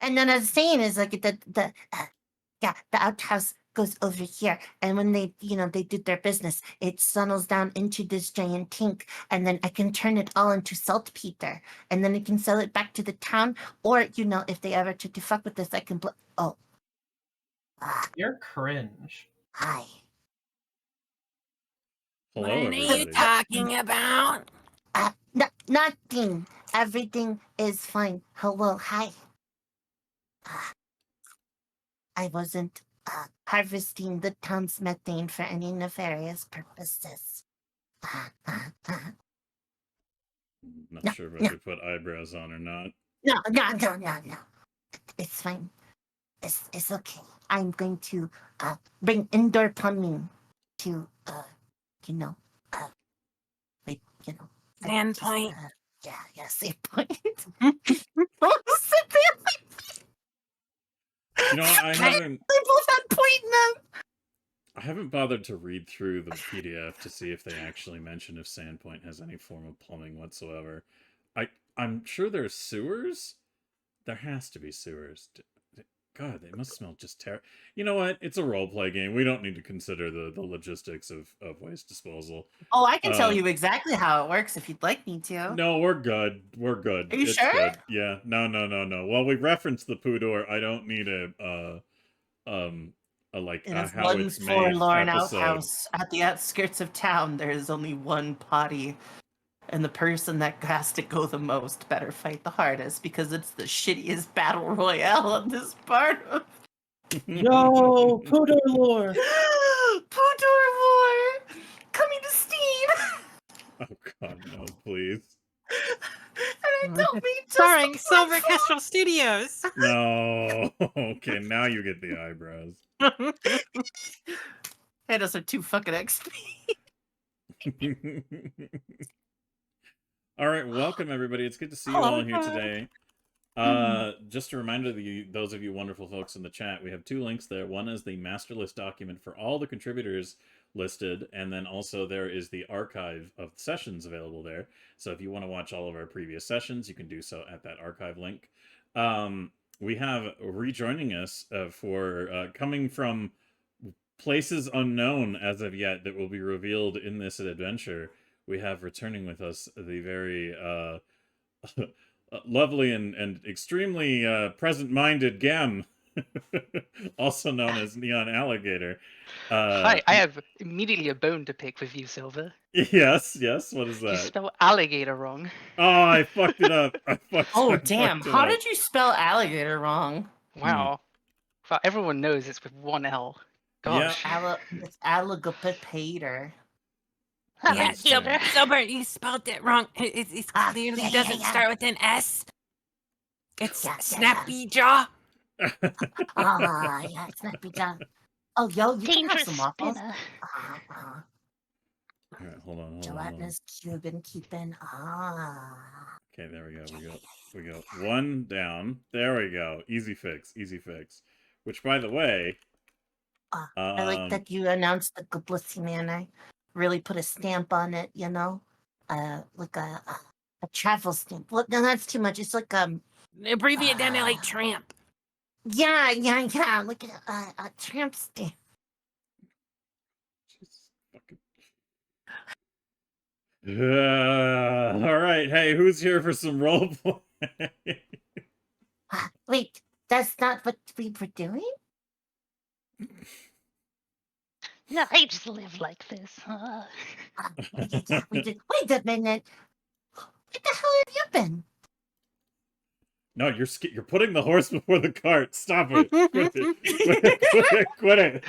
And then I was saying is like the outhouse goes over here, and when they they did their business, it funnels down into this giant tank, and then I can turn it all into saltpeter, and then I can sell it back to the town, or if they ever try to fuck with this, I can You're cringe. Hi. Hello, What are everybody. you talking about? Nothing. Everything is fine. Hello, hi. I wasn't harvesting the town's methane for any nefarious purposes. Not sure if I should put eyebrows on or not. No. It's fine. It's okay. I'm going to bring indoor plumbing to Standpoint. Save point. You know what? I haven't. They both had point in them. I haven't bothered to read through the PDF to see if they actually mention if Sandpoint has any form of plumbing whatsoever. I'm sure there's sewers. There has to be sewers. God, they must smell just terrible. You know what? It's a roleplay game. We don't need to consider the logistics of waste disposal. Oh, I can tell you exactly how it works if you'd like me to. No, we're good. We're good. Are you it's sure? Good. Yeah. No. Well, we referenced the Pudor. I don't need a In a how it's made forlorn episode. outhouse at the outskirts of town, there is only one potty. And the person that has to go the most better fight the hardest because it's the shittiest battle royale on this part of. Yo, Pudor lore. Pudor lore coming to Steam. Oh God, no! Please. And I don't mean just Starring Silver Kestrel Studios. No. Okay, now you get the eyebrows. Hey, those are 2 fucking XP. All right, welcome everybody. It's good to see you all here today. Just a reminder to those of you wonderful folks in the chat, we have 2 links there. One is the master list document for all the contributors listed, and then also there is the archive of sessions available there. So if you want to watch all of our previous sessions, you can do so at that archive link. We have rejoining us for coming from places unknown as of yet that will be revealed in this adventure. We have returning with us the very lovely and extremely present-minded Gem, also known as Neon Alligator. Hi, I have immediately a bone to pick with you, Silver. Yes. What is You that? spell alligator wrong. Oh, I fucked it up. Oh, damn. How did you spell alligator wrong? Wow. Well, everyone knows it's with 1 L. Gosh. It's alligator. Yeah, Silver, you spelled it wrong. It clearly doesn't start with an S. It's Snappy Jaw. Yeah, Snappy Jaw. Oh, yo, you can have some waffles. All right, hold on. Gelatinous Cuban keeping. Okay, there we go. We go 1 down. There we go. Easy fix. Which, by the way, I like that you announced the Goblissy Man. I really put a stamp on it, like a travel stamp. Well, no, that's too much. It's like Abbreviate down to like tramp. Yeah, like a tramp stamp. All right, hey, who's here for some roleplay? Wait, that's not what we were doing? No, I just live like this. We did. Wait a minute. Where the hell have you been? No, you're putting the horse before the cart. Stop it. Quit it.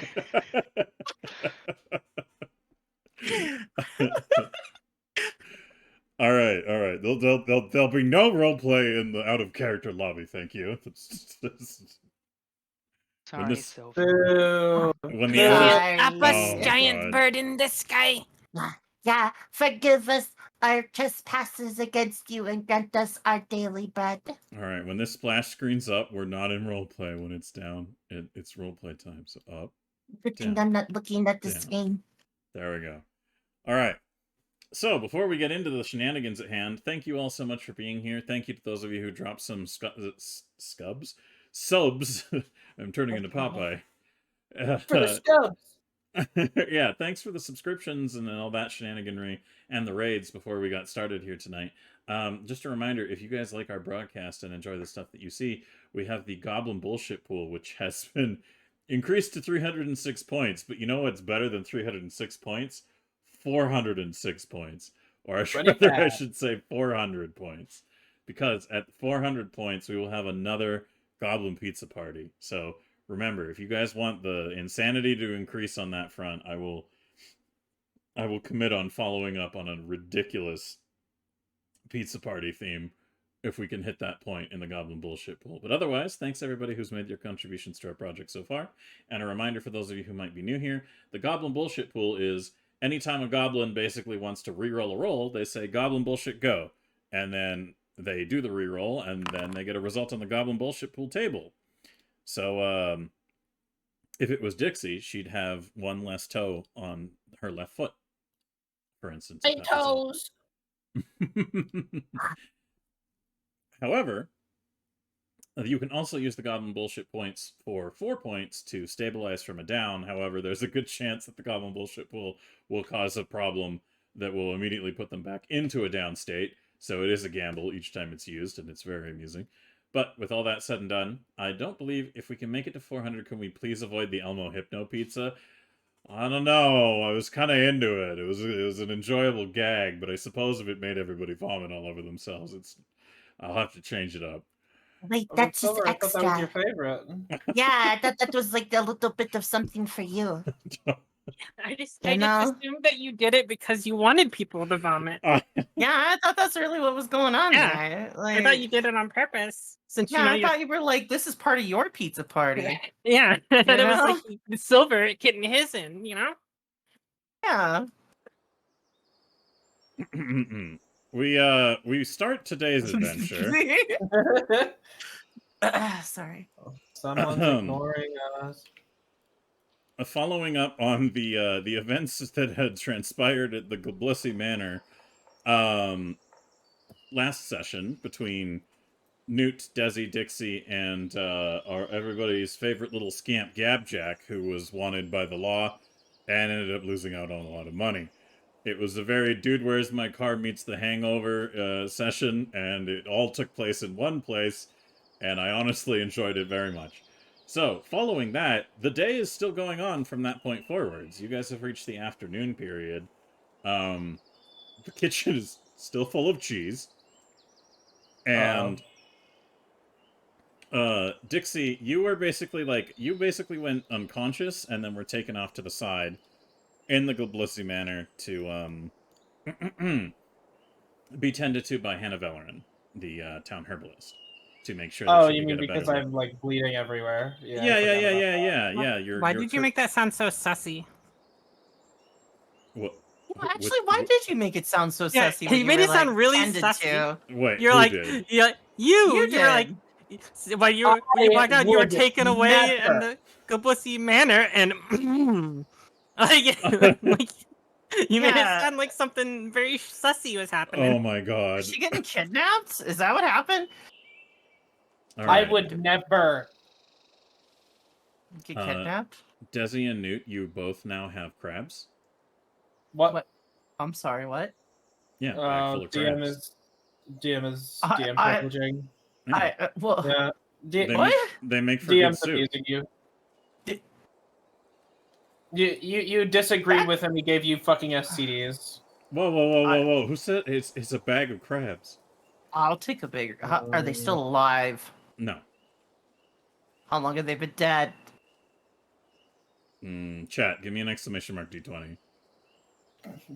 All right. There'll be no roleplay in the out of character lobby. Thank you. Sorry, Silver. Giant bird in the sky. Yeah, forgive us our trespasses against you and grant us our daily bread. All right, when this splash screen's up, we're not in roleplay. When it's down, it's roleplay time. So up. Good thing I'm not looking at the screen. There we go. All right. So, before we get into the shenanigans at hand, thank you all so much for being here. Thank you to those of you who dropped some subs. I'm turning into Popeye. For the scubs. Yeah, thanks for the subscriptions and all that shenaniganry and the raids before we got started here tonight. Just a reminder, if you guys like our broadcast and enjoy the stuff that you see, we have the Goblin Bullshit Pool, which has been increased to 306 points. But you know what's better than 306 points? 406 points. Or I should say 400 points. Because at 400 points, we will have another Goblin Pizza Party. So remember, if you guys want the insanity to increase on that front, I will commit on following up on a ridiculous pizza party theme if we can hit that point in the Goblin Bullshit Pool. But otherwise, thanks everybody who's made their contributions to our project so far. And a reminder for those of you who might be new here, the Goblin Bullshit Pool is anytime a goblin basically wants to reroll a roll, they say Goblin Bullshit go. And then they do the reroll, and then they get a result on the Goblin Bullshit Pool table. So, if it was Dixie, she'd have one less toe on her left foot, for instance. Hey, toes! However, you can also use the Goblin Bullshit points for 4 points to stabilize from a down. However, there's a good chance that the Goblin Bullshit pool will cause a problem that will immediately put them back into a down state. So it is a gamble each time it's used, and it's very amusing. But with all that said and done, I don't believe if we can make it to 400, can we please avoid the Elmo Hypno Pizza? I don't know. I was kind of into it. It was an enjoyable gag, but I suppose if it made everybody vomit all over themselves, I'll have to change it up. Wait, that's just I thought that was your extra. favorite. Yeah, I thought that was like a little bit of something for you. I just You know? assumed that you did it because you wanted people to vomit. Yeah, I thought that's really what was going on Yeah. there. Like, I thought you did it on purpose. Since yeah, you know I you're... thought you were like, this is part of your pizza party. Yeah, I thought it was know? like the silver getting his in, you know? Yeah. We start today's adventure. Sorry. Someone's ignoring us. Following up on the events that had transpired at the Goblinz Manor last session between Newt, Desi, Dixie, and our everybody's favorite little scamp Gabjack, who was wanted by the law and ended up losing out on a lot of money. It was a very dude, where's my car meets the hangover session, and it all took place in one place, and I honestly enjoyed it very much. So, following that, the day is still going on from that point forwards. You guys have reached the afternoon period. The kitchen is still full of cheese. And Dixie, you were basically you basically went unconscious and then were taken off to the side in the Goblinz Manor to be tended to by Hannah Vellerin, the town herbalist, to make sure that she you could mean get a because better I'm like bleeding everywhere? Yeah. Why did you make that sound so sussy? What? Well, actually, why did you make it sound so Yeah, sussy? you When made were, it sound like, really tended sussy. to? Wait, You're who like, did? You you're like, when you walked out, you were taken away in the Goblinz Manor, and like you made it Yeah. sound like something very sussy was happening. Oh my god. Is she getting kidnapped? Is that what happened? All I right. would never. Get kidnapped? Desi and Newt, you both now have crabs. What? I'm sorry, what? Yeah, bag full of DM crabs. is DM I- privileging. I well, Yeah. They what? They make for good DM's soup. abusing you. Di- You disagreed with him. He gave you fucking STDs. Whoa! Who said it's a bag of crabs? I'll take a bigger. Are they still alive? No. How long have they been dead? Chat, give me an exclamation mark D20.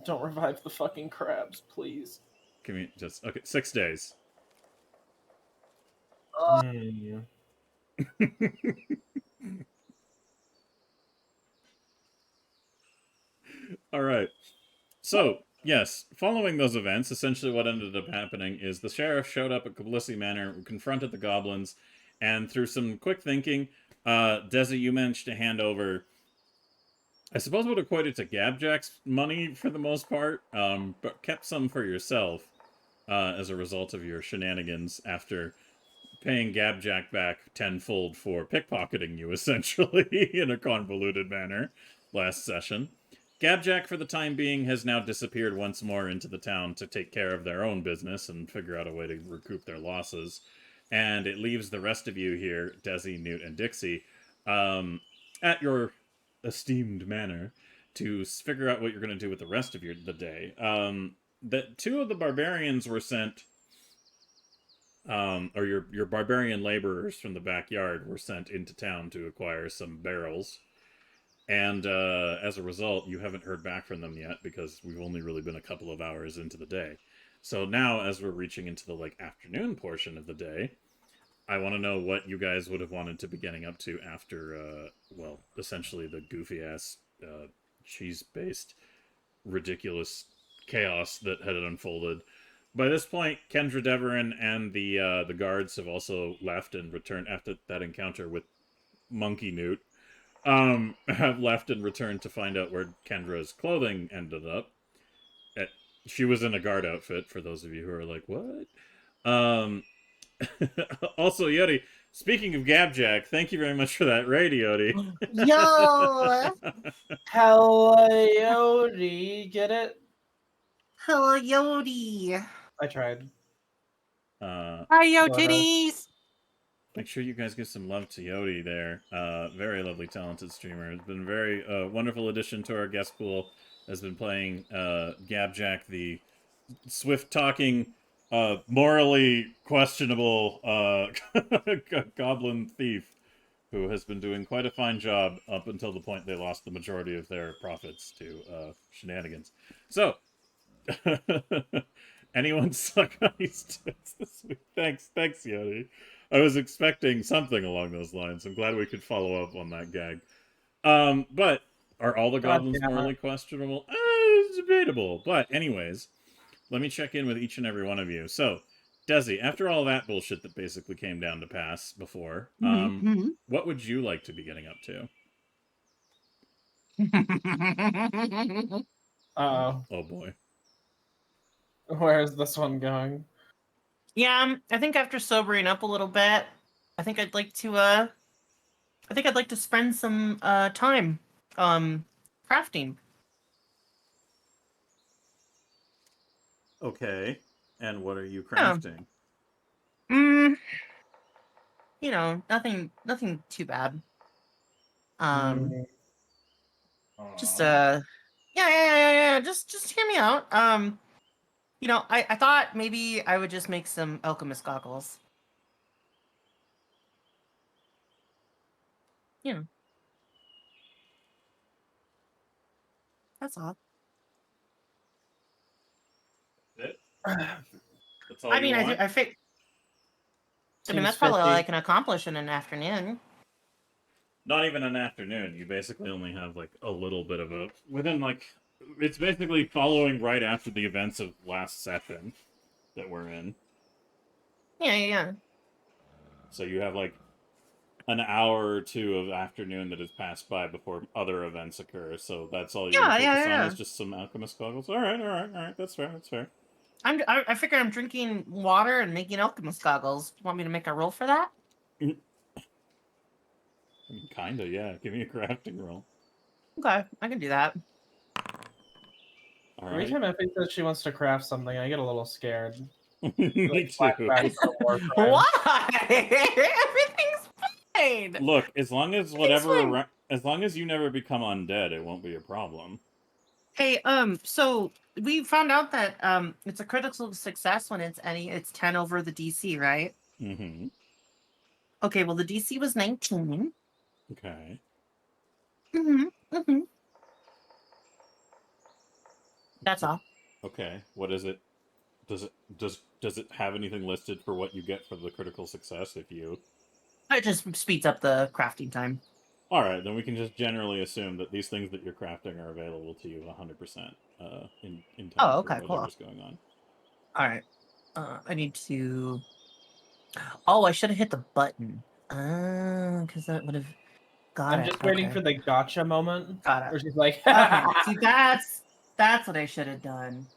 Don't revive the fucking crabs, please. Give me just okay. 6 days. All right. So, yes, following those events, essentially what ended up happening is the sheriff showed up at Goblinz Manor, confronted the goblins, and through some quick thinking, Desi, you managed to hand over, I suppose what equated to Gabjack's money for the most part, but kept some for yourself as a result of your shenanigans after paying Gabjack back tenfold for pickpocketing you, essentially, in a convoluted manner last session. Gabjack, for the time being, has now disappeared once more into the town to take care of their own business and figure out a way to recoup their losses. And it leaves the rest of you here, Desi, Newt, and Dixie, at your esteemed manor to figure out what you're going to do with the rest of the day. That 2 of the barbarians were sent, or your barbarian laborers from the backyard were sent into town to acquire some barrels. And as a result, you haven't heard back from them yet because we've only really been a couple of hours into the day. So now, as we're reaching into the afternoon portion of the day, I want to know what you guys would have wanted to be getting up to after, well, essentially the goofy-ass, cheese-based, ridiculous chaos that had unfolded. By this point, Kendra Deverin and the guards have also left and returned after that encounter with Monkey Newt. Have left and returned to find out where Kendra's clothing ended up. She was in a guard outfit, for those of you who are like, what? Also, Yodi, speaking of Gabjack, thank you very much for that raid, Yodi. Yo! Hello, Yodi. Get it? Hello, Yodi. I tried. Hi, yo, Go ahead. titties! Make sure you guys give some love to Yodi there. Very lovely, talented streamer. Has been a very wonderful addition to our guest pool. Has been playing Gabjack, the swift-talking, morally questionable goblin thief, who has been doing quite a fine job up until the point they lost the majority of their profits to shenanigans. So, anyone suck on these tits this week? Thanks, Yodi. I was expecting something along those lines. I'm glad we could follow up on that gag. But are all the goblins morally questionable? It's debatable. But anyways, let me check in with each and every one of you. So, Desi, after all that bullshit that basically came down to pass before, what would you like to be getting up to? Uh-oh. Oh boy. Where's this one going? Yeah, I think after sobering up a little bit, I think I'd like to spend some time crafting. Okay. And what are you crafting? You know, nothing too bad. Just yeah. Just hear me out. You know, I thought maybe I would just make some alchemist goggles. You know. That's all. That's all I you mean, want? I think. I mean, that's probably all I can accomplish in an afternoon. Not even an afternoon. You basically only have like a little bit of a it's basically following right after the events of last session that we're in. Yeah. So you have like an hour or two of afternoon that has passed by before other events occur. So that's all you're gonna focus on is just some alchemist goggles. All right. That's fair. I figure I'm drinking water and making alchemist goggles. You want me to make a roll for that? Kinda, yeah. Give me a crafting roll. Okay, I can do that. All Every right. time Effie says she wants to craft something, I get a little scared. Me too. Flashbacks to war crimes. Why? Everything's fine. Look, as long as as long as you never become undead, it won't be a problem. Hey, so we found out that it's a critical success when it's 10 over the DC, right? Mm-hmm. Okay, well the DC was 19. Okay. That's all. Okay. What is it? Does it have anything listed for what you get for the critical success if you? It just speeds up the crafting time. All right, then we can just generally assume that these things that you're crafting are available to you 100% in time Oh, okay, for cool. whatever's going on. All right. I need to. Oh, I should have hit the button. Because that would have got I'm it. just waiting for the gotcha moment. Got it. Where she's like, Okay, see, that's what I should have done.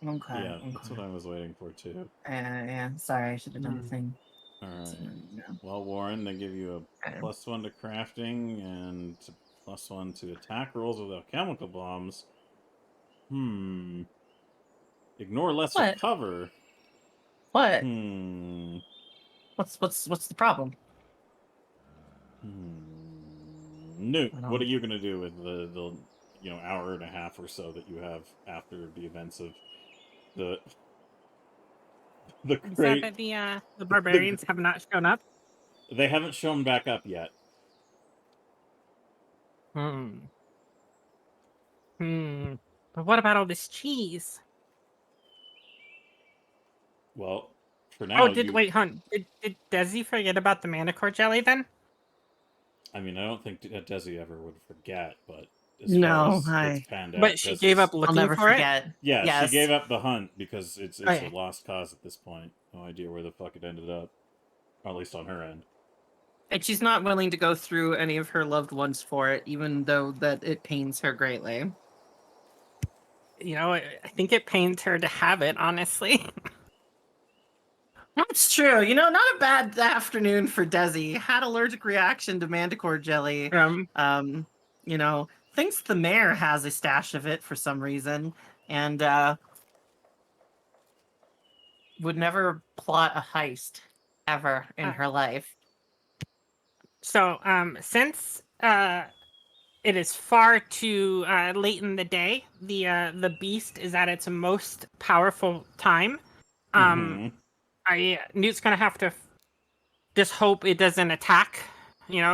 Okay. Yeah, okay. that's what I was waiting for too. Yeah. Sorry, I should have done the thing. All right. Well, Warren, they give you a +1 to crafting and +1 to attack rolls without chemical bombs. Ignore lesser What? cover. What? What's the problem? Newt, what are you gonna do with the hour and a half or so that you have after the events of the Is great? that the barbarians have not shown up? They haven't shown back up yet. But what about all this cheese? Well, for now, wait, hun? Did Desi forget about the manicore jelly then? I mean, I don't think Desi ever would forget, but as No, far as it's panned out, But she gave up I'll looking never for it. forget. Yeah, Yes. she gave up the hunt because it's Okay. a lost cause at this point. No idea where the fuck it ended up, or at least on her end. And she's not willing to go through any of her loved ones for it, even though that it pains her greatly. I think it pains her to have it, honestly. That's true. Not a bad afternoon for Desi. Had allergic reaction to manticore jelly. Thinks the mayor has a stash of it for some reason, and would never plot a heist ever in her life. So, since it is far too late in the day, the beast is at its most powerful time. Newt's gonna have to just hope it doesn't attack.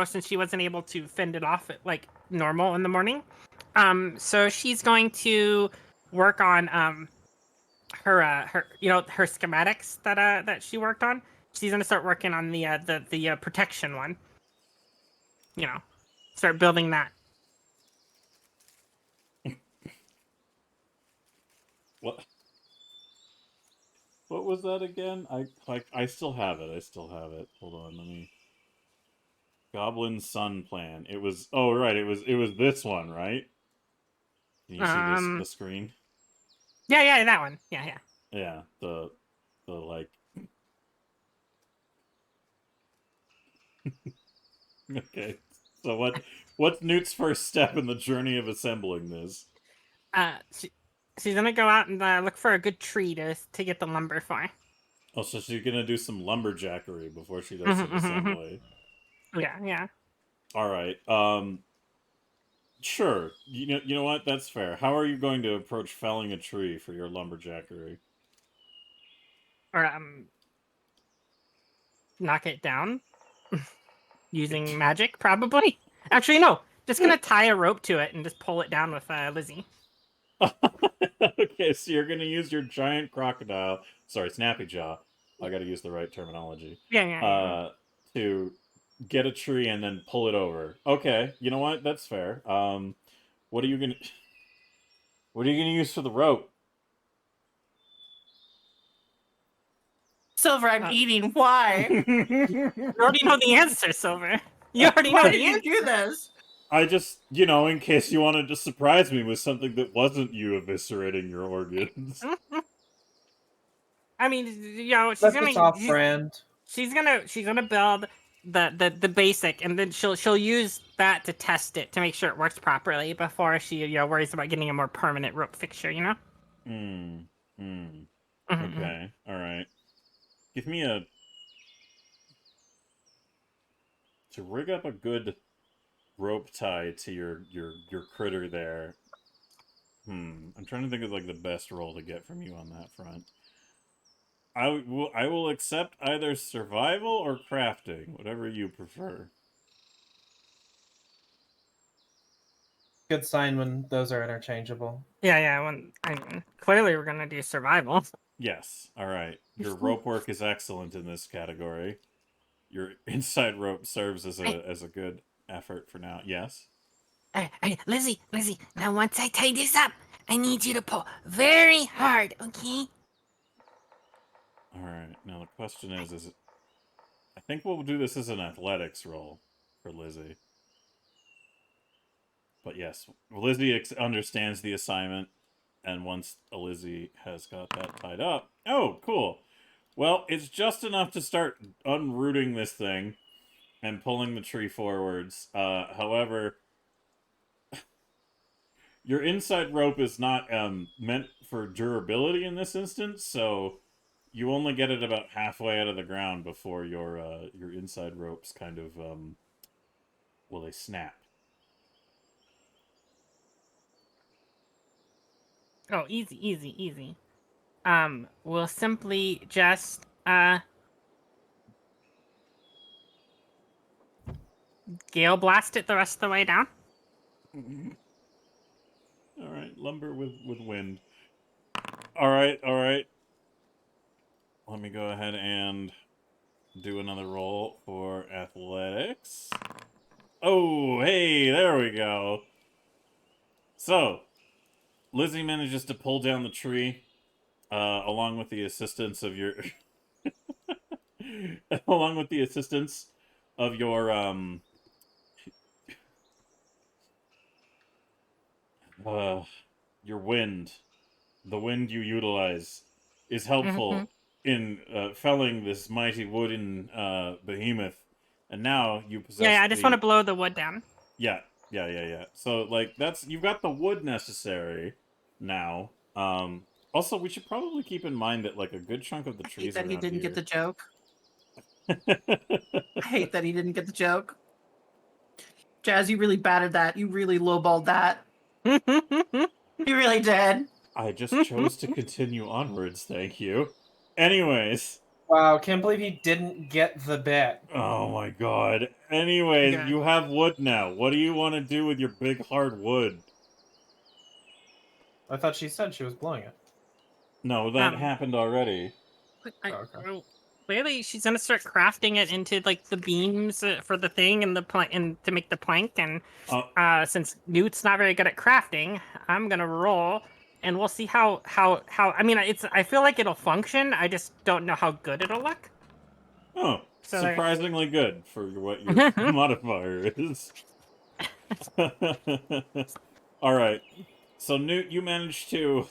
Since she wasn't able to fend it off like normal in the morning. So she's going to work on her schematics that she worked on. She's gonna start working on the protection one. Start building that. What? What was that again? I still have it. Hold on, let me. Goblin Sun Plan. It was. Oh right, it was this one, right? Can you see the screen? Yeah, that one. Yeah. Yeah, the like. Okay, so what's Newt's first step in the journey of assembling this? She's gonna go out and look for a good tree to get the lumber for. Oh, so she's gonna do some lumberjackery before she does some assembly. Yeah. All right. Sure. You know what? That's fair. How are you going to approach felling a tree for your lumberjackery? Or knock it down using magic, probably. Actually, no. Just gonna tie a rope to it and just pull it down with Lizzie. Okay, so you're gonna use your giant crocodile. Sorry, snappy jaw. I got to use the right terminology. Yeah. To get a tree and then pull it over. Okay, you know what? That's fair. What are you gonna use for the rope? Silver, I'm eating. Why? You already know the answer, Silver. You already know Why the did you answer. do this? I just, in case you wanted to surprise me with something that wasn't you eviscerating your organs. I mean, she's That's gonna off-brand. she's gonna build the basic, and then she'll use that to test it to make sure it works properly before she worries about getting a more permanent rope fixture. Okay, all right. Give me to rig up a good rope tie to your critter there. I'm trying to think of like the best roll to get from you on that front. I will accept either survival or crafting, whatever you prefer. Good sign when those are interchangeable. Yeah. Clearly we're gonna do survival. Yes. All right. Your rope work is excellent in this category. Your inside rope serves as a good effort for now. Yes. Hey, Lizzie, now once I tie this up, I need you to pull very hard, okay? All right. Now the question is I think we'll do this as an athletics roll for Lizzie. But yes, Lizzie understands the assignment, and once Lizzie has got that tied up, oh, cool. Well, it's just enough to start unrooting this thing and pulling the tree forwards. However, your inside rope is not meant for durability in this instance, so you only get it about halfway out of the ground before your inside ropes kind of well, they snap. Oh, easy, easy, easy. We'll simply just gale blast it the rest of the way down. All right, lumber with wind. All right, all right. Let me go ahead and do another roll for athletics. Oh, hey, there we go. So, Lizzie manages to pull down the tree, along with the assistance of your, along with the assistance of your wind. The wind you utilize is helpful in felling this mighty wooden behemoth, and now you possess Yeah, I just want to blow the wood down. Yeah. So like you've got the wood necessary now. Also, we should probably keep in mind that like a good chunk of the I hate trees that he around didn't get the here. joke. I hate that he didn't get the joke. Jazz, you really batted that. You really lowballed that. You really did. I just chose to continue onwards, thank you. Anyways. Wow, can't believe he didn't get the bit. Oh my god. Anyways, Yeah. you have wood now. What do you want to do with your big hard wood? I thought she said she was blowing it. No, that happened already. Okay. Clearly, she's gonna start crafting it into like the beams for the thing and the plank, and to make the plank. And since Newt's not very good at crafting, I'm gonna roll, and we'll see how. I mean, I feel like it'll function. I just don't know how good it'll look. Oh, So surprisingly good for what your modifier is. All right. So Newt, you managed to.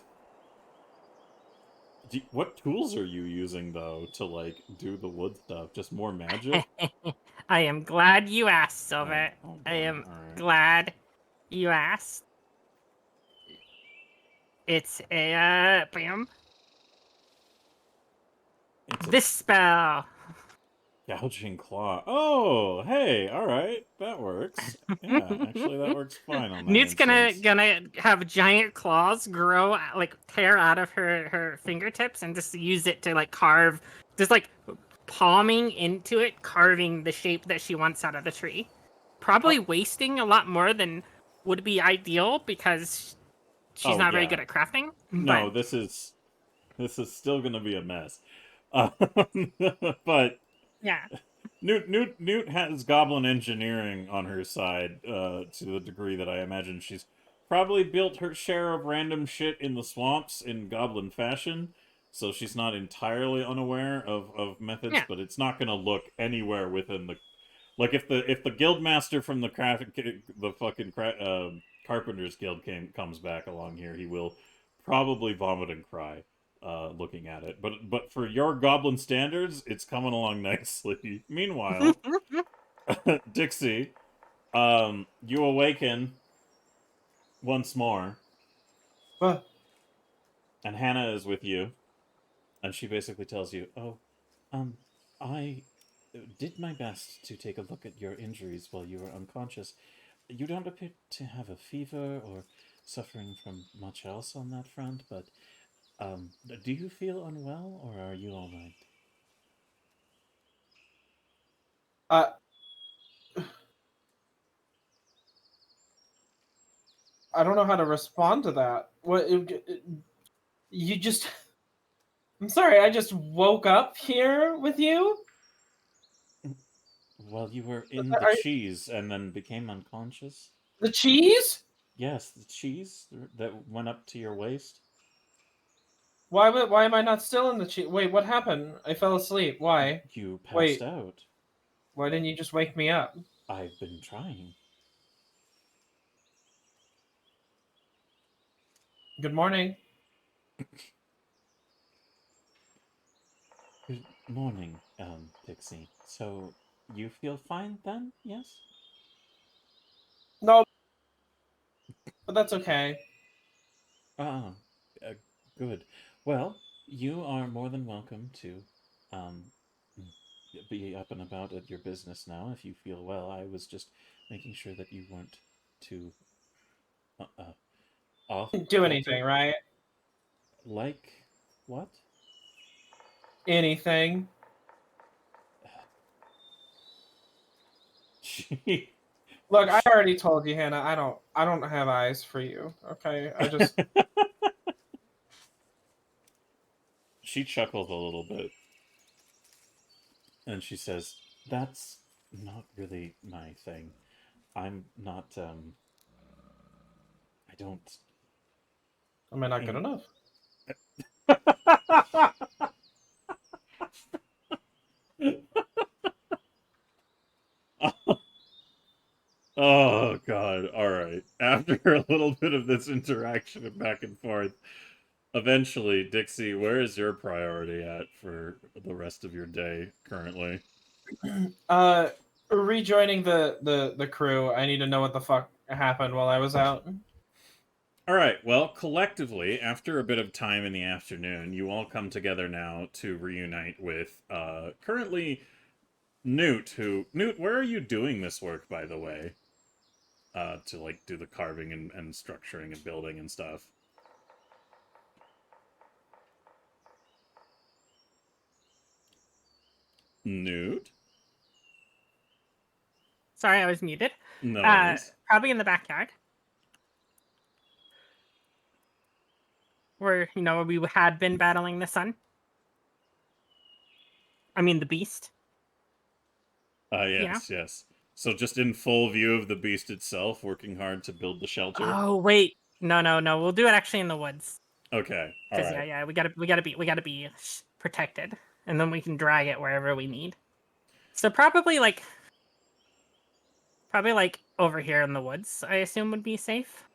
What tools are you using though to like do the wood stuff? Just more magic? I am glad you asked, Silver. Oh, I am right. glad you asked. It's a bam. This spell. Gouging claw. Oh, hey, all right, that works. Yeah, actually, that works fine on that. Newt's instance. gonna have giant claws grow, like tear out of her fingertips, and just use it to like carve, just like palming into it, carving the shape that she wants out of the tree. Probably wasting a lot more than would be ideal because she's not very good at crafting. No, but... this is still gonna be a mess. But yeah. Newt has goblin engineering on her side, to the degree that I imagine she's probably built her share of random shit in the swamps in goblin fashion, so she's not entirely unaware of methods, but it's not gonna look anywhere within the like if the guildmaster from the Carpenters Guild comes back along here, he will probably vomit and cry. Looking at it, but for your goblin standards, it's coming along nicely. Meanwhile, Dixie, you awaken once more, and Hannah is with you, and she basically tells you, "Oh, I did my best to take a look at your injuries while you were unconscious. You don't appear to have a fever or suffering from much else on that front, but do you feel unwell, or are you all right?" I don't know how to respond to that. You just... I'm sorry, I just woke up here with you? Well, you were in the cheese and then became unconscious. The cheese? Yes, the cheese that went up to your waist. Why am I not still in the cheese? Wait, what happened? I fell asleep. Why? You passed Wait. out. Why didn't you just wake me up? I've been trying. Good morning. Morning, Dixie. So, you feel fine then, yes? No, but that's okay. Ah, uh, good. Well, you are more than welcome to, um, be up and about at your business now if you feel well. I was just making sure that you weren't too, off Do kilter. anything, right? Like, what? Anything. She... Look, I already told you, Hannah. I don't have eyes for you. Okay, I just. She chuckles a little bit. And she says, "That's not really my thing. I'm not, I don't..." Am I not good enough? Oh, God. All right. After a little bit of this interaction and back and forth, eventually, Dixie, where is your priority at for the rest of your day currently? Rejoining the crew. I need to know what the fuck happened while I was out. All right. Well, collectively, after a bit of time in the afternoon, you all come together now to reunite with currently Newt. Newt, where are you doing this work, by the way? To like do the carving and structuring and building and stuff. Newt? Sorry, I was muted. No worries. Probably in the backyard. Where, we had been battling the sun. I mean, the beast. Yes, yes. So just in full view of the beast itself, working hard to build the shelter? Oh, wait. No. We'll do it actually in the woods. Okay, all Because, right. yeah, we gotta be protected. And then we can drag it wherever we need. So probably like over here in the woods, I assume would be safe.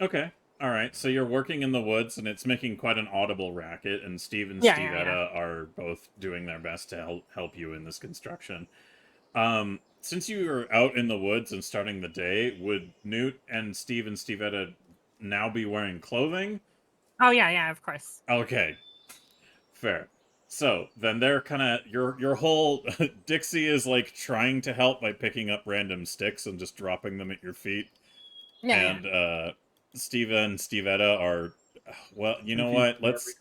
Okay, all right. So you're working in the woods, and it's making quite an audible racket, and Steve and Yeah, Stevetta are both doing their best to help you in this construction. Since you are out in the woods and starting the day, would Newt and Stevetta now be wearing clothing? Oh, yeah, of course. Okay, fair. So then they're kind of your whole Dixie is like trying to help by picking up random sticks and just dropping them at your feet, Yeah, and Steva and Stevetta are, well, you know what? Let's.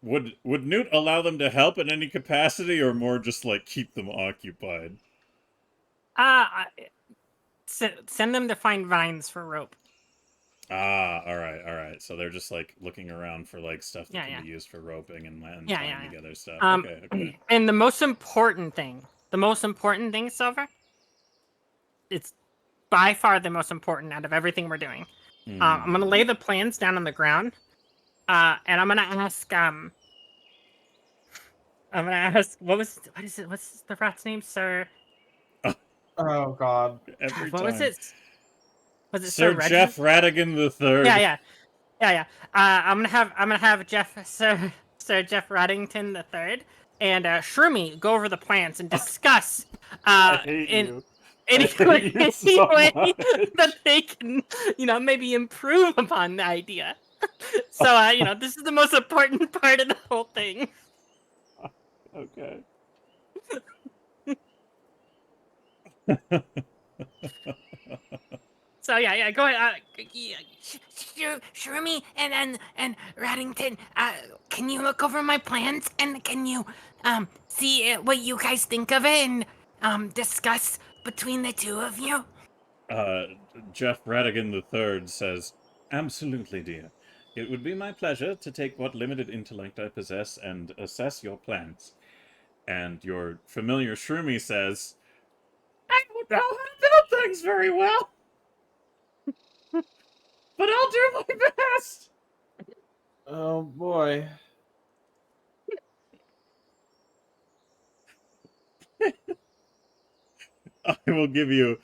Would Newt allow them to help in any capacity, or more just like keep them occupied? Send them to find vines for rope. Ah, all right. So they're just like looking around for like stuff that Yeah, can yeah. be used for roping and Yeah, tying yeah. together stuff. Okay. And the most important thing, Silver, it's by far the most important out of everything we're doing. I'm gonna lay the plans down on the ground, and I'm gonna ask what is it? What's the rat's name, sir? Oh God. Every What time. was it? Was it Sir Jeff Radigan the Third? Yeah. I'm gonna have Sir Jeff Raddington the Third and Shroomy go over the plans and discuss I hate in you. any I way, hate you so way much. that they can, maybe improve upon the idea. So, this is the most important part of the whole thing. Okay. So yeah, go ahead. Shroomy and Raddington, can you look over my plans and can you see what you guys think of it and discuss between the two of you? Jeff Radigan the Third says, "Absolutely, dear. It would be my pleasure to take what limited intellect I possess and assess your plans." And your familiar Shroomy says, "I don't know how to build things very well, but I'll do my best." Oh boy. I will give you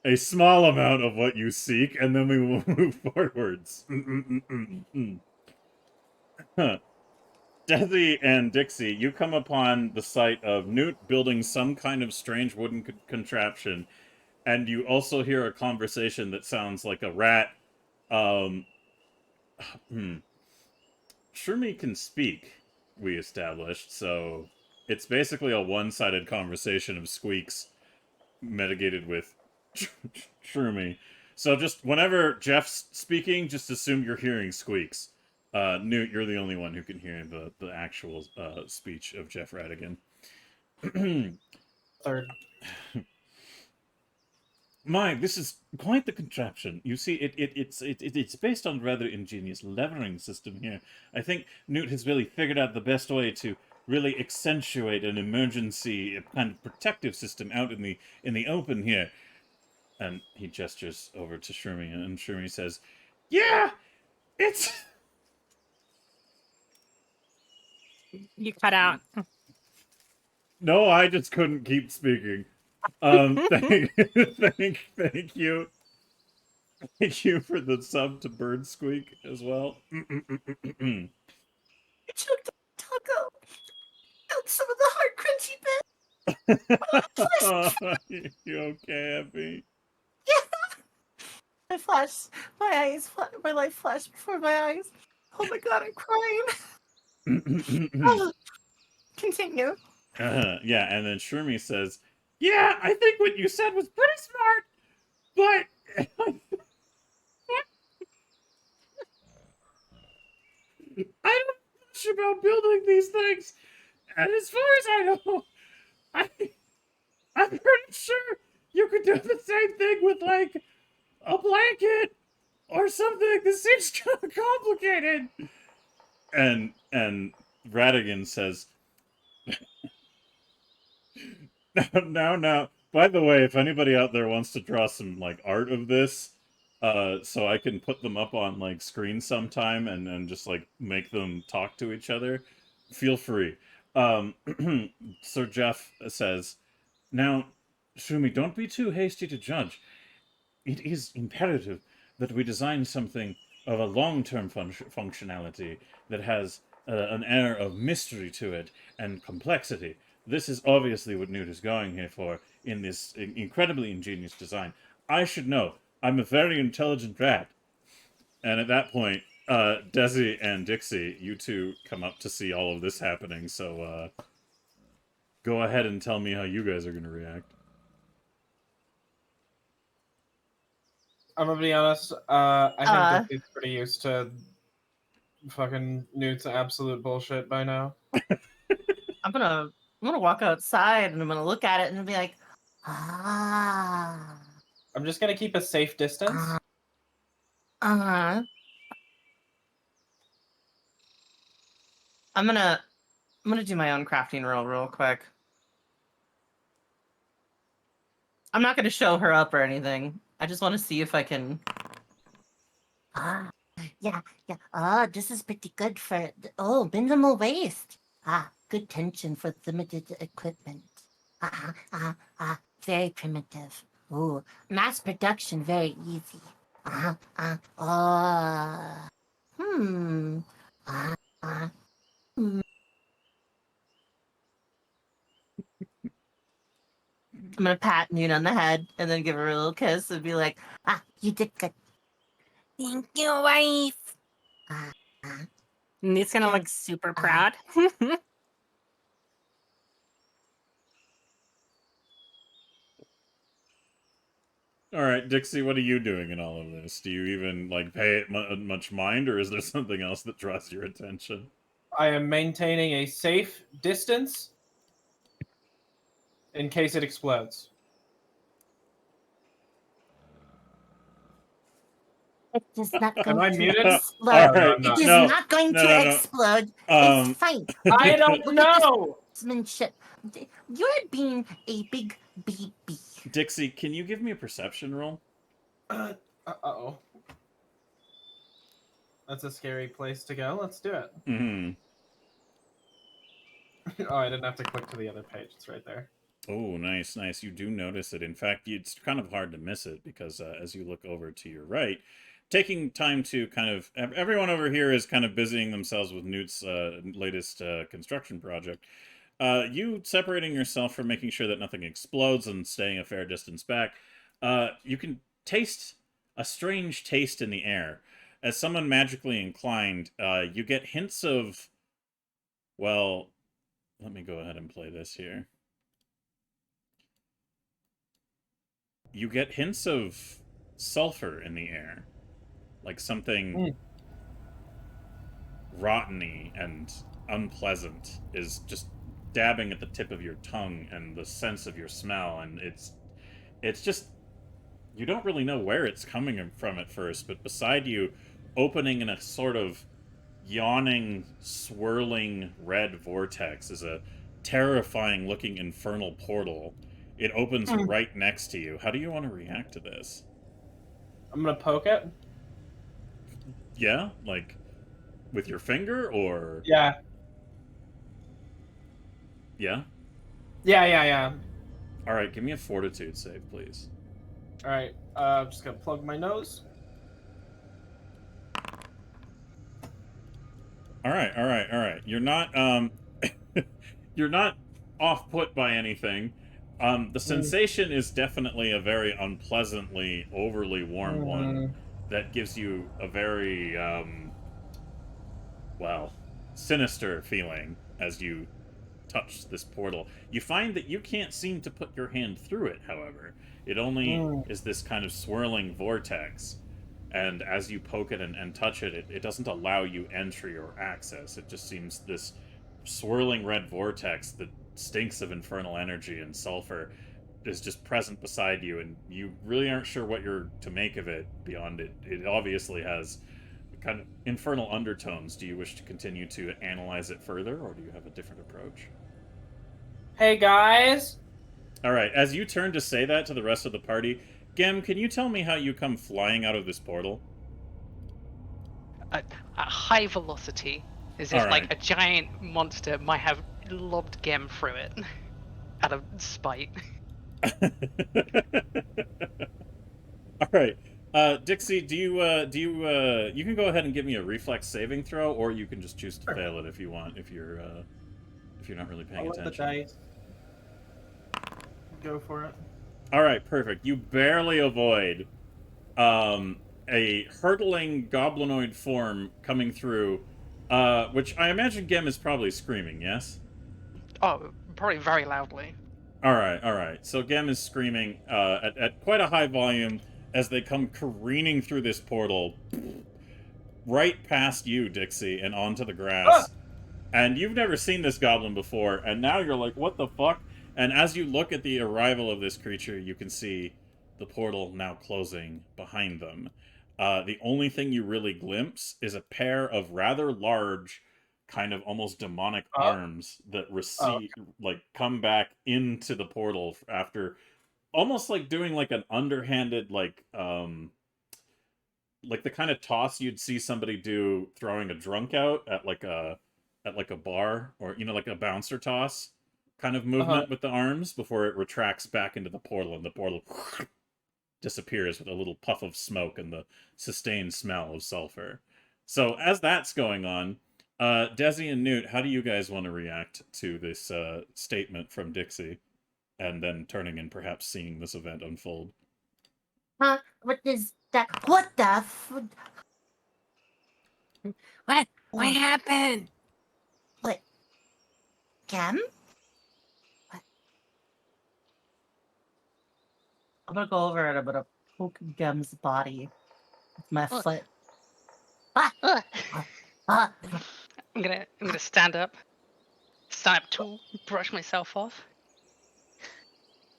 a small amount of what you seek, and then we will move forwards. Desi and Dixie, you come upon the sight of Newt building some kind of strange wooden contraption, and you also hear a conversation that sounds like a rat. Shermie can speak, we established, so it's basically a one-sided conversation of squeaks mitigated with Shermie. So just whenever Jeff's speaking, just assume you're hearing squeaks. Newt, you're the only one who can hear the actual speech of Jeff Radigan. Third. My, this is quite the contraption. You see, it's based on a rather ingenious levering system here. I think Newt has really figured out the best way to really accentuate an emergency kind of protective system out in the open here. And he gestures over to Shermie, and Shermie says, "Yeah, it's." You cut out. No, I just couldn't keep speaking. Thank you. Thank you for the sub to Bird Squeak as well. I choked on taco. Got some of the hard crunchy bit. You okay, Effie? Yeah. My life flashed before my eyes. Oh my god, I'm crying. Oh, continue. Yeah, and then Shermie says, "Yeah, I think what you said was pretty smart, but I don't know much about building these things, and as far as I know, I'm pretty sure you could do the same thing with, like, a blanket or something. This seems kind of complicated." And Radigan says, Now, by the way, if anybody out there wants to draw some, like, art of this, so I can put them up on, like, screen sometime and just, like, make them talk to each other, feel free. Sir Jeff says, "Now, Shumi, don't be too hasty to judge. It is imperative that we design something of a long-term functionality that has an air of mystery to it and complexity. This is obviously what Newt is going here for in this incredibly ingenious design. I should know. I'm a very intelligent rat." And at that point, Desi and Dixie, you two come up to see all of this happening, so go ahead and tell me how you guys are going to react. I'm gonna be honest. I think Dixie's pretty used to fucking Newt's absolute bullshit by now. I'm gonna walk outside and I'm gonna look at it and be like, ah. I'm just gonna keep a safe distance. I'm gonna do my own crafting roll real quick. I'm not gonna show her up or anything. I just want to see if I can. Yeah. Oh, this is pretty good for minimal waste. Good tension for limited equipment. Very primitive. Ooh, mass production very easy. I'm gonna pat Newt on the head and then give her a little kiss and be like, You did good. Thank you, wife. Newt's gonna look super proud. All right, Dixie, what are you doing in all of this? Do you even, like, pay it much mind, or is there something else that draws your attention? I am maintaining a safe distance in case it explodes. It is not Am I going to muted? explode. All right, It is no, not going no, to no, no. explode. It's fine. I don't know. Sportsmanship. You're being a big baby. Dixie, can you give me a perception roll? Uh-oh. That's a scary place to go. Let's do it. Mm-hmm. Oh, I didn't have to click to the other page. It's right there. Oh, nice, nice. You do notice it. In fact, it's kind of hard to miss it because as you look over to your right, taking time to kind of everyone over here is kind of busying themselves with Newt's latest construction project. You separating yourself from making sure that nothing explodes and staying a fair distance back, you can taste a strange taste in the air. As someone magically inclined, you get hints of, well, let me go ahead and play this here. You get hints of sulfur in the air. Like something rotteny and unpleasant is just dabbing at the tip of your tongue and the sense of your smell, and it's just, you don't really know where it's coming from at first, but beside you, opening in a sort of yawning, swirling red vortex, is a terrifying looking infernal portal. It opens right next to you. How do you want to react to this? I'm gonna poke it. Yeah, like with your finger, or Yeah. Yeah. Yeah. All right, give me a fortitude save, please. All right. I'm just gonna plug my nose. All right. You're not you're not off put by anything. The sensation is definitely a very unpleasantly overly warm one that gives you a very well, sinister feeling as you touch this portal. You find that you can't seem to put your hand through it, however. It only is this kind of swirling vortex. And as you poke it and touch it, it doesn't allow you entry or access. It just seems this swirling red vortex that stinks of infernal energy and sulfur is just present beside you, and you really aren't sure what you're to make of it beyond it. It obviously has kind of infernal undertones. Do you wish to continue to analyze it further, or do you have a different approach? Hey, guys. All right, as you turn to say that to the rest of the party, Gem, can you tell me how you come flying out of this portal? At high velocity, as if like a giant monster might have lobbed Gem through it out of spite. All right, Dixie, do you you can go ahead and give me a reflex saving throw, or you can just choose to fail it if you want, if you're not really paying I'll attention. let the dice go for it. All right, perfect. You barely avoid a hurtling goblinoid form coming through, which I imagine Gem is probably screaming, yes? Oh, probably very loudly. All right. So Gem is screaming at quite a high volume as they come careening through this portal, right past you, Dixie, and onto the grass. Ah! And you've never seen this goblin before, and now you're like, what the fuck? And as you look at the arrival of this creature, you can see the portal now closing behind them. The only thing you really glimpse is a pair of rather large, kind of almost demonic arms that like come back into the portal after almost like doing like an underhanded, like the kind of toss you'd see somebody do throwing a drunk out at like a bar, or like a bouncer toss kind of movement with the arms before it retracts back into the portal, and the portal disappears with a little puff of smoke and the sustained smell of sulfur. So as that's going on, Desi and Newt, how do you guys want to react to this statement from Dixie, and then turning and perhaps seeing this event unfold? Huh? What is that? What the What happened? What? Gem? I'm gonna go over and I'm gonna poke Gem's body with my foot. I'm gonna stand up to brush myself off.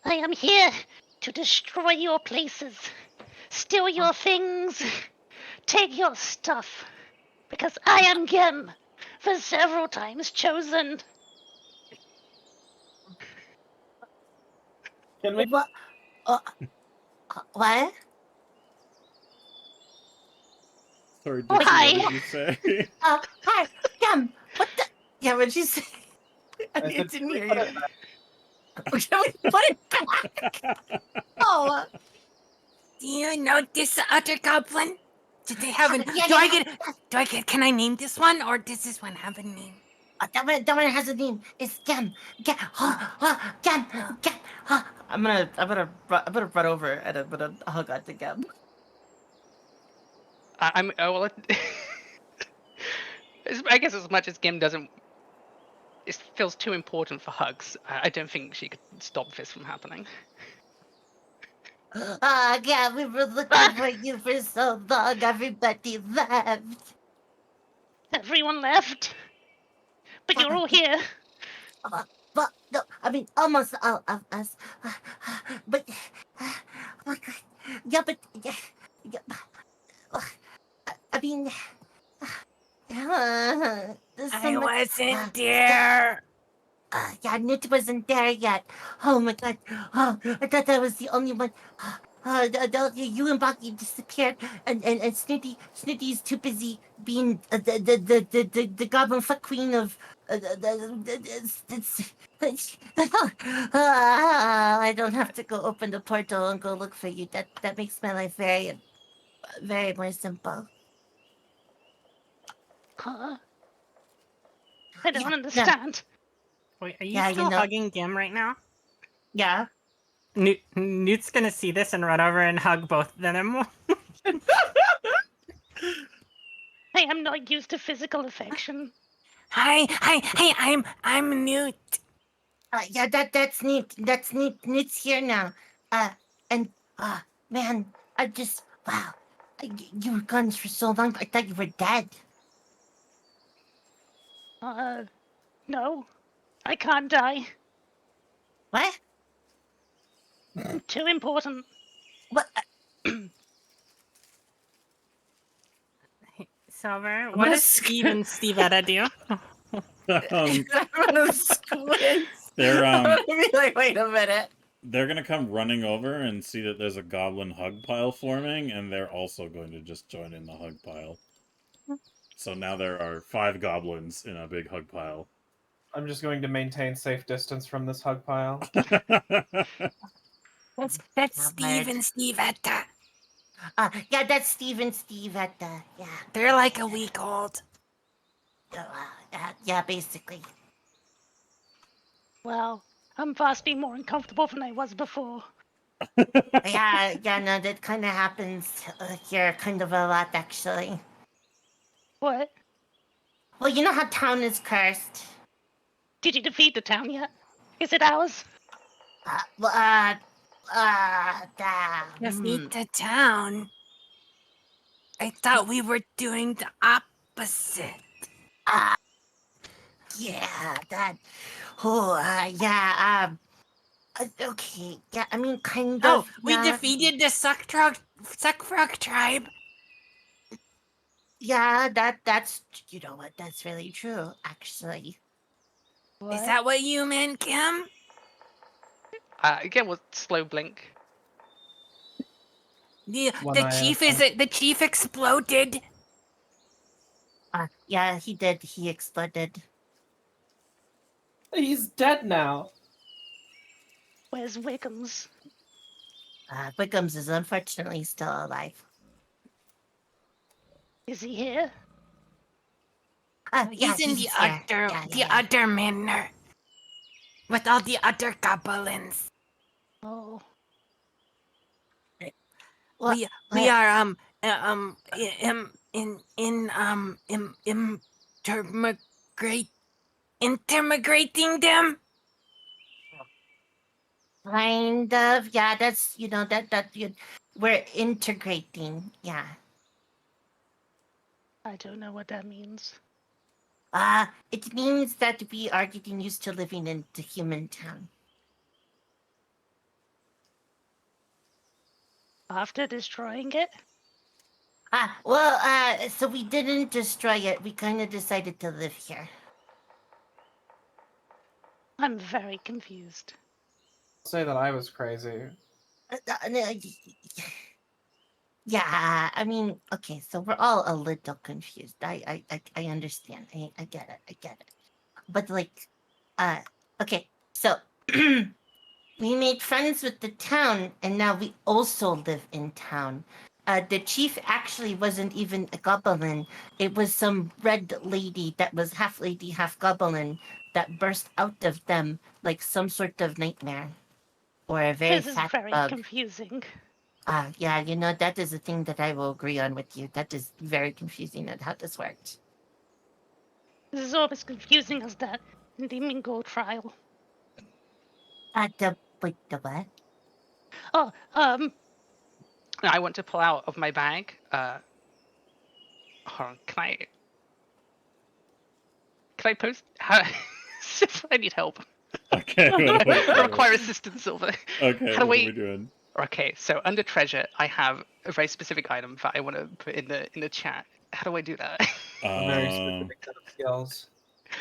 I am here to destroy your places, steal your things, take your stuff, because I am Gem, for several times chosen. Can we? What? What? Sorry, Dixie, Hi. what did you say? Hi, Gem. What the? Yeah, what'd you say? I said, didn't hear put you. it back. Can we put it back? Oh. Do you know this other goblin? Did they have an? Yeah, Do I yeah. get? Do I get? Can I name this one, or does this one have a name? That one has a name. It's Gem. Gem. Gem. Gem. I'm gonna run over and I'm gonna hug onto Gem. I'm. Oh well. I guess as much as Gim doesn't, it feels too important for hugs. I don't think she could stop this from happening. Yeah, we were looking for you for so long. Everybody left. Everyone left, but you're all here. But no, I mean almost all of us. But oh God. Yeah, but yeah, I mean, there's so I much. wasn't there. Yeah, Newt wasn't there yet. Oh my God. Oh, I thought that was the only one. You and Bucky disappeared, and Snooty's too busy being the Goblin Foot Queen of. I don't have to go open the portal and go look for you. That makes my life very more simple. Huh? I don't Yeah, understand. Wait, are you Yeah, you still know- hugging Gim right now? Yeah. Newt's gonna see this and run over and hug both of them. I am not used to physical affection. Hi, I'm Newt. Yeah, that's neat. That's neat. Newt's here now. And man, I just wow. You were gone for so long. I thought you were dead. No. I can't die. What? I'm too important. What? Silver, I'm what gonna does Steve and Stevetta do? Um, I'm gonna squint. they're I'm gonna be like, wait a minute. they're gonna come running over and see that there's a goblin hug pile forming, and they're also going to just join in the hug pile. So now there are 5 goblins in a big hug pile. I'm just going to maintain safe distance from this hug pile. That's Steve and Stevetta. Yeah, that's Steve and Steve at the yeah. They're like a week old. Yeah, basically. Well, I'm vastly more uncomfortable than I was before. Yeah, no, that kind of happens here kind of a lot actually. What? Well, you know how town is cursed. Did you defeat the town yet? Is it ours? Defeat the town. I thought we were doing the opposite. Yeah, that. Oh, yeah. Okay. Yeah, I mean, kind Oh, of. we yeah. defeated the Suckfrog tribe. Yeah, that's. You know what? That's really true, actually. What? Is that what you meant, Kim? Again, with slow blink. The One the eye chief open. the chief exploded. Yeah, he did. He exploded. He's dead now. Where's Wiggums? Wiggums is unfortunately still alive. Is he here? Yeah, He's in the here. other Yeah. other manor with all the other goblins. Oh. Well, We are intermigrating them. kind of. Yeah, that's we're integrating. Yeah. I don't know what that means. It means that we are getting used to living in the human town. After destroying it? So we didn't destroy it. We kind of decided to live here. I'm very confused. I'll say that I was crazy. Yeah, I mean, okay, so we're all a little confused. I understand. I get it. But like, okay, so we made friends with the town, and now we also live in town. The chief actually wasn't even a goblin. It was some red lady that was half lady, half goblin that burst out of them like some sort of nightmare. Or a very This is fat very bug. confusing. Yeah, you know, that is a thing that I will agree on with you. That is very confusing on how this worked. This is almost confusing as that Domingo trial. Wait, the what? Oh, I want to pull out of my bag. Hold on, can I post? How... I need help. Okay. I require assistance, Silver. Okay, How do what we... are we doing? Okay, so under treasure, I have a very specific item that I want to put in the chat. How do I do that? A very specific set of skills. I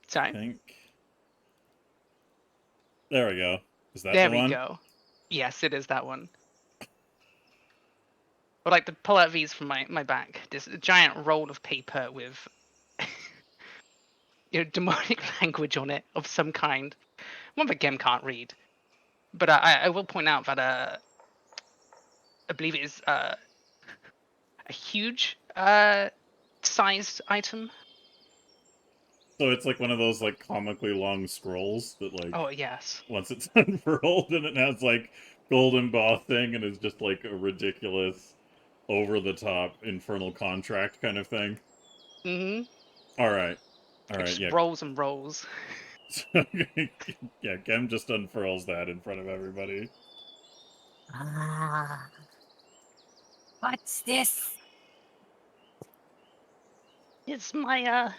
Sorry. think. There we go. Is that There the we one? go. Yes, it is that one. I'd like to pull out these from my bag. This giant roll of paper with demonic language on it of some kind. One that Gem can't read. But I will point out that I believe it is a huge sized item. So it's like one of those like comically long scrolls that like Oh yes. once it's unfurled and it has like gold embossing and is just like a ridiculous over the top infernal contract kind of thing. Mm-hmm. Alright. It Alright, just yeah. rolls and rolls. Yeah, Gem just unfurls that in front of everybody. Ah. What's this? it's my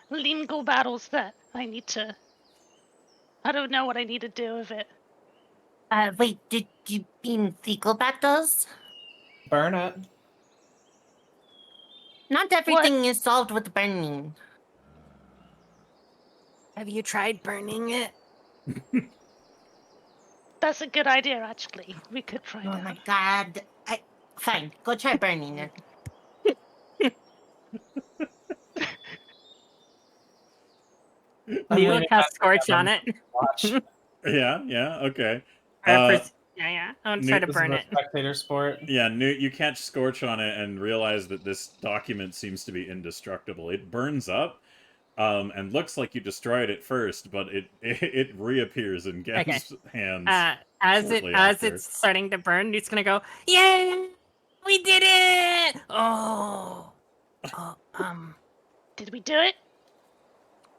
lingo battles that I need to. I don't know what I need to do with it. Wait, did you mean legal battles? Burn it. Not everything is solved with burning. Have you tried burning it? That's a good idea, actually. We could try Oh that. my god. Fine, go try burning it. I'm You leaning cast back Scorch on it. Watch. Yeah, okay. Yeah, I want to try Newt- to This burn is it. a spectator sport. Yeah, Newt, you catch Scorch on it and realize that this document seems to be indestructible. It burns up, and looks like you destroyed it first, but it reappears in Gem's hands. As shortly it's after. starting to burn, Newt's gonna go, "Yay! We did it! Oh, Did we do it?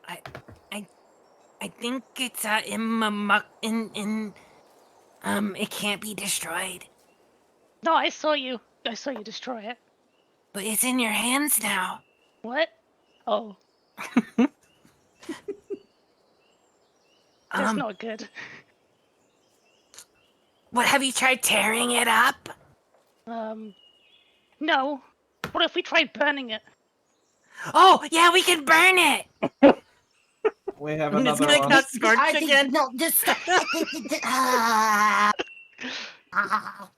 I think it's it can't be destroyed, No, I saw you. I saw you destroy it. but it's in your hands now." What? Oh. That's not good. What, have you tried tearing it up? No. What if we tried burning it? Oh, yeah, we can burn it. We have I'm just another gonna one. cast Scorch again. No, this. Ah. Ah.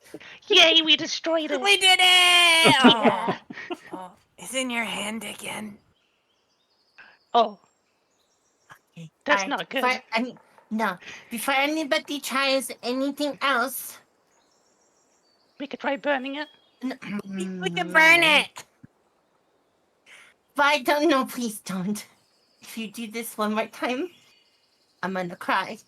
Yay, we destroyed it. We did it! Yeah. Oh, it's in your hand again. Oh, Okay, That's alright, not good. No, before anybody tries anything else, we could try burning it. We can burn it. But I don't know, please don't. If you do this one more time, I'm gonna cry.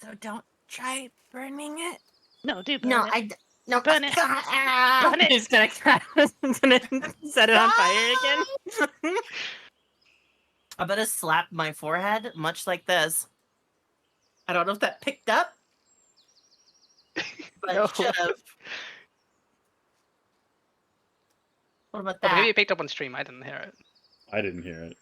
So don't try burning it. No, do burn No, it. no. Burn it. Ah. Burn it. He's gonna set it on fire again. I'm gonna slap my forehead, much like this. I don't know if that picked up, but No. it should have. What about Oh, maybe that? it picked up on stream. I didn't hear it. I didn't hear it.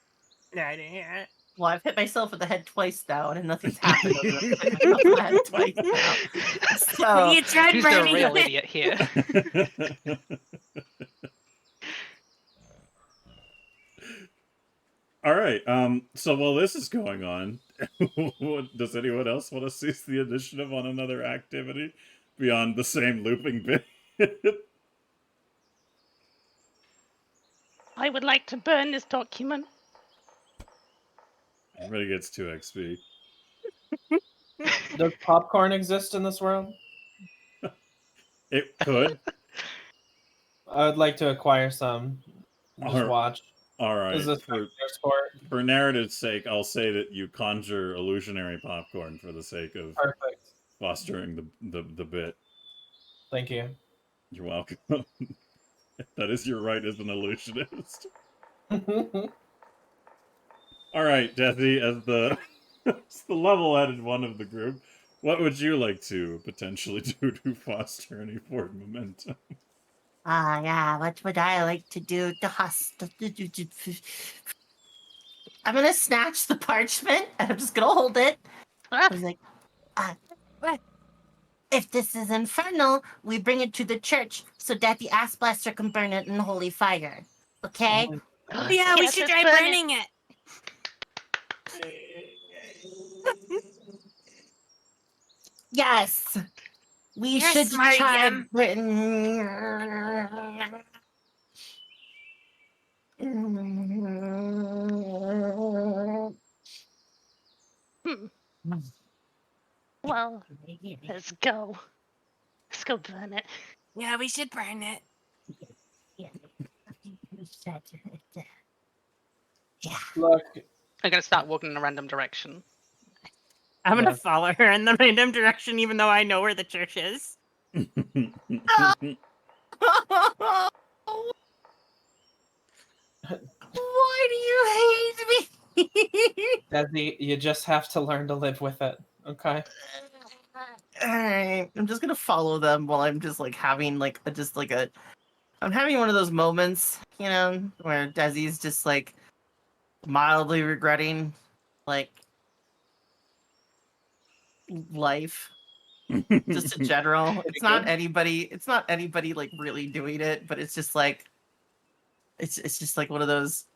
No, I didn't hear it. Well, I've hit myself in the head twice now, and nothing's happened. Other than hitting myself in the head twice now. So, You tried Who's the burning real it. idiot here? All right. So while this is going on, does anyone else want to seize the initiative on another activity beyond the same looping bit? I would like to burn this document. Everybody gets 2 XP. Does popcorn exist in this world? It could. I would like to acquire some. Just Alright. watch. All right. Is this their sport? For narrative's sake, I'll say that you conjure illusionary popcorn for the sake of Perfect. fostering the bit. Thank you. You're welcome. That is your right as an illusionist. All right, Deathy, as the as the level-headed one of the group, what would you like to potentially do to foster any forward momentum? Yeah, what would I like to do to I'm gonna snatch the parchment and I'm just gonna hold it. I was like, what? If this is infernal, we bring it to the church so that the ass blaster can burn it in holy fire. Okay? Yeah, we Yes, should let's try burn it. burning it. Yes. We You're should smart, try Yam. Well, let's go. Let's go burn it. Yeah, we should burn it. Yeah. Look, I'm gonna start walking in a random direction. I'm gonna Yeah. follow her in the random direction, even though I know where the church is. Why do you hate me? Desi, you just have to learn to live with it. Okay. Alright, I'm just gonna follow them while I'm just like having like I'm having one of those moments, you know, where Desi's just like mildly regretting like life. Just in general. It's not anybody like really doing it, but it's just like it's just like one of those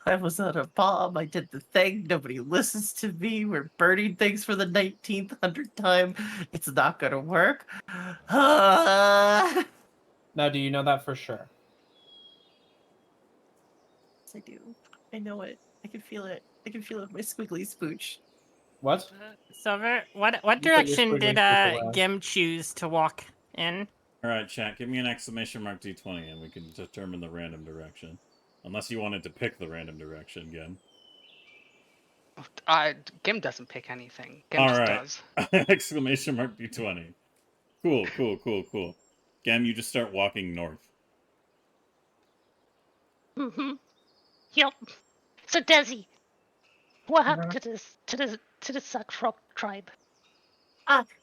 I was on a bomb, I did the thing, nobody listens to me, we're burning things for the 19th hundred time. It's not gonna work. Yes, Now, do you know that for sure? I do. I know it. I can feel it. I can feel it with my squiggly spooch. What? Silver, what You said you're direction did squiggling super well. Gim choose to walk in? All right, chat. Give me an exclamation mark D20, and we can determine the random direction. Unless you wanted to pick the random direction again. Gim doesn't pick anything. Gim All just right. does. Exclamation mark D20. Cool. Gem, you just start walking north. Mm-hmm. Yep. So Desi, what happened to the Suck Frog tribe?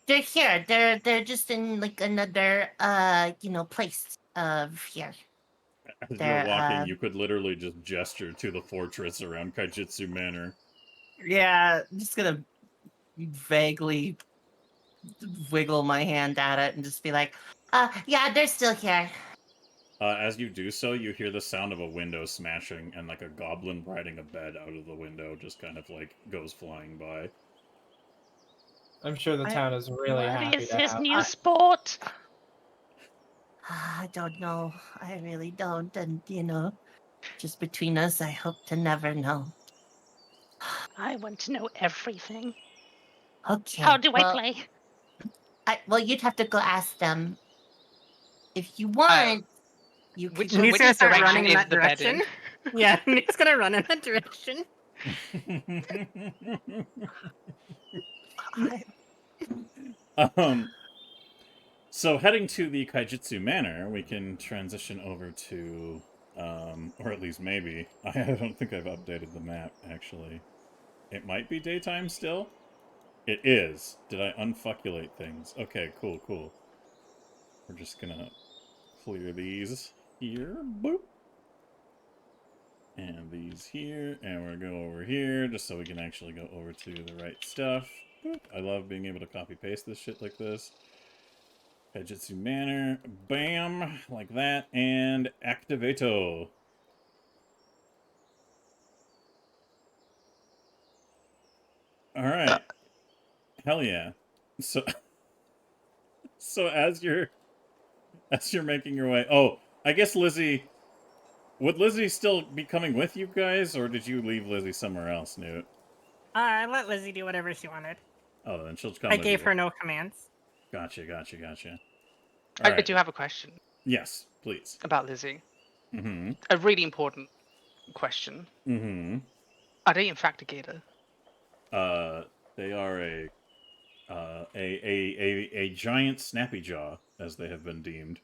They're here. They're just in like another place here. As They're, you're walking, you could literally just gesture to the fortress around Kaijitsu Manor. Yeah, I'm just gonna vaguely wiggle my hand at it and just be like, yeah, they're still here. As you do so, you hear the sound of a window smashing, and like a goblin riding a bed out of the window just kind of like goes flying by. I'm sure the town is really What happy is to this have. new sport? I don't know. I really don't. And, just between us, I hope to never know. I want to know everything. Okay. How do I well, play? Well, you'd have to go ask them. If you want, you could. Which Nick's gonna start direction running in is that the bed direction. in? Yeah, Nick's gonna run in that direction. So heading to the Kaijitsu Manor, we can transition over to, or at least maybe, I don't think I've updated the map, actually. It might be daytime still? It is. Did I unfucculate things? Okay, cool. We're just gonna clear these here, boop. And these here, and we're gonna go over here, just so we can actually go over to the right stuff. Boop. I love being able to copy-paste this shit like this. Kaijitsu Manor, bam, like that, and Activato. Alright. Hell yeah. So as you're making your way, oh, I guess Lizzie, would Lizzie still be coming with you guys, or did you leave Lizzie somewhere else, Newt? I let Lizzie do whatever she wanted. Oh, then she'll come I with gave you. her no commands. Gotcha. All I right. do have a question Yes, please. about Lizzie. Mm-hmm. A really important question. Mm-hmm. Are they in fact a gator? They are a giant snappy jaw, as they have been deemed.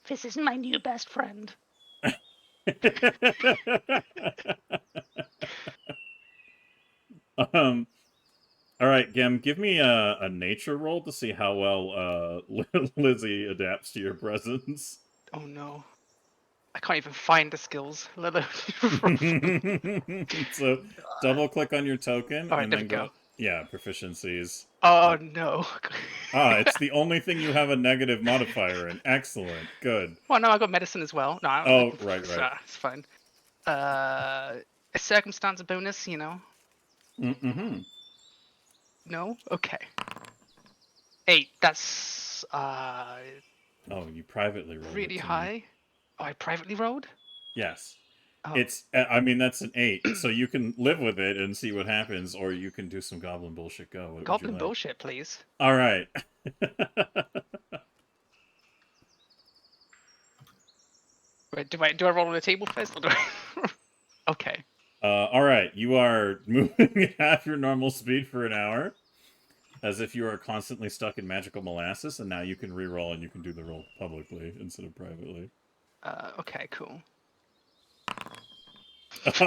This is my new best friend. All right, Gem, give me a nature roll to see how well Lizzie adapts to your presence. Oh no. I can't even find the skills, let alone. So double click on your token All right, and there then we go. Yeah, proficiencies. Oh no. It's the only thing you have a negative modifier in. Excellent. Good. Well, no, I got medicine as well. No, Oh, right. It's fine. A circumstance bonus, Mm-hmm. No? Okay. 8. That's Oh, you privately rolled really it to me. high. Oh, I privately rolled? Yes. Oh. It's, I mean, that's an 8, so you can live with it and see what happens, or you can do some goblin bullshit. Go. What would you Goblin like? bullshit, please. All right. Wait, do I roll on the table first? Or do I... Okay. All right. You are moving half your normal speed for an hour, as if you are constantly stuck in magical molasses, and now you can re-roll and you can do the roll publicly instead of privately. Okay, cool. If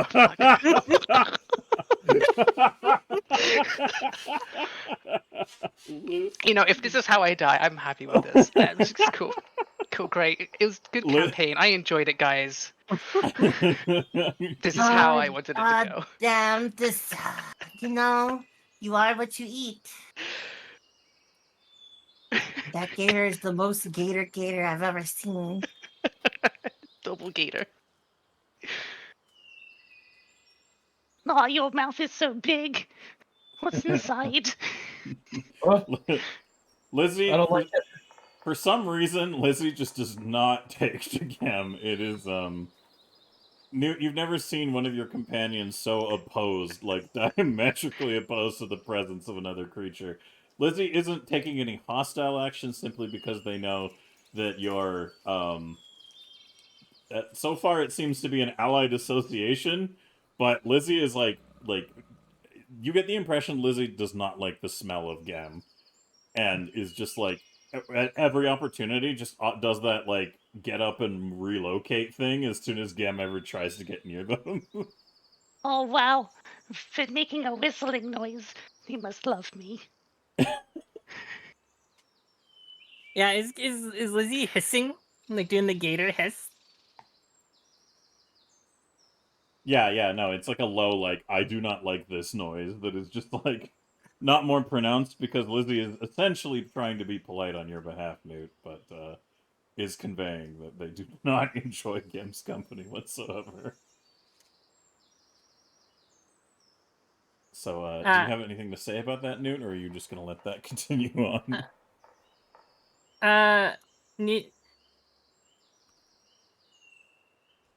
this is how I die, I'm happy with this. It's cool. Cool, great. It was a good campaign. I enjoyed it, guys. This is how I wanted it to go. Damn, this, you are what you eat. That gator is the most gator I've ever seen. Double gator. Oh, your mouth is so big. What's inside? Lizzie, I don't like it. for some reason, Lizzie just does not take to Gem. It is, you've never seen one of your companions so opposed, like diametrically opposed to the presence of another creature. Lizzie isn't taking any hostile action simply because they know that you're, so far it seems to be an allied association, but Lizzie is like, you get the impression Lizzie does not like the smell of Gem, and is just like, at every opportunity, just does that, like, get up and relocate thing as soon as Gem ever tries to get near them. Oh, wow. For making a whistling noise. He must love me. Yeah, is Lizzie hissing? Like doing the gator hiss? Yeah, no, it's like a low, like, I do not like this noise that is just, like, not more pronounced because Lizzie is essentially trying to be polite on your behalf, Newt, but, is conveying that they do not enjoy Gem's company whatsoever. So, do you have anything to say about that, Newt, or are you just gonna let that continue on?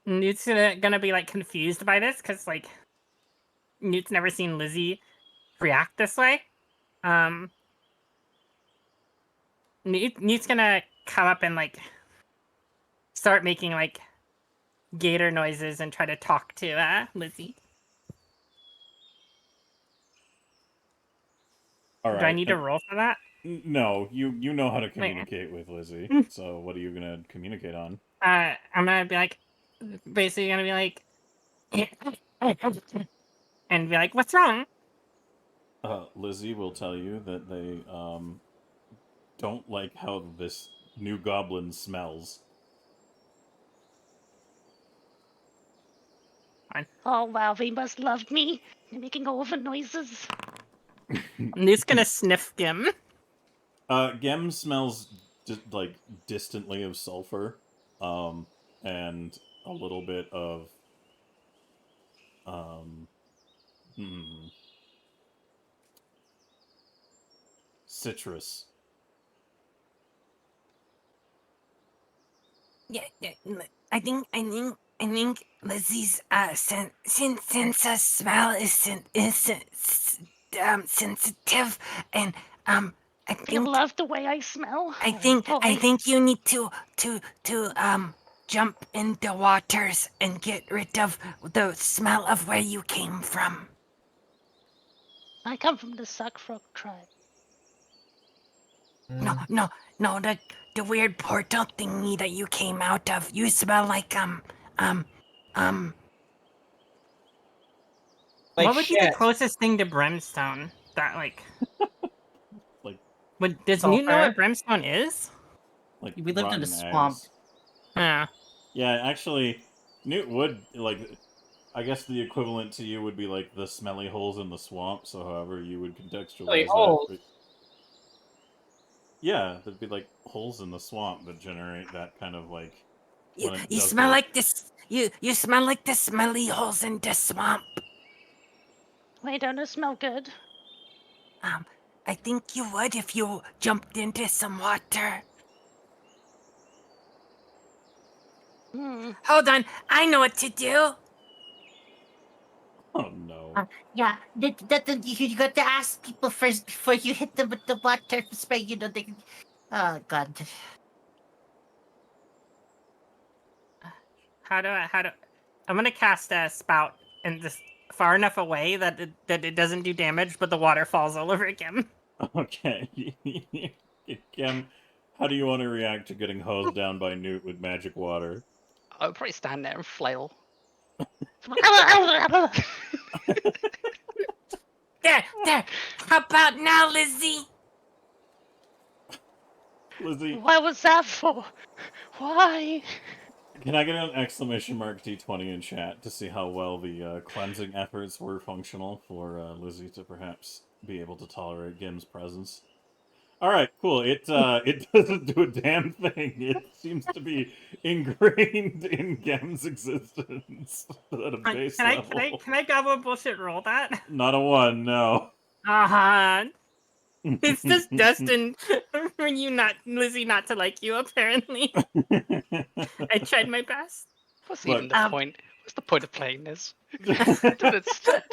Newt's gonna be like confused by this because like Newt's never seen Lizzie react this way. Newt's gonna come up and like start making like gator noises and try to talk to Lizzie. All right. Do I need to roll for that? No, you know how to communicate with Lizzie. So what are you gonna communicate on? I'm gonna be like, basically gonna be like, and be like, what's wrong? Lizzie will tell you that they don't like how this new goblin smells. Oh, wow. They must love me. They're making all the noises. Newt's gonna sniff Gem. Gem smells like distantly of sulfur, and a little bit of citrus. Yeah, I think Lizzie's sense of smell is sensitive, and I You think love the way I smell. I Boy. think you need to jump in the waters and get rid of the smell of where you came from. I come from the Suckfrog tribe. No, the weird portal thingy that you came out of. You smell like What would be the shit. closest thing to brimstone? That like. Like- But does Newt know Sulfur? what brimstone is? Like We lived in a rotten swamp. eggs. Yeah. Yeah, actually, Newt would like. I guess the equivalent to you would be like the smelly holes in the swamp. So, however you would contextualize that. holes? But yeah, there'd be like holes in the swamp that generate that kind of like. you. when it You does smell the- like this. You smell like the smelly holes in the swamp. Wait, don't it smell good? I think you would if you jumped into some water. Hmm. Hold on, I know what to do. Oh no. Yeah, you got to ask people first before you hit them with the water spray. You know they. Oh God. How do I'm gonna cast a spout and just far enough away that it doesn't do damage, but the water falls all over again. Okay. Kim, how do you want to react to getting hosed down by Newt with magic water? I would probably stand there and flail. There. How about now, Lizzie? Lizzie, What was that for? Why? can I get an exclamation mark D20 in chat to see how well the cleansing efforts were functional for Lizzie to perhaps be able to tolerate Gim's presence? All right, cool. It doesn't do a damn thing. It seems to be ingrained in Gem's existence at a base level. Can I gobble bullshit roll that? Not a 1, no. It's just destined for Lizzie not to like you. Apparently, I tried my best. What's Look. even the point? What's the point of playing this? I don't understand.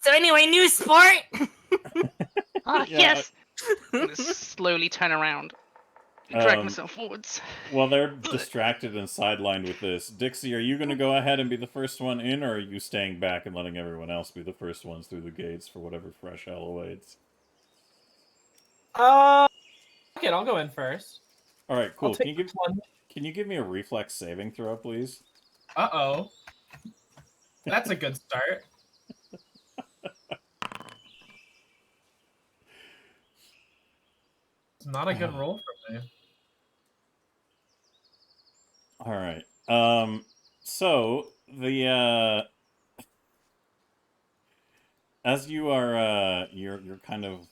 So anyway, new sport. Ah, Yeah, yes. I'm gonna slowly turn around, and drag myself forwards. While they're distracted and sidelined with this, Dixie, are you going to go ahead and be the first one in, or are you staying back and letting everyone else be the first ones through the gates for whatever fresh hell awaits? Okay, I'll go in first. All right, cool. I'll take this one. Can you give me a reflex saving throw, please? Uh-oh. That's a good start. It's not a good roll for me. All right. So the as you are you're kind of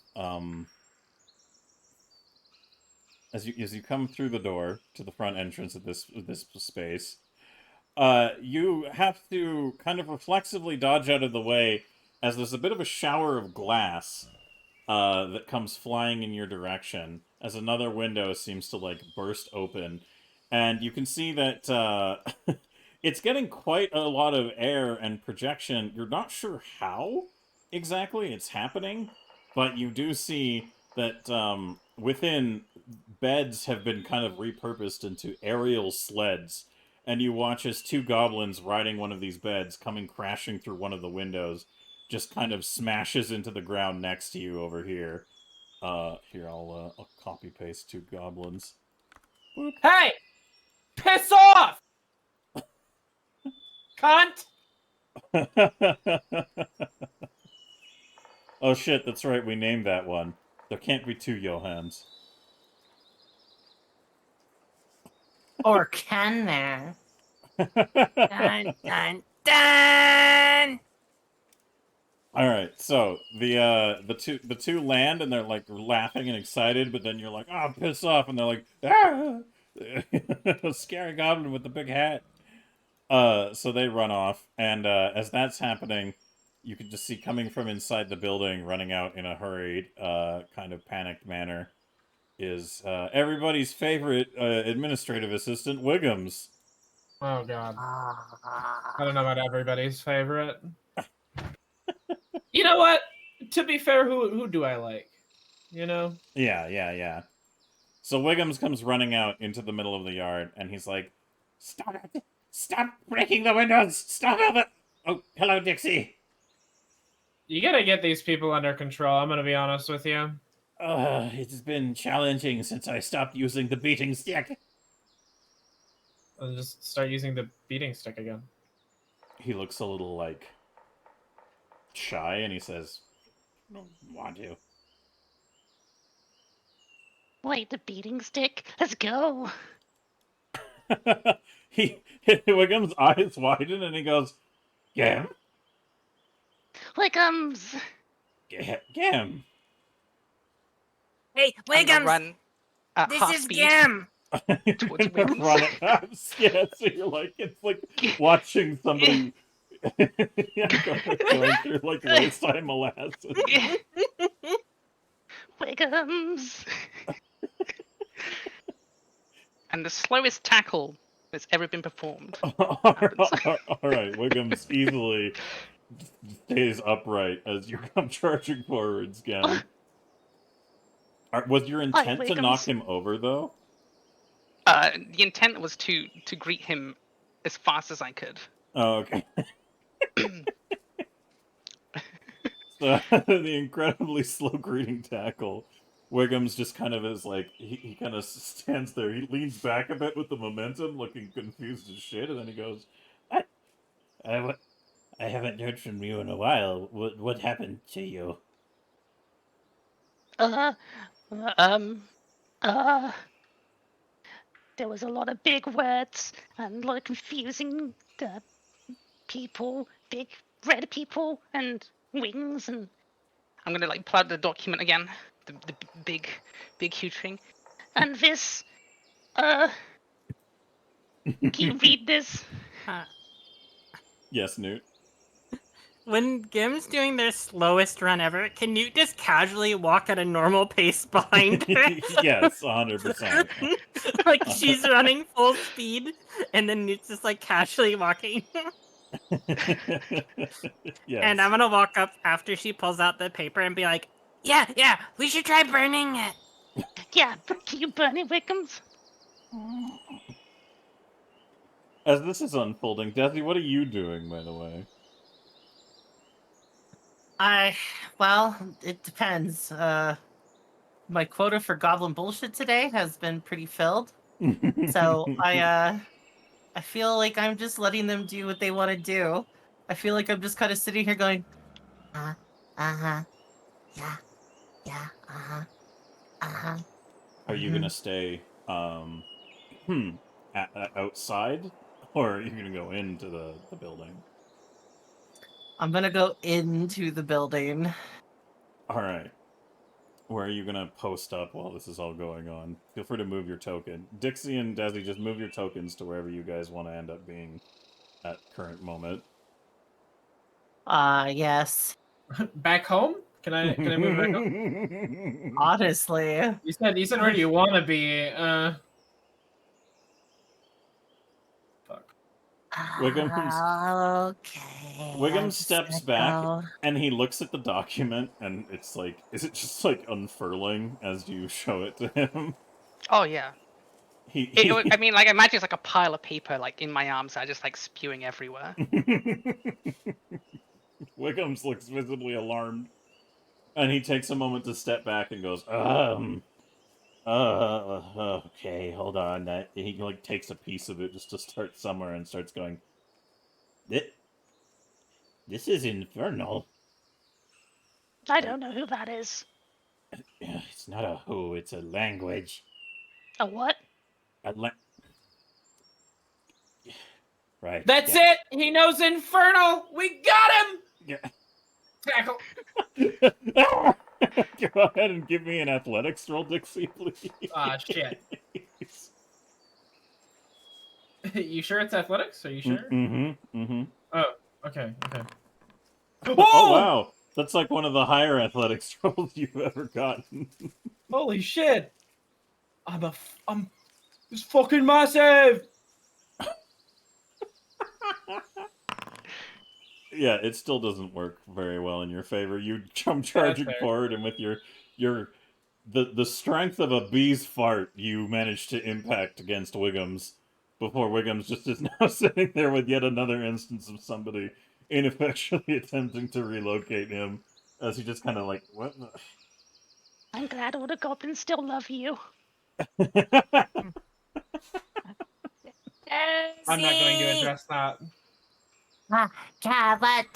as you come through the door to the front entrance of this space, you have to kind of reflexively dodge out of the way as there's a bit of a shower of glass that comes flying in your direction as another window seems to like burst open, and you can see that it's getting quite a lot of air and projection. You're not sure how exactly it's happening, but you do see that within, beds have been kind of repurposed into aerial sleds, and you watch as two goblins riding one of these beds coming crashing through one of the windows just kind of smashes into the ground next to you over here. Here, I'll copy paste two goblins. Boop. Hey! Piss off! Cunt! Oh shit, that's right, we named that one. There can't be two Johans. Or can there? Dun dun dun. All right, so the two land and they're like laughing and excited, but then you're like, "Ah, piss off!" and they're like, "Ah!" A scary goblin with the big hat. So they run off, and as that's happening, you can just see coming from inside the building, running out in a hurried, kind of panicked manner, is everybody's favorite administrative assistant, Wiggums. Oh god. I don't know about everybody's favorite. You know what? To be fair, who do I like? You know? Yeah. So Wiggums comes running out into the middle of the yard, and he's like, "Stop it! Stop breaking the windows! Stop it!" Oh, hello, Dixie. You gotta get these people under control. I'm gonna be honest with you. It's been challenging since I stopped using the beating stick. I'll just start using the beating stick again. He looks a little, like, shy, and he says, "I don't want to." Wait, the beating stick? Let's go. Wiggum's eyes widen, and he goes, "Gam? Wiggums. Gam." Hey, I'm gonna Wiggums, run at this half is speed Gam. towards You're gonna Wiggums. run it. Yeah, so you're like, it's like watching somebody going through like waist-high molasses. Wiggums. And the slowest tackle that's ever been performed. Alright, Wiggums easily stays upright as you come charging forwards, Gam. Was your intent to knock Wiggums. him over, though? The intent was to greet him as fast as I could. Oh, okay. So, the incredibly slow greeting tackle. Wiggums just kind of is like, he kind of stands there. He leans back a bit with the momentum, looking confused as shit, and then he goes, I haven't heard from you in a while. What happened to you? There was a lot of big words and a lot of confusing people, big red people and wings and. I'm gonna like pull out the document again, the big huge thing. And this, can you read this? Yes, Newt. When Gim's doing their slowest run ever, can Newt just casually walk at a normal pace behind her? Yes, 100%. Like she's running full speed, and then Newt's just like casually walking. Yes. And I'm gonna walk up after she pulls out the paper and be like, Yeah, we should try burning it. Yeah, can you burn it, Wiggums? As this is unfolding, Desi, what are you doing, by the way? Well, it depends. My quota for goblin bullshit today has been pretty filled. So I feel like I'm just letting them do what they want to do. I feel like I'm just kind of sitting here going, yeah, Are you gonna stay outside, or are you gonna go into the building? I'm gonna go into the building. All right. Where are you gonna post up while this is all going on? Feel free to move your token. Dixie and Desi, just move your tokens to wherever you guys want to end up being at current moment. Yes. Back home? Can I move back home? Honestly. You said where do you want to be? Fuck. Wiggums steps back and he looks at the document, and it's like, is it just like unfurling as you show it to him? Oh yeah. I mean, like, imagine it's like a pile of paper like in my arms, I just like spewing everywhere. Wiggums looks visibly alarmed, and he takes a moment to step back and goes, okay, hold on. He like takes a piece of it just to start somewhere and starts going, This is infernal. I don't know who that is. It's not a who, it's a language. A what? Right. That's it! He knows infernal! We got him! Yeah. Tackle. Go ahead and give me an athletics roll, Dixie, please. Ah, shit. You sure it's athletics? Are you sure? Mm-hmm. Oh, okay. Oh, wow. That's like one of the higher athletics rolls you've ever gotten. Holy shit! I'm it's fucking massive! Yeah, it still doesn't work very well in your favor. You come That's charging fair. forward, and with the strength of a bee's fart, you manage to impact against Wiggums before Wiggums just is now sitting there with yet another instance of somebody ineffectually attempting to relocate him, as he just kind of like, what? I'm glad all the goblins still love you. I'm not going to address that. Yeah, what?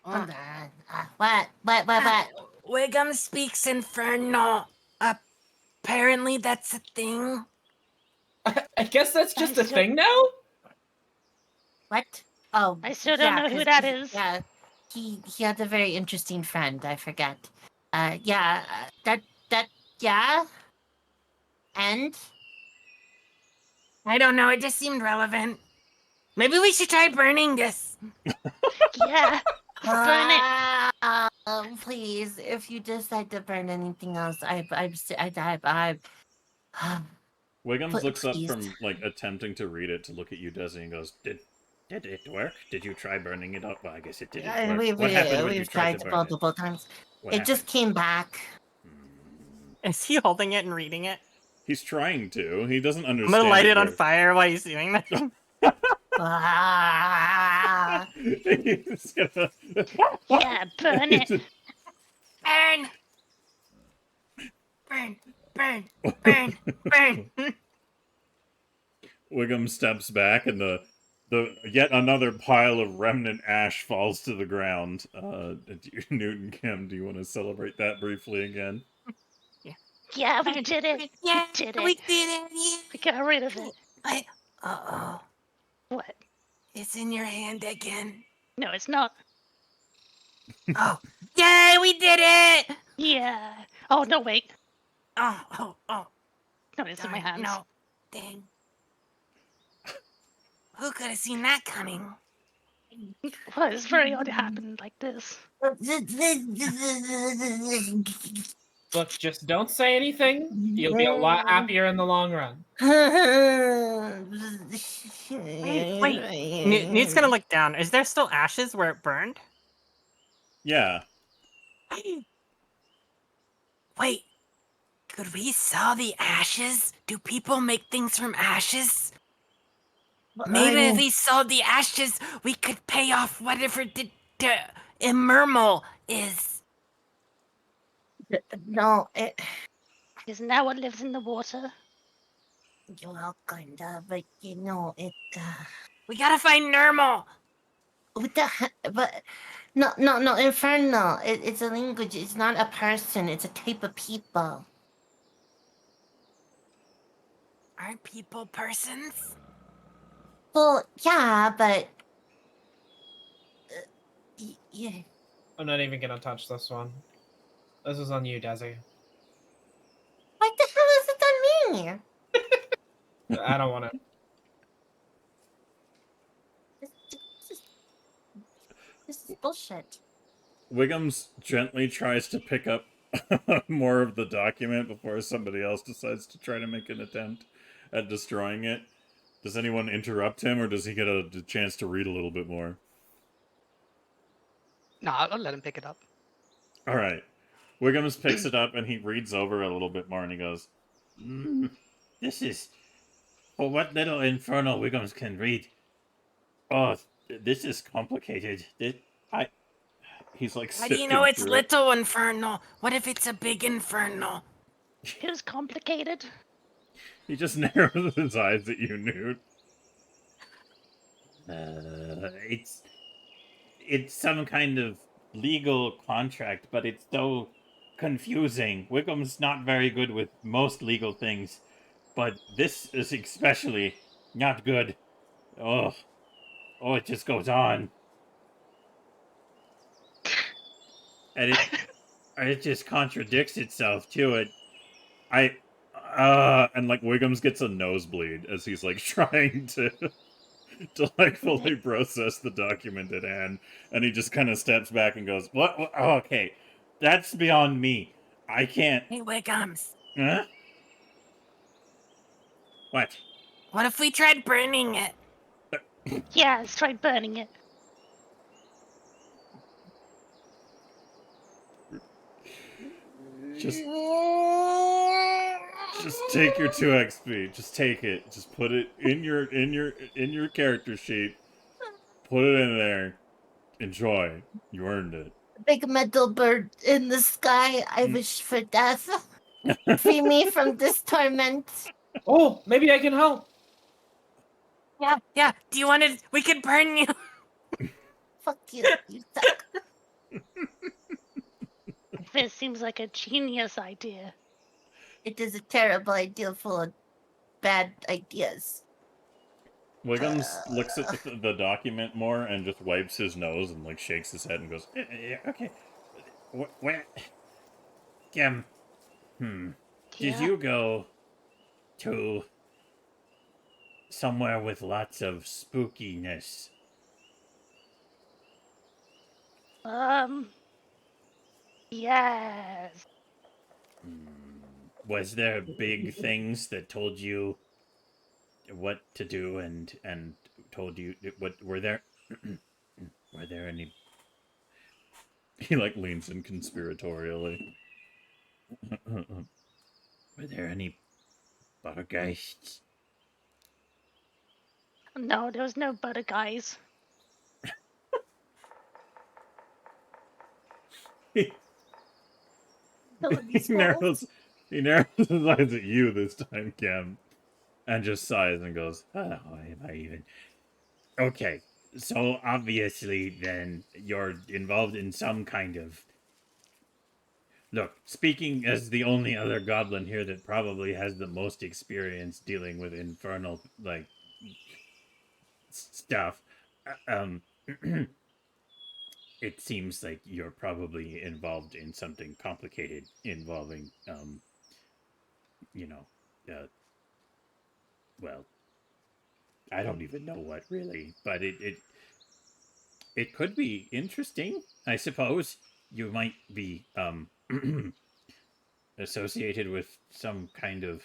Hold on. What? Wiggum speaks Infernal. Apparently that's a thing. I guess that's just I a still- thing now? What? Oh, I still don't know who 'cause that is. Yeah, he had a very interesting friend. I forget. Yeah, yeah. And I don't know, it just seemed relevant. Maybe we should try burning this. Yeah. Burn it. Please, if you decide to burn anything else, Wiggums looks up please. from like attempting to read it to look at you, Desi, and goes, "Did it work? Did you try burning it up? Well, I guess it didn't work. What happened when you We've tried tried to burn multiple times. What It just happened? came back. Is he holding it and reading it? He's trying to. He doesn't I'm understand. gonna light it on very- fire while he's doing that. He's gonna- Yeah, burn it. Burn! Burn! Wiggum steps back, and the yet another pile of remnant ash falls to the ground. Newton Kim, do you want to celebrate that briefly again? Yeah, we did it. Yeah, We did it. we did it. Yeah. We got rid of it. Uh-oh. What? It's in your hand again. No, it's not. Oh. Yay, we did it! Yeah. Oh, no, wait. Oh. No, it's in my Darn, hands. No. Dang. Who could have seen that coming? Well, it's very odd it happened like this. Look, just don't say anything. You'll be a lot happier in the long run. Wait. Newt's gonna look down. Is there still ashes where it burned? Yeah. Wait. Could we sell the ashes? Do people make things from ashes? Maybe if we sold the ashes, we could pay off whatever the immermal is. No, Isn't that what lives in the water? well, kinda, but you know, We gotta find Nermal. what the but no, Infernal. It's a language. It's not a person. It's a type of people. Aren't people persons? Well, yeah, but yeah. I'm not even gonna touch this one. This is on you, Desi. What the hell is it on me? I don't want to. This is bullshit. Wiggums gently tries to pick up more of the document before somebody else decides to try to make an attempt at destroying it. Does anyone interrupt him, or does he get a chance to read a little bit more? No, I'll let him pick it up. All right. Wiggums picks it up, and he reads over a little bit more, and he goes, This is... For what little infernal Wiggums can read. Oh, this is complicated. He's like How do you sifting know it's through it. little infernal? What if it's a big infernal? It was complicated. He just narrows his eyes at you, Newt. It's some kind of legal contract, but it's so confusing. Wiggum's not very good with most legal things, but this is especially not good. Oh, it just goes on. And it just contradicts itself too. And like Wiggums gets a nosebleed as he's like trying to like fully process the document at hand, and he just kind of steps back and goes, "What? Oh, okay, that's beyond me. I can't." Hey, Wiggums. Huh? What? What if we tried burning it? Yeah, let's try burning it. Just take your 2 XP. Just take it. Just put it in your character sheet. Put it in there. Enjoy. You earned it. Big metal bird in the sky, I wish for death. Free me from this torment. Oh, maybe I can help. Yeah. Do you want to? We could burn you. Fuck you, you suck. This seems like a genius idea. It is a terrible idea full of bad ideas. Wiggums looks at the document more and just wipes his nose and like shakes his head and goes, "Yeah, okay. Where? Did Yeah. you go to somewhere with lots of spookiness?" Yes. Was there big things that told you what to do and told you what were there? Were there any? He like leans in conspiratorially. Were there any poltergeists? No, there was no butter, guys. He These narrows his eyes at you this time, Cam, and just sighs and goes, "Oh, am I even?" Okay, so obviously then you're involved in some kind of. Look, speaking as the only other goblin here that probably has the most experience dealing with infernal like stuff, it seems like you're probably involved in something complicated involving, you know, well, I don't even know what really, but it could be interesting, I suppose. You might be associated with some kind of.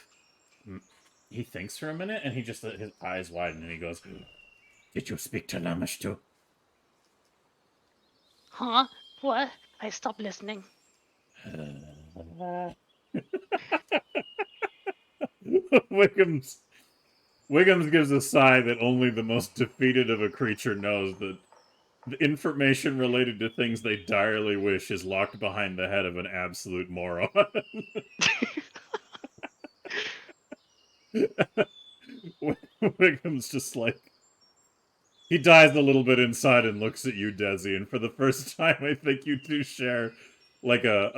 He thinks for a minute, and he just his eyes widen, and he goes, "Did you speak to Lamish too?" Huh? What? I stopped listening. Wiggums gives a sigh that only the most defeated of a creature knows, that the information related to things they direly wish is locked behind the head of an absolute moron. Wiggum's just like, he dies a little bit inside and looks at you, Desi, and for the first time I think you two share like a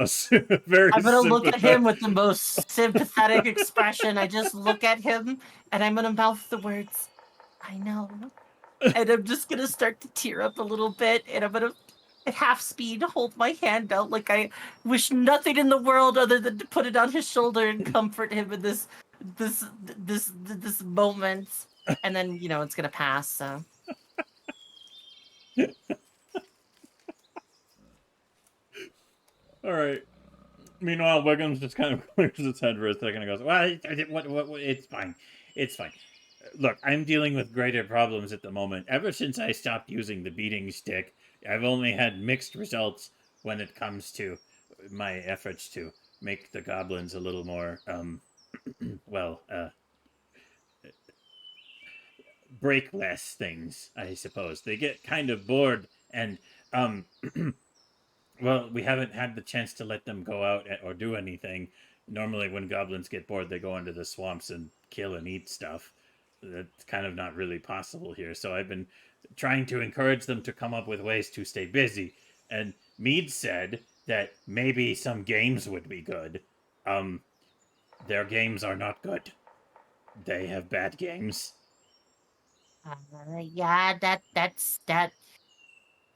very I'm gonna look at him sympathetic- with the most sympathetic expression. I just look at him and I'm gonna mouth the words, I know. And I'm just gonna start to tear up a little bit, and I'm gonna at half speed hold my hand out like I wish nothing in the world other than to put it on his shoulder and comfort him in this moment. And then, you know, it's gonna pass, so All right. Meanwhile, Wiggums just kind of clears his head for a second and goes, "Well, what, it's fine. It's fine. Look, I'm dealing with greater problems at the moment. Ever since I stopped using the beating stick, I've only had mixed results when it comes to my efforts to make the goblins a little more, well, break less things, I suppose. They get kind of bored and, well, we haven't had the chance to let them go out or do anything. Normally, when goblins get bored, they go into the swamps and kill and eat stuff. That's kind of not really possible here. So I've been trying to encourage them to come up with ways to stay busy. And Mead said that maybe some games would be good. Their games are not good. They have bad games. Yeah, that's that.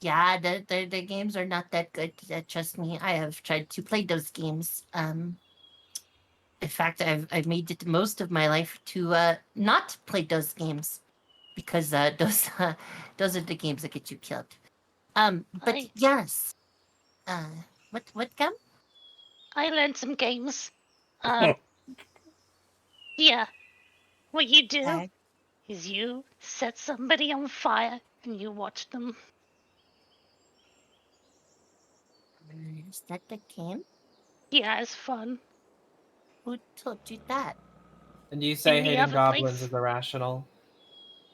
Yeah, the games are not that good. Trust me, I have tried to play those games. In fact, I've made it most of my life to not play those games because those are the games that get you killed. But I- yes. What gum? I learned some games. Oh. Yeah. What you do Okay. is you set somebody on fire and you watch them. Is that the game? Yeah, it's fun. Who told you that? And you say In the hating other goblins place? is irrational.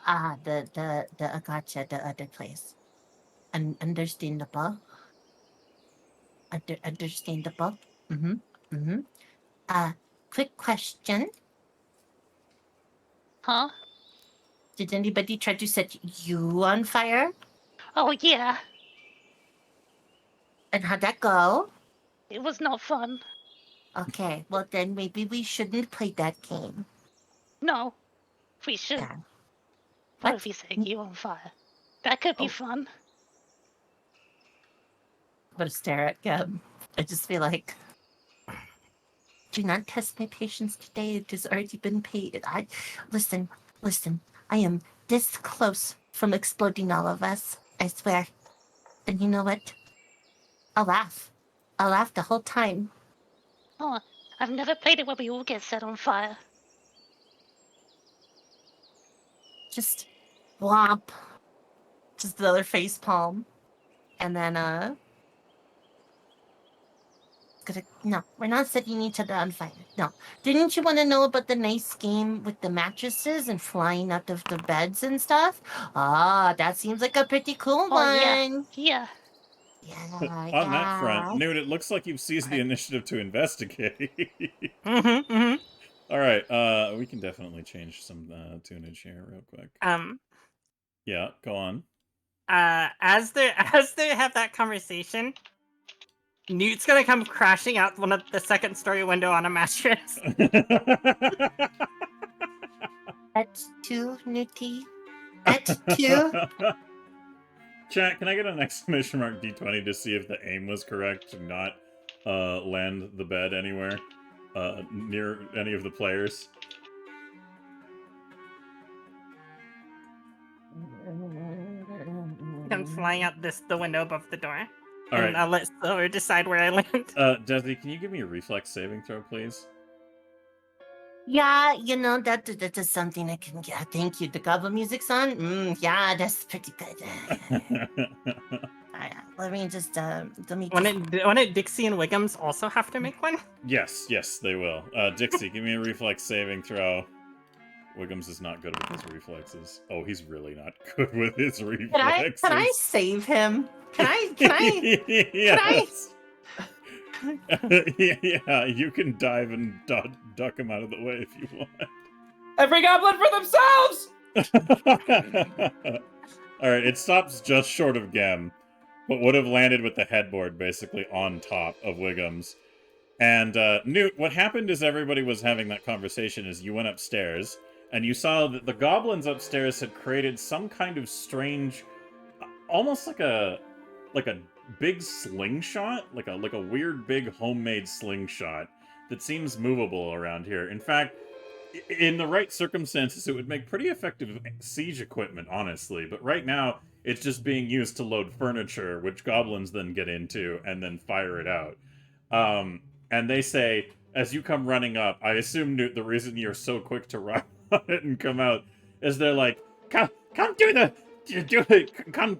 The gotcha, the other place. Understandable. Understandable. Mm-hmm. Mm-hmm. Quick question. Huh? Did anybody try to set you on fire? Oh, yeah. And how'd that go? It was not fun. Okay, well then maybe we shouldn't play that game. No, we should. Yeah. What What? if we set you on fire? That could be Oh. fun. I'm gonna stare at Geb. I just feel like, do not test my patience today. It has already been paid. Listen. I am this close from exploding all of us. I swear. And you know what? I'll laugh. I'll laugh the whole time. Oh, I've never played it where we all get set on fire. Just whomp. Just another face palm. And then no, we're not setting each other on fire. No. Didn't you want to know about the nice game with the mattresses and flying out of the beds and stuff? Ah, that seems like a pretty cool Oh, yeah. one. Yeah. Yeah, On that front, yeah. Newt, it looks like you've seized the initiative to investigate. Mm-hmm, mm-hmm. All right, we can definitely change some tunage here real quick. Yeah, go on. As they have that conversation, Newt's gonna come crashing out one of the second story window on a mattress. That's two, Newty. That's two. Chat, can I get an exclamation mark D20 to see if the aim was correct to not land the bed anywhere near any of the players? Comes flying out the window above the door. All And right. I'll let Silver decide where I land. Desi, can you give me a reflex saving throw, please? Yeah, you know, that is something I can get. Thank you. The goblin music's on? Yeah, that's pretty good. Let me just, Wouldn't Dixie and Wiggums also have to make one? Yes, they will. Dixie, give me a reflex saving throw. Wiggums is not good with his reflexes. Oh, he's really not good with his reflexes. Can I save him? Can I? Yes. Yeah, you can dive and duck him out of the way if you want. Every goblin for themselves! Alright, it stops just short of Gem, but would have landed with the headboard basically on top of Wiggums. And Newt, what happened is everybody was having that conversation as you went upstairs, and you saw that the goblins upstairs had created some kind of strange, almost like a big slingshot, like a weird big homemade slingshot that seems movable around here. In fact, in the right circumstances, it would make pretty effective siege equipment, honestly. But right now, it's just being used to load furniture, which goblins then get into and then fire it out. And they say, as you come running up, I assume, Newt, the reason you're so quick to run on it and come out is they're like, come do it, come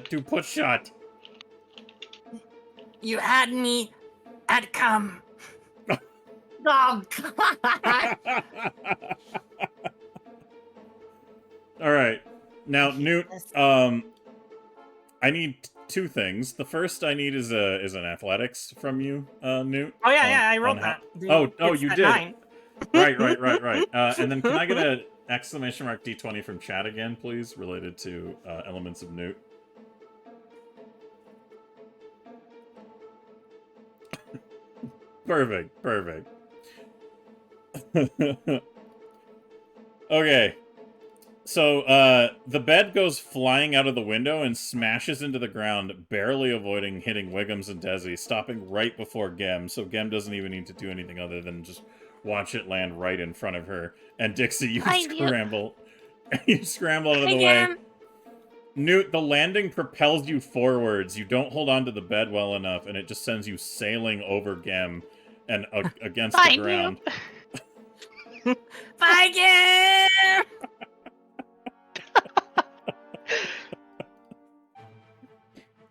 do push shot. You had me at come. Oh, God. All right. Now, Newt, I need two things. The first I need is an athletics from you, Newt. Oh yeah, I rolled that. Oh, you did. 9. Right. And then can I get an exclamation mark D20 from chat again, please, related to elements of Newt? Perfect. Okay. So, the bed goes flying out of the window and smashes into the ground, barely avoiding hitting Wiggums and Desi, stopping right before Gem, so Gem doesn't even need to do anything other than just watch it land right in front of her. And Dixie, you scramble. You scramble out of the way. Newt, the landing propels you forwards. You don't hold on to the bed well enough, and it just sends you sailing over Gem and against the ground. Bye, Gem!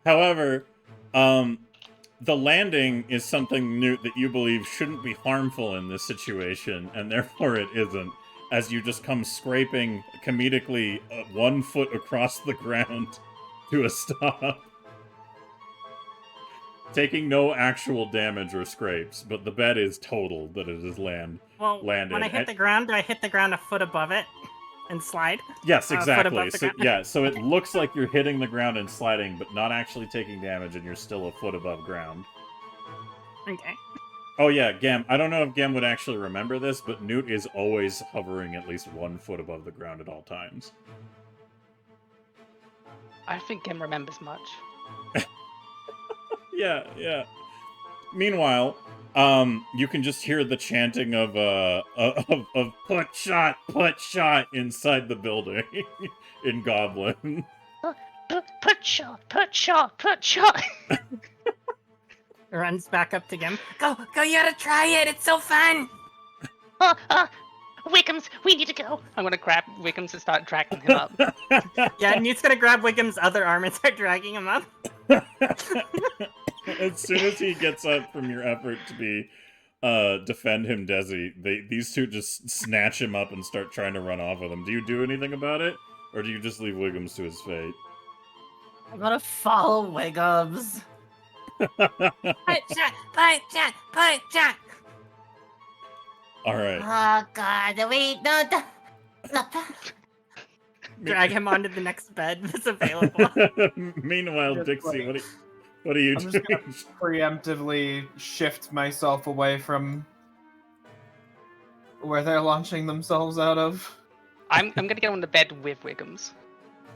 However, the the landing is something, Newt, that you believe shouldn't be harmful in this situation, and therefore it isn't, as you just come scraping comedically 1 foot across the ground to a stop. Taking no actual damage or scrapes, but the bet is total that it is landed. When I hit the ground, do I hit the ground a foot above it and slide? Yes, exactly. above the So, ground. yeah, so it looks like you're hitting the ground and sliding, but not actually taking damage, and you're still a foot above ground. Okay. Oh yeah, Gam. I don't know if Gam would actually remember this, but Newt is always hovering at least 1 foot above the ground at all times. I think Gem remembers much. Yeah. Meanwhile, you can just hear the chanting of put shot inside the building in Goblin. Put shot. Runs back up to Gim. Go, you gotta try it. It's so fun. Wickams, we need to go. I'm gonna grab Wickams and start dragging him up. Yeah, Newt's gonna grab Wiggum's other arm and start dragging him up. As soon as he gets up from your effort to be defend him, Desi, these two just snatch him up and start trying to run off with him. Do you do anything about it, or do you just leave Wiggums to his fate? I'm gonna follow Wiggums. Put shot. All right. Oh God! Wait, no. Drag him onto the next bed that's available. Meanwhile, Just Dixie, like- what are you I'm just doing? gonna preemptively shift myself away from where they're launching themselves out of. I'm gonna get on the bed with Wiggums.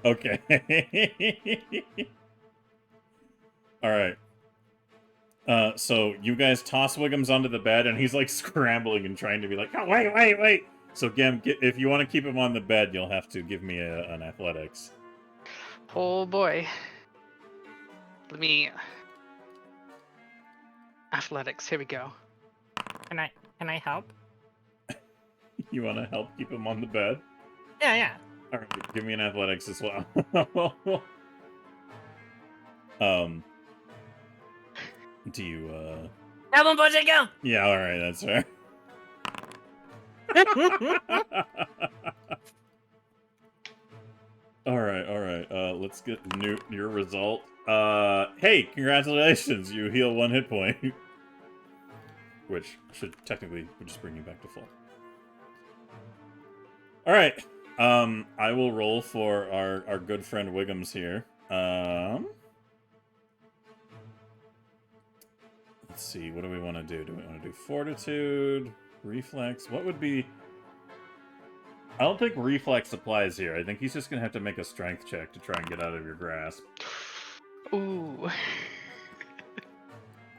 Okay. All right. So you guys toss Wiggums onto the bed, and he's like scrambling and trying to be like, oh, wait. So Gem, if you want to keep him on the bed, you'll have to give me an athletics. Oh boy. Let me. Athletics. Here we go. Can I help? You want to help keep him on the bed? Yeah. All right, give me an athletics as well. Do you Come on, Bojack, go. Yeah, all right, that's fair. All right. Let's get Newt your result. Hey, congratulations! You heal 1 hit point, which should technically just bring you back to full. All right. I will roll for our good friend Wiggums here. Let's see. What do we want to do? Do we want to do fortitude, reflex? What would be? I don't think reflex applies here. I think he's just gonna have to make a strength check to try and get out of your grasp. Ooh.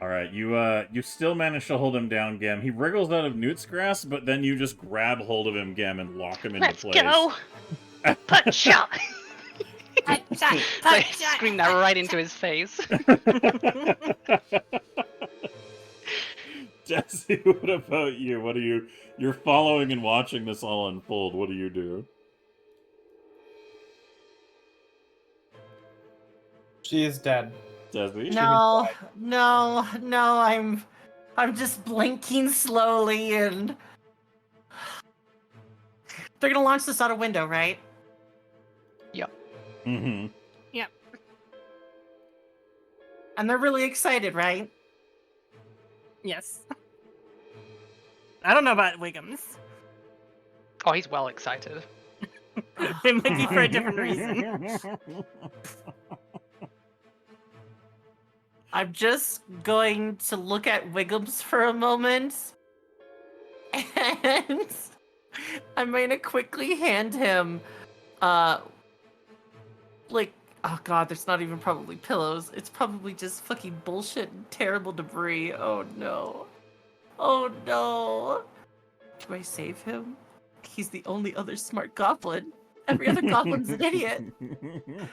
All right, you still manage to hold him down, Gem. He wriggles out of Newt's grasp, but then you just grab hold of him, Gem, and lock him into Let's place. go. Put shot. I scream that right into his face. Jesse, what about you? What are you? You're following and watching this all unfold. What do you do? She is dead. Desi? No, I'm just blinking slowly and they're gonna launch this out a window, right? Mm-hmm. And they're really excited, right? Yes. I don't know about Wiggums. Oh, he's well excited. It might be for a different reason. I'm just going to look at Wiggums for a moment. And I'm going to quickly hand him, like, oh god, there's not even probably pillows. It's probably just fucking bullshit and terrible debris. Oh no. Oh no. Do I save him? He's the only other smart goblin. Every other goblin's an idiot. Can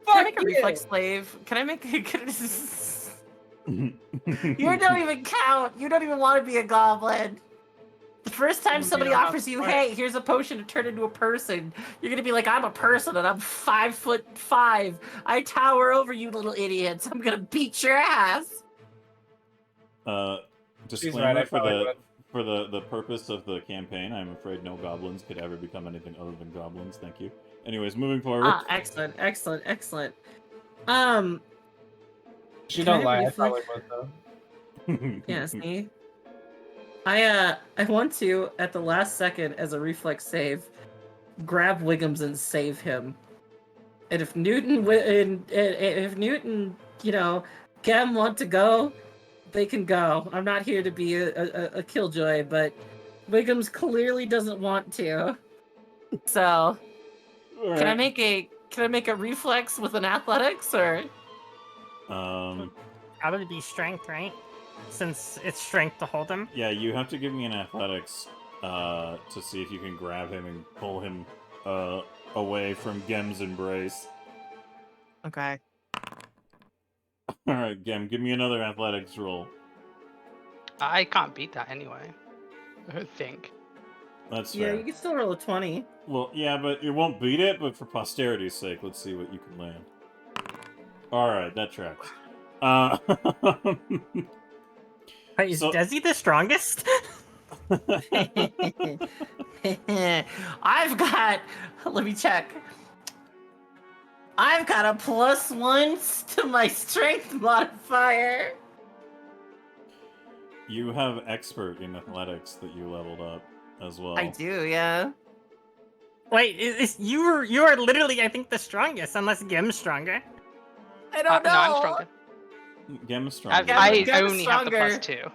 I make a reflex slave? Can I make a... You don't even count. You don't even want to be a goblin. The first time somebody Yeah, offers you, right. hey, here's a potion to turn into a person, you're gonna be like, I'm a person and I'm 5'5". I tower over you little idiots. I'm gonna beat your ass. I Disclaimer probably would. for the purpose of the campaign, I'm afraid no goblins could ever become anything other than goblins. Thank you. Anyways, moving forward. Ah, excellent. She Can don't I lie. I reflect? probably would though. Yeah, see? I want to, at the last second, as a reflex save, grab Wiggums and save him. And if if Newton, Gem want to go, they can go. I'm not here to be a killjoy, but Wiggums clearly doesn't want to. So, All can I right. make a reflex with an athletics or? Probably be strength, right? Since it's strength to hold him. Yeah, you have to give me an athletics to see if you can grab him and pull him away from Gem's embrace. Okay. All right, Gem, give me another athletics roll. I can't beat that anyway. I don't think. That's Yeah, fair. you can still roll a 20. Well, yeah, but you won't beat it. But for posterity's sake, let's see what you can land. All right, that tracks. Wait, is So- Desi the strongest? I've got. Let me check. I've got a +1 to my strength modifier. You have expert in athletics that you leveled up as well. I do, yeah. Wait, you are literally, I think, the strongest, unless Gem's stronger. I don't know. No, I'm stronger. Gem is stronger. I Gem's only have the stronger. +2.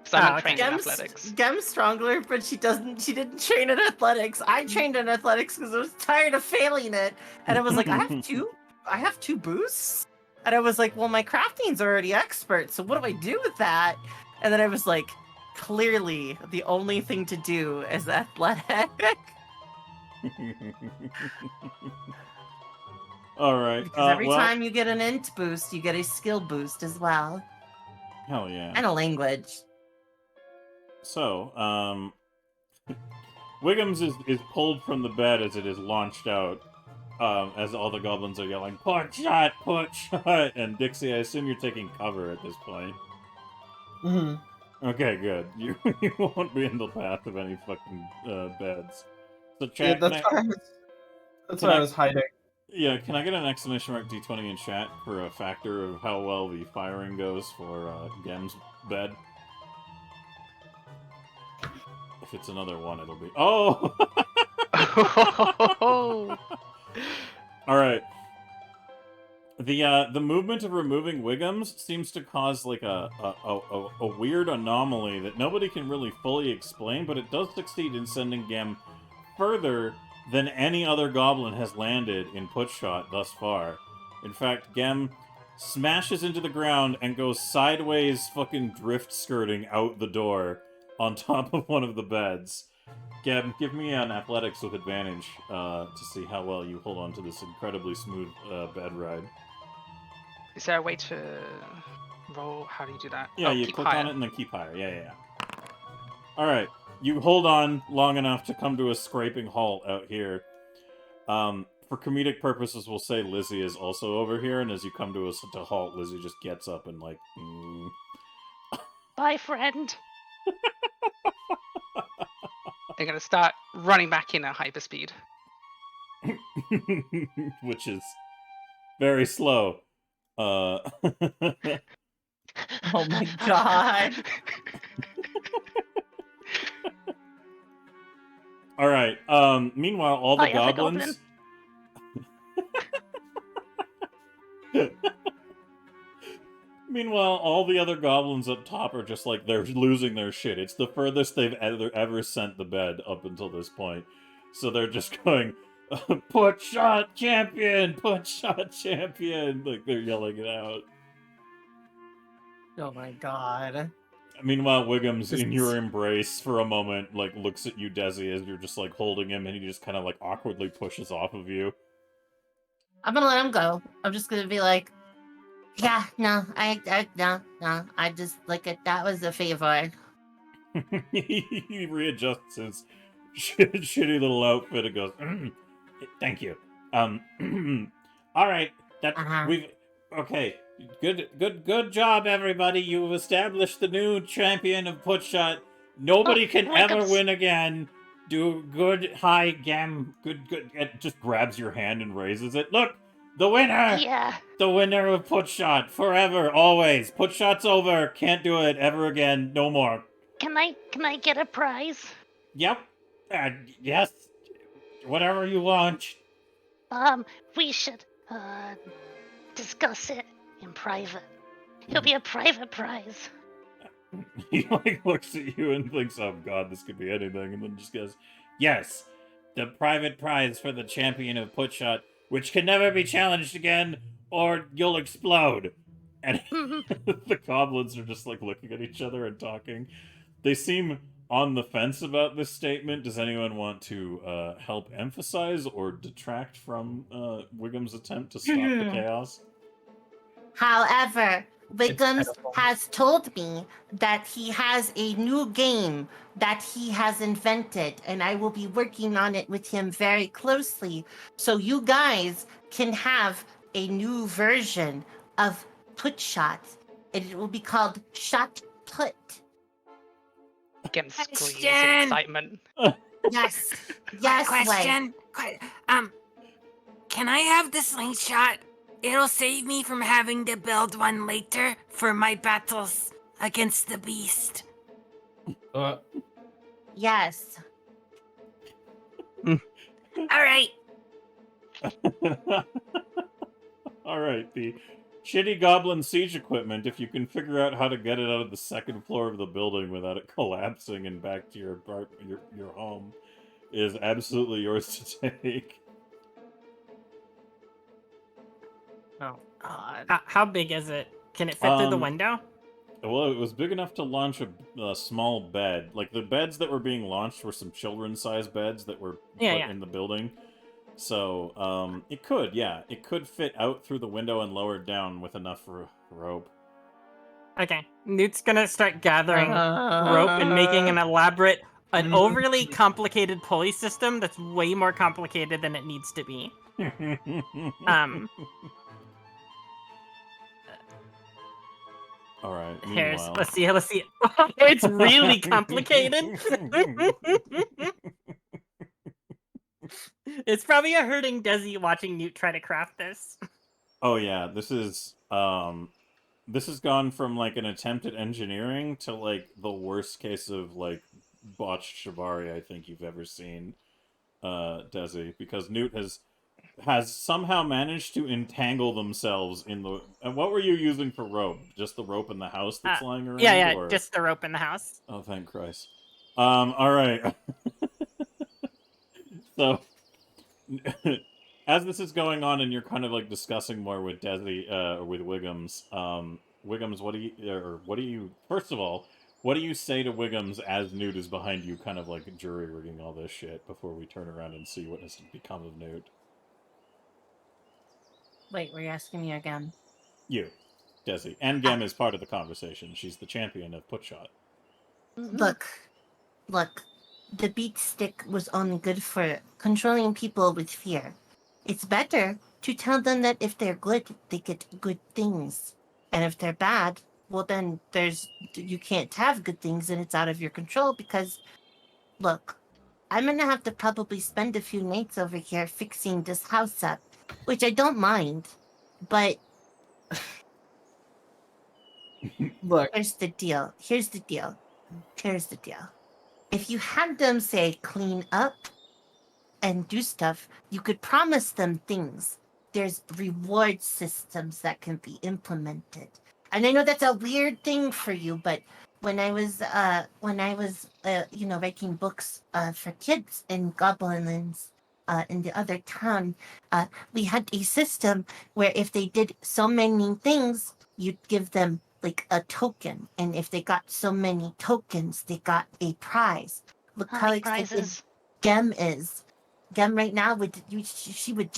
So I'm Oh, not okay. trained in athletics. Gem's stronger, but she didn't train in athletics. I trained in athletics because I was tired of failing it. And I was like, I have two boosts. And I was like, well, my crafting's already expert, so what do I do with that? And then I was like, clearly the only thing to do is athletic. All right. Because every well, time you get an int boost, you get a skill boost as well. Hell yeah. And a language. So, Wiggums is pulled from the bed as it is launched out, as all the goblins are yelling, "Put shot! Put shot!" And Dixie, I assume you're taking cover at this point. Mm-hmm. Okay, good. You won't be in the path of any fucking beds. So, Yeah, chat. that's why I was hiding. Yeah, can I get an exclamation mark D20 in chat for a factor of how well the firing goes for Gem's bed? If it's another one, it'll be... Oh! Alright. The movement of removing Wiggums seems to cause, like, a weird anomaly that nobody can really fully explain, but it does succeed in sending Gem further than any other goblin has landed in Putshot thus far. In fact, Gem smashes into the ground and goes sideways fucking drift skirting out the door on top of one of the beds. Gem, give me an athletics with advantage to see how well you hold on to this incredibly smooth bed ride. Is there a way to roll? How do you do that? Yeah, Oh, you keep click higher. on it and then keep higher. Yeah. Alright. You hold on long enough to come to a scraping halt out here. For comedic purposes, we'll say Lizzie is also over here, and as you come to a halt, Lizzie just gets up and like... Bye, friend. They're gonna start running back in at hyperspeed. Which is very slow. Oh my god. Alright, meanwhile, all the Hi, goblins... Meanwhile, all the other goblins up top are just like, they're losing their shit. It's the furthest they've ever sent the bed up until this point. So they're just going, "Put shot champion! Put shot champion!" Like, they're yelling it out. Oh my god. Meanwhile, Wiggums, This in is- your embrace for a moment, like, looks at you, Desi, as you're just, like, holding him, and he just kind of, like, awkwardly pushes off of you. I'm gonna let him go. I'm just gonna be like, yeah, no, I just like it. That was a favor. He readjusts his shitty little outfit and goes, "Thank you. All right, that Uh-huh. we've okay. Good job, everybody. You've established the new champion of Putshot. Nobody can ever win again. Do good, high gam. Good. It just grabs your hand and raises it. Look, the winner. Yeah. The winner of Putshot forever, always. Putshot's over. Can't do it ever again. No more. Can I get a prize? Yep. Yes. Whatever you want. We should discuss it in private. It'll be a private prize. He like looks at you and thinks, "Oh God, this could be anything," and then just goes, "Yes, the private prize for the champion of Putshot, which can never be challenged again, or you'll explode." And the goblins are just like looking at each other and talking. They seem on the fence about this statement. Does anyone want to help emphasize or detract from Wiggum's attempt to stop the chaos? However, Wiggums pitiful. has told me that he has a new game that he has invented, and I will be working on it with him very closely. So you guys can have a new version of Put Shot. It will be called Shot Put. Gem screams in Question. excitement. Yes. Yes, Wei. Question. Can I have the slingshot? It'll save me from having to build one later for my battles against the beast. Yes. All right. All right, the shitty goblin siege equipment, if you can figure out how to get it out of the second floor of the building without it collapsing and back to your home, is absolutely yours to take. Oh God. How big is it? Can it fit through the window? Well, it was big enough to launch a small bed. Like, the beds that were being launched were some children's-sized beds that were put in the building. So, it could, yeah. It could fit out through the window and lowered down with enough rope. Okay. Newt's gonna start gathering rope and making an overly complicated pulley system that's way more complicated than it needs to be. All right. Here's, Meanwhile, let's see. It's really complicated. It's probably a hurting Desi watching Newt try to craft this. Oh yeah, this has gone from like an attempt at engineering to like the worst case of like botched shibari I think you've ever seen, Desi, because Newt has somehow managed to entangle themselves in the. And what were you using for rope? Just the rope in the house that's lying around? Yeah, or... just the rope in the house. Oh, thank Christ. All right. So, as this is going on, and you're kind of like discussing more with Desi, or with Wiggums, Wiggums, what do you? First of all, what do you say to Wiggums as Newt is behind you, kind of like jury rigging all this shit before we turn around and see what has become of Newt? Wait, were you asking me again? You, Desi. And Gem is part of the conversation. She's the champion of Putshot. Look. The beat stick was only good for controlling people with fear. It's better to tell them that if they're good, they get good things. And if they're bad, well then you can't have good things and it's out of your control because, look, I'm gonna have to probably spend a few nights over here fixing this house up, which I don't mind, but Look, here's the deal. If you had them, say, clean up and do stuff, you could promise them things. There's reward systems that can be implemented. And I know that's a weird thing for you, but when I was writing books for kids in Goblinz, in the other town, we had a system where if they did so many things, you'd give them like a token, and if they got so many tokens, they got a prize. Look how excited Prizes. Gem is. Gem right now she would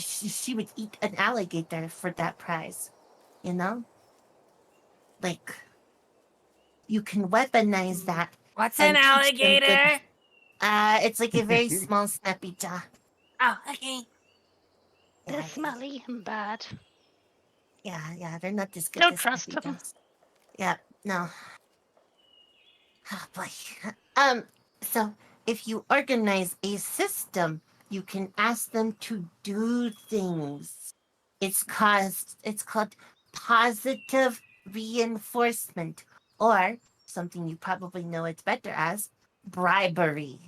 eat an alligator for that prize, you know. Like, you can weaponize that What's And an teach them good- alligator? It's like a very small, snappy jaw. Oh, okay. They're Yeah, smelly and bad. yeah, they're not as good Don't as trust snappy them. jaws. Yeah, no. Oh boy. So if you organize a system, you can ask them to do things. It's called positive reinforcement, or something you probably know it's better as bribery.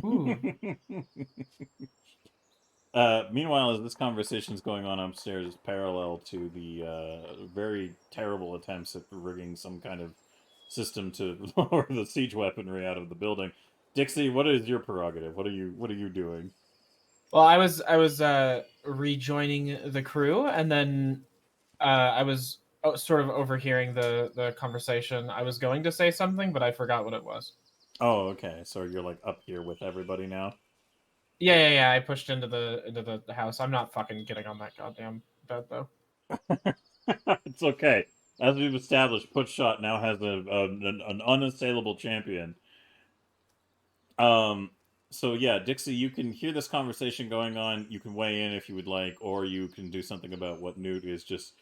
Ooh. Meanwhile, as this conversation's going on upstairs, parallel to the very terrible attempts at rigging some kind of system to lower the siege weaponry out of the building, Dixie, what is your prerogative? What are you doing? Well, I was rejoining the crew, and then I was sort of overhearing the conversation. I was going to say something, but I forgot what it was. Oh, okay. So you're like up here with everybody now. Yeah. I pushed into the house. I'm not fucking getting on that goddamn bed though. It's okay. As we've established, Putshot now has an unassailable champion. So yeah, Dixie, you can hear this conversation going on. You can weigh in if you would like, or you can do something about what Newt is just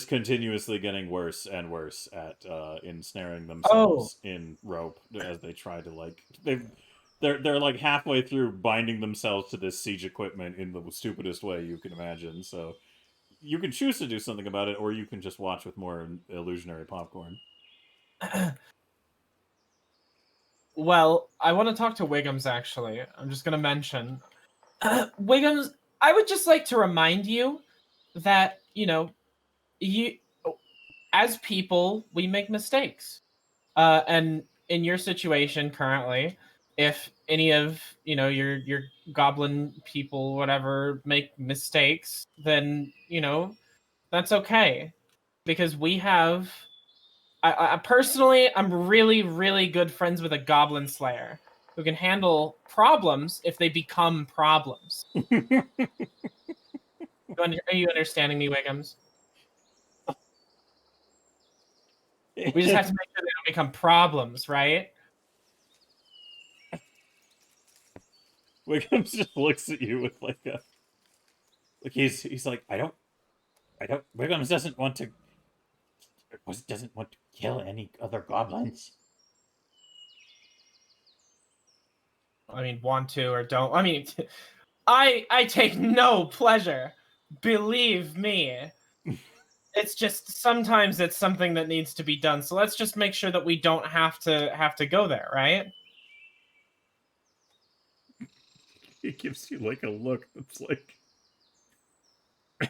continuously getting worse and worse at ensnaring themselves in rope as they try to they're like halfway through binding themselves to this siege equipment in the stupidest way you can imagine. So you can choose to do something about it, or you can just watch with more illusionary popcorn. Well, I want to talk to Wiggums, actually. I'm just going to mention. Wiggums, I would just like to remind you that, you, as people, we make mistakes. And in your situation currently, if any of, your goblin people, whatever, make mistakes, then, that's okay. Because we have... I personally, I'm really, really good friends with a goblin slayer who can handle problems if they become problems. Are you understanding me, Wiggums? We just have to make sure they don't become problems, right? Wiggums just looks at you with he's like, I don't Wiggums doesn't want to kill any other goblins. I mean, want to or don't. I mean, I take no pleasure. Believe me. It's just sometimes it's something that needs to be done. So let's just make sure that we don't have to go there, right? He gives you like a look that's like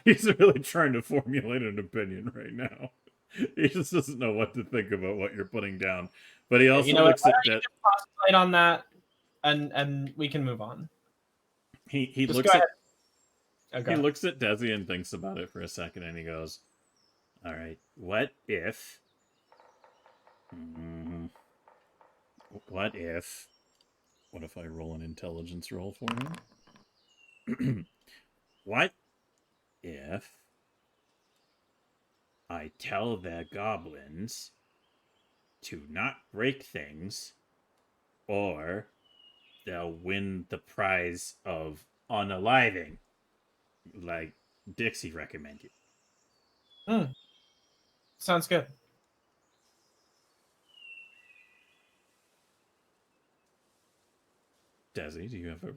he's really trying to formulate an opinion right now. He just doesn't know what to think about what you're putting down. But he also looks at that. Concentrate on that, and we can move on. He Just looks go at ahead. Okay. he looks at Desi and thinks about it for a second, and he goes, "All right, what if I roll an intelligence roll for him? What if I tell the goblins to not break things, or they'll win the prize of unaliving, like Dixie recommended?" Sounds good. Desi, do you have a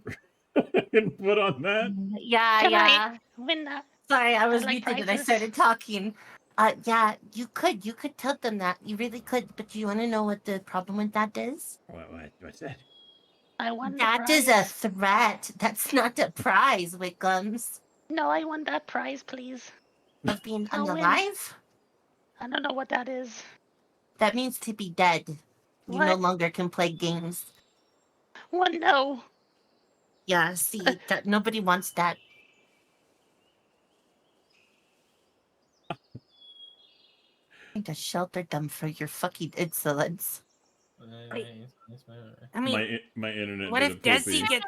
input on that? Yeah, Can yeah. I win that? Sorry, I was like muted and I prizes. started talking. Yeah, you could tell them that. You really could, but do you want to know what the problem with that is? What's that? I won the That prize. is a threat. That's not a prize, Wickums. No, I want that prize, please. Of being I'll win. unalive? I don't know what that is. That means to be dead. You no What? longer can play games. What? No. Yeah, see, that nobody wants that. Trying to shelter them for your fucking insolence. I mean, My internet what did if a poopy. Desi gets...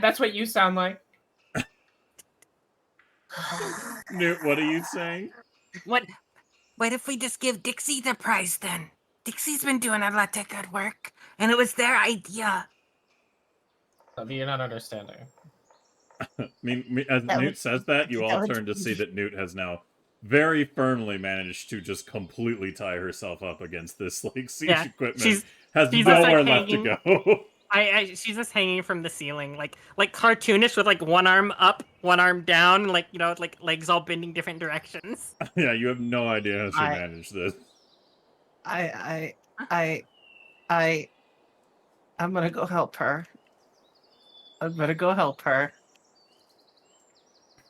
That's what you sound like. Newt, what are you saying? What if we just give Dixie the prize then? Dixie's been doing a lot of good work, and it was their idea. You're not understanding. As That Newt would- says that, you all that would turn to be- see that Newt has now very firmly managed to just completely tie herself up against this like siege Yeah, equipment. Has she's just, nowhere like, left to hanging. go. She's just hanging from the ceiling, like cartoonish, with like one arm up, one arm down, like like legs all bending different directions. Yeah, you have no idea how she I- managed this. I'm gonna go help her. I'm gonna go help her.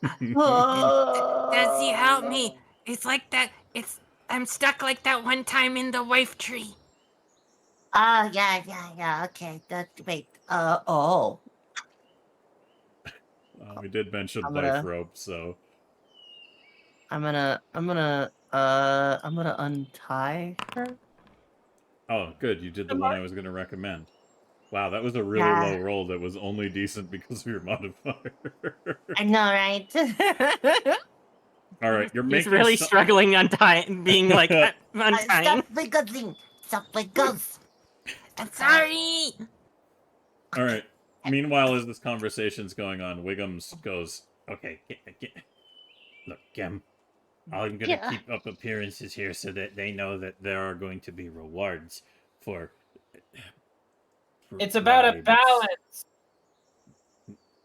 Does he help me? It's like that. I'm stuck like that one time in the wife tree. Oh, yeah. Okay. Wait. Oh. We did mention I'm life gonna- rope, so I'm gonna untie her. oh, good, you did the one I was going to recommend. Wow, that was a really Yeah. low roll that was only decent because of your modifier. I know, right? All right, you're He's making really some- struggling untying, being like untying. Stop wiggling. Stop wiggles. I'm sorry. All right. Meanwhile, as this conversation's going on, Wiggums goes, "Okay, look, Gem, I'm gonna Yeah. keep up appearances here so that they know that there are going to be rewards for." It's about a bribes." balance.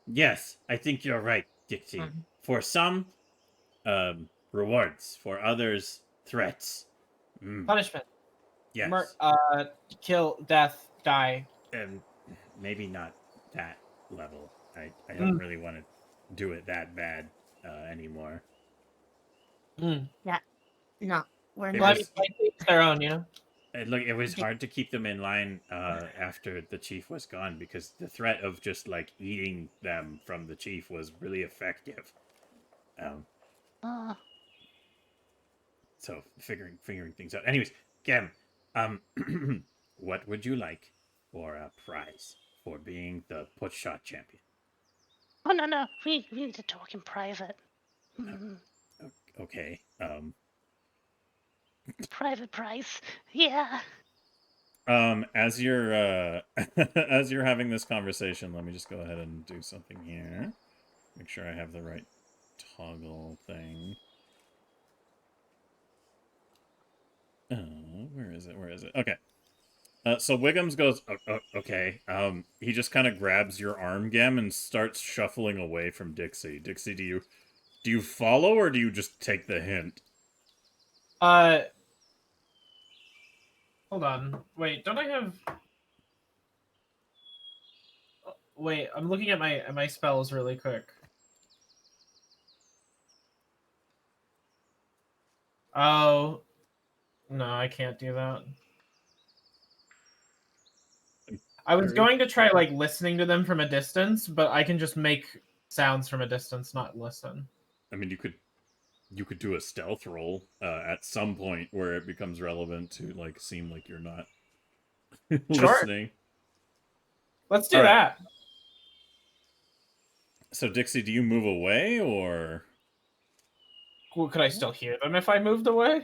Yes, I think you're right, Dixie. Mhm. For some, rewards. For others, threats. Punishment. Yes. Kill, death, die. Maybe not that level. I don't really want to do it that bad anymore. Mm. No, we're It not. Well, I was- mean, like, each their own, you know? Look, it was hard to keep them in line after the chief was gone because the threat of just like eating them from the chief was really effective. Uh, So figuring things out. Anyways, Gem, what would you like for a prize for being the put shot champion? oh no, we need to talk in private. Mm, Okay. private price. Yeah. As you're as you're having this conversation, let me just go ahead and do something here. Make sure I have the right toggle thing. Where is it? Where is it? Okay. So Wiggums goes, okay. He just kind of grabs your arm, Gem, and starts shuffling away from Dixie. Dixie, do you follow or do you just take the hint? Hold on. Wait, don't I have... Wait, I'm looking at my spells really quick. Oh. No, I can't do that. I was going to try, like, listening to them from a distance, but I can just make sounds from a distance, not listen. I mean, you could do a stealth roll at some point where it becomes relevant to like seem like you're not listening. Let's do All right. that. So Dixie, do you move away or? Well, could I still hear them if I moved away?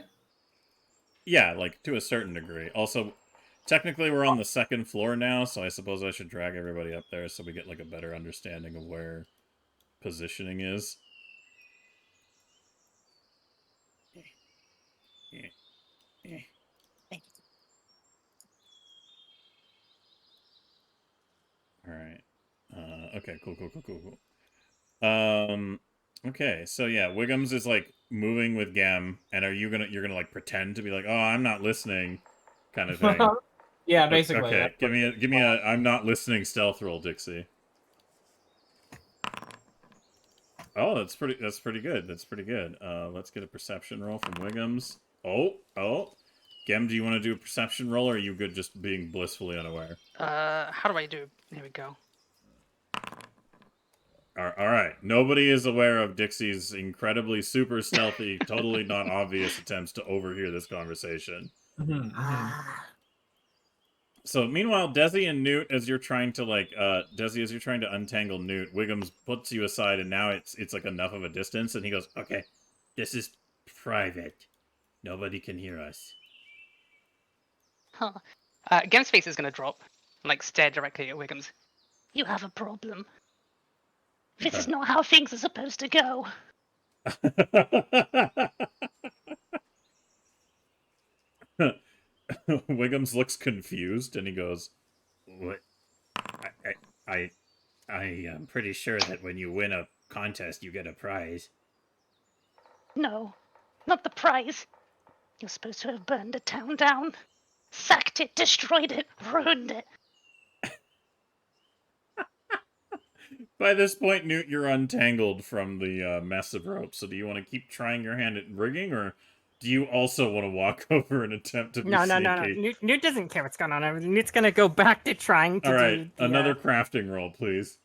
Yeah, like to a certain degree. Also, technically we're on the second floor now, so I suppose I should drag everybody up there so we get like a better understanding of where positioning is. All right. Okay. Cool. Okay. So yeah, Wiggums is like moving with Gem, and you're gonna like pretend to be like, oh, I'm not listening, kind of thing. Yeah, basically. Okay. Give me a I'm not listening stealth roll, Dixie. Oh, that's pretty good. That's pretty good. Let's get a perception roll from Wiggums. Oh. Gem, do you want to do a perception roll, or are you good just being blissfully unaware? How do I do? Here we go. All right. Nobody is aware of Dixie's incredibly super stealthy, totally not obvious attempts to overhear this conversation. Ah. So meanwhile, Desi and Newt, as you're trying to untangle Newt, Wiggums puts you aside, and now it's like enough of a distance, and he goes, "Okay, this is private. Nobody can hear us." Huh. Gem's face is gonna drop, and, like, stare directly at Wiggums. You have a problem. This is not how things are supposed to go. Wiggums looks confused and he goes, "What? I am pretty sure that when you win a contest, you get a prize." No, not the prize. You're supposed to have burned the town down, sacked it, destroyed it, ruined it. By this point, Newt, you're untangled from the mess of rope. So do you want to keep trying your hand at rigging, or do you also want to walk over and attempt to be No. sneaky? Newt doesn't care what's going on. Newt's gonna go back to trying to All right, do the, another crafting roll, please.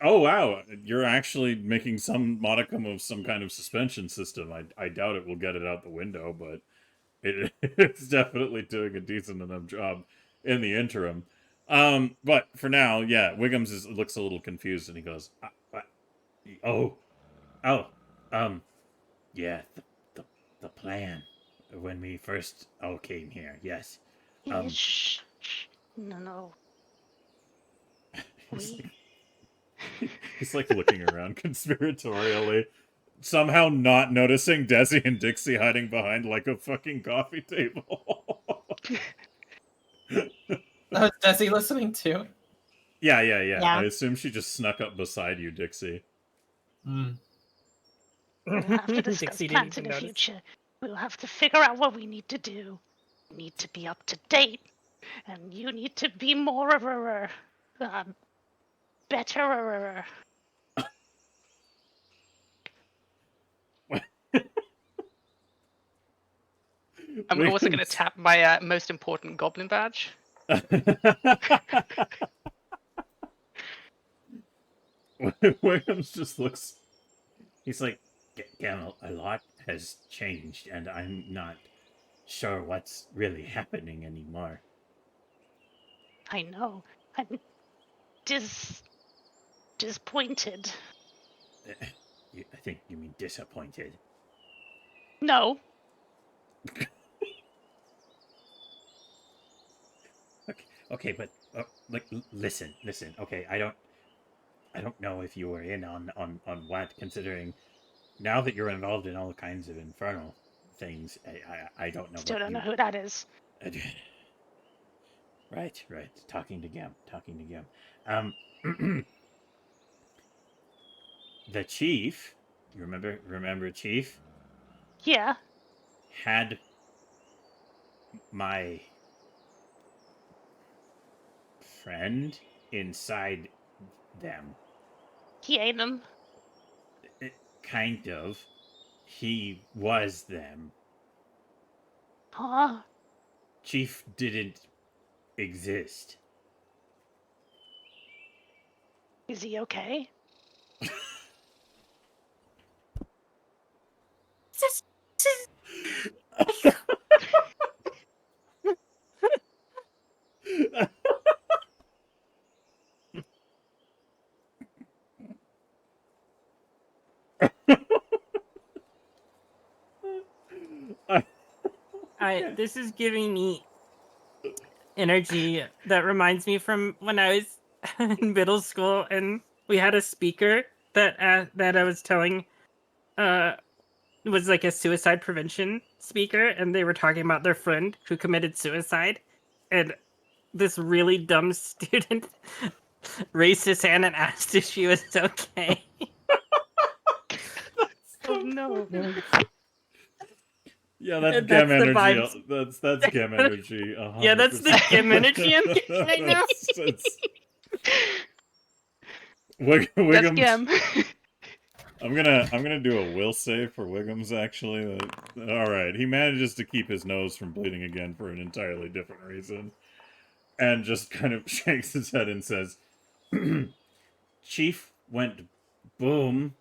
Oh, wow. You're actually making some modicum of some kind of suspension system. I doubt it will get it out the window, but it's definitely doing a decent enough job in the interim. But for now, yeah, Wiggums looks a little confused, and he goes, "Oh, yeah, the plan when we first all came here, yes." Shh. No. He's like looking around conspiratorially, somehow not noticing Desi and Dixie hiding behind like a fucking coffee table. Oh, is Desi listening too? Yeah. Yeah. I assume she just snuck up beside you, Dixie. Hmm. We'll have to discuss Dixie didn't plans in even the notice. future. We'll have to figure out what we need to do. We need to be up to date, and you need to be more of a better. I'm also gonna Wiggums- tap my most important goblin badge. Williams just looks. He's like, "Gamel, a lot has changed, and I'm not sure what's really happening anymore." I know. I'm disappointed. I think you mean disappointed. No. Okay, but like, listen. Okay, I don't know if you were in on what, considering now that you're involved in all kinds of infernal things. I don't know. Still what don't know you... who that is. Right. Talking to Gem. The chief, you remember Chief, Yeah. had my friend inside them. He ate them. Kind of. He was them. Huh? Chief didn't exist. Is he okay? This is giving me energy that reminds me from when I was in middle school, and we had a speaker that I was telling was like a suicide prevention speaker, and they were talking about their friend who committed suicide, and this really dumb student raised his hand and asked if she was okay. Oh no. Yeah, that's And Gem that's the energy. vibes. That's Gem energy. Yeah, that's the Gem energy I'm getting right now. That's Wiggums. Gem. I'm gonna do a will save for Wiggums. Actually, all right. He manages to keep his nose from bleeding again for an entirely different reason, and just kind of shakes his head and says, "Chief went boom,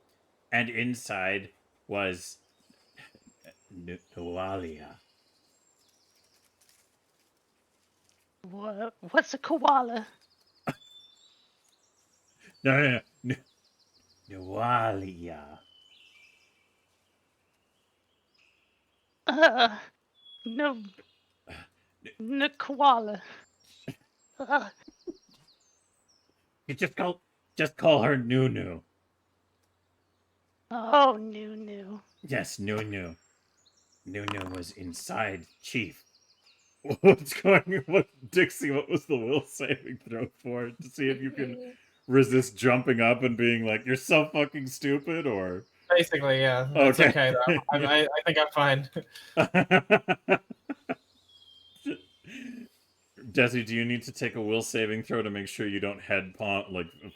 and inside was Nualia." What's a koala? No. Nualia. No. No koala. You just call her Nunu. Oh, Nunu. Yes, Nunu. Nunu was inside Chief. What's going on? Dixie, what was the will saving throw for? To see if you can resist jumping up and being like, you're so fucking stupid, or... Basically, yeah. It's okay, though. I think I'm fine. Desi, do you need to take a will saving throw to make sure you don't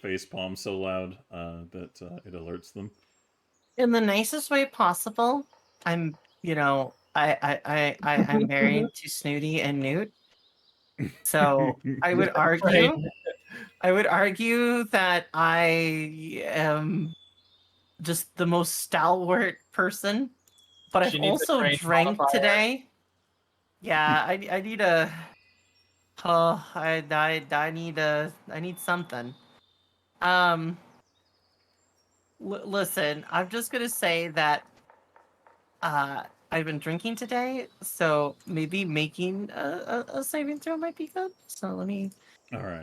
face palm so loud that it alerts them? In the nicest way possible. I'm, I'm married to Snooty and Newt. So I would argue that I am just the most stalwart person, but She I've needs a also range drank modifier. today. Yeah, I need a. Oh, I need something. Listen, I'm just gonna say that I've been drinking today, so maybe making a saving throw might be good. So let me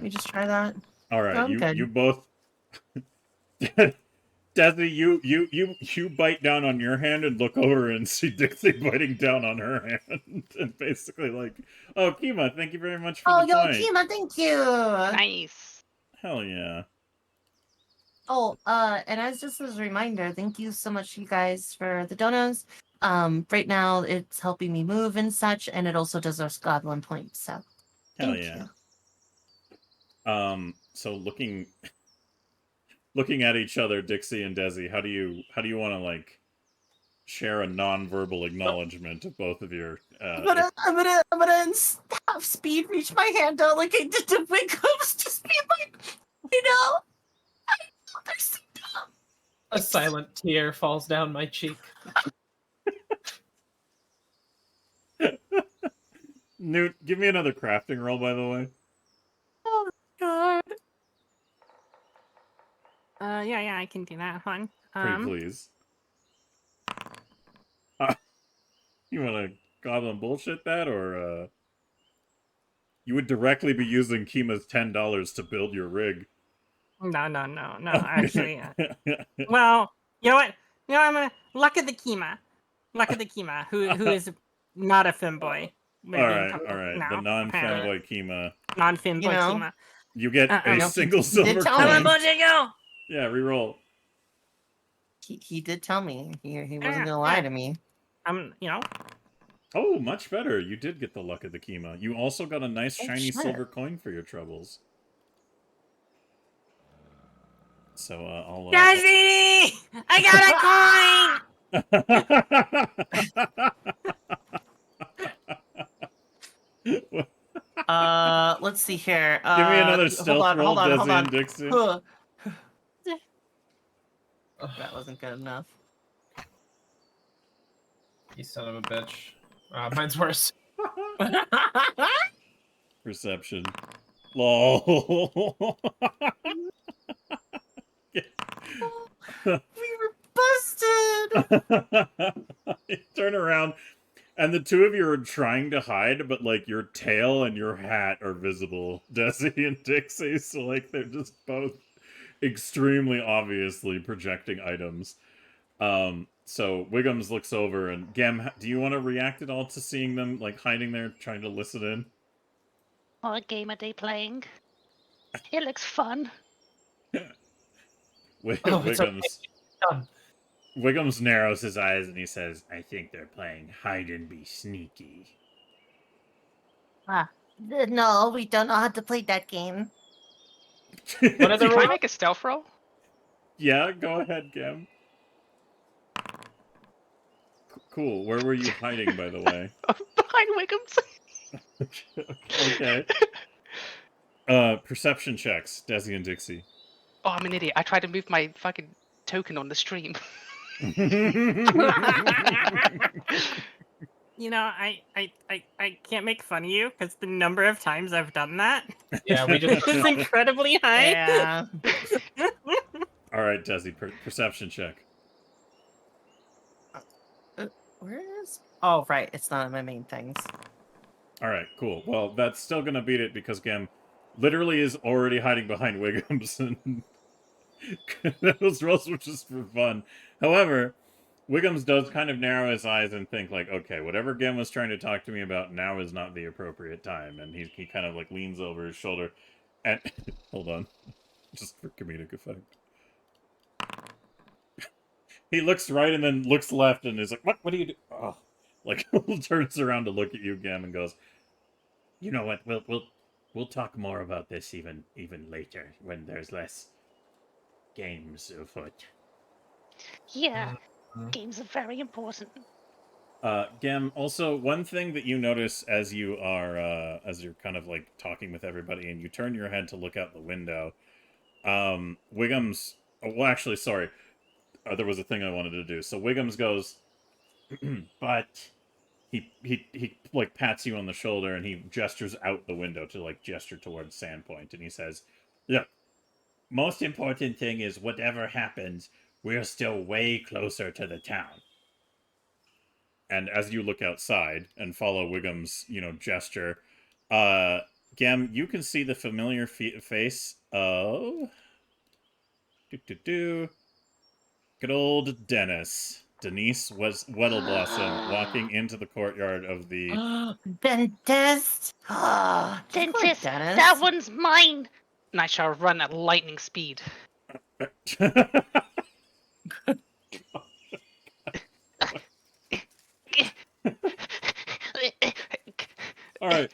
just try that. All right. I'm good. You both. Desi, you bite down on your hand and look over and see Dixie biting down on her hand, and basically like, oh, Kima, thank you very much for Oh, the yo, point. Kima, thank you. Nice. Hell yeah. Oh, and as just as a reminder, thank you so much, you guys, for the donos. Right now it's helping me move and such, and it also does our goblin points. So, Hell thank yeah. you. So looking at each other, Dixie and Desi, how do you want to like share a non-verbal acknowledgement of both of your? I'm gonna half speed reach my hand out like I did to Wiggums, just be like, I know they're so dumb. A silent tear falls down my cheek. Newt, give me another crafting roll, by the way. Oh God. Yeah, I can do that. Hold on. Pretty please. You want to goblin bullshit that, or you would directly be using Kima's $10 to build your rig? No. Actually, well, you know what? I'm gonna luck of the Kima, who is not a femboy. All right. The non-fanboy Kima. Non-femboy Kima. You get a single he silver did tell coin. me. Come on, bullshit, go! Yeah, reroll. He did tell me he wasn't gonna lie to me. Oh, much better. You did get the luck of the Kima. You also got a nice shiny silver coin for your troubles. So I'll. Desi! I got a coin! Let's see here. Give me another stealth roll, hold Desi on. and Dixie. That wasn't good enough. You son of a bitch. Mine's worse. Perception. Lol. We were busted. Turn around, and the two of you are trying to hide, but like your tail and your hat are visible, Desi and Dixie. So like they're just both extremely obviously projecting items. So Wiggums looks over, and Gem, do you want to react at all to seeing them like hiding there, trying to listen in? What game are they playing? It looks fun. Wiggums narrows his eyes and he says, "I think they're playing hide and be sneaky." No, we don't know how to play that game. What are the Can I rules? make a stealth roll? Yeah, go ahead, Gem. Cool. Where were you hiding, by the way? Behind Wiggums. Okay. Perception checks, Desi and Dixie. Oh, I'm an idiot. I tried to move my fucking token on the stream. I can't make fun of you because the number of times I've done that Yeah, we just. is incredibly high. Yeah. All right, Desi, perception check. Where is? Oh, right. It's not in my main things. All right, cool. Well, that's still gonna beat it because Gem literally is already hiding behind Wiggums, and those rolls were just for fun. However, Wiggums does kind of narrow his eyes and think like, okay, whatever Gem was trying to talk to me about now is not the appropriate time, and he kind of like leans over his shoulder, and hold on, just for comedic effect. He looks right and then looks left and is like, "What? What do you do?" Oh, like turns around to look at you, Gem, and goes, "You know what? We'll talk more about this even later when there's less games afoot." Yeah, Mhm. games are very important. Gem, also one thing that you notice as you are as you're kind of like talking with everybody and you turn your head to look out the window, Wiggums. Oh, well, actually, sorry, there was a thing I wanted to do. So Wiggums goes, but he like pats you on the shoulder and he gestures out the window to like gesture towards Sandpoint, and he says, "Look, most important thing is whatever happens, we're still way closer to the town." And as you look outside and follow Wiggum's, gesture, Gem, you can see the familiar face of good old Denise was Weddleblossom, walking into the courtyard of the. Dentist. Dentist, Dennis. that one's mine. And I shall run at lightning speed. All right.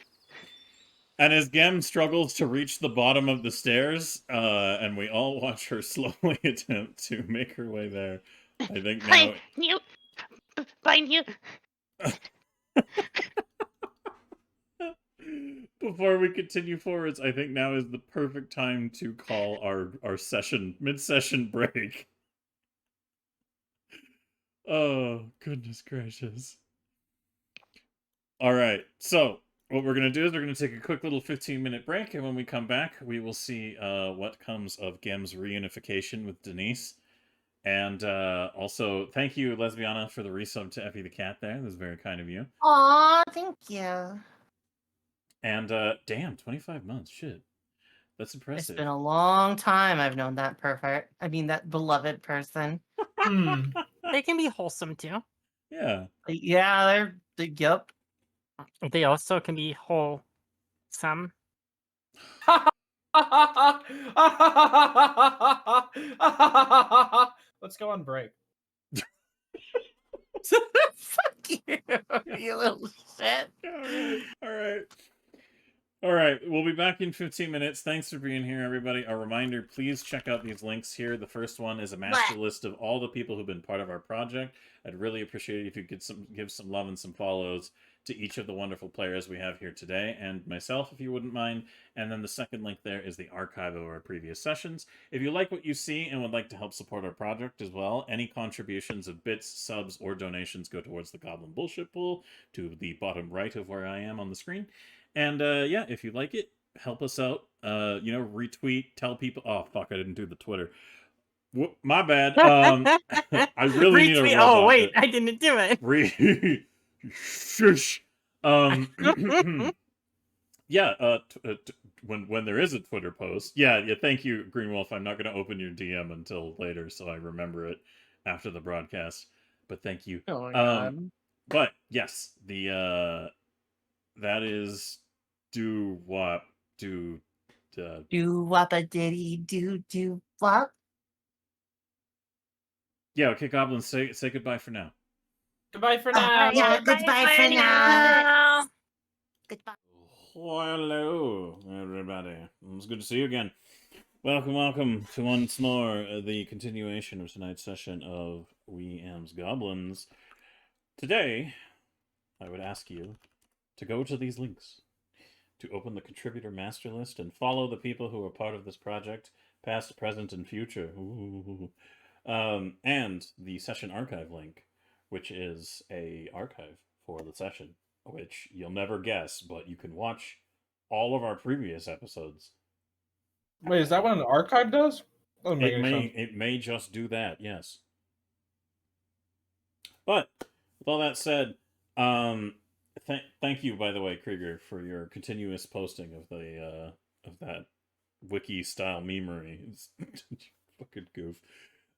And as Gem struggles to reach the bottom of the stairs, and we all watch her slowly attempt to make her way there, I think now. Fine, you. Fine, you. Before we continue forwards, I think now is the perfect time to call our mid-session break. Oh, goodness gracious. All right, so what we're going to do is we're going to take a quick little 15-minute break, and when we come back, we will see what comes of Gem's reunification with Denise. And also, thank you, Lesbiana, for the resub to EphyTheCat there. That was very kind of you. Aw, thank you. And damn, 25 months. Shit. That's It's impressive. been a long time I've known that that beloved person. They can be wholesome too. Yeah. Yeah, yep. They also can be wholesome. Let's go on break. Fuck you, you little shit. All right. We'll be back in 15 minutes. Thanks for being here, everybody. A reminder, please check out these links here. The first one is a master list of all the people who've been part of our project. I'd really appreciate it if you could give some love and some follows to each of the wonderful players we have here today, and myself, if you wouldn't mind. And then the second link there is the archive of our previous sessions. If you like what you see and would like to help support our project as well, any contributions of bits, subs, or donations go towards the Goblin Bullshit Pool to the bottom right of where I am on the screen. And yeah, if you like it, help us out. Retweet, tell people. Oh fuck, I didn't do the Twitter. My bad. I really need a Retweet. robot. Oh wait, I didn't do it. Shush. Yeah. When there is a Twitter post, yeah. Thank you, Green Wolf. I'm not going to open your DM until later, so I remember it after the broadcast. But thank you. Oh my god. But yes, the that is do wop do. Do wappa diddy do wop. Yeah. Okay, Goblin. Say goodbye for now. Goodbye for now. Yeah, goodbye for now. Goodbye. Hello, everybody. It's good to see you again. Welcome to once more the continuation of tonight's session of We Amz Goblinz. Today, I would ask you to go to these links, to open the contributor master list and follow the people who are part of this project, past, present, and future. Ooh. And the session archive link, which is a archive for the session, which you'll never guess, but you can watch all of our previous episodes. Wait, is that what an archive does? Doesn't make any sense. It may just do that, yes. But with all that said, thank you, by the way, Krieger, for your continuous posting of the of that wiki style memery. It's fucking goof.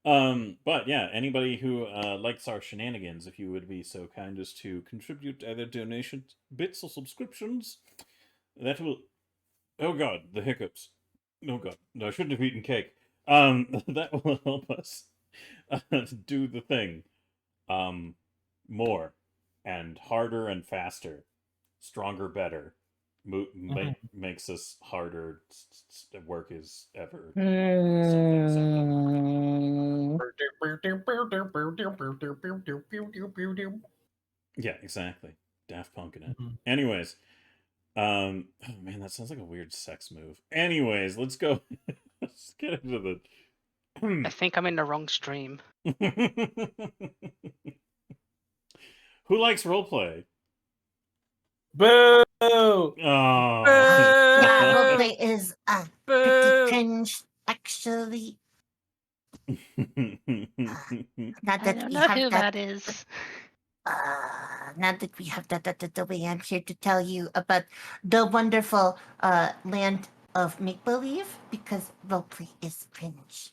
But yeah, anybody who likes our shenanigans, if you would be so kind as to contribute either donations, bits, or subscriptions, that will. Oh god, the hiccups. Oh god, I shouldn't have eaten cake. That will help us do the thing. More and harder and faster, stronger, better. Makes us harder. Work is ever. Yeah, exactly. Daft Punk in it. Anyways, oh man, that sounds like a weird sex move. Anyways, let's go. Let's get into the. I think I'm in the wrong stream. Who likes roleplay? Boo! Oh. Yeah, roleplay is pretty Boo! cringe, actually. Now I that don't we know have who that, that is. now that we have the way, I'm here to tell you about the wonderful land of make believe, because roleplay is cringe.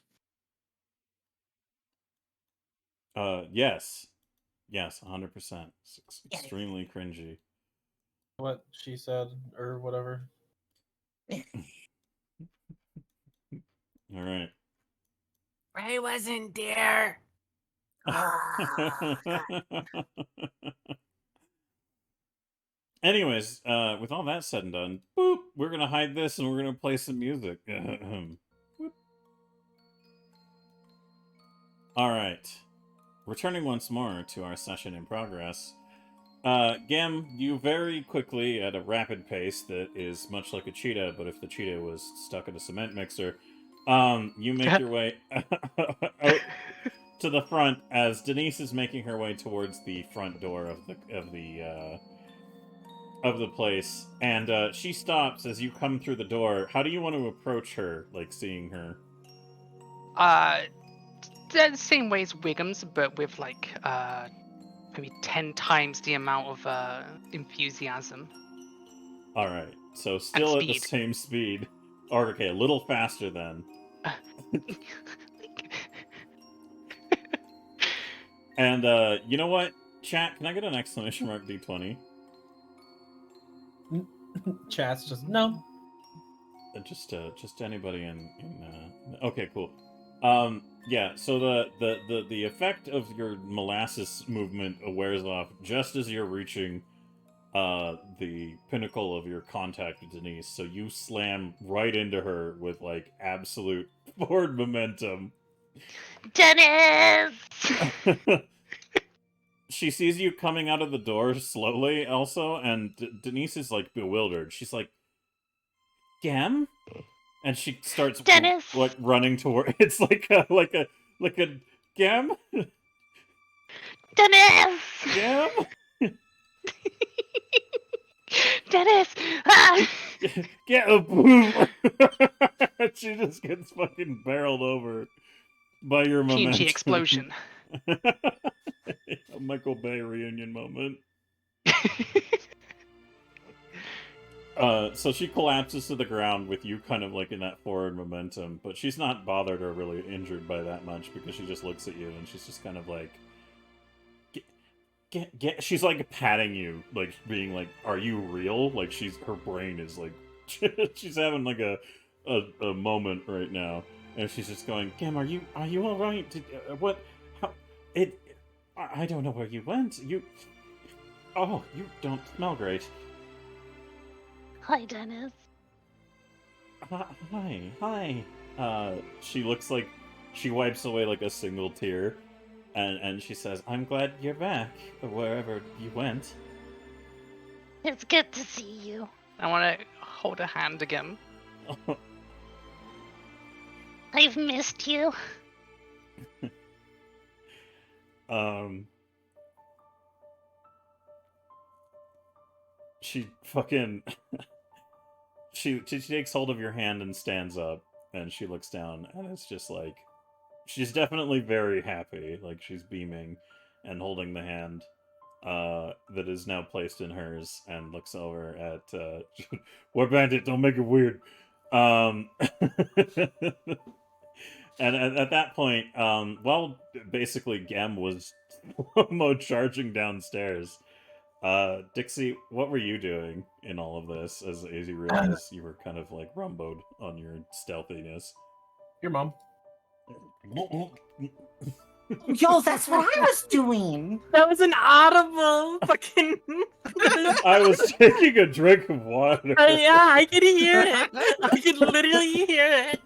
Yes. Yes, 100%. It's extremely cringy. What she said, or whatever. All right. I wasn't there. Anyways, with all that said and done, boop, we're gonna hide this and we're gonna play some music. All right, returning once more to our session in progress. Gem, you very quickly, at a rapid pace that is much like a cheetah, but if the cheetah was stuck in a cement mixer, you make your way out to the front as Denise is making her way towards the front door of the place, and she stops as you come through the door. How do you want to approach her, like seeing her? The same way as Wiggums, but with like maybe 10 times the amount of enthusiasm. All right, so still at the speed. same speed, or okay, a little faster then. And you know what, chat? Can I get an exclamation mark D20? Chat's just no. Just anybody in okay, cool. Yeah, so the effect of your molasses movement wears off just as you're reaching the pinnacle of your contact with Denise, so you slam right into her with like absolute forward momentum. Dennis! She sees you coming out of the door slowly also, and Denise is like bewildered. She's like, Gem? And she starts Dennis! like running toward. It's like a Gem. Dennis! Gem. Dennis! Ah! Get a boom. She just gets fucking barreled over by your momentum. TNT explosion. A Michael Bay reunion moment. So she collapses to the ground with you kind of like in that forward momentum, but she's not bothered or really injured by that much because she just looks at you and she's just kind of like, get. She's like patting you, like being like, "Are you real?" Like her brain is like, she's having like a moment right now, and she's just going, "Gem, are you all right? What? How? I don't know where you went. You don't smell great." Hi, Dennis. Hi. She looks like she wipes away like a single tear, and she says, "I'm glad you're back, wherever you went." It's good to see you. I want to hold a hand again. I've missed you. She fucking she takes hold of your hand and stands up, and she looks down, and it's just like she's definitely very happy, like she's beaming and holding the hand, that is now placed in hers and looks over at War Bandit. Don't make it weird. And at that point, while basically Gem was slow-mo charging downstairs, Dixie, what were you doing in all of this as you realized you were kind of like rumboed on your stealthiness? Your mom. Yo, that's what I was doing. That was an audible fucking. I was taking a drink of water. Yeah, I could hear it. I could literally hear it.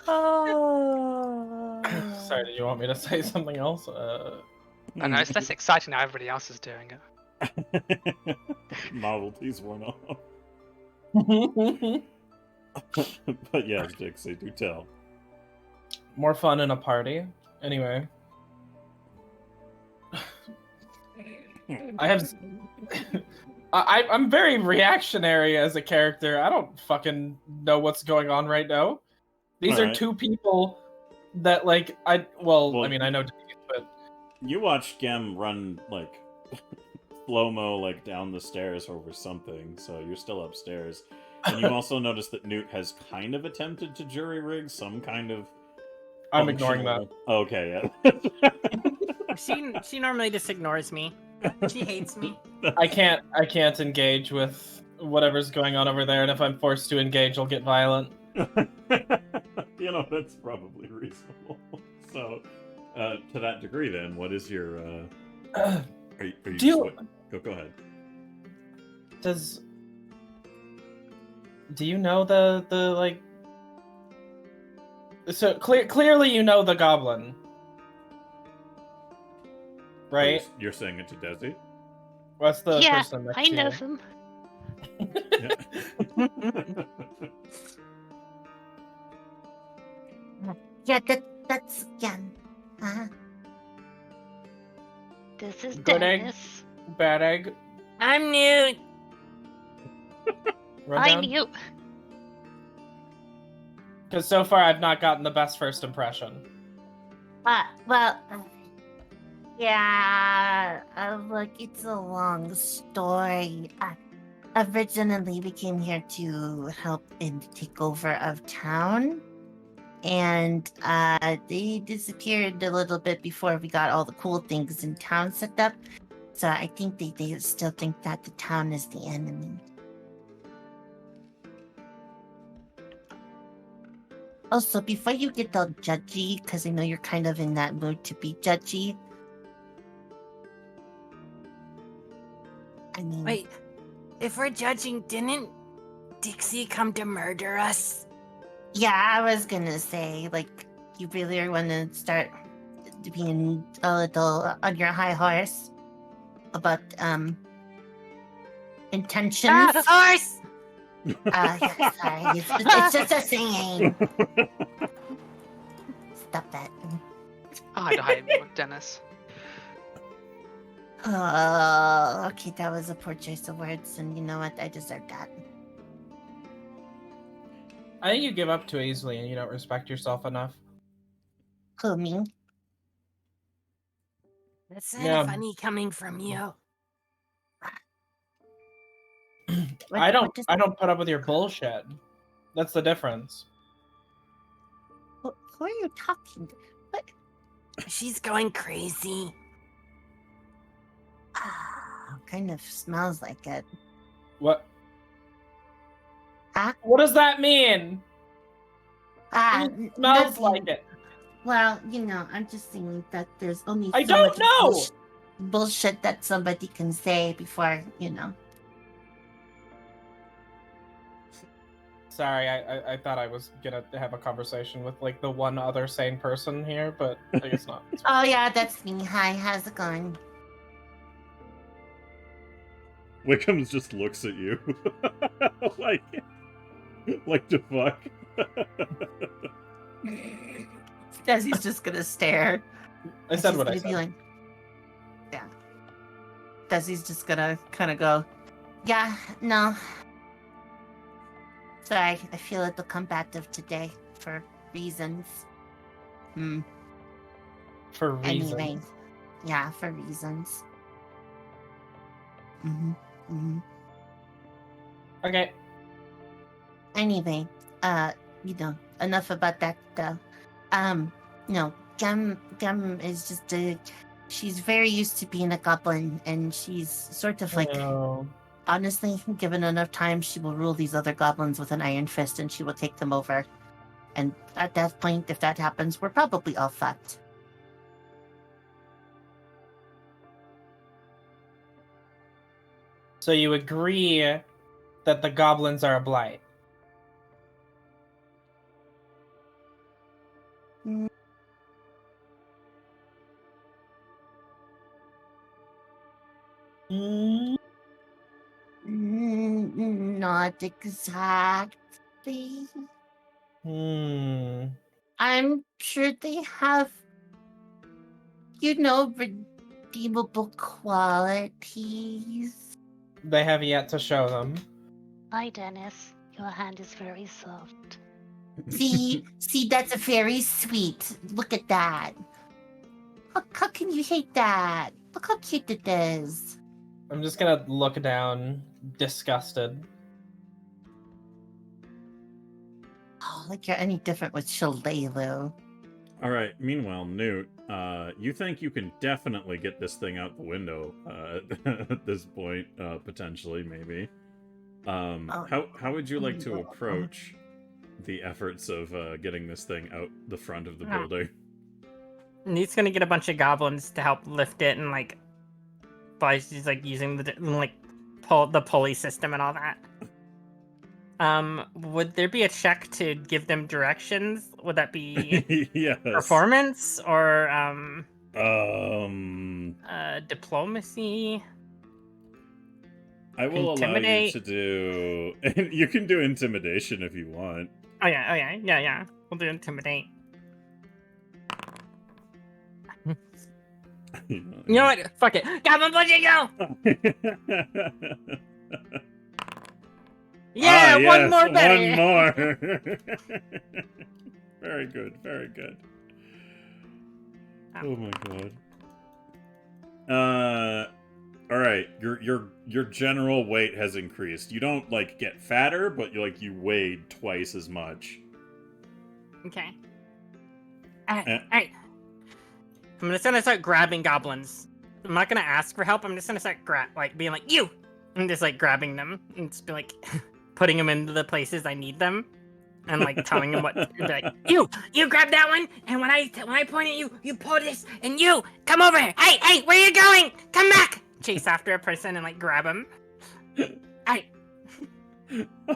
Oh. Sorry, did you want me to say something else? I know, it's less exciting now everybody else is doing it. Novelties worn off. But yes, Dixie, do tell. More fun in a party. Anyway. I'm very reactionary as a character. I don't fucking know what's going on right now. These are Alright. two people that, like, well, I mean, I know, but... You watched Gem run, like, slow-mo, like, down the stairs over something, so you're still upstairs. And you also noticed that Newt has kind of attempted to jury-rig some kind of... I'm ignoring that. Okay, yeah. She normally just ignores me. She hates me. I can't engage with whatever's going on over there, and if I'm forced to engage, I'll get violent. You know, that's probably reasonable. So, to that degree, then, what is your? Are you go ahead. Do you know the like? So clearly, you know the goblin, right? You're saying it to Desi? What's the Yeah, person next I to know you? him. Yeah, that's Yen. Uh-huh. This is Good egg. Dennis. Bad egg. I'm Newt. I'm you. Because so far I've not gotten the best first impression. Well, yeah, look, it's a long story. Originally, we came here to help in the takeover of town, and they disappeared a little bit before we got all the cool things in town set up. So I think they still think that the town is the enemy. Also, before you get all judgy, because I know you're kind of in that mood to be judgy. I mean, Wait, if we're judging, didn't Dixie come to murder us? yeah, I was gonna say, like, you really want to start being a little on your high horse about intentions. Horse! Yeah, sorry, it's just a saying. Stop that. Hide, hide, Dennis. Oh, okay, that was a poor choice of words, and you know what? I deserve that. I think you give up too easily and you don't respect yourself enough. Who, me? That's Yeah. funny coming from you. I don't put up with your bullshit. That's the difference. Who are you talking to? What? She's going crazy. Kind of smells like it. What? Huh? What does that mean? Smells Smells like it. Well, you know, I'm just saying that there's only I so don't much know. bullshit that somebody can say before, you know. Sorry, I thought I was gonna have a conversation with like the one other sane person here, but I guess not. Oh yeah, that's me. Hi, how's it going? Wickham's just looks at you. like the fuck? Desi's just gonna stare. I said She's what I gonna be said. like, yeah. Desi's just gonna kind of go. Yeah, no. Sorry, I feel a little combative today for reasons. For reasons. Anyway, Yeah, for reasons. Mm-hmm. Mm-hmm. Okay. Anyway, enough about that though. Gem is just she's very used to being a goblin, and she's sort of like, Oh. honestly, given enough time, she will rule these other goblins with an iron fist, and she will take them over. And at that point, if that happens, we're probably all fucked. So you agree that the goblins are a blight? Not exactly. Hmm. I'm sure they have, redeemable qualities. They have yet to show them. Hi, Dennis. Your hand is very soft. See, that's very sweet. Look at that. How can you hate that? Look how cute it is. I'm just gonna look down, disgusted. Oh, like you're any different with Shalelu. All right. Meanwhile, Newt, you think you can definitely get this thing out the window at this point, potentially, maybe. How would you like to approach the efforts of getting this thing out the front of the building? Newt's gonna get a bunch of goblins to help lift it, and by she's using the pulley system and all that. Would there be a check to give them directions? Would that be Yes. performance or diplomacy? I will allow you Intimidate? to do. You can do intimidation if you want. Oh yeah. We'll do intimidate. You know what? Fuck it. Goblin budget, go! Yeah, one more better. One more. Very good. Very good. Oh my god. All right. Your general weight has increased. You don't get fatter, but you weigh twice as much. Okay. All right. I'm just gonna start grabbing goblins. I'm not gonna ask for help. I'm just gonna start being like, you, and just grabbing them and just be putting them into the places I need them, and telling them what to do. Be like, you grab that one, and when I point at you, you pull this, and you come over here. Hey, where you going? Come back! Chase after a person and grab him.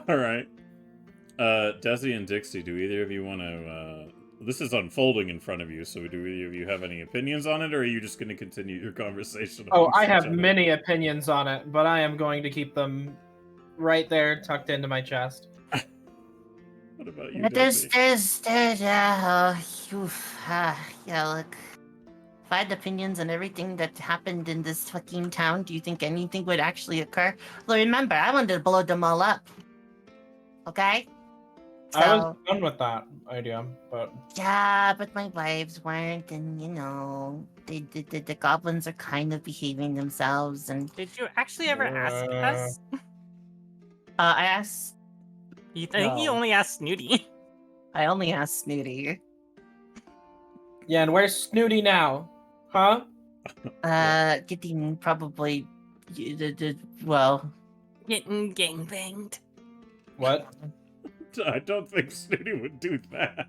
All right. Desi and Dixie, do either of you want to? This is unfolding in front of you, so do either of you have any opinions on it, or are you just going to continue your conversation? Oh, I have many opinions on it, but I am going to keep them right there, tucked into my chest. What about you, There's, Desi? look. If I had opinions on everything that happened in this fucking town, do you think anything would actually occur? Well, remember, I wanted to blow them all up. Okay? So, I was done with that idea, but... Yeah, but my wives weren't, and, the goblins are kind of behaving themselves, and... Did you actually ever ask us? I asked... I think you only asked Snooty. I only asked Snooty. Yeah, and where's Snooty now? Huh? Getting probably... well... Getting gangbanged. What? I don't think Snooty would do that.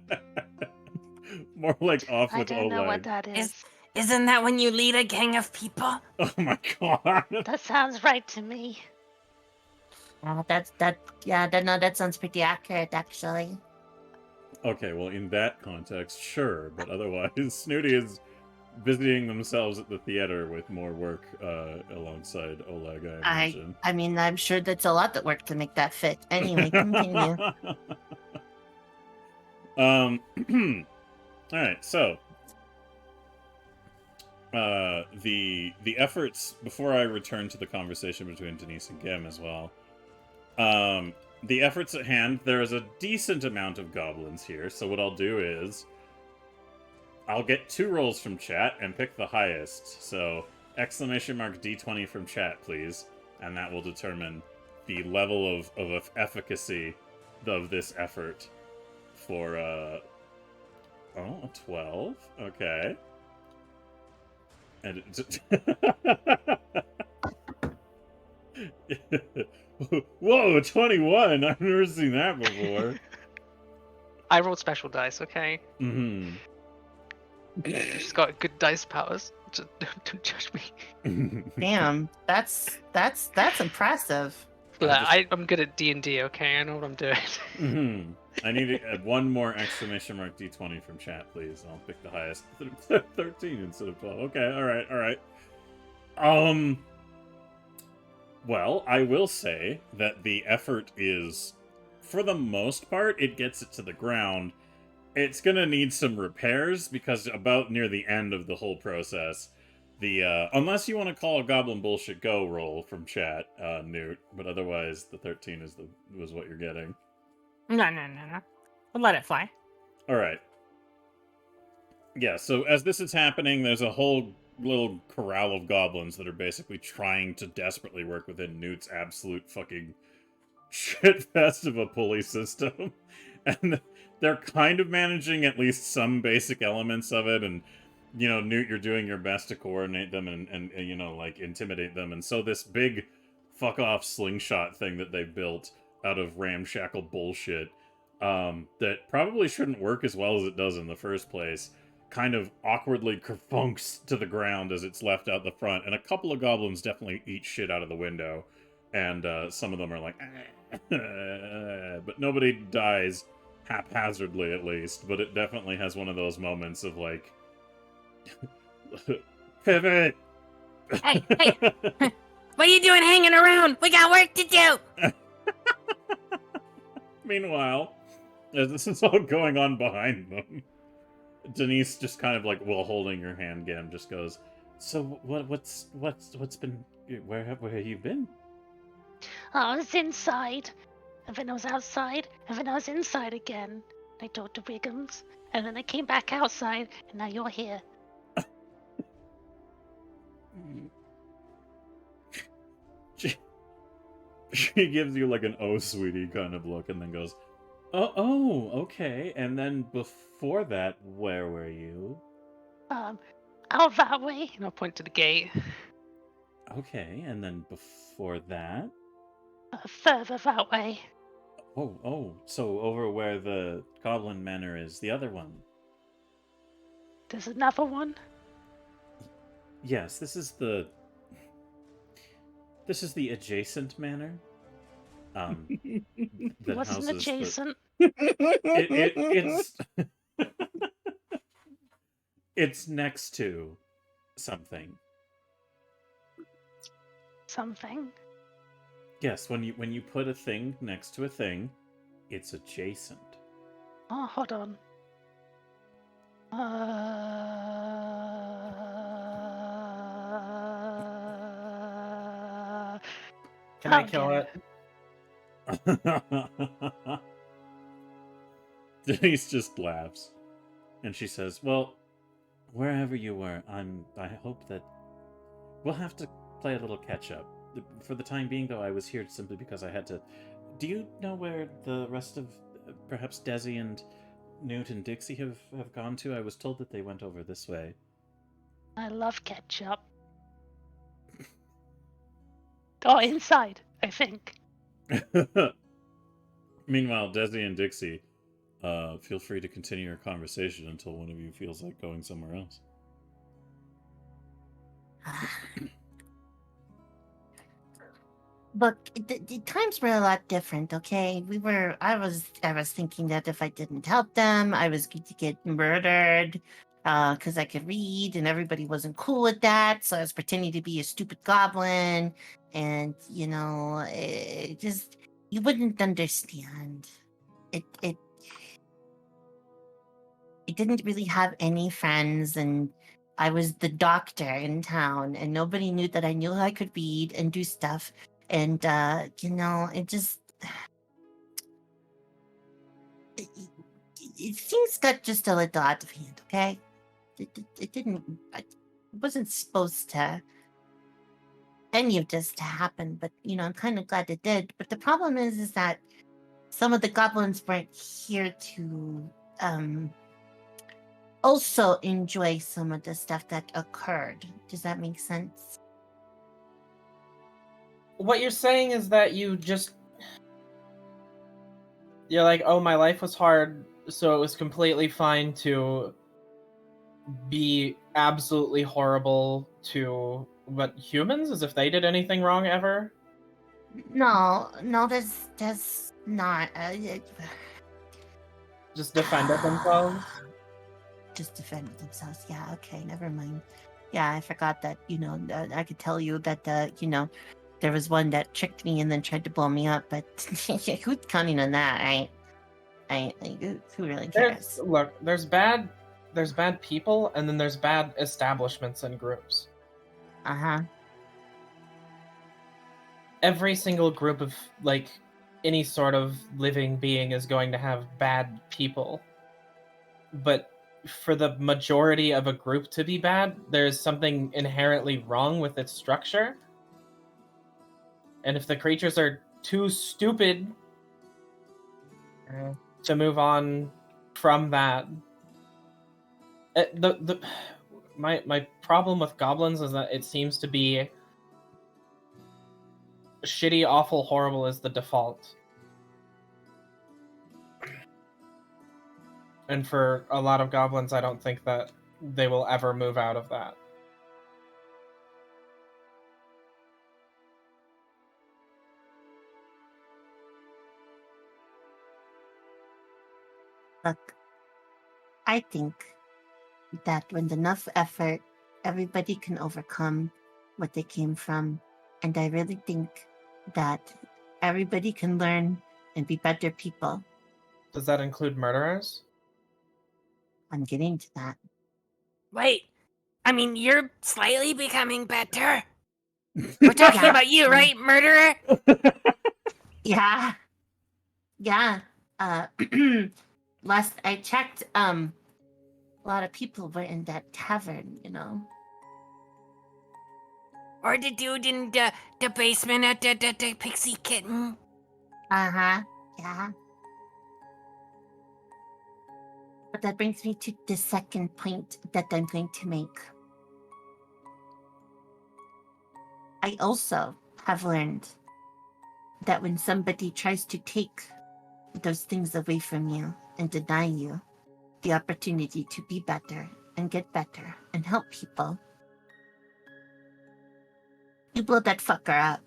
More off I with don't know Oleg. what that is. Isn't that when you lead a gang of people? Oh my god. That sounds right to me. that sounds pretty accurate, actually. Okay, well, in that context, sure, but otherwise, Snooty is busying themselves at the theater with more work alongside Oleg, I imagine. I mean, I'm sure that's a lot of work to make that fit. Anyway, continue. All right, so the efforts before I return to the conversation between Denise and Gem as well. The efforts at hand, there is a decent amount of goblins here, so what I'll do is I'll get 2 rolls from chat and pick the highest. So exclamation mark D20 from chat, please, and that will determine the level of efficacy of this effort. For a 12. Okay. And whoa, 21! I've never seen that before. I rolled special dice, okay? Mm-hmm. She's got good dice powers. Don't judge me. Damn, that's impressive. Look, I'm good at D&D, okay? I know what I'm doing. Mm-hmm. I need to add 1 more exclamation mark D20 from chat, please. I'll pick the highest. 13 instead of 12. Okay, alright. Well, I will say that the effort is, for the most part, it gets it to the ground. It's gonna need some repairs, because about near the end of the whole process, unless you want to call a goblin bullshit go roll from chat, Newt, but otherwise the 13 was what you're getting. No. We'll let it fly. Alright. Yeah, so as this is happening, there's a whole little corral of goblins that are basically trying to desperately work within Newt's absolute fucking shitfest of a pulley system. And they're kind of managing at least some basic elements of it, and, you know, Newt, you're doing your best to coordinate them and you know, like, intimidate them. And so this big fuck-off slingshot thing that they built out of ramshackle bullshit, that probably shouldn't work as well as it does in the first place, kind of awkwardly kerfunks to the ground as it's left out the front, and a couple of goblins definitely eat shit out of the window, and some of them are like, but nobody dies haphazardly, at least. But it definitely has one of those moments of like, pivot. Hey, what are you doing hanging around? We got work to do. Meanwhile, as this is all going on behind them, Denise just kind of like, while holding your hand, Gam just goes, "So what's been? Where have you been?" I was inside, and then I was outside, and then I was inside again. I talked to Wiggums, and then I came back outside, and now you're here. She gives you like an "oh sweetie" kind of look, and then goes, "Oh, okay." And then before that, where were you? Out that way. And I'll point to the gate. Okay, and then before that? Further that way. Oh, so over where the Goblin Manor is, the other one. There's another one. Yes, this is the adjacent manor. That What's an houses adjacent? It's it's next to something. Something. Yes, when you put a thing next to a thing, it's adjacent. Oh, hold on. Can I kill it? Denise just laughs, and she says, "Well, wherever you were, I hope that we'll have to play a little catch up. For the time being, though, I was here simply because I had to. Do you know where the rest of perhaps Desi and Newt and Dixie have gone to? I was told that they went over this way." I love ketchup. Oh, inside, I think. Meanwhile, Desi and Dixie, feel free to continue your conversation until one of you feels like going somewhere else. Look, the times were a lot different, okay? I was thinking that if I didn't help them, I was going to get murdered, because I could read, and everybody wasn't cool with that, so I was pretending to be a stupid goblin, and, you know, it just, you wouldn't understand. It didn't really have any friends, and I was the doctor in town, and nobody knew that I knew I could read and do stuff. And, you know, things got just a little out of hand, okay? it didn't. It wasn't supposed to any of this to happen, but I'm kind of glad it did. But the problem is that some of the goblins weren't here to also enjoy some of the stuff that occurred. Does that make sense? What you're saying is that you're like, oh, my life was hard, so it was completely fine to be absolutely horrible to humans, as if they did anything wrong ever. No, that's not. Just defended themselves. Just defended themselves. Yeah. Okay. Never mind. Yeah, I forgot that. I could tell you that. There was one that tricked me and then tried to blow me up, but who's counting on that, right? Who really cares? There's bad people, and then there's bad establishments and groups. Uh-huh. Every single group of any sort of living being is going to have bad people. But for the majority of a group to be bad, there's something inherently wrong with its structure. And if the creatures are too stupid to move on from that, my problem with goblins is that it seems to be shitty, awful, horrible is the default. And for a lot of goblins, I don't think that they will ever move out of that. Look, I think that with enough effort, everybody can overcome what they came from. And I really think that everybody can learn and be better people. Does that include murderers? I'm getting to that. Wait, I mean, you're slightly becoming better. We're talking about you, right, murderer? Yeah. Yeah. Last I checked, a lot of people were in that tavern, Or the dude in the basement at the pixie kitten? Uh-huh. Yeah. But that brings me to the second point that I'm going to make. I also have learned that when somebody tries to take those things away from you and deny you the opportunity to be better and get better and help people, you blow that fucker up.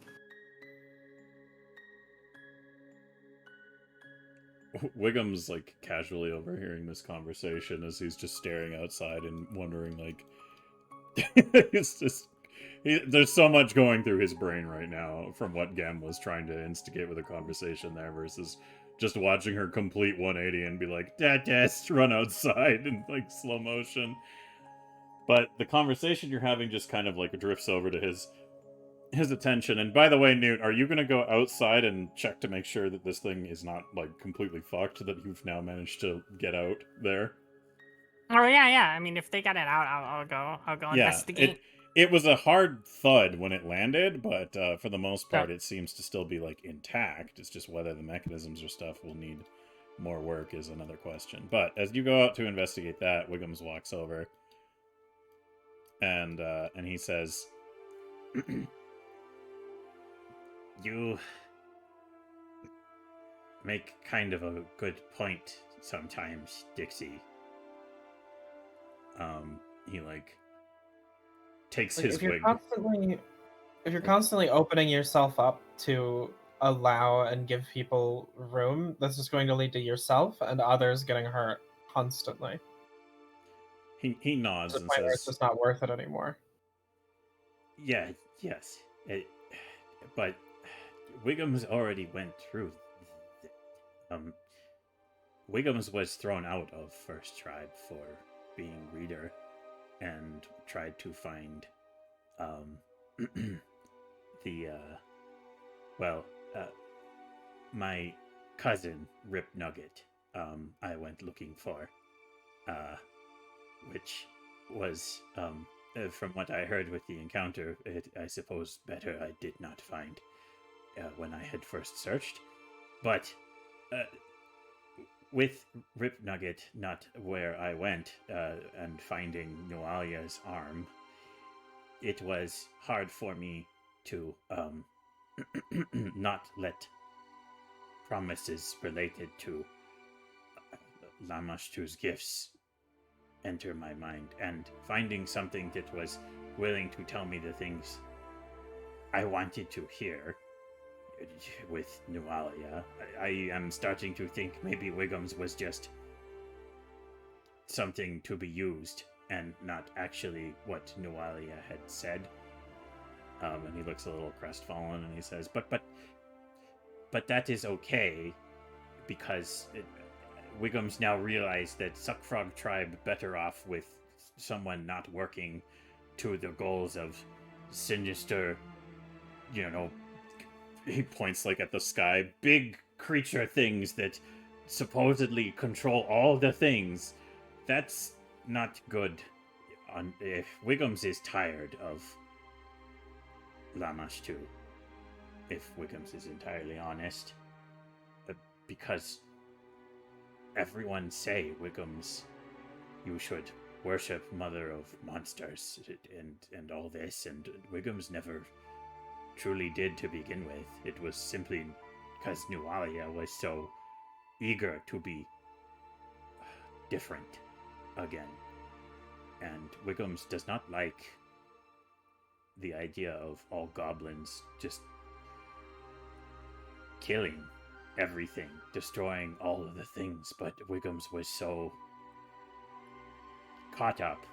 Wiggum's casually overhearing this conversation as he's just staring outside and wondering it's just there's so much going through his brain right now from what Gem was trying to instigate with a conversation there versus just watching her complete 180 and be like, just run outside in slow motion. But the conversation you're having just kind of drifts over to his attention. And by the way, Newt, are you going to go outside and check to make sure that this thing is not completely fucked, that you've now managed to get out there? Oh yeah. I mean, if they got it out, I'll go investigate. It was a hard thud when it landed, but for the most part, it seems to still be intact. It's just whether the mechanisms or stuff will need more work is another question. But as you go out to investigate that, Wiggums walks over and he says, "You make kind of a good point sometimes, Dixie." He takes his wig. If you're constantly opening yourself up to allow and give people room, this is going to lead to yourself and others getting hurt constantly. He nods and It's says, just not worth it anymore. "Yeah, yes, but Wiggums already went through. Wiggums was thrown out of First Tribe for being reader, and tried to find my cousin Rip Nugget. I went looking for, which was, from what I heard with the encounter, I suppose better I did not find when I had first searched. But with Rip Nugget not where I went and finding Noalia's arm, it was hard for me to not let promises related to Lamashtu's gifts enter my mind, and finding something that was willing to tell me the things I wanted to hear with Nualia. I am starting to think maybe Wiggums was just something to be used and not actually what Nualia had said. And he looks a little crestfallen and he says, but that is okay, because Wiggums now realized that Suckfrog Tribe better off with someone not working to the goals of sinister, he points like at the sky, big creature things that supposedly control all the things. That's not good. If Wiggums is tired of Lamashtu, if Wiggums is entirely honest, because everyone say, Wiggums, you should worship Mother of Monsters and all this, and Wiggums never truly did to begin with. It was simply because Nualia was so eager to be different again. And Wiggums does not like the idea of all goblins just killing everything, destroying all of the things, but Wiggums was so caught up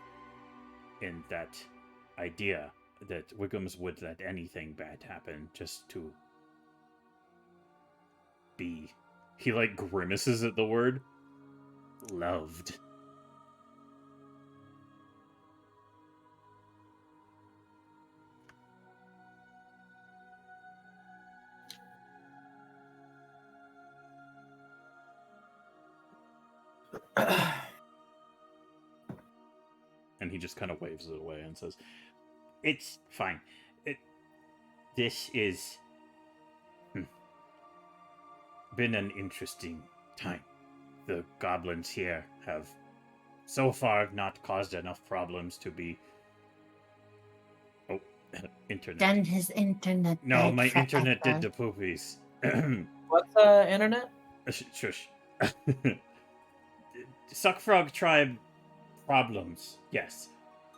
in that idea that Wiggums would let anything bad happen just to be, he like grimaces at the word, loved. And he just kind of waves it away and says, it's fine. This is been an interesting time. The goblins here have so far not caused enough problems to be... Oh, internet. Done his internet. No, back my forever. internet did the poopies. What's internet? Shush. Suckfrog Tribe problems, yes.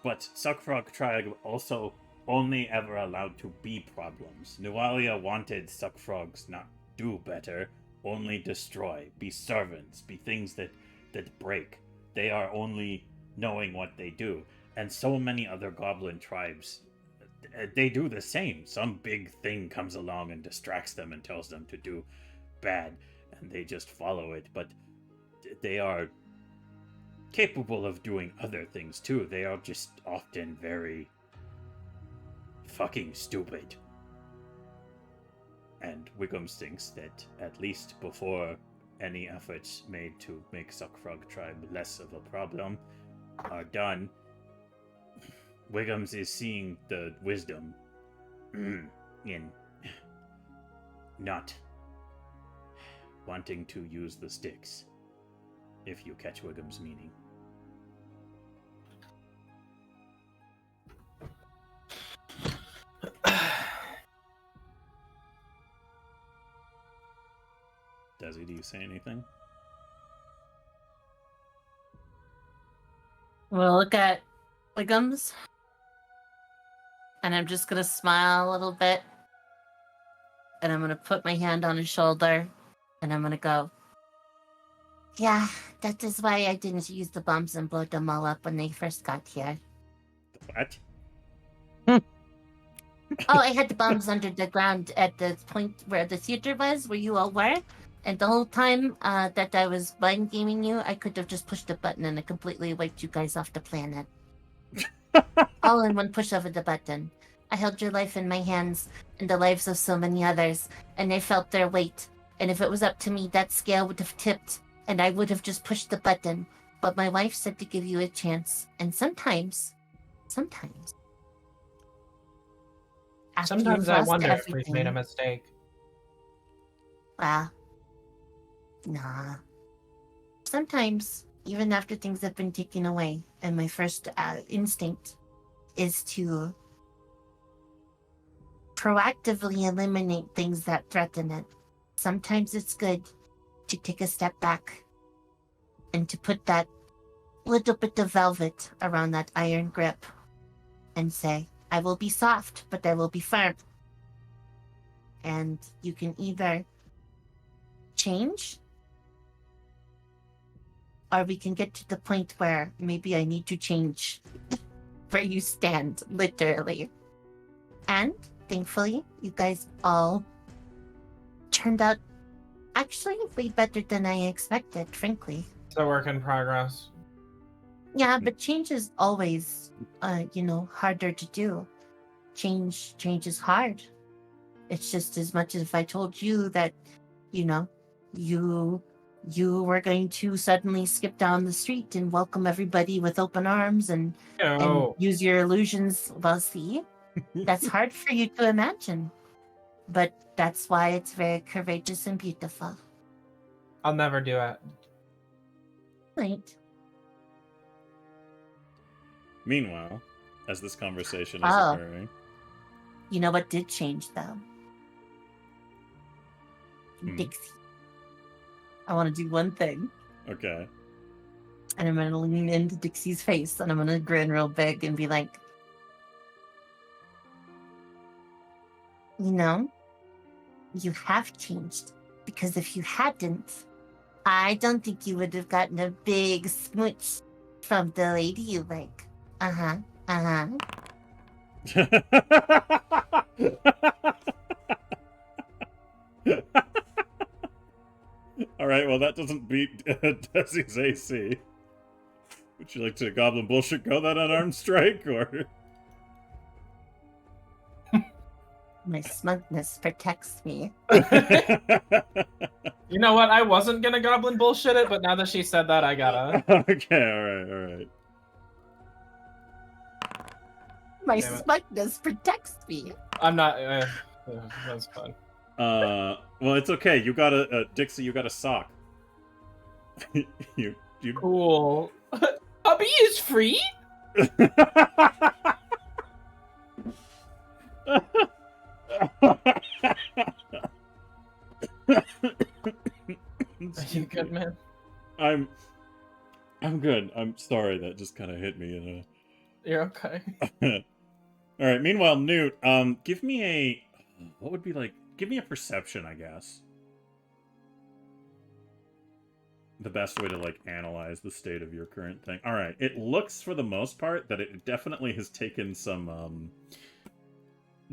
But Suckfrog Tribe also only ever allowed to be problems. Nualia wanted Suckfrogs not do better, only destroy, be servants, be things that break. They are only knowing what they do. And so many other goblin tribes, they do the same. Some big thing comes along and distracts them and tells them to do bad, and they just follow it. But they are capable of doing other things too. They are just often very fucking stupid. And Wiggums thinks that at least before any efforts made to make Suckfrog Tribe less of a problem are done, Wiggums is seeing the wisdom in not wanting to use the sticks, if you catch Wiggums' meaning. Desi, do you say anything? We'll look at Wiggums. And I'm just gonna smile a little bit. And I'm gonna put my hand on his shoulder. And I'm gonna go, Yeah, that is why I didn't use the bombs and blow them all up when they first got here. What? Oh, I had the bombs under the ground at the point where the theater was, where you all were. And the whole time that I was mind gaming you, I could have just pushed a button and it completely wiped you guys off the planet. All in one push of the button. I held your life in my hands and the lives of so many others, and I felt their weight. And if it was up to me, that scale would have tipped, and I would have just pushed the button. But my wife said to give you a chance, and sometimes, after Sometimes you've I lost wonder if we've made a everything, mistake. well, nah. Sometimes, even after things have been taken away, and my first instinct is to proactively eliminate things that threaten it. Sometimes it's good to take a step back and to put that little bit of velvet around that iron grip and say, I will be soft, but I will be firm. And you can either change, or we can get to the point where maybe I need to change where you stand, literally. And thankfully, you guys all turned out actually way better than I expected, frankly. It's a work in progress. Yeah, but change is always, harder to do. Change is hard. It's just as much as if I told you that, you were going to suddenly skip down the street and welcome everybody with open arms and use your illusions. Well, see, that's hard for you to imagine. But that's why it's very courageous and beautiful. I'll never do it. Right. Meanwhile, as this conversation is Oh. occurring, You know what did change, though? Dixie. I want to do one thing. okay. And I'm going to lean into Dixie's face and I'm going to grin real big and be like, you have changed. Because if you hadn't, I don't think you would have gotten a big smooch from the lady you like. Uh-huh. All right, well, that doesn't beat Desi's AC. Would you like to goblin bullshit go that unarmed strike, or? My smugness protects me. You know what? I wasn't gonna goblin bullshit it, but now that she said that, I gotta. Okay, all right. My Damn it. smugness protects me. I'm not. That's fine. Well, it's okay. You got a Dixie. You got a sock. you. Cool. Hubby is free. Are you good, man? I'm good. I'm sorry that just kind of hit me. You're okay. All right. Meanwhile, Newt, give me a give me a perception, I guess. The best way to analyze the state of your current thing. All right. It looks for the most part that it definitely has taken some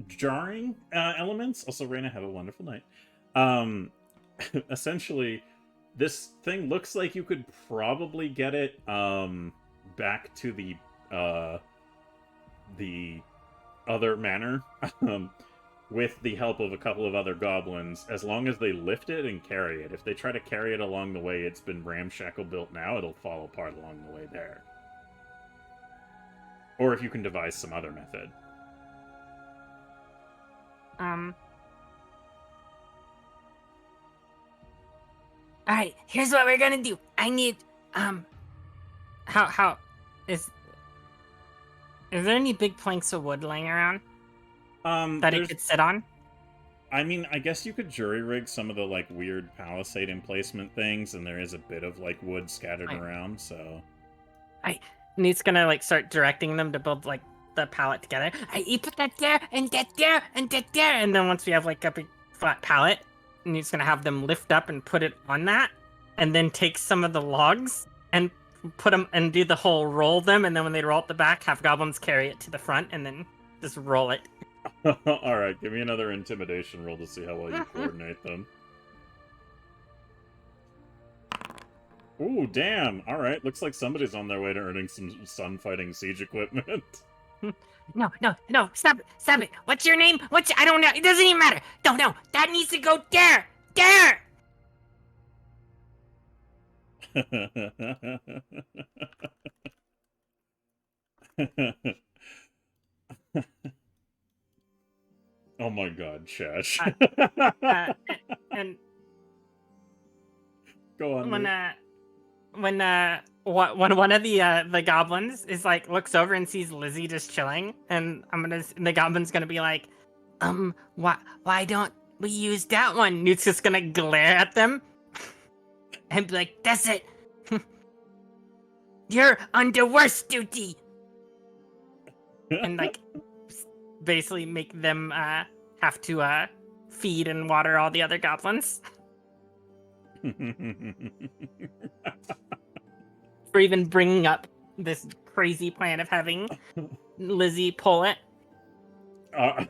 jarring elements. Also, Raina, have a wonderful night. Essentially, this thing looks like you could probably get it back to the other manor with the help of a couple of other goblins, as long as they lift it and carry it. If they try to carry it along the way it's been ramshackle built now, it'll fall apart along the way there. Or if you can devise some other method. Alright, here's what we're gonna do. I need, How is there any big planks of wood laying around that it could sit on? I mean, I guess you could jury rig some of the weird palisade emplacement things, and there is a bit of wood scattered around, so. Nate's gonna start directing them to build the pallet together. You put that there and that there and that there, and then once we have a big flat pallet, Nate's gonna have them lift up and put it on that, and then take some of the logs and put them and do the whole roll them, and then when they roll at the back, have goblins carry it to the front, and then just roll it. Alright, give me another intimidation roll to see how well you coordinate them. Ooh, damn! Alright, looks like somebody's on their way to earning some sun-fighting siege equipment. no, stop it. What's your name? I don't know. It doesn't even matter. No, that needs to go there. Oh my god, Shash. And Go on. when Luke. when one of the goblins is like looks over and sees Lizzie just chilling, and the goblin's gonna be like, why don't we use that one? Newt's just gonna glare at them and be like, that's it. You're under worst duty. And like basically make them have to feed and water all the other goblins. For even bringing up this crazy plan of having Lizzie pull it. Yeah,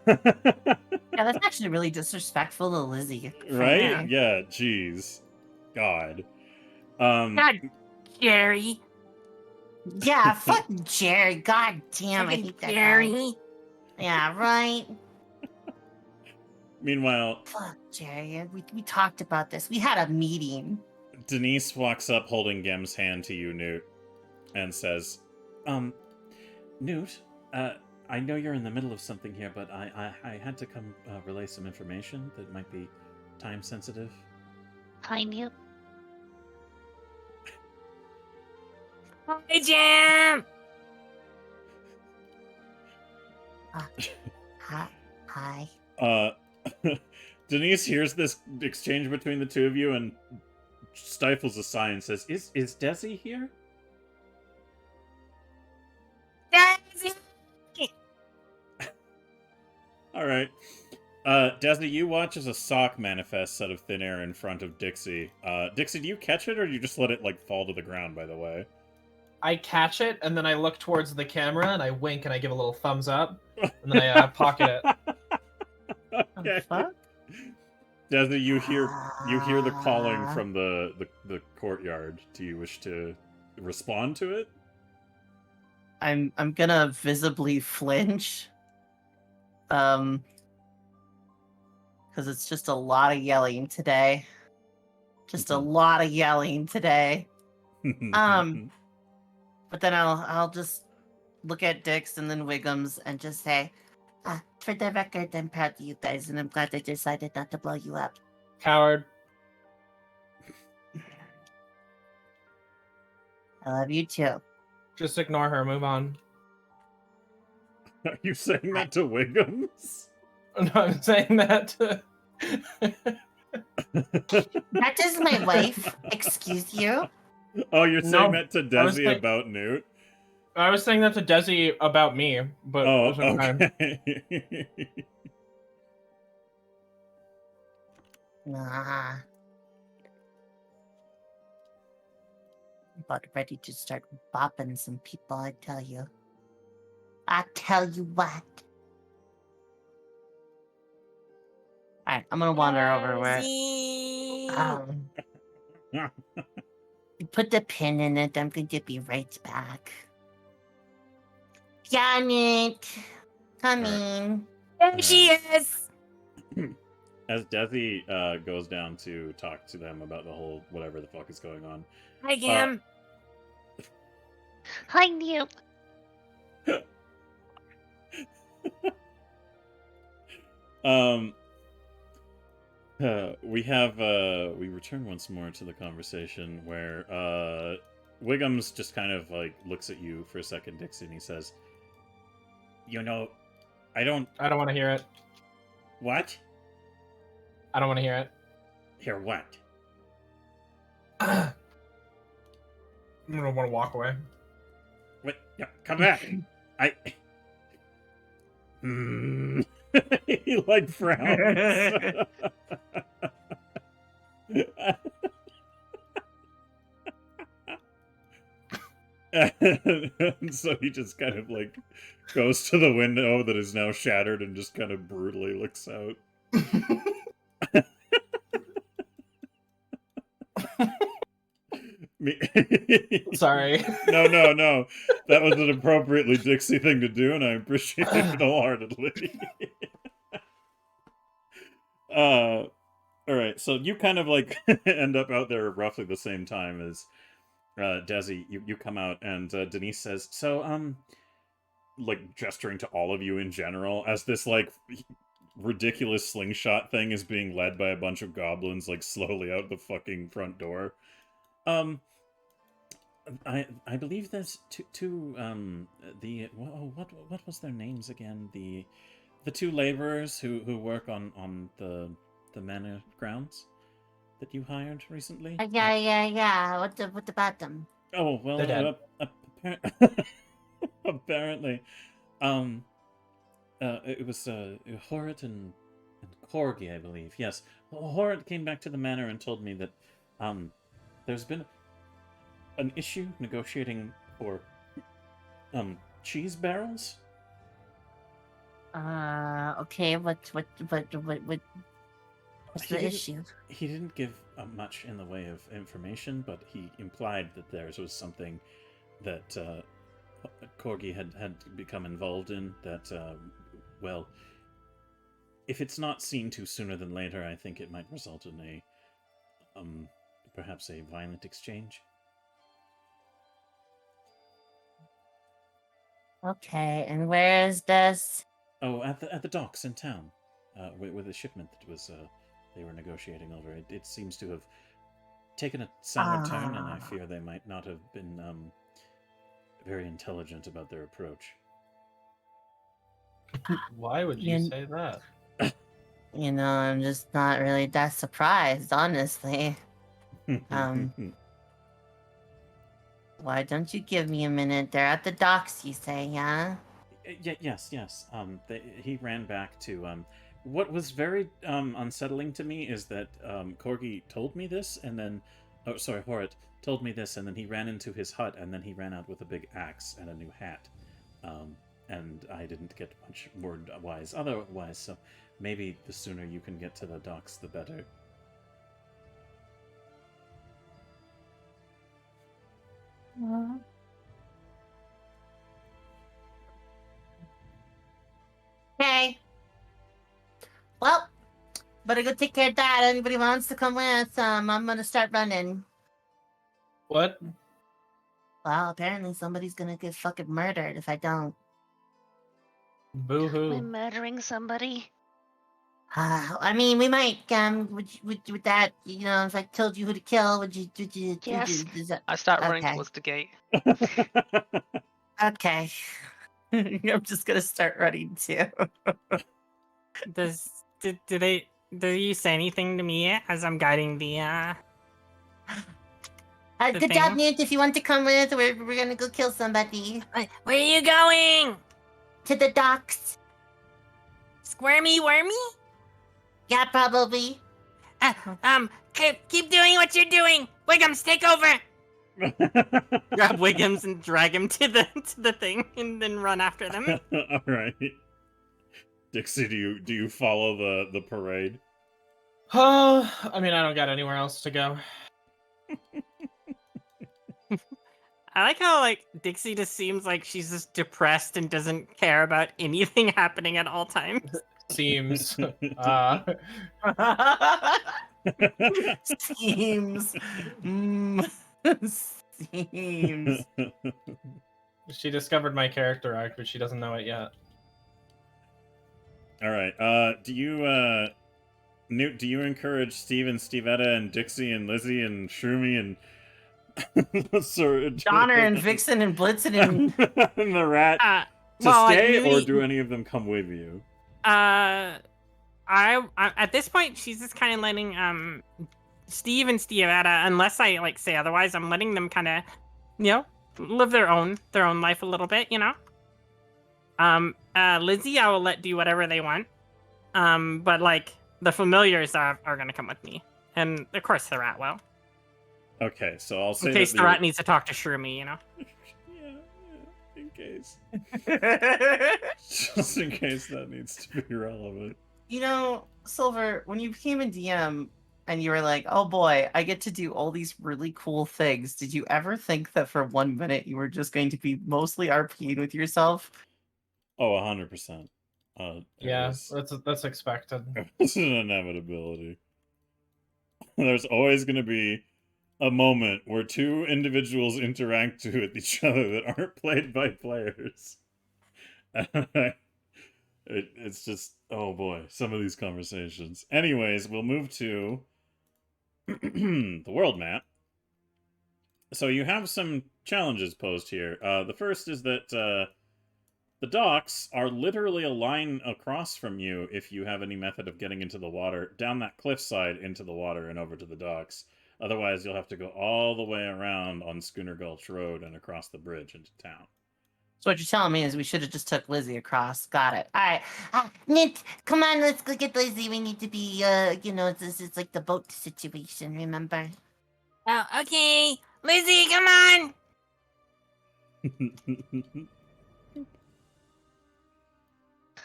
that's actually really disrespectful to Lizzie. Right? Yeah, jeez. God. God, Jerry. Yeah, fuck Jerry. God damn, I hate that guy. Jerry. Yeah, right. Meanwhile, Fuck Jerry. We talked about this. We had a meeting. Denise walks up holding Gem's hand to you, Newt, and says, Newt, I know you're in the middle of something here, but I had to come relay some information that might be time sensitive. Hi, Newt. Hey, Jam. Hi. Denise hears this exchange between the two of you and stifles a sigh and says, Is Desi here? Desi. Alright. Desi, you watch as a sock manifests out of thin air in front of Dixie. Dixie, do you catch it, or do you just let it, fall to the ground, by the way? I catch it, and then I look towards the camera, and I wink, and I give a little thumbs up, and then I pocket it. Okay. Fuck? Desi, you hear the calling from the courtyard. Do you wish to respond to it? I'm gonna visibly flinch. Because it's just a lot of yelling today. Just a lot of yelling today. But then I'll just look at Dix and then Wiggums and just say, for the record, I'm proud of you guys, and I'm glad they decided not to blow you up. Coward. I love you too. Just ignore her. Move on. Are you saying that to Wiggums? No, I'm saying that to... That is my wife. Excuse you. Oh, you're saying No, that to I was Desi saying- about Newt? I was saying that to Desi about me, but Oh, it's okay. okay. Nah. About ready to start bopping some people, I tell you. I tell you what. Alright, I'm gonna wander over where You put the pin in it, I'm going to be right back. Janet, coming. There she is. As Desi goes down to talk to them about the whole whatever the fuck is going on. Hi, Gam. Hi, Newt. We return once more to the conversation where Wiggums just kind of looks at you for a second, Dixie, and he says, I don't want to hear it. what? I don't want to hear it. Hear what? I'm gonna want to walk away. Wait, yeah, come back. He frowns. And so he just kind of goes to the window that is now shattered and just kind of brutally looks out. Sorry. No. That was an appropriately Dixie thing to do, and I appreciate it wholeheartedly. All right, so you kind of like end up out there roughly the same time as Desi. You come out, and Denise says, "So, like gesturing to all of you in general, as this like ridiculous slingshot thing is being led by a bunch of goblins, like slowly out the fucking front door. I believe there's two the what was their names again? The two laborers who work on the manor grounds that you hired recently. Yeah. What about them? Oh well, They're dead. apparently, it was Horit and Corgi, I believe. Yes, Horit came back to the manor and told me that there's been an issue negotiating for cheese barrels. Okay. What's the issue? He didn't give much in the way of information, but he implied that theirs was something that Corgi had become involved in. That well, if it's not seen to sooner than later, I think it might result in a perhaps a violent exchange. Okay, and where is this? Oh, at the docks in town, with a shipment that was they were negotiating over. It seems to have taken a sour turn, and I fear they might not have been very intelligent about their approach. Why would you say that? You know, I'm just not really that surprised, honestly. Why don't you give me a minute? They're at the docks, you say, yeah? Yes. He ran back to what was very unsettling to me is that Corgi told me this, and then Horit told me this, and then he ran into his hut, and then he ran out with a big axe and a new hat, and I didn't get much word wise otherwise. So maybe the sooner you can get to the docks, the better. Okay. Well, better go take care of that. Anybody wants to come with? I'm gonna start running. What? Well, apparently somebody's gonna get fucking murdered if I don't. Boo We're hoo. murdering somebody. I mean, we might. With that, you know, if I told you who to kill, would you? Yes. Is that, I start running Okay. towards the gate. okay. I'm just gonna start running too. Do you say anything to me as I'm guiding the The Good job, thing? Newt. If you want to come with, we're gonna go kill somebody. Where are you going? To the docks. Squirmy wormy? Yeah, probably. Keep doing what you're doing. Wiggums, take over. grab Wiggums and drag him to the thing and then run after them? All right, Dixie, do you follow the parade? Oh, I mean, I don't got anywhere else to go. I like how like Dixie just seems like she's just depressed and doesn't care about anything happening at all times. Seems. Seems. Seems. She discovered my character arc, but she doesn't know it yet. All right. Do you Newt? Do you encourage Steve and Stevetta and Dixie and Lizzie and Shroomy and Donner and Vixen and Blitzen and and the rat to well, stay, like, or do any of them come with you? I at this point she's just kind of letting Steve and Stevetta, unless I like say otherwise, I'm letting them kind of, you know, live their own life a little bit, you know. Lizzie, I will let do whatever they want. But like the familiars are gonna come with me, and of course the rat will. Okay, so I'll say In case that the rat needs to talk to Shroomy, you know. yeah, in case. Just in case that needs to be relevant. You know, Silver, when you became a DM and you were like, oh boy, I get to do all these really cool things, did you ever think that for 1 minute you were just going to be mostly RPing with yourself? Oh, 100%. Yeah, that's expected. It's an inevitability. there's always going to be a moment where two individuals interact with each other that aren't played by players. It's just, oh boy, some of these conversations. Anyways, we'll move to the world map. So you have some challenges posed here. The first is that the docks are literally a line across from you if you have any method of getting into the water, down that cliffside into the water and over to the docks. Otherwise, you'll have to go all the way around on Schooner Gulch Road and across the bridge into town. So what you're telling me is we should have just took Lizzie across. Got it. All right, Nit, come on, let's go get Lizzie. We need to be, this is like the boat situation. Remember? Oh, okay. Lizzie, come on.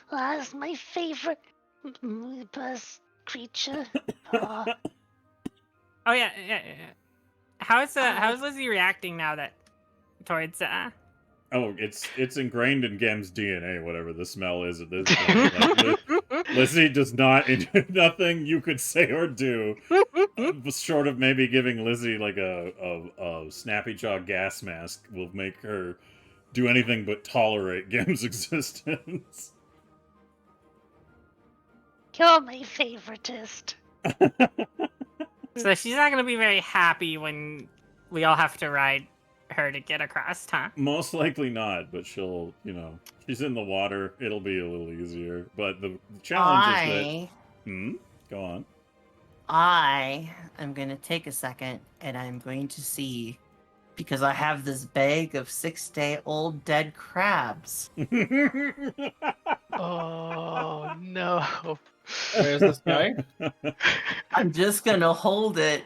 That's my favorite bus creature. Oh, Oh yeah. How's Lizzie reacting now that towards Oh, it's ingrained in Gem's DNA, whatever the smell is at this point. Like, Lizzie does not, nothing you could say or do, short of maybe giving Lizzie like a snappy jaw gas mask, will make her do anything but tolerate Gem's existence. you're my favoritist. So she's not gonna be very happy when we all have to ride her to get across, huh? Most likely not, but she'll, she's in the water. It'll be a little easier. But the challenge is that... Go on. I am going to take a second and I'm going to see, because I have this bag of 6-day-old dead crabs. Oh no. Where's this guy? I'm just going to hold it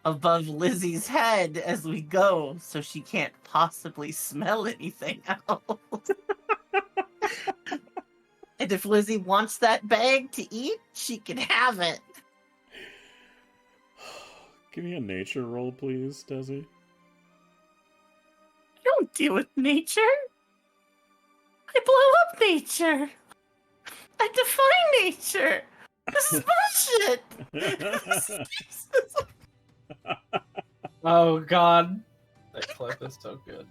above Lizzie's head as we go so she can't possibly smell anything else. And if Lizzie wants that bag to eat, she can have it. Give me a nature roll, please, Desi. I don't deal with nature. I blow up nature. I define nature. This is bullshit. Oh god. That clip is so good.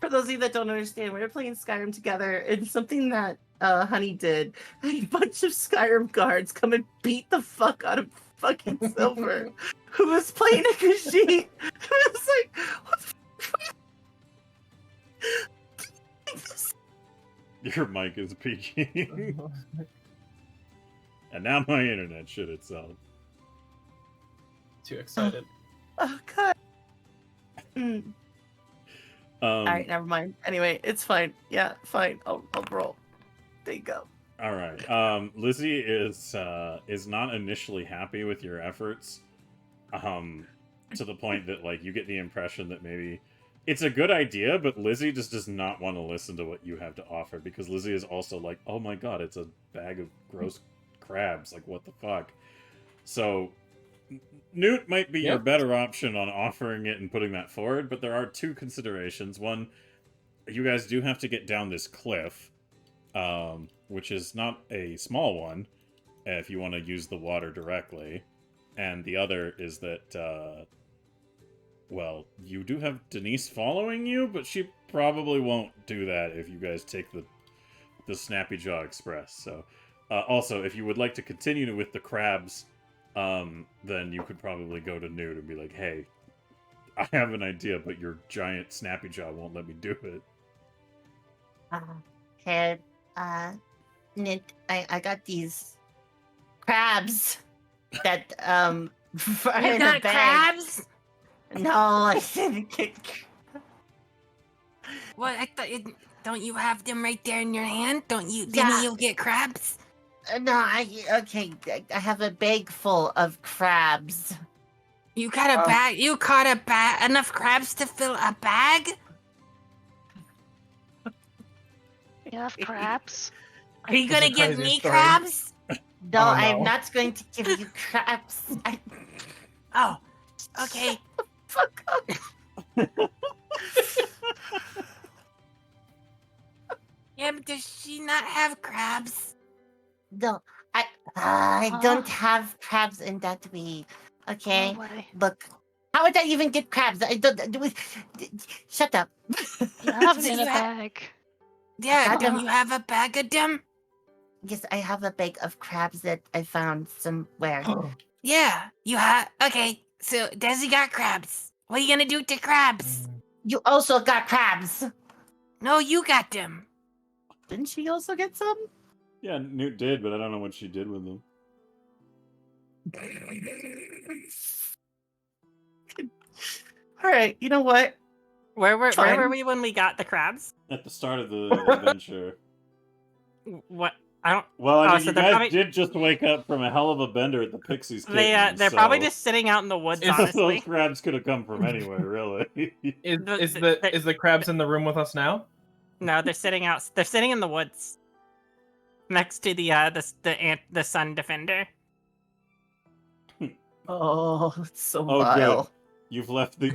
For those of you that don't understand, we were playing Skyrim together, and something that Honey did, a bunch of Skyrim guards come and beat the fuck out of fucking Silver, who was playing a Khajiit. It was like, what the fuck? Your mic is peaking. And now my internet shit itself. Too excited. Oh, God. All right, never mind. Anyway, it's fine. Yeah, fine. I'll roll. There you go. All right. Lizzie is not initially happy with your efforts, to the point that like you get the impression that maybe it's a good idea, but Lizzie just does not want to listen to what you have to offer, because Lizzie is also like, oh my god, it's a bag of gross crabs. Like, what the fuck? So Newt might be your better option on offering it and putting that forward, but there are two considerations. One, you guys do have to get down this cliff, which is not a small one, if you want to use the water directly. And the other is that, well, you do have Denise following you, but she probably won't do that if you guys take the Snappy Jaw Express. So, also, if you would like to continue with the crabs, then you could probably go to Newt and be like, hey, I have an idea, but your giant Snappy Jaw won't let me do it. Hey, Nit, I got these crabs that, are You in got the bag. crabs? No, I didn't get What? I thought don't you have them right there in your hand? Don't you? Yeah. Didn't you get crabs? No, I have a bag full of crabs. You got a bag? You caught a bag? Enough crabs to fill a bag? You have crabs? Are you This is gonna a give crazy me story. crabs? No, Oh, I'm no. not going to give you crabs. Oh, okay. Fuck up. Yeah, but does she not have crabs? No, I don't Huh? have crabs in that way. Okay, No way. look, how would I even get crabs? I don't. Shut up. You have it So in a you ha- bag. Yeah, got do them. you have a bag of them? Yes, I have a bag of crabs that I found somewhere. Yeah, you have. Okay, so Desi got crabs. What are you gonna do with the crabs? You also got crabs. No, you got them. Didn't she also get some? Yeah, Newt did, but I don't know what she did with them. All right, you know what? Where were Fine. we when we got the crabs? At the start of the adventure. What? I don't. Well, I Oh, mean, so you they're guys probably- did just wake up from a hell of a bender at the Pixies They're Kittens, probably so- just sitting out in the woods. Is- Those Honestly, crabs could have come from anywhere, really. Is the crabs in the room with us now? no, they're sitting out. They're sitting in the woods next to the sun defender. Oh, it's so Oh, vile. good. You've left the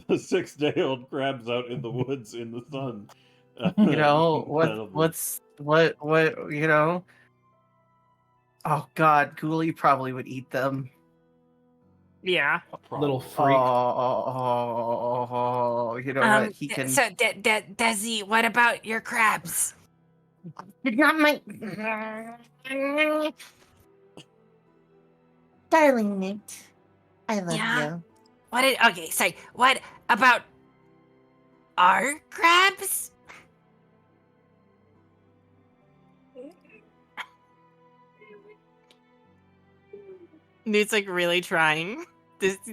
6-day-old crabs out in the woods in the sun. You know That'll be- what you know? Oh God, Ghoulie probably would eat them. Yeah. Little Probably. freak. Oh, you know what? He can. So Desi, what about your crabs? Did not my darling Newt. I love Yeah? you. Okay, sorry. What about our crabs? Newt's like really trying.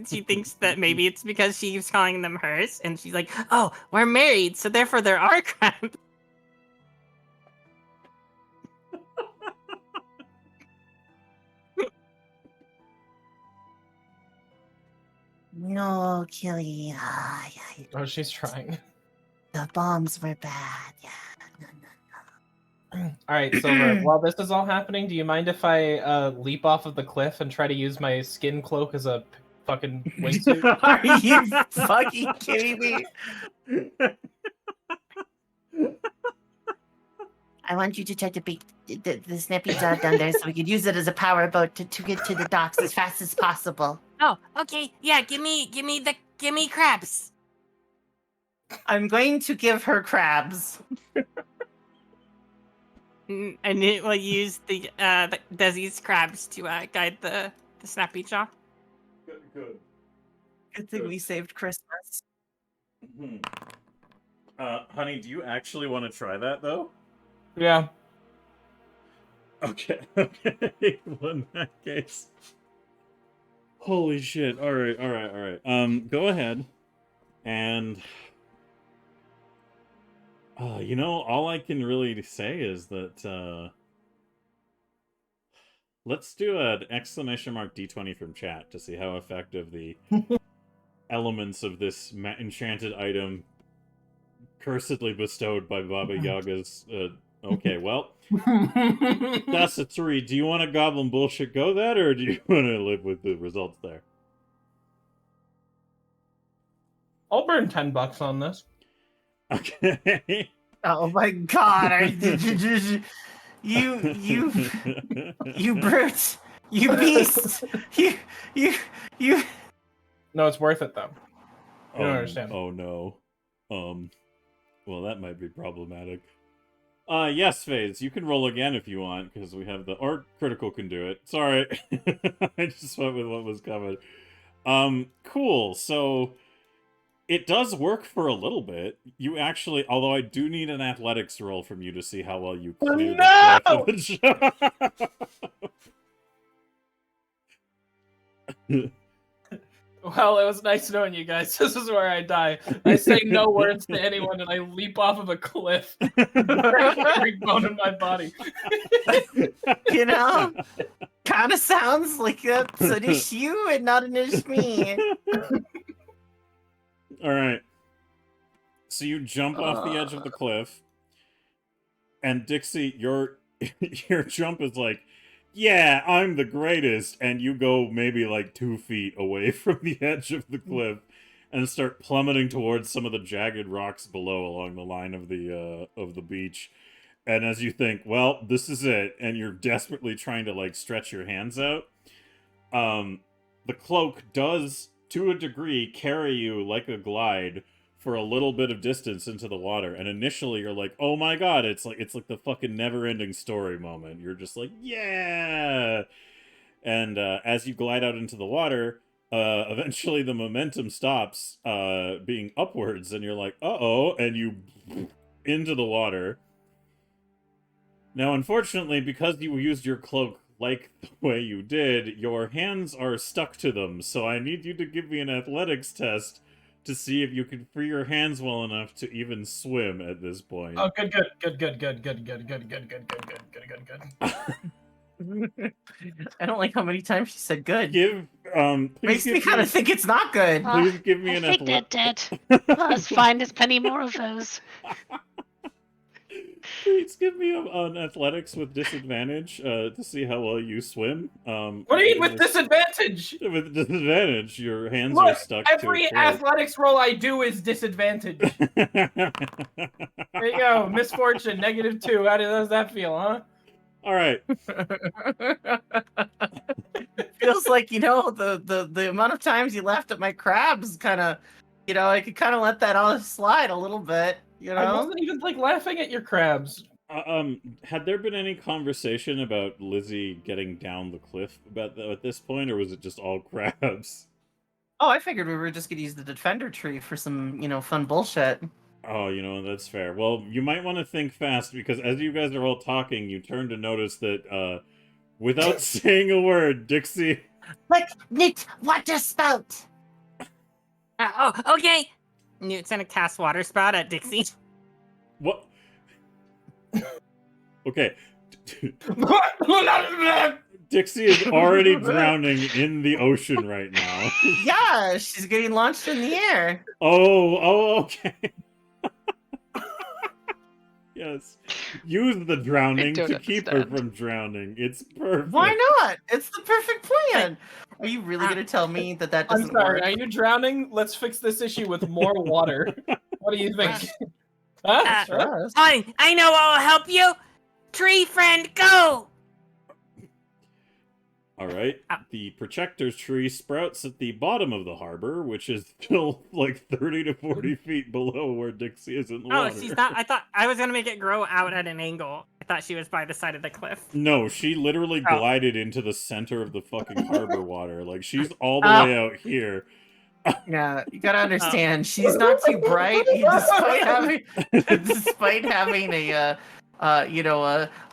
She thinks that maybe it's because she keeps calling them hers, and she's like, "Oh, we're married, so therefore there are crabs." No, Killy. Oh, she's trying. The bombs were bad. Yeah. No. All right, Silver. While this is all happening, do you mind if I leap off of the cliff and try to use my skin cloak as a fucking wingsuit? Are you fucking kidding me? I want you to try to beat the snappy jaw down there so we could use it as a power boat to get to the docks as fast as possible. Oh, okay. Yeah, give me crabs. I'm going to give her crabs. And it will use the Desi's crabs to guide the snappy jaw. Good. Good thing we saved Christmas. Honey, do you actually want to try that, though? Yeah. Okay. Well, in that case... Holy shit. Alright. Go ahead. And... all I can really say is that, let's do an exclamation mark D20 from chat to see how effective the elements of this enchanted item cursedly bestowed by Baba Yaga's, okay, well, that's a 3. Do you want to goblin bullshit go that, or do you want to live with the results there? I'll burn $10 on this. Okay. Oh my God! You brute! You beast! You! No, it's worth it though. You don't understand. Oh no. Well, that might be problematic. Yes, Phase, you can roll again if you want, because we have or critical can do it. Sorry. I just went with what was coming. Cool, so it does work for a little bit. You actually, although I do need an athletics roll from you to see how well you clear the cliff of the job. Well, it was nice knowing you guys. This is where I die. I say no words to anyone, and I leap off of a cliff. Every bone in my body. You know, kind of sounds like that's an issue and not an issue me. All right. So you jump off the edge of the cliff, and Dixie, your jump is like, yeah, I'm the greatest, and you go maybe like 2 feet away from the edge of the cliff and start plummeting towards some of the jagged rocks below along the line of the beach. and as you think, well, this is it, and you're desperately trying to like stretch your hands out, the cloak does, to a degree, carry you like a glide for a little bit of distance into the water. And initially, you're like, "Oh my god!" It's like the fucking never-ending story moment. You're just like, "Yeah!" And as you glide out into the water, eventually the momentum stops being upwards, and you're like, "Uh-oh!" And you into the water. Now, unfortunately, because you used your cloak like the way you did, your hands are stuck to them, so I need you to give me an athletics test to see if you can free your hands well enough to even swim at this point. Oh, good. I don't like how many times she said good. Please Makes me give kind of think it's not good. Please give me I an think they're athletics. dead. Let's find as many more of those. Please give me an athletics with disadvantage to see how well you swim. What do you mean with disadvantage? With disadvantage, your hands are Look, stuck every to a cloak. athletics roll I do is disadvantage. There you go. Misfortune, -2. How does that feel, huh? All right. Feels like, the amount of times you laughed at my crabs kind of, I could kind of let that all slide a little bit, I wasn't even like laughing at your crabs. Had there been any conversation about Lizzie getting down the cliff at this point, or was it just all crabs? Oh, I figured we were just gonna use the defender tree for some, fun bullshit. Oh, that's fair. Well, you might want to think fast, because as you guys are all talking, you turn to notice that, without saying a word, Dixie... Like, Newt, water spout! Okay. Newt's gonna cast water spout at Dixie. What? Okay. Dixie is already drowning in the ocean right now. Yeah, she's getting launched in the air. Oh, okay. Yes. Use the drowning to keep her from drowning. It's perfect. Why not? It's the perfect plan. Are you really gonna tell me that I'm doesn't sorry, work? are you drowning? Let's fix this issue with more water. What do you think? Huh? Trust. Fine, I know what'll help you. Tree friend, go! All right. The Protector's tree sprouts at the bottom of the harbor, which is still like 30 to 40 feet below where Dixie is in the water. Oh, she's not. I thought I was gonna make it grow out at an angle. I thought she was by the side of the cliff. No, she literally Oh. glided into the center of the fucking harbor water. Like, she's all the way out here. Yeah, you gotta understand, she's not too bright, despite having a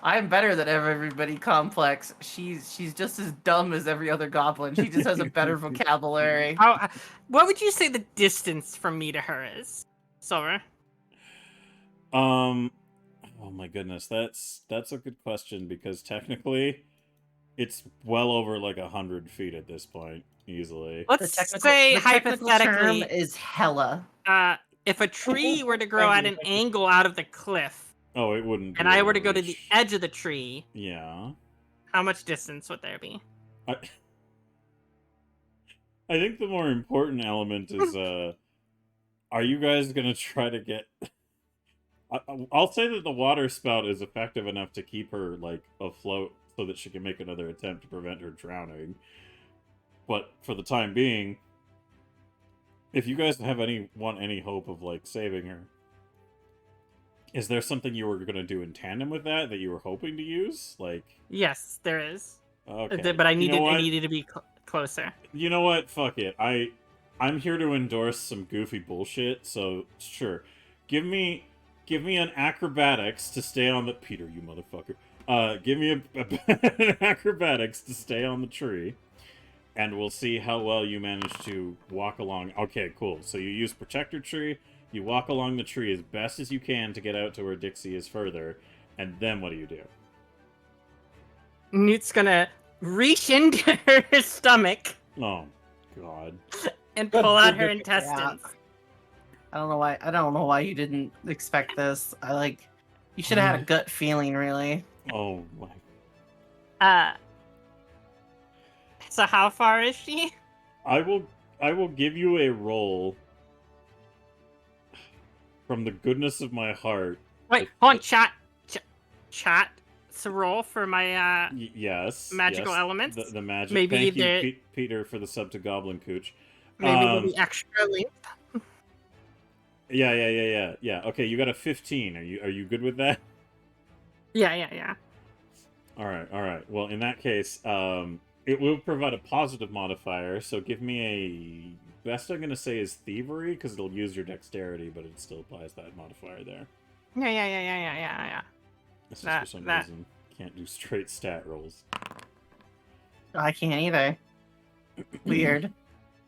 I'm better than everybody complex. She's just as dumb as every other goblin. She just has a better vocabulary. What would you say the distance from me to her is, Silver? Oh my goodness, that's a good question, because technically, it's well over like 100 feet at this point, easily. Let's say the technical hypothetically, term is hella. if a tree were to grow at an angle out of the cliff, Oh, it wouldn't. and I were to go to the edge of the tree, yeah. how much distance would there be? I think the more important element is, are you guys gonna try to get... I'll say that the water spout is effective enough to keep her, like, afloat so that she can make another attempt to prevent her drowning. But for the time being, if you guys want any hope of, like, saving her, is there something you were gonna do in tandem with that you were hoping to use? Like... Yes, there is. Okay. But I needed, I to be closer. You know what? Fuck it. I'm here to endorse some goofy bullshit, so sure. Give me an acrobatics to stay on the... Peter, you motherfucker. Give me an acrobatics to stay on the tree, and we'll see how well you manage to walk along. Okay, cool. So you use Protector Tree, you walk along the tree as best as you can to get out to where Dixie is further, and then what do you do? Newt's gonna reach into her stomach Oh, God. and pull out her intestines. I don't know why you didn't expect this. You should have had a gut feeling, really. Oh, my... So how far is she? I will give you a roll from the goodness of my heart. Wait, hold on, chat. chat to roll for my yes. magical yes. elements. The magic. Maybe Thank you, they're- Peter, for the sub to Goblin Cooch. maybe they'll be extra length. Yeah. Okay, you got a 15. Are you good with that? Yeah. All right. Well, in that case, it will provide a positive modifier. So give me a best I'm gonna say is thievery because it'll use your dexterity, but it still applies that modifier there. Yeah. It's just for some reason can't do straight stat rolls. I can't either. Weird.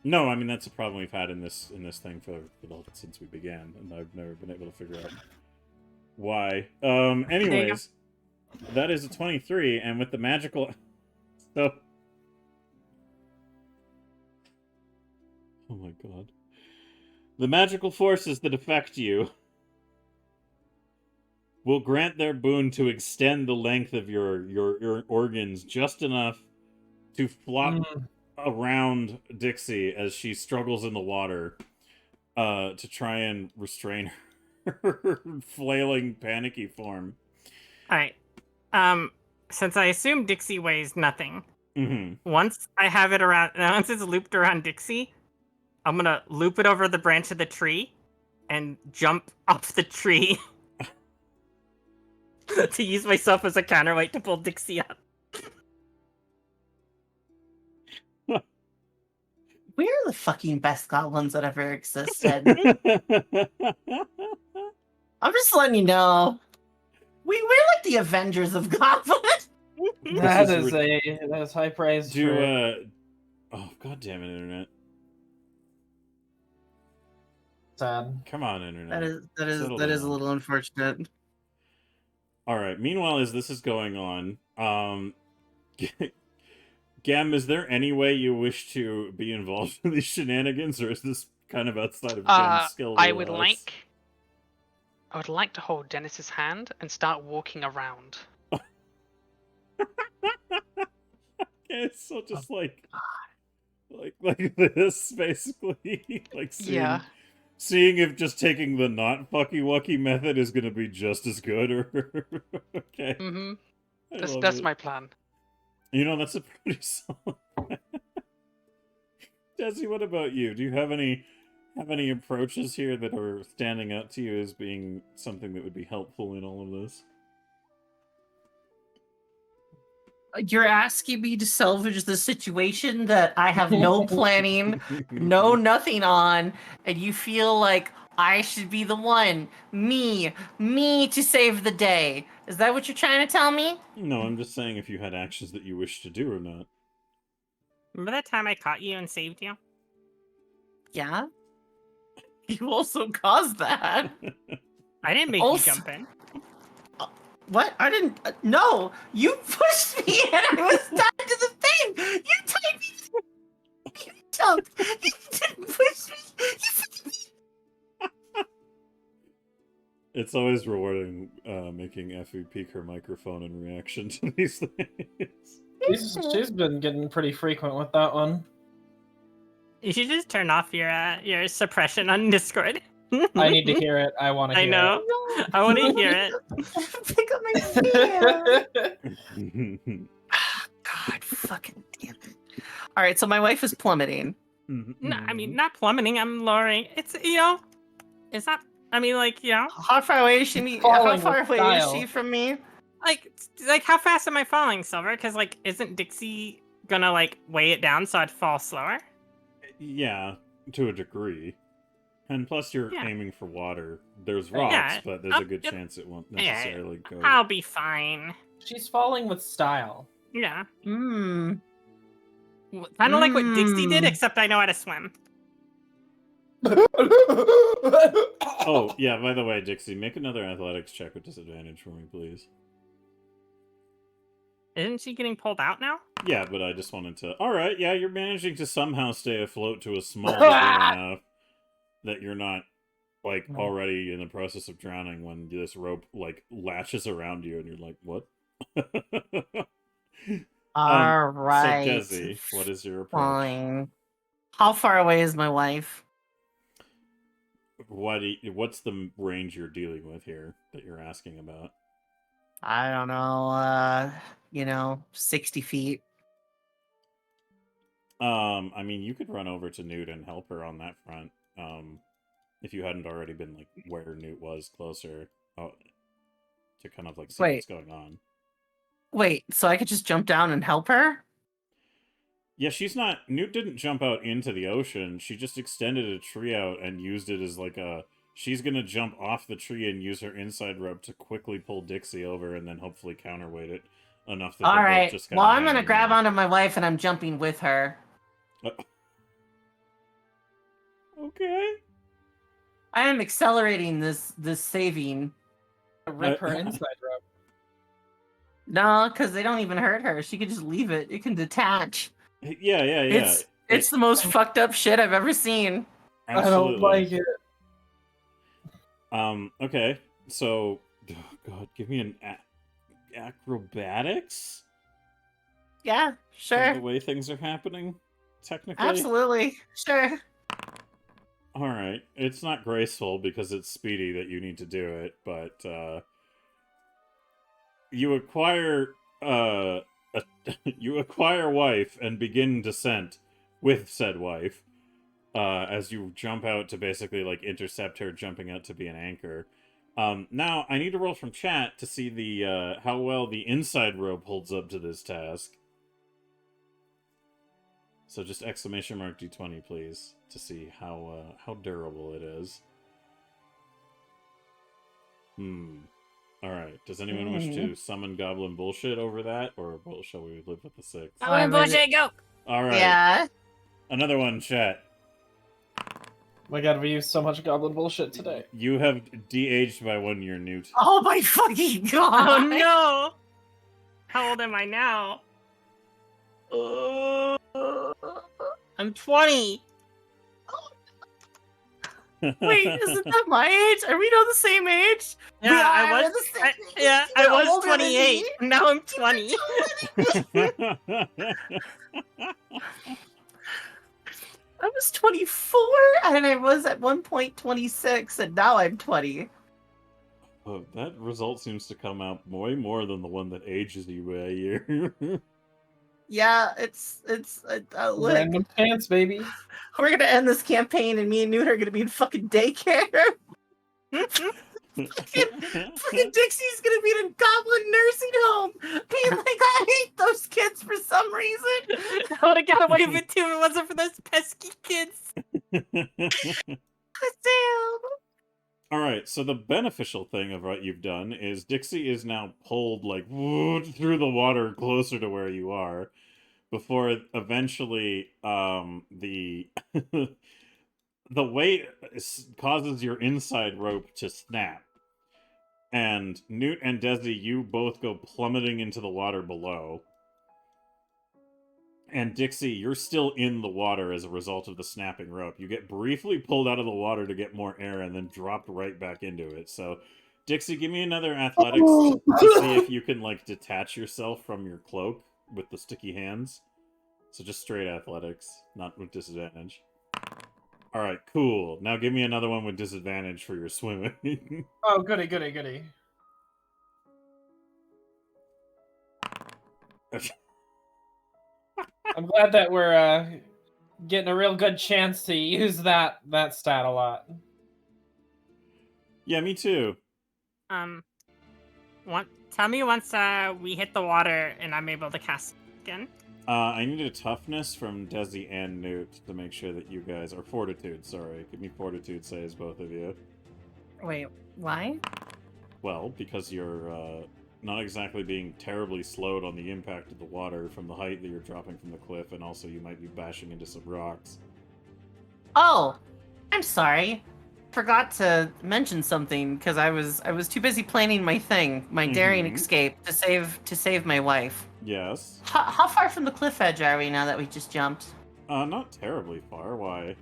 No, I mean that's a problem we've had in this thing since we began, and I've never been able to figure out why. Anyways, that is a 23, and with the magical, so. Oh my god. The magical forces that affect you will grant their boon to extend the length of your organs just enough to flop around Dixie as she struggles in the water to try and restrain her flailing, panicky form. Alright. Since I assume Dixie weighs nothing, Mm-hmm. once it's looped around Dixie, I'm gonna loop it over the branch of the tree and jump off the tree to use myself as a counterweight to pull Dixie up. We're the fucking best goblins that ever existed. I'm just letting you know. We're like the Avengers of goblins. That is high praise. Oh god damn it, internet. Sad. Come on, internet. That is a little unfortunate. Alright, meanwhile as this is going on, Gam, is there any way you wish to be involved in these shenanigans, or is this kind of outside of Gam's skill? I would like to hold Dennis's hand and start walking around. Okay, so just like this, basically. Like seeing if just taking the not fucky wucky method is gonna be just as good, or okay. Mm-hmm. I That's love my it. plan. You know, that's a pretty solid plan. Jesse, what about you? Do you have any approaches here that are standing out to you as being something that would be helpful in all of this? You're asking me to salvage the situation that I have no planning, nothing on, and you feel like I should be the one, me to save the day. Is that what you're trying to tell me? No, I'm just saying if you had actions that you wish to do or not. Remember that time I caught you and saved you? Yeah. You also caused that. I didn't make Also- you jump in. What? I didn't. No, you pushed me and I was tied to the thing. You tied me. You jumped. You didn't push me. It's always rewarding making Effie peek her microphone in reaction to these things. She's been getting pretty frequent with that one. You should just turn off your suppression on Discord. I need to hear it. I want to hear I know. I want to hear it. Pick up my it. God, fucking damn it. All right, so my wife is plummeting. No, I mean, not plummeting. I'm lowering. It's it's not. I mean, like How far away is she? How Falling far with away is style. she from me? like how fast am I falling, Silver? Because isn't Dixie gonna weigh it down so I'd fall slower? Yeah, to a degree. And plus you're Yeah. aiming for water. There's rocks, Yeah. but there's a good Yep. chance it won't necessarily go. I'll be fine. She's falling with style. Yeah. Hmm. Kind of like what Dixie did, Mm. except I know how to swim. Oh, yeah, by the way, Dixie, make another athletics check with disadvantage for me, please. Isn't she getting pulled out now? Yeah, but I just wanted to... Alright, yeah, you're managing to somehow stay afloat to a small degree enough that you're not, already in the process of drowning when this rope, latches around you and you're like, what? All right. So, Desi, what is your approach? Fine. How far away is my wife? What's the range you're dealing with here that you're asking about? I don't know, 60 feet. I mean, you could run over to Newt and help her on that front. If you hadn't already been like where Newt was closer, to kind of like see what's going on. Wait, so I could just jump down and help her? Yeah, Newt didn't jump out into the ocean. She just extended a tree out and used it as like she's gonna jump off the tree and use her inside rope to quickly pull Dixie over and then hopefully counterweight it enough that All they're both right. just Well, kinda I'm gonna hanging grab there. onto my wife and I'm jumping with her. Okay. I am accelerating this saving. Rip her inside rope. No, because they don't even hurt her. She could just leave it. It can detach. Yeah. It's the most fucked up shit I've ever seen. Absolutely. I don't like it. Okay. So, oh God, give me an acrobatics? Yeah, For sure. the way things are happening, technically. Absolutely. Sure. All right. It's not graceful because it's speedy that you need to do it, but you acquire you acquire wife and begin descent with said wife as you jump out to basically like intercept her jumping out to be an anchor. Now I need to roll from chat to see the how well the inside rope holds up to this task. So just exclamation mark D20, please, to see how durable it is. All right. Does anyone wish to summon goblin bullshit over that, or shall we live with the 6? Goblin bullshit, go! All right. Yeah. Another one, chat. My God, we used so much goblin bullshit today. You have de-aged by 1 year, Newt. Oh my fucking god. Oh no! How old am I now? I'm 20. Wait, isn't that my age? Are we not the same age? Yeah, We I are was. the same age. I You're was older than 28. me. Now I'm 20. I was 24 and I was at one point 26 and now I'm 20. Oh, that result seems to come out way more than the one that ages you by a year. Yeah, it's look, Random chance, baby. we're gonna end this campaign and me and Newt are gonna be in fucking daycare. fucking Dixie's gonna be in a goblin nursing home, being like, I hate those kids for some reason. I would have got away with it too if it wasn't for those pesky kids. Damn. All right, so the beneficial thing of what you've done is Dixie is now pulled like through the water closer to where you are, before eventually the the weight causes your inside rope to snap, and Newt and Desi, you both go plummeting into the water below. And Dixie, you're still in the water as a result of the snapping rope. You get briefly pulled out of the water to get more air and then dropped right back into it. So, Dixie, give me another athletics to see if you can, like, detach yourself from your cloak with the sticky hands. So just straight athletics, not with disadvantage. Alright, cool. Now give me another one with disadvantage for your swimming. Oh, goody, goody, goody. I'm glad that we're getting a real good chance to use that stat a lot. Yeah, me too. Tell me once we hit the water and I'm able to cast again. I need a toughness from Desi and Newt to make sure that you guys are fortitude. Sorry, give me fortitude saves, both of you. Wait, why? Well, because you're not exactly being terribly slowed on the impact of the water from the height that you're dropping from the cliff, and also you might be bashing into some rocks. Oh, I'm sorry. Forgot to mention something because I was too busy planning my thing, my daring escape to save my wife. Yes. How far from the cliff edge are we now that we just jumped? Not terribly far. Why?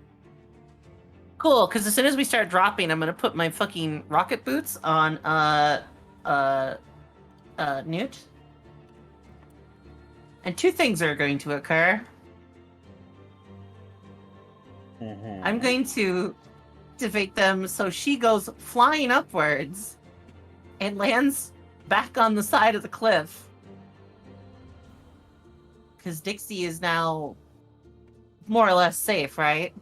Cool, because as soon as we start dropping, I'm gonna put my fucking rocket boots on Newt. And two things are going to occur. I'm going to activate them so she goes flying upwards and lands back on the side of the cliff. Because Dixie is now more or less safe, right?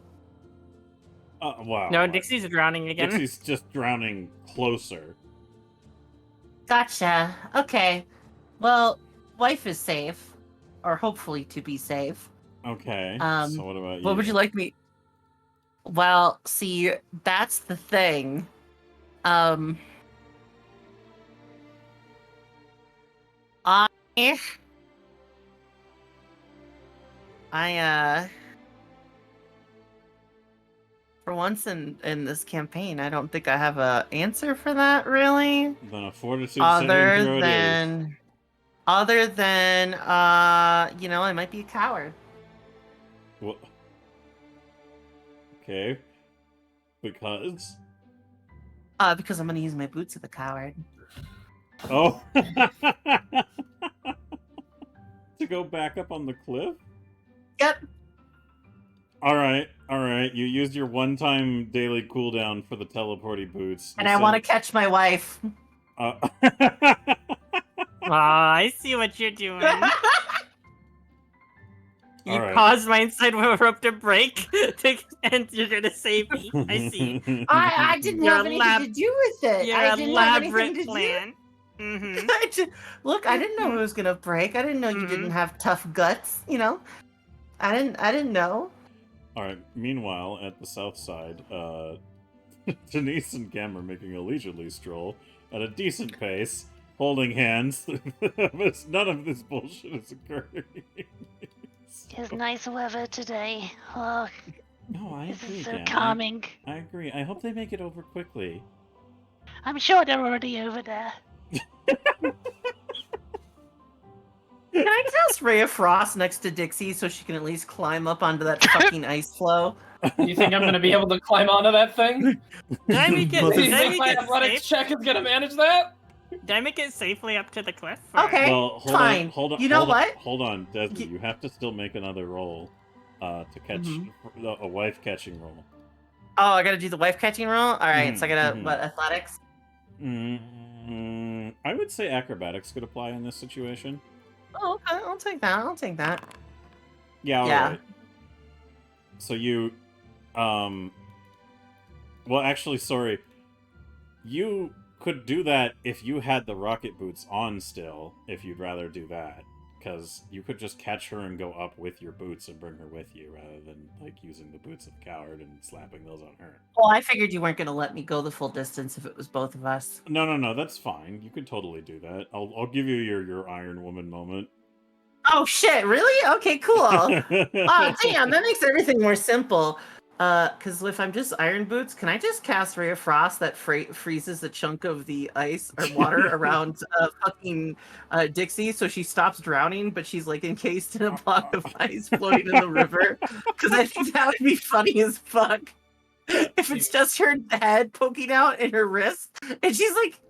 Wow. No, Dixie's drowning again. Dixie's just drowning closer. Gotcha. Okay. Well, wife is safe, or hopefully to be safe. Okay. So what about you? What would you like me? Well, see, that's the thing. I for once in this campaign, I don't think I have a answer for that really. Then a fortitude saving throw it is. Other than you know, I might be a coward. Well, okay. Because? Because I'm gonna use my boots of the coward. Oh. To go back up on the cliff? Yep. Alright. You used your one-time daily cooldown for the teleporty boots. And I want to catch my wife. I see what you're doing. You Alright. caused my inside rope to break, and you're gonna save me. I see. I didn't Your have anything to do with it. Your I didn't have anything elaborate to plan. do. Look, I didn't know it was gonna break. I didn't know you didn't have tough guts. You know, I didn't know. All right. Meanwhile, at the south side, Denise and Gam are making a leisurely stroll at a decent pace, holding hands. None of this bullshit is occurring. It's nice weather today. Oh, No, I this agree, is so Gam. calming. I agree. I hope they make it over quickly. I'm sure they're already over there. Can I cast Ray of Frost next to Dixie so she can at least climb up onto that fucking ice floe? You think I'm gonna be able to climb onto that thing? Did I make it? Do you Did I think make my it athletics safe? check is gonna manage that? Did I make it safely up to the cliff? or- Okay. Well, fine. Hold on. You know hold on, what? Hold on, Desmond. You have to still make another roll to catch a wife catching roll. Oh, I gotta do the wife catching roll? Alright, so I gotta, Mhm. what, athletics? I would say acrobatics could apply in this situation. Oh, okay, I'll take that. Yeah, Yeah. alright. So you, well, actually, sorry. You could do that if you had the rocket boots on still, if you'd rather do that. Because you could just catch her and go up with your boots and bring her with you, rather than, like, using the boots of coward and slapping those on her. Well, I figured you weren't gonna let me go the full distance if it was both of us. No, that's fine. You could totally do that. I'll give you your Iron Woman moment. Oh shit, really? Okay, cool. Oh, damn, that makes everything more simple. Because if I'm just Iron Boots, can I just cast Ray of Frost that freezes a chunk of the ice or water around fucking Dixie so she stops drowning, but she's like encased in a block of ice floating in the river? Because I think that would be funny as fuck. If it's just her head poking out and her wrist, and she's like,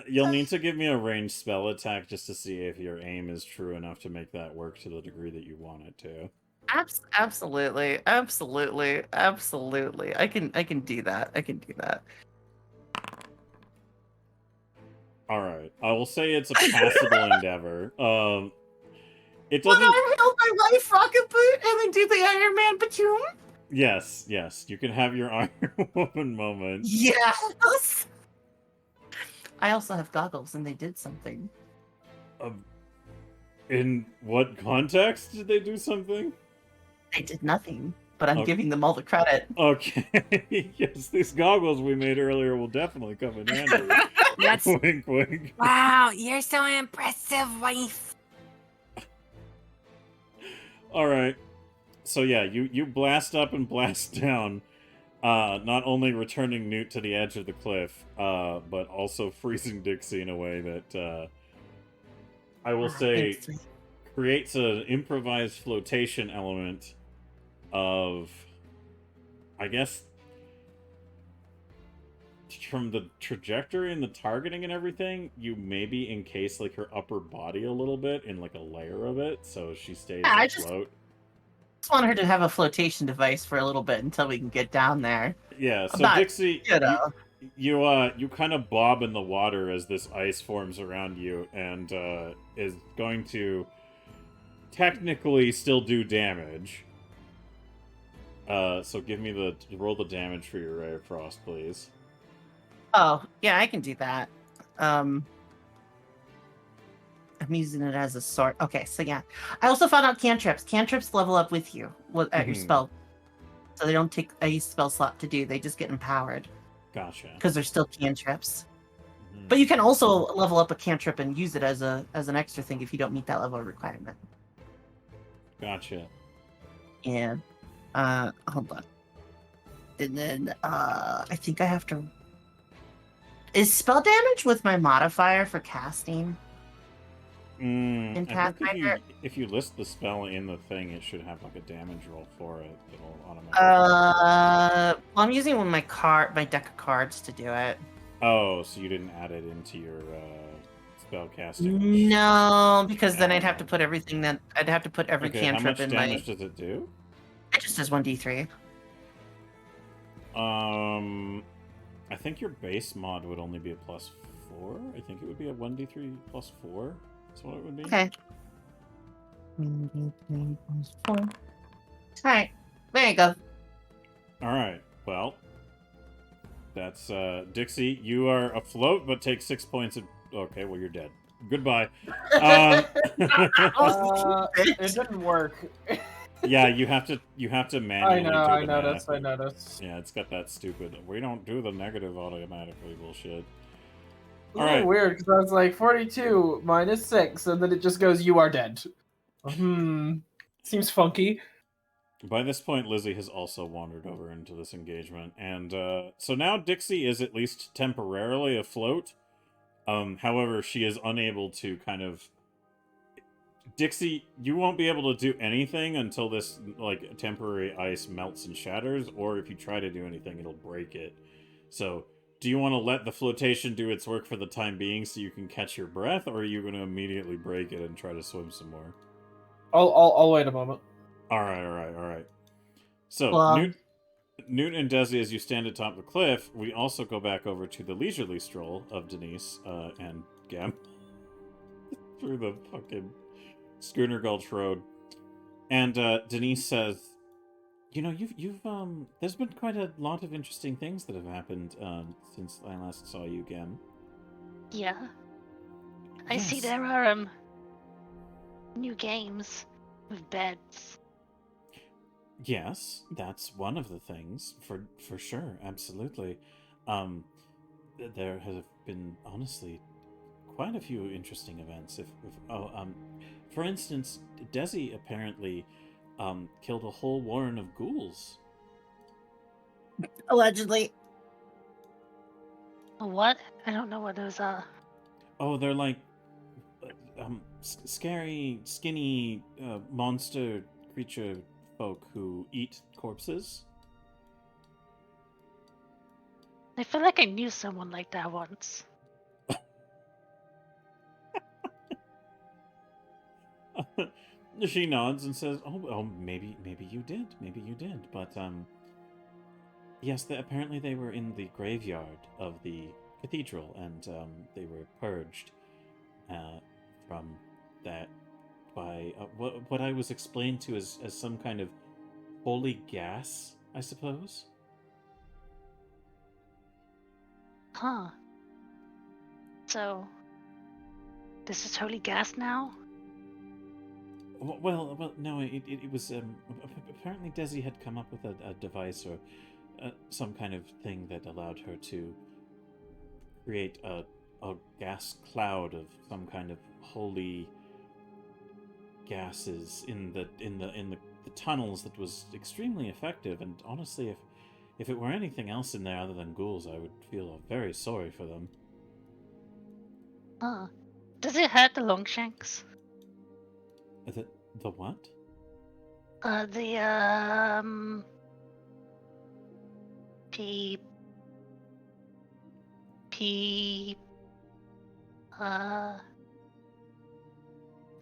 You'll need to give me a ranged spell attack just to see if your aim is true enough to make that work to the degree that you want it to. Absolutely. I can do that. All right, I will say it's a passable endeavor. It Will doesn't. I hold my wife rocket boot and then do the Iron Man Batum? Yes, you can have your Iron Woman moment. Yes. I also have goggles, and they did something. In what context did they do something? They did nothing, but I'm Okay. giving them all the credit. Okay. Yes, these goggles we made earlier will definitely come in handy. That's Wink, wink. wow. You're so impressive, wife. All right. So yeah, you blast up and blast down, not only returning Newt to the edge of the cliff, but also freezing Dixie in a way that I will say creates an improvised flotation element of, I guess, from the trajectory and the targeting and everything, you maybe encase like her upper body a little bit in like a layer of it, so she stays Yeah, I afloat. just want her to have a flotation device for a little bit until we can get down there. Yeah, so About, Dixie, You know. you kind of bob in the water as this ice forms around you and is going to technically still do damage. So give me roll the damage for your Ray of Frost, please. Oh, yeah, I can do that. I'm using it as a sword. Okay, so yeah. I also found out cantrips. Cantrips level up with you at your Mhm. spell. So they don't take a spell slot to do. They just get empowered Gotcha. because they're still cantrips. Mhm. But you can also level up a cantrip and use it as an extra thing if you don't meet that level requirement. Gotcha. And hold on. And then I think I have to. Is spell damage with my modifier for casting? In I think Pathfinder? if you list the spell in the thing, it should have like a damage roll for it. It'll automatically. Well, I'm using my deck of cards to do it. Oh, so you didn't add it into your spell casting? No, because then I'd have to put everything. Then I'd have to put every Okay, how cantrip much in damage does it do? It just does 1d3. I think your base mod would only be a +4. I think it would be a 1d3 +4. That's what it would be. Okay. 1d3 + 4. All right, there you go. All right. Well, that's Dixie. You are afloat, but take 6 points of. Okay, well you're dead. Goodbye. It didn't work. Yeah, you have to manually. I do the noticed. math. I noticed. Yeah, it's got that stupid. We don't do the negative automatically bullshit. All right. Weird, because I was like 42 minus 6, and then it just goes, "You are dead." Seems funky. By this point, Lizzie has also wandered over into this engagement, and so now Dixie is at least temporarily afloat. However, she is unable to kind of. Dixie, you won't be able to do anything until this like temporary ice melts and shatters, or if you try to do anything, it'll break it. So, do you want to let the flotation do its work for the time being, so you can catch your breath, or are you going to immediately break it and try to swim some more? I'll wait a moment. All right. So, Well, Newt and Desi, as you stand atop the cliff, we also go back over to the leisurely stroll of Denise and Gem through the fucking Schooner Gulch Road. And Denise says, "You know, you've there's been quite a lot of interesting things that have happened since I last saw you, Gem." Yeah. I see Yes. there are new games with beds. Yes, that's one of the things for sure, absolutely. There have been honestly quite a few interesting events. For instance, Desi apparently killed a whole warren of ghouls. allegedly. What? I don't know what those are. Oh, they're like scary, skinny monster creature folk who eat corpses. I feel like I knew someone like that once. She nods and says, "Oh, maybe you did, But yes, apparently they were in the graveyard of the cathedral, and they were purged from that by what I was explained to as some kind of holy gas, I suppose." Huh. So, this is holy gas now? Well, no. It was apparently Desi had come up with a device or some kind of thing that allowed her to create a gas cloud of some kind of holy gases in the tunnels that was extremely effective. And honestly, if it were anything else in there other than ghouls, I would feel very sorry for them. Huh. Does it hurt the Longshanks? The what? P...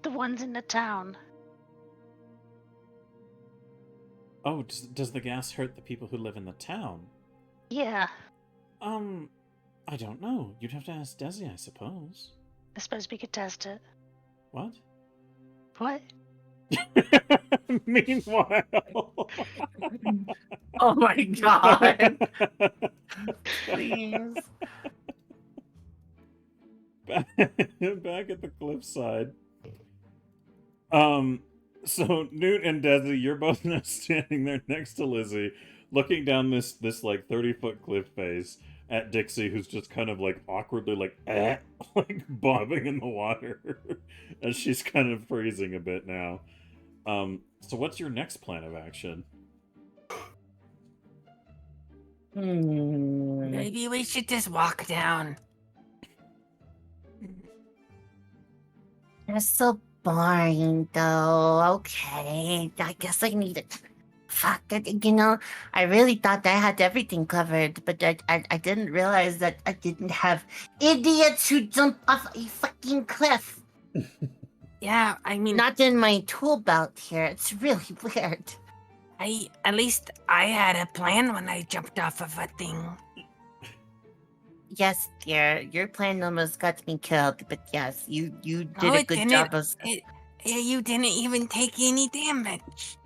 The ones in the town. Oh, does the gas hurt the people who live in the town? Yeah. I don't know. You'd have to ask Desi, I suppose. I suppose we could test it. What? What? Meanwhile. Oh my god. Please. Back at the cliffside. So Newt and Desi, you're both now standing there next to Lizzie, looking down this like 30-foot cliff face at Dixie, who's just kind of like awkwardly like like bobbing in the water as she's kind of freezing a bit now. So what's your next plan of action? Maybe we should just walk down. That's so boring, though. Okay, I guess I need it. Fuck, I really thought I had everything covered, but I didn't realize that I didn't have idiots who jump off a fucking cliff. Yeah, I mean, Not in my tool belt here. It's really weird. at least I had a plan when I jumped off of a thing. Yes, dear, your plan almost got me killed, but yes, you did No, a it good didn't. job of... You didn't even take any damage.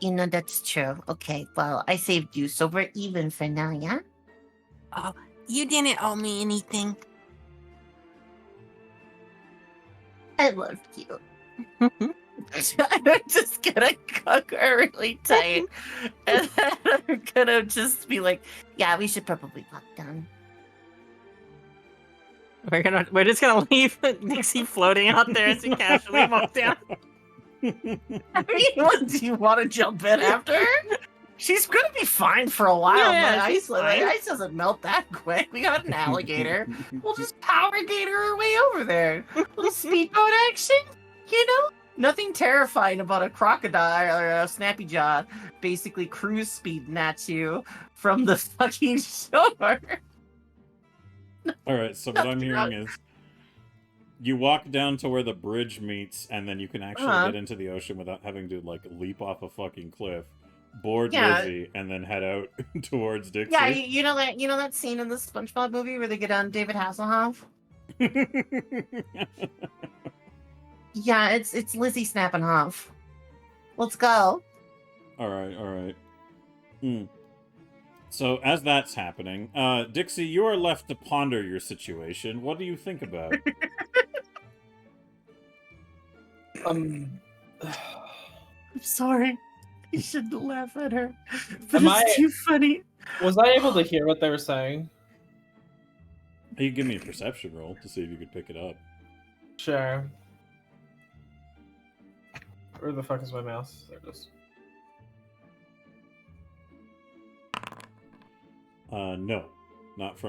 That's true. Okay, well, I saved you, so we're even for now, yeah? Oh, you didn't owe me anything. I love you. I'm just gonna cook her really tight. And then I'm gonna just be like, yeah, we should probably walk down. We're just gonna leave Nixie floating out there as we casually walk down. What, do you want to jump in after her? She's gonna be fine for a while. Yeah, but she's fine. ice doesn't melt that quick. We got an alligator. We'll just power gator our way over there. Little speedboat action, Nothing terrifying about a crocodile or a snappy jaw basically cruise speeding at you from the fucking shore. All right, so what I'm hearing is you walk down to where the bridge meets, and then you can actually get into the ocean without having to like leap off a fucking cliff, board Lizzie, and then head out towards Dixie. Yeah, you know that scene in the SpongeBob movie where they get on David Hasselhoff? Yeah, it's Lizzie snapping off. Let's go. All right. So as that's happening, Dixie, you are left to ponder your situation. What do you think about? I'm sorry. I shouldn't laugh at her. But it's too funny. Was I able to hear what they were saying? You give me a perception roll to see if you could pick it up. Sure. Where the fuck is my mouse? There it is. No. Not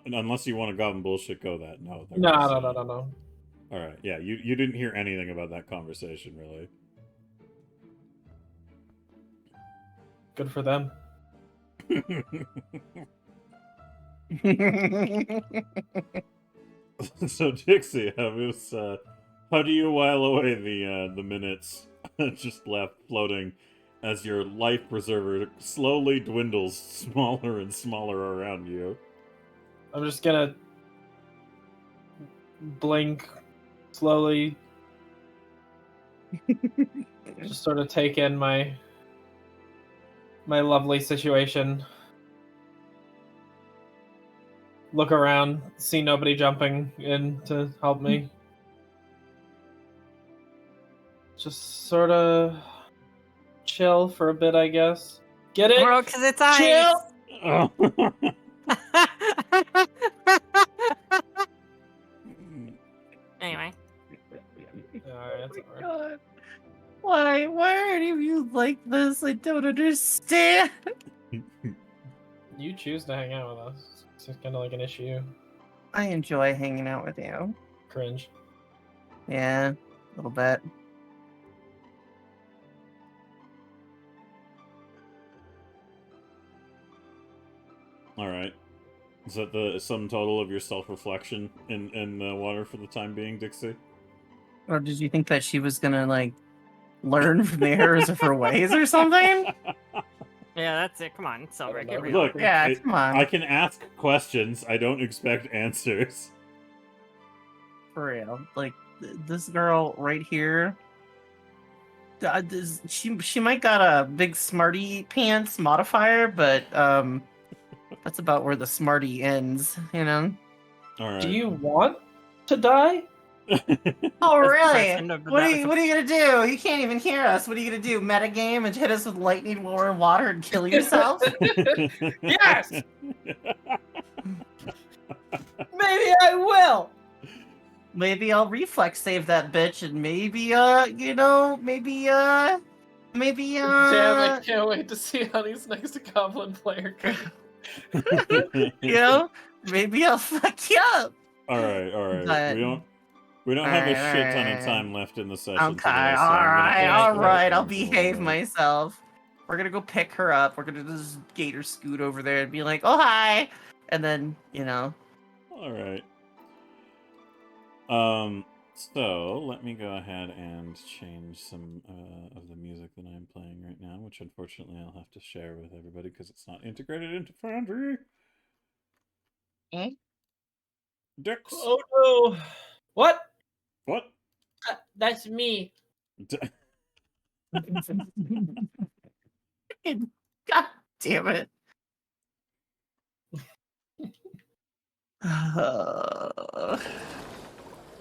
unless you want to goblin bullshit go that. No. No. Alright, yeah, you didn't hear anything about that conversation, really. Good for them. So Dixie, how do you while away the minutes just left floating as your life preserver slowly dwindles smaller and smaller around you? I'm just gonna blink slowly. Just sort of take in my lovely situation. Look around, see nobody jumping in to help me. Just sort of chill for a bit, I guess. Get it? Bro, because it's ice. Chill! Oh. Anyway. Alright, that's alright. God. Why are any of you like this? I don't understand. You choose to hang out with us. It's kind of like an issue. I enjoy hanging out with you. Cringe. Yeah, a little bit. All right. Is that the sum total of your self-reflection in the water for the time being, Dixie? Or did you think that she was gonna like learn from the errors of her ways or something? Yeah, that's it. Come on, Silver, don't get know. real. Look, Yeah, come on. I can ask questions. I don't expect answers. For real. Like, this girl right here, she might got a big smarty pants modifier, but that's about where the smarty ends, you know? All right. Do you want to die? Oh, That's the really? question of the What are battle. you gonna do? You can't even hear us. What are you gonna do? Metagame and hit us with lightning while we're in water and kill yourself? Yes! Maybe I will! Maybe I'll reflex save that bitch, and maybe Damn, I can't wait to see Honey's next Goblin player. maybe I'll fuck you up. all right, all right. But- We don't have a Alright, shit ton of alright. time left in the session Okay, today, so I'm gonna alright, ask the alright. I'll questions a little behave bit. myself. We're gonna go pick her up. We're gonna just gator scoot over there and be like, "Oh hi," and then All right. So let me go ahead and change some of the music that I'm playing right now, which unfortunately I'll have to share with everybody because it's not integrated into Foundry. Eh? Dix. Oh no! What? What? That's me. God damn it. All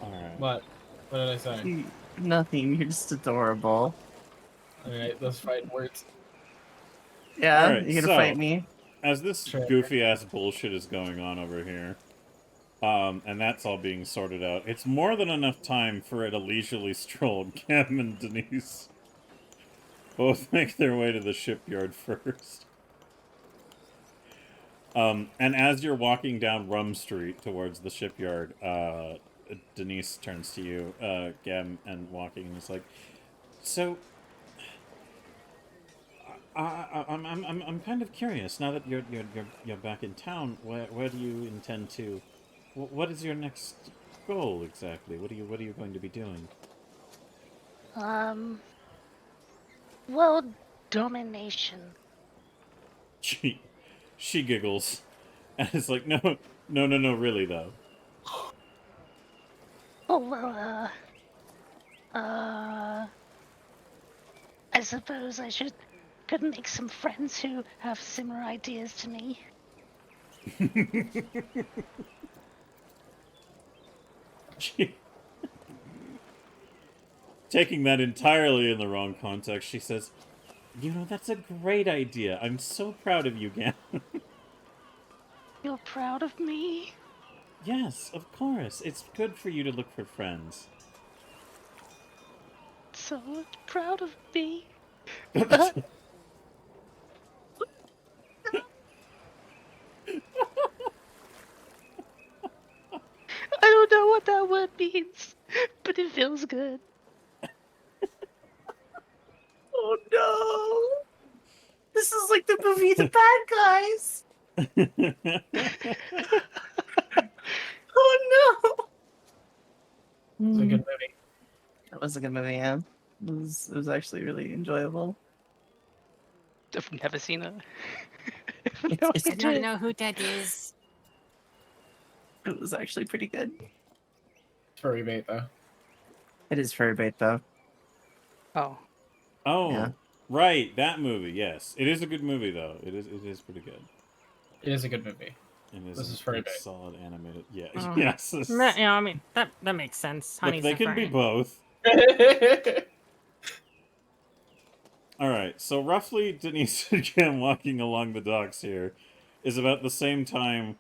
right. What? What did I say? Nothing. You're just adorable. Alright, those fighting words. Yeah, Alright, you gonna so- fight me? As this Sure. goofy ass bullshit is going on over here, and that's all being sorted out, it's more than enough time for a leisurely stroll. Cam and Denise both make their way to the shipyard first. And as you're walking down Rum Street towards the shipyard, Denise turns to you, Gam, and walking, and is like, "So, I'm kind of curious. Now that you're back in town, where do you intend to? What is your next goal exactly? What are you going to be doing?" World domination. She giggles, and is like, no, really though. Oh, well, I suppose I could make some friends who have similar ideas to me. Taking that entirely in the wrong context, she says, that's a great idea. I'm so proud of you, Gam. You're proud of me? Yes, of course. It's good for you to look for friends. So proud of me. I don't know what that word means, but it feels good. Oh no! This is like the movie The Bad Guys. Oh no! It's a good movie. That was a good movie. Yeah, it was actually really enjoyable. I've never seen it. It's I don't know who that is. It was actually pretty good. Furry bait, though. It is furry bait though. Oh, Oh, Yeah. right, that movie. Yes, it is a good movie though. It is pretty good. It is a good movie. It is This is a furry good, bait. solid animated. Yeah, Oh. yes. I mean that makes sense. Look, Honey's they a can be furry. both. All right, so roughly Denise and Cam walking along the docks here is about the same time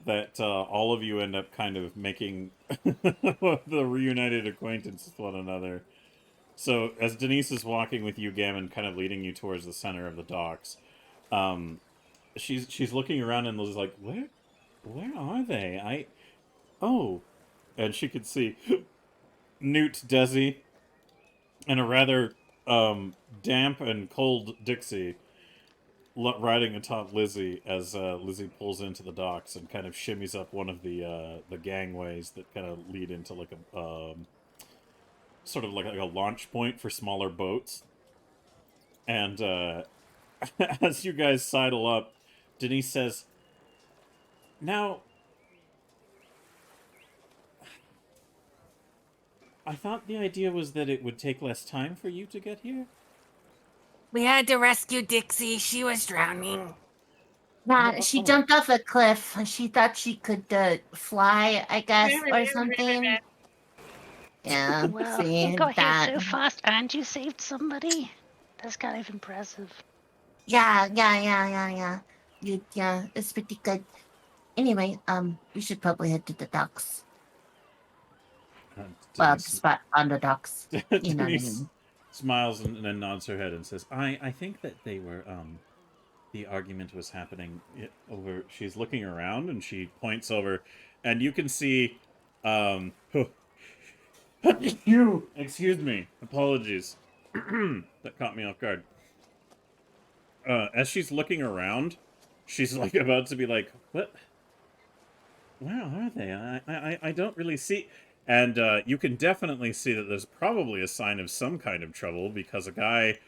that all of you end up kind of making the reunited acquaintance with one another. So as Denise is walking with you, Gammon, kind of leading you towards the center of the docks, she's looking around and is like, where are they? Oh, and she could see Newt, Desi, and a rather damp and cold Dixie riding atop Lizzie as Lizzie pulls into the docks and kind of shimmies up one of the gangways that kind of lead into like a sort of like a launch point for smaller boats. And as you guys sidle up, Denise says, "Now, I thought the idea was that it would take less time for you to get here." We had to rescue Dixie. She was drowning. Yeah, Oh, she oh. jumped off a cliff. She thought she could fly, I guess, or something. Yeah, Well, see you got here that. so fast and you saved somebody. That's kind of impressive. Yeah. Yeah, it's pretty good. Anyway, we should probably head to the docks. Well, the Denise, spot on the docks. You know what I Denise mean. smiles and then nods her head and says, I think that they were, the argument was happening over, she's looking around and she points over, and you can see, excuse me, apologies. That caught me off guard. As she's looking around, she's like about to be like, what? Where are they? I don't really see. And you can definitely see that there's probably a sign of some kind of trouble, because a guy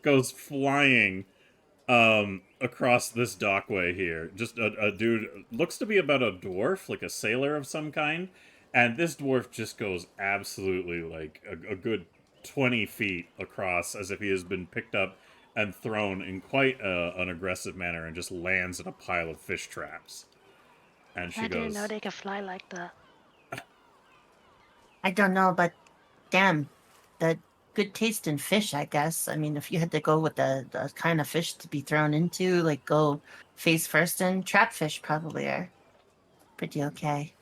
goes flying across this dockway here. Just a dude, looks to be about a dwarf, like a sailor of some kind. And this dwarf just goes absolutely like a good 20 feet across, as if he has been picked up and thrown in quite an aggressive manner, and just lands in a pile of fish traps. And she I goes, didn't know they could fly like that. I don't know, but damn, the good taste in fish, I guess. I mean, if you had to go with the kind of fish to be thrown into, like go face first, and trap fish probably are pretty okay.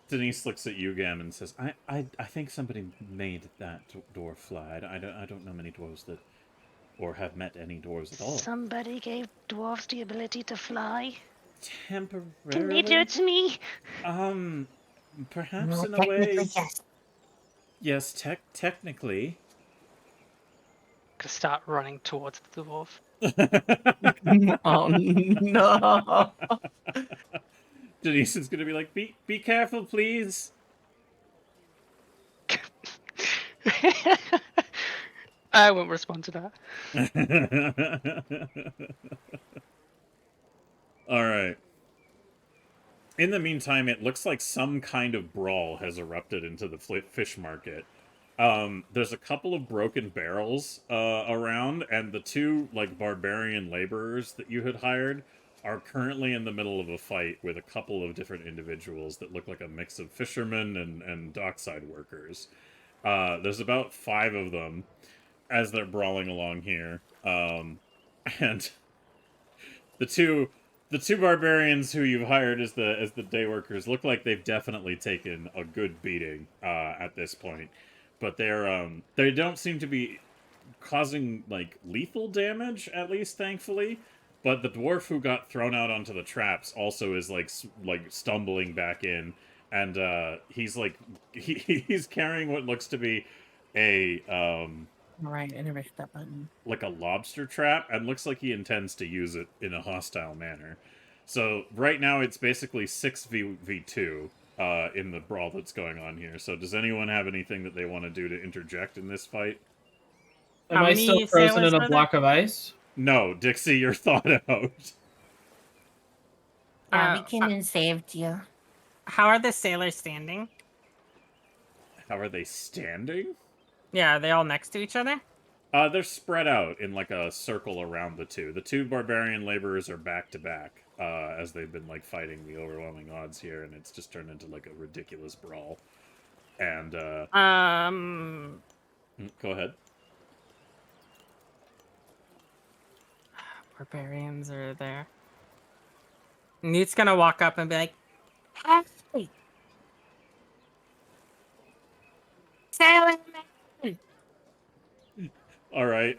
Denise looks at you, Gam, and says, I think somebody made that dwarf fly. I don't know many dwarves that, or have met any dwarves at all. Somebody gave dwarves the ability to fly. Temporarily? Can they do it to me? Perhaps Well, in a way. technically, yes. Yes, technically. Gonna start running towards the dwarf. Oh no. Denise is gonna be like, be careful, please. I won't respond to that. Alright. In the meantime, it looks like some kind of brawl has erupted into the fish market. There's a couple of broken barrels around, and the two, like, barbarian laborers that you had hired are currently in the middle of a fight with a couple of different individuals that look like a mix of fishermen and dockside workers. There's about 5 of them as they're brawling along here. And the two barbarians who you've hired as the day workers look like they've definitely taken a good beating at this point. But they don't seem to be causing like lethal damage, at least thankfully. But the dwarf who got thrown out onto the traps also is like stumbling back in, and he's like he's carrying what looks to be a Right, I never hit that button. like a lobster trap, and looks like he intends to use it in a hostile manner. So right now it's basically 6v2 in the brawl that's going on here. So does anyone have anything that they want to do to interject in this fight? Am How I still many frozen sailors in are a there? block of ice? No, Dixie, you're thawed out. Yeah, we came and saved you. How are the sailors standing? How are they standing? Yeah, are they all next to each other? They're spread out in like a circle around the two. The 2 barbarian laborers are back to back, as they've been like fighting the overwhelming odds here, and it's just turned into like a ridiculous brawl. And go ahead. Barbarians are there. Newt's gonna walk up and be like, Hey, sailor man. All right.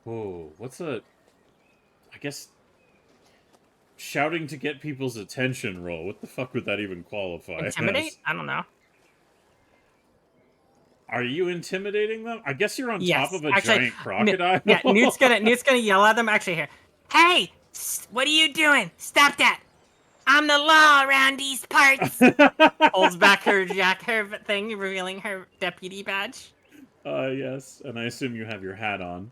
Whoa. What's a? I guess shouting to get people's attention roll. What the fuck would that even qualify? intimidate? as? I don't know. Are you intimidating them? I guess you're on Yes, top of a actually, giant crocodile. Yeah, Newt's gonna yell at them. Actually, here. Hey, what are you doing? Stop that! I'm the law around these parts. Holds back her thing, revealing her deputy badge. Yes, and I assume you have your hat on.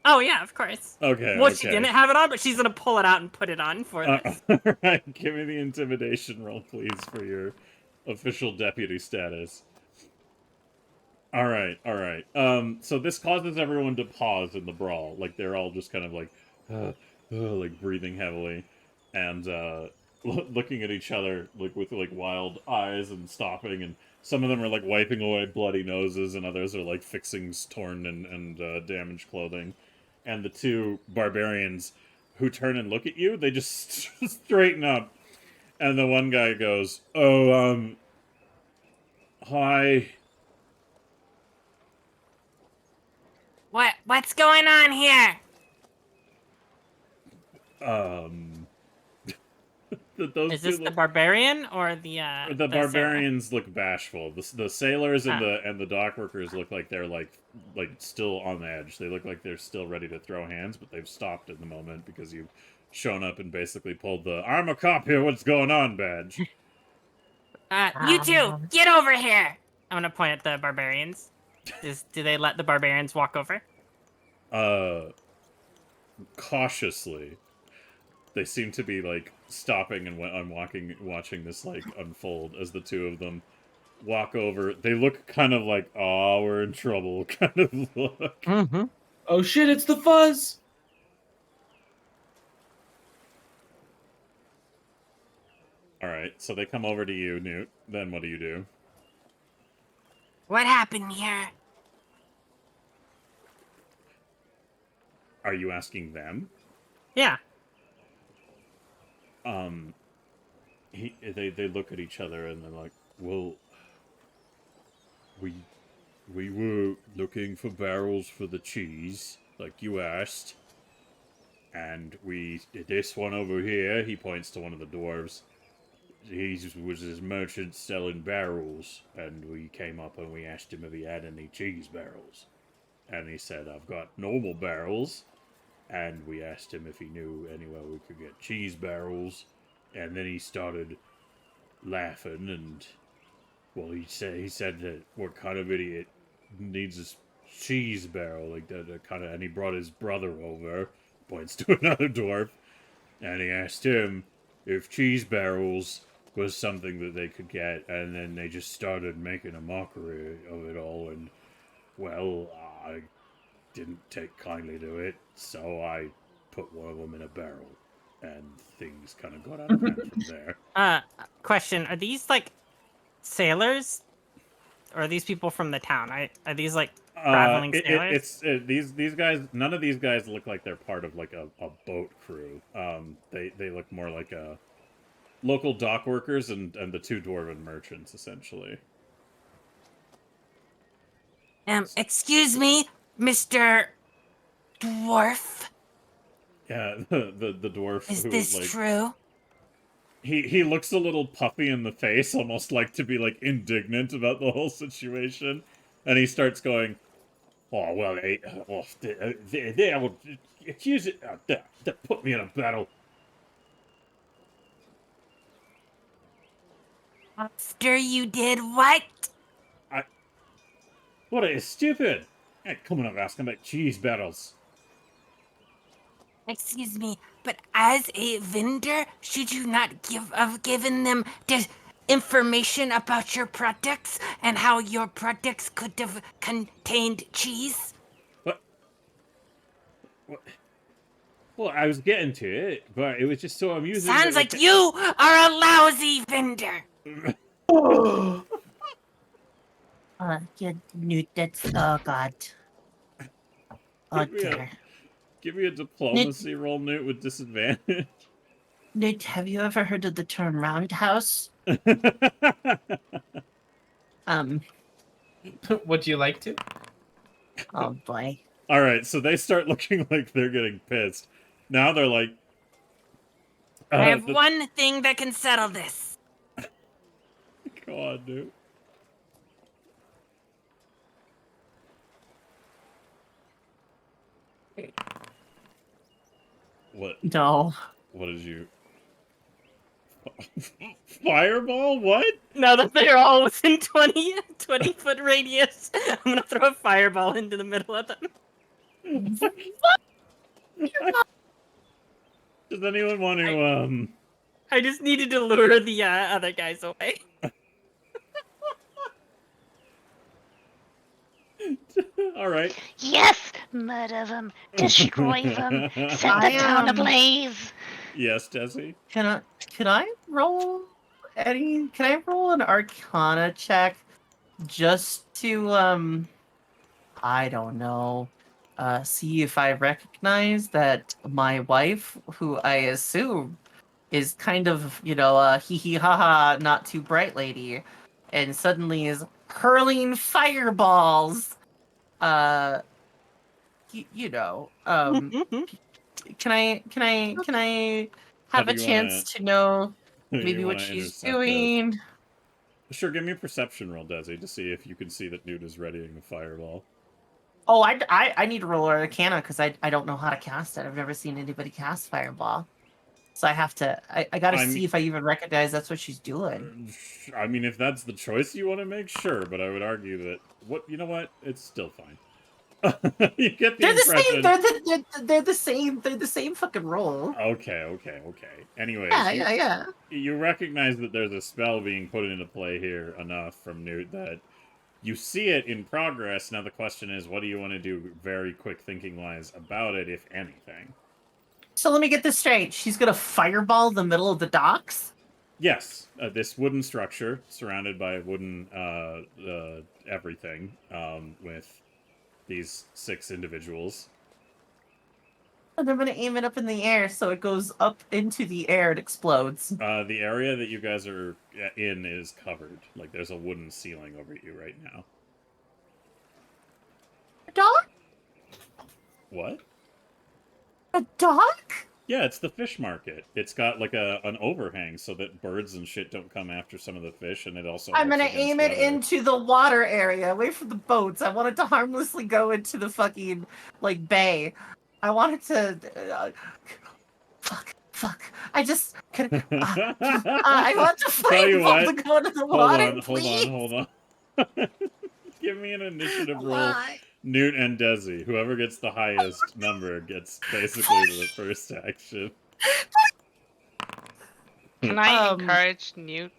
Oh yeah, of course. Okay. Well, she didn't have it on, but she's gonna pull it out and put it on for this. Alright, give me the intimidation roll, please, for your official deputy status. Alright. So this causes everyone to pause in the brawl. Like, they're all just kind of like, like, breathing heavily. And, looking at each other, like, with, like, wild eyes and stopping. And some of them are, like, wiping away bloody noses, and others are, like, fixing torn and damaged clothing. And the two barbarians who turn and look at you, they just straighten up. And the one guy goes, "Oh, hi." What's going on here? Those Is two this the look, barbarian or the the sailor? barbarians look bashful. The sailors and the dock workers look like they're like still on edge. They look like they're still ready to throw hands, but they've stopped in the moment because you've shown up and basically pulled the "I'm a cop here, what's going on" badge. You two, get over here. I'm gonna point at the barbarians. Do they let the barbarians walk over? Cautiously. They seem to be like stopping and watching this like unfold as the two of them walk over. They look kind of like, "Oh, we're in trouble" kind of look. Mm-hmm. Oh shit, it's the fuzz! Alright, so they come over to you, Newt. Then what do you do? What happened here? Are you asking them? Yeah. They look at each other and they're like, "Well, we were looking for barrels for the cheese, like you asked. And this one over here," he points to one of the dwarves. He was his merchant selling barrels, and we came up and we asked him if he had any cheese barrels. And he said, "I've got normal barrels." And we asked him if he knew anywhere we could get cheese barrels. And then he started laughing, and, well, he said that what kind of idiot needs a cheese barrel like that, and he brought his brother over, points to another dwarf, and he asked him if cheese barrels was something that they could get, and then they just started making a mockery of it all, and, well, I didn't take kindly to it, so I put one of them in a barrel, and things kind of got out of hand from there. Question: are these like sailors, or are these people from the town? Are these like traveling sailors? These guys. None of these guys look like they're part of like a boat crew. They look more like a local dock workers and the two dwarven merchants essentially. Excuse me, Mr. Dwarf. Yeah, the dwarf. Is who, this like, true? He looks a little puffy in the face, almost like to be like indignant about the whole situation, and he starts going, "Oh well, they will accuse it. They put me in a battle." After you did what? What is stupid? Hey, coming up asking about cheese battles. Excuse me, but as a vendor, should you not have given them information about your products and how your products could have contained cheese? What? Well, I was getting to it, but it was just so amusing. Sounds like you are a lousy vendor. You Newt, that's, oh god. Oh dear. Give me a diplomacy roll, Newt, with disadvantage. Newt, have you ever heard of the term roundhouse? Would you like to? Oh boy. Alright, so they start looking like they're getting pissed. Now they're like... I have one thing that can settle this. Go on, Newt. What? No. What did you... Fireball? What? Now that they're all within 20 foot radius, I'm gonna throw a fireball into the middle of them. Does anyone want to I just needed to lure the other guys away. All right. Yes, murder them, destroy them, set the town ablaze. Yes, Desi. Can I roll any? Can I roll an Arcana check just to I don't know, see if I recognize that my wife, who I assume is kind of, hee hee ha ha, not too bright lady, and suddenly is hurling fireballs. Can I have How a do you chance to know you maybe what wanna she's intercept it? doing? Sure, give me a perception roll, Desi, to see if you can see that Newt is readying the fireball. Oh, I need to roll Arcana because I don't know how to cast it. I've never seen anybody cast Fireball. So I have to, I gotta see if I even recognize that's what she's doing. I mean, if that's the choice you want to make, sure, but I would argue that, you know what? It's still fine. You get the impression. They're the same fucking roll. Okay. Anyways, Yeah. you recognize that there's a spell being put into play here enough from Newt that you see it in progress. Now the question is, what do you want to do very quick thinking-wise about it, if anything? So let me get this straight. She's gonna fireball the middle of the docks? Yes, this wooden structure surrounded by wooden everything with these 6 individuals. And I'm gonna aim it up in the air so it goes up into the air and explodes. The area that you guys are in is covered. Like, there's a wooden ceiling over you right now. A dock? What? A dock? Yeah, it's the fish market. It's got like an overhang so that birds and shit don't come after some of the fish, and it also I'm helps gonna against aim it weather. into the water area, away from the boats. I want it to harmlessly go into the fucking, bay. I want it to... fuck. I just... I want to fireball to go into the water, please. Hold on. Give me an initiative roll. Newt and Desi. Whoever gets the highest number gets basically the first action. Can I encourage Newt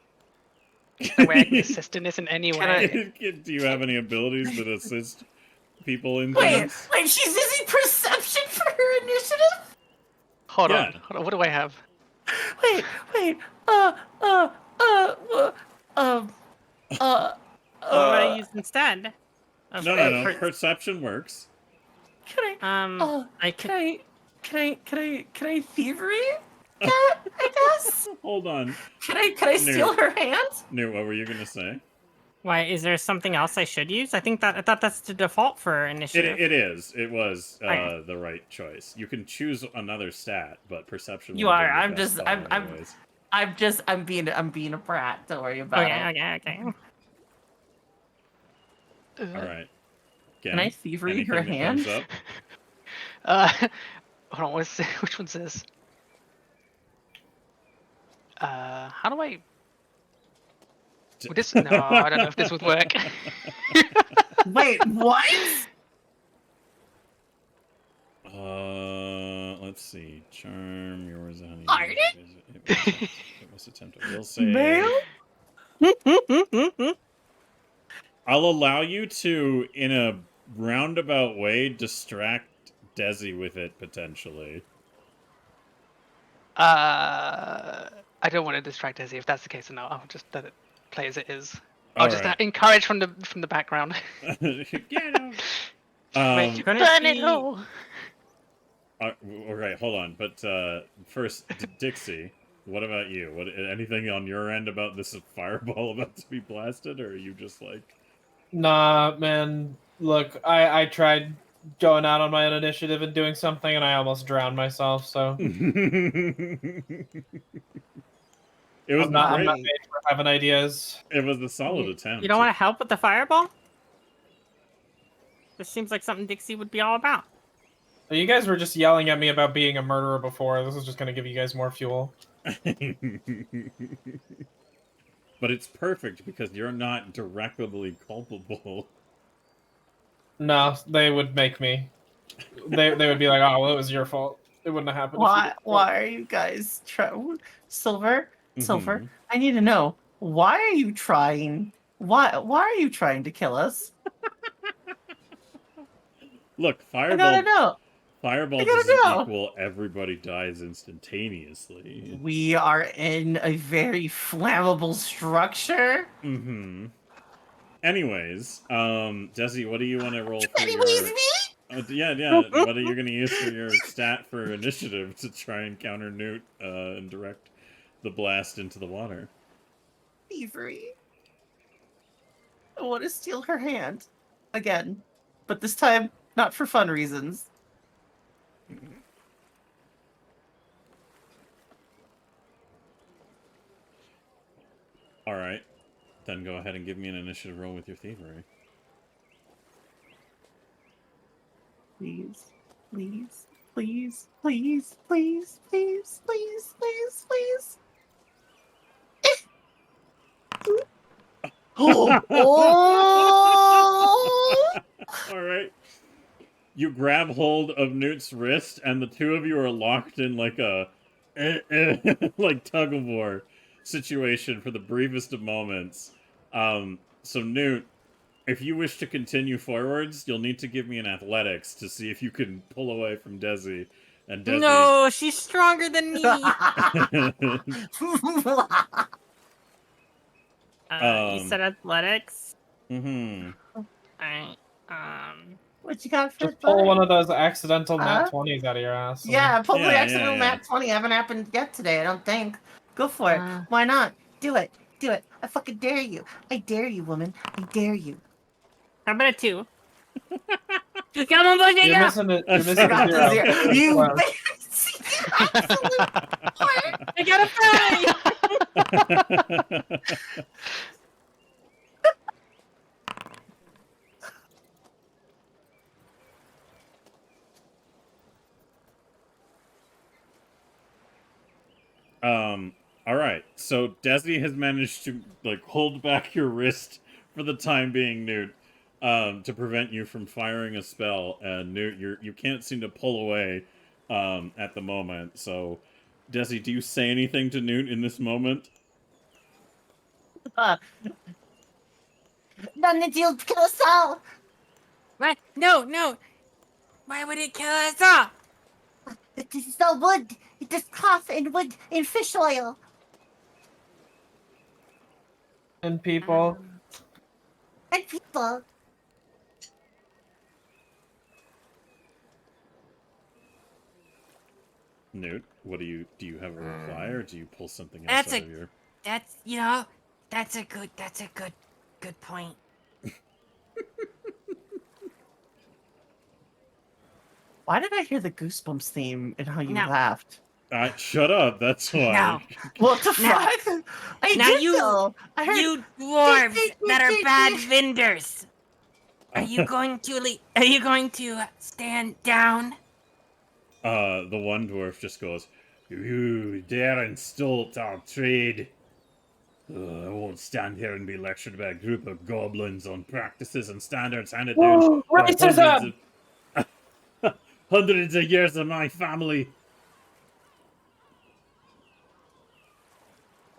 the way I can assist in this in any way? Do you have any abilities that assist people in things? Wait, she's using perception for her initiative? Hold on. What do I have? Wait. What do I use instead? No. Perception works. Can I thievery? Yeah, I guess. Hold on. Can I steal her hand? Newt, what were you gonna say? Why, is there something else I should use? I thought that's the default for initiative. It is. It was the right choice. You can choose another stat, but perception. You are. I'm being a brat. Don't worry about it. Okay. All right. Can I thievery her hand? Hold on. Which one's this? How do I? Would this? No, I don't know if this would work. Wait, what? Let's see. Charm. Yours, honey. Pardon? It was attempted. We'll say. Male? I'll allow you to, in a roundabout way, distract Desi with it potentially. I don't want to distract Desi. If that's the case, no. I'll just let it play as it is. I'll just right. encourage from the background. Get out. Burn it all. All right, hold on. But first, Dixie, what about you? Anything on your end about this fireball about to be blasted, or are you just like? Nah, man. Look, I tried going out on my own initiative and doing something, and I almost drowned myself. So It was I'm not made for having ideas. It was a solid attempt. You don't want to help with the fireball? This seems like something Dixie would be all about. You guys were just yelling at me about being a murderer before. This is just going to give you guys more fuel. But it's perfect because you're not directly culpable. No, they would make me. They would be like, "Oh, well, it was your fault. It wouldn't have happened." If you Why? didn't." Why are you guys Silver? Silver. Mhm. I need to know. Why are you trying? Why are you trying to kill us? Look, I gotta know. Fireball I gotta doesn't know. equal everybody dies instantaneously. We are in a very flammable structure. Mm-hmm. Anyways, Desi, what do you want to roll for Anyways, your... me? Yeah. What are you going to use for your stat for initiative to try and counter Newt and direct the blast into the water? Thievery. I want to steal her hand again, but this time not for fun reasons. All right, then go ahead and give me an initiative roll with your thievery. Please, please, please, please, please, please, please, please, please. Oh! All right. You grab hold of Newt's wrist, and the two of you are locked in like a like tug of war situation for the briefest of moments. So Newt, if you wish to continue forwards, you'll need to give me an athletics to see if you can pull away from Desi. And Desi. No, she's stronger than me. You said athletics. Mm-hmm. Alright. What you got for Just pull athletics? one of those accidental nat Huh? 20s out of your ass. Yeah, pull the Yeah, accidental yeah. nat 20. Haven't happened yet today, I don't think. Go for it. Uh. Why not? Do it. Do it. I fucking dare you. I dare you, woman. I dare you. How about a 2? Come on, boys, You're go! missing it. You're missing Got a the zero. zero. You Well, absolute whore. I got a 5! All right. So Desi has managed to like hold back your wrist for the time being, Newt, to prevent you from firing a spell. And Newt, you can't seem to pull away at the moment. So, Desi, do you say anything to Newt in this moment? None that you'll kill us all. What? No. Why would it kill us all? It is the wood. It is cloth and wood and fish oil. and people. And people. Newt, what do you have a reply, or do you pull something else That's out a- of your... That's a good point. Why did I hear the Goosebumps theme and how you No. laughed? Shut up, that's why. No. What the No. fuck? I Now did you- though. I heard. You dwarves that are bad vendors. Are you going to stand down? The one dwarf just goes, "You dare insult our trade. I won't stand here and be lectured by a group of goblins on practices and standards handed down Woo! by Racism! hundreds of years of my family.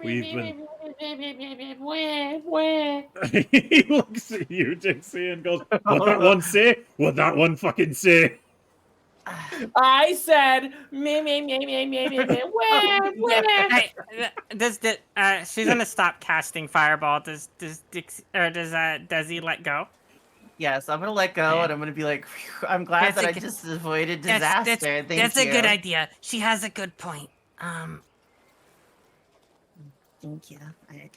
We've been..." He looks at you, Dixie, and goes, "What that one say? What that one fucking say?" I said me. Hey, she's gonna stop casting fireball. Does Desi let go? Yes, I'm gonna let go, and I'm gonna be like, "Phew, I'm glad That's that a I good- just avoided That's- disaster. Thank That's you. a good idea. She has a good point. Thank you.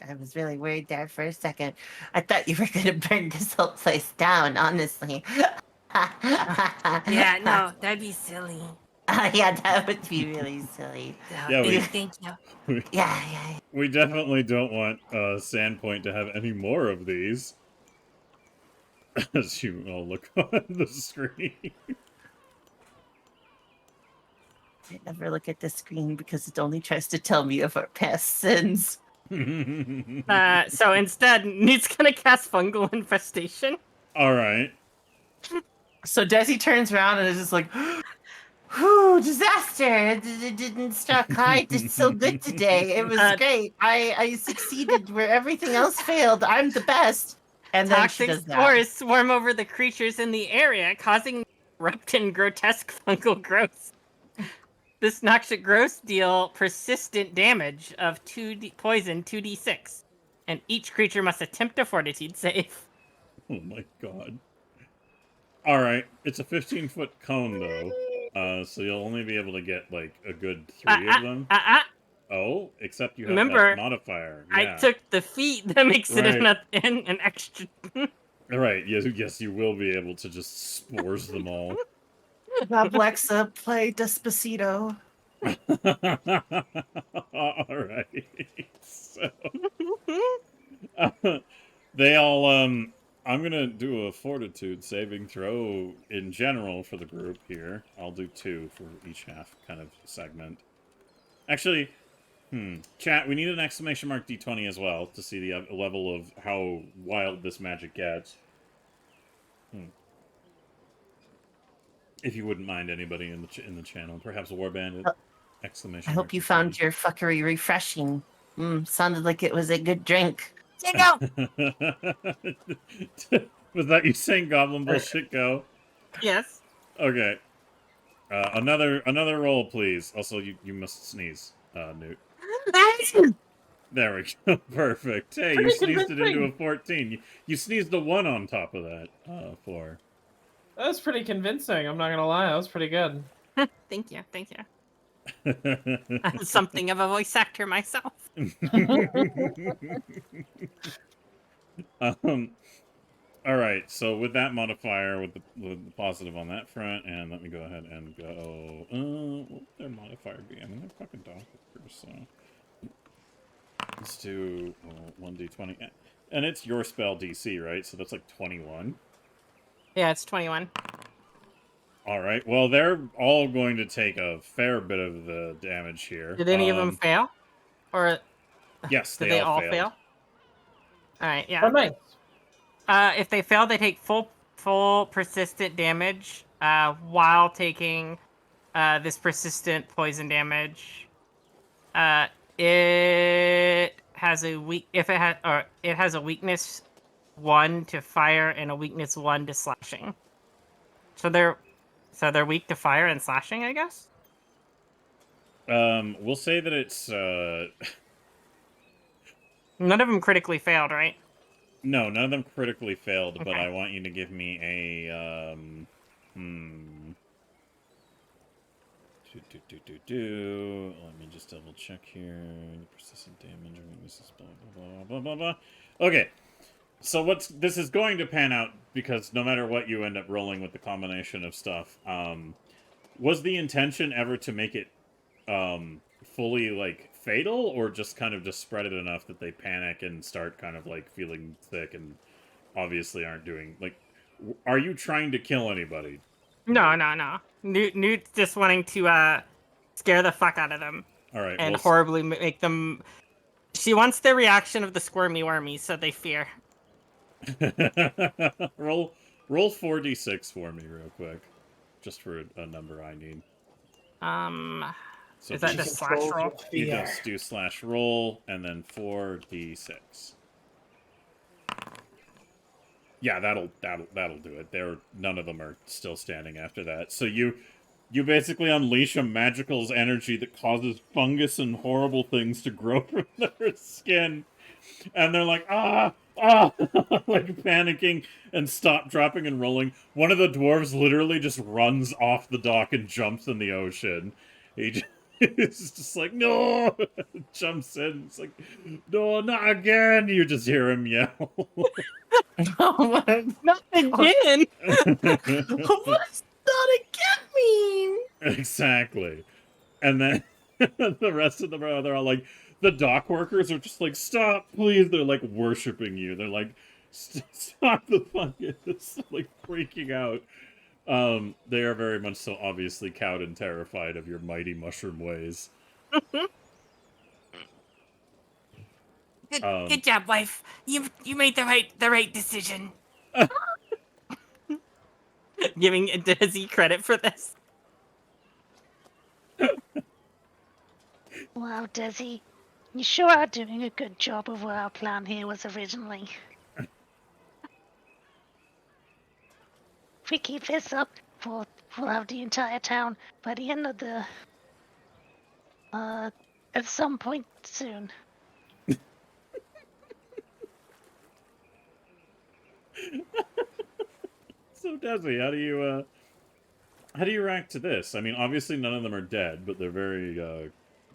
I was really worried there for a second. I thought you were gonna burn this whole place down, honestly. Yeah, no, that'd be silly. Yeah, that would be really silly. Yeah, we- Thank you. Yeah. We definitely don't want Sandpoint to have any more of these. As you all look on the screen. I never look at the screen because it only tries to tell me of our past sins. So instead, Newt's gonna cast fungal infestation. All right. So Desi turns around and is just like, whew, disaster. It didn't struck. I did so good today. It was great. I succeeded where everything else failed. I'm the best. And then she Toxic does that. spores swarm over the creatures in the area, causing erupt in grotesque fungal growths. This noxious growths deal persistent damage of 2d poison 2d6, and each creature must attempt a fortitude save. Oh my god. All right, it's a 15-foot cone though, so you'll only be able to get like a good 3 of them. Oh, except you have Remember, that modifier. I Yeah. took the feat that makes it Right. an extra. All right. Yes, you will be able to just spores them all. Rob Lexa, play Despacito. All right. So they all I'm gonna do a fortitude saving throw in general for the group here. I'll do 2 for each half kind of segment. Actually, chat, we need an exclamation mark D20 as well to see the level of how wild this magic gets. If you wouldn't mind, anybody in the channel, perhaps a Warbandit exclamation I mark hope you D20. found your fuckery refreshing. Sounded like it was a good drink. Go. Was that you saying goblin bullshit go? Yes. Okay. Another roll, please. Also, you must sneeze, Newt. There we go. Perfect. Hey, you Pretty sneezed it into convincing. a 14. You sneezed a 1 on top of that. 4. That was pretty convincing. I'm not gonna lie. That was pretty good. Thank you. I'm something of a voice actor myself. All right. So with that modifier, with the positive on that front, and let me go ahead and go. What would their modifier be? I mean, they're fucking doctors, so let's do 1d20, and it's your spell DC, right? So that's like 21. Yeah, it's 21. All right. Well, they're all going to take a fair bit of the damage here. Did any of them fail? Or Yes, did they they all all failed. fail? All right, Oh, yeah. nice. If they fail, they take full persistent damage while taking this persistent poison damage. It has a it has a weakness 1 to fire and a weakness 1 to slashing. So they're weak to fire and slashing, I guess. We'll say that it's None of them critically failed, right? no, none of them critically failed, but Okay. I want you to give me a Let me just double check here. Persistent damage. This is blah blah blah blah blah blah. Okay. So this is going to pan out because no matter what you end up rolling with the combination of stuff, was the intention ever to make it fully like fatal, or just kind of just spread it enough that they panic and start kind of like feeling sick and obviously aren't doing like? Are you trying to kill anybody? No. Newt's just wanting to scare the fuck out of them. All right. And well, horribly make them. She wants the reaction of the squirmy wormies, so they fear. roll 4d6 for me real quick, just for a number I need. So Is that do- just slash roll? You just do slash roll and then 4d6. Yeah, that'll do it. None of them are still standing after that. So you basically unleash a magical's energy that causes fungus and horrible things to grow from their skin, and they're like like panicking and stop, dropping, and rolling. One of the dwarves literally just runs off the dock and jumps in the ocean. It's just like, no! Jumps in. It's like, no, not again! You just hear him yell. Oh my Not again! What's not again mean? Exactly. And then the rest of them they're all like, the dock workers are just like, stop, please. They're like worshiping you. They're like, stop the fungus. Like freaking out. They are very much so obviously cowed and terrified of your mighty mushroom ways. Good job, wife. You made the right decision. Giving Desi credit for this. Wow, Desi, you sure are doing a good job of what our plan here was originally. If we keep this up, we'll have the entire town by the end of the at some point soon. So Desi, how do you react to this? I mean, obviously none of them are dead, but they're very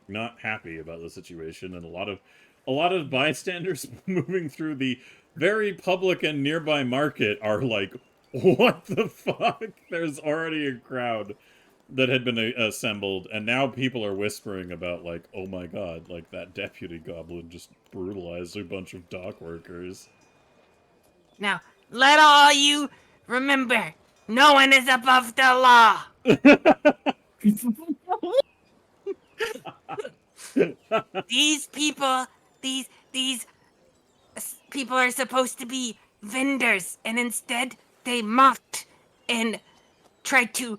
not happy about the situation, and a lot of bystanders moving through the very public and nearby market are like, what the fuck? There's already a crowd that had been assembled, and now people are whispering about, like, oh my god, like, that deputy goblin just brutalized a bunch of dock workers. Now, let all you remember, no one is above the law. These people, these people are supposed to be vendors, and instead they mocked and tried to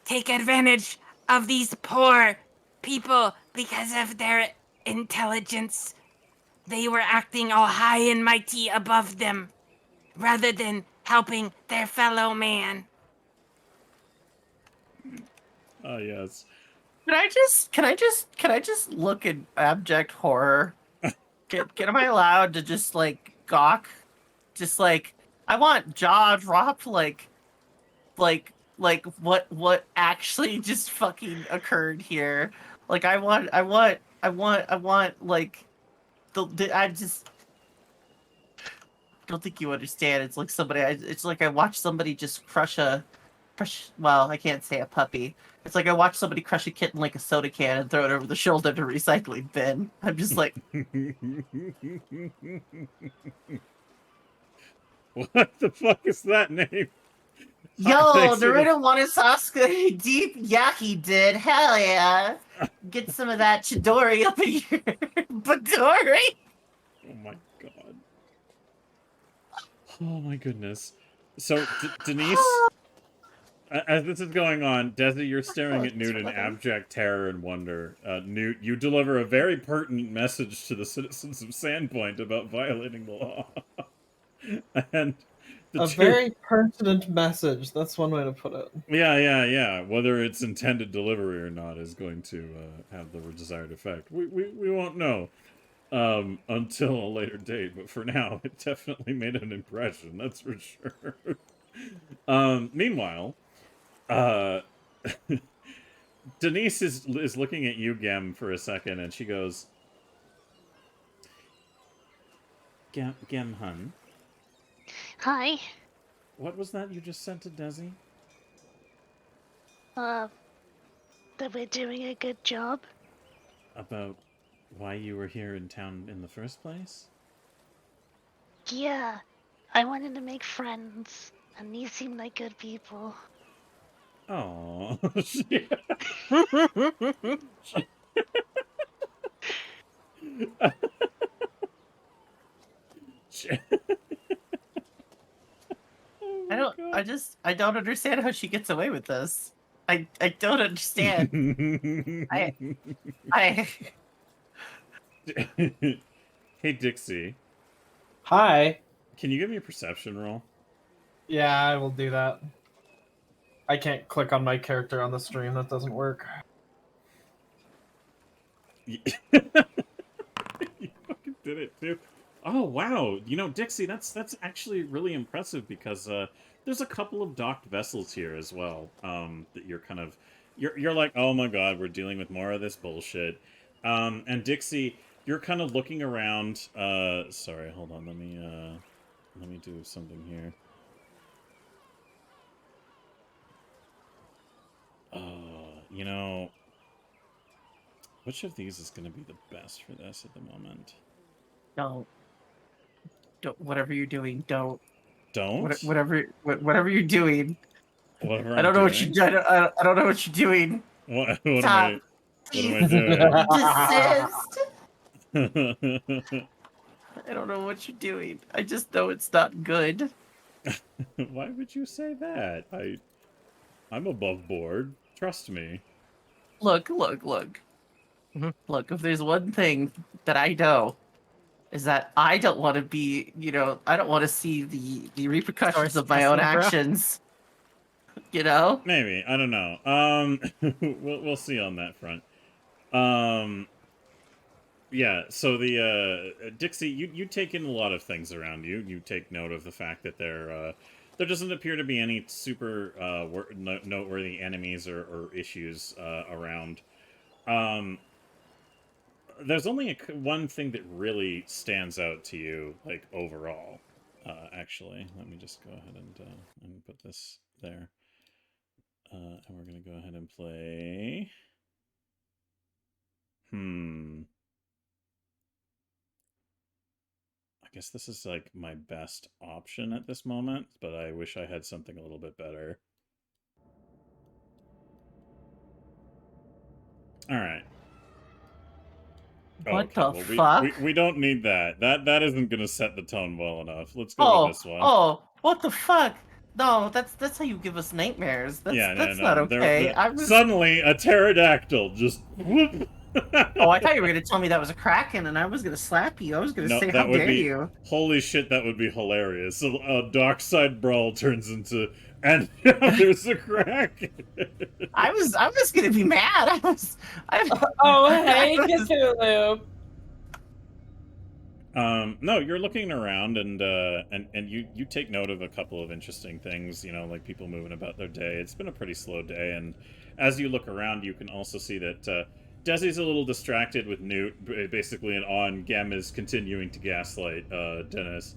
take advantage of these poor people because of their intelligence. They were acting all high and mighty above them, rather than helping their fellow man. Ah, yes. Can I just look in abject horror? Am I allowed to just like gawk? Just like I want jaw dropped like what actually just fucking occurred here. Like I want like I just don't think you understand. It's like it's like I watched somebody just crush, well, I can't say a puppy. It's like I watched somebody crush a kitten like a soda can and throw it over the shoulder to recycling bin. I'm just like, What the fuck is that name? yo, Thanks for the- Naruto Monosaska deep, yeah, he did. Hell yeah. Get some of that Chidori up in your Badori. Oh my god. Oh my goodness. So, Denise, as this is going on, Desi, you're staring at Newt in abject terror and wonder. Newt, you deliver a very pertinent message to the citizens of Sandpoint about violating the law. And A very pertinent message. That's one way to put it. Yeah. Whether it's intended delivery or not is going to have the desired effect. We won't know until a later date, but for now, it definitely made an impression, that's for sure. Meanwhile, Denise is looking at you, Gem, for a second, and she goes, Gem, hun. Hi. What was that you just said to Desi? That we're doing a good job. About why you were here in town in the first place? Yeah, I wanted to make friends, and these seem like good people. Oh, I don't understand how she gets away with this. I don't understand. I Hey, Dixie. Hi. Can you give me a perception roll? Yeah, I will do that. I can't click on my character on the stream. That doesn't work. You fucking did it, too. Oh, wow. You know, Dixie, that's actually really impressive because there's a couple of docked vessels here as well that you're kind of... You're like, oh my god, we're dealing with more of this bullshit. And Dixie, you're kind of looking around... sorry, hold on. Let me do something here. You know... Which of these is going to be the best for this at the moment? don't whatever you're doing, don't. Don't? Whatever you're doing. Whatever I don't know I'm what you're. I don't know what you're doing. What am Stop. I Please doing? desist. I don't know what you're doing. I just know it's not good. Why would you say that? I'm above board. Trust me. Look. Mhm. Look, if there's one thing that I know, is that I don't want to be, I don't want to see the repercussions Source of my own testing, bro. actions. You know? Maybe. I don't know. We'll see on that front. Yeah, so the Dixie, you take in a lot of things around you. You take note of the fact that there doesn't appear to be any super noteworthy enemies or issues around. There's only one thing that really stands out to you, like overall. Actually, let me just go ahead and put this there. And we're gonna go ahead and play. I guess this is like my best option at this moment, but I wish I had something a little bit better. All right. What the fuck? We don't need that. That isn't gonna set the tone well enough. Let's go with this one. Oh, what the fuck? No, that's how you give us nightmares. That's not okay. Suddenly a pterodactyl just whoop. Oh, I thought you were gonna tell me that was a kraken, and I was gonna slap you. I was gonna say, "How dare you!" Holy shit, that would be hilarious. So a dark side brawl turns into, and there's a kraken. I was gonna be mad. Oh, hey, Cthulhu. No, you're looking around and you take note of a couple of interesting things, like people moving about their day. It's been a pretty slow day, and as you look around, you can also see that Desi's a little distracted with Newt, basically, and Gem is continuing to gaslight Dennis.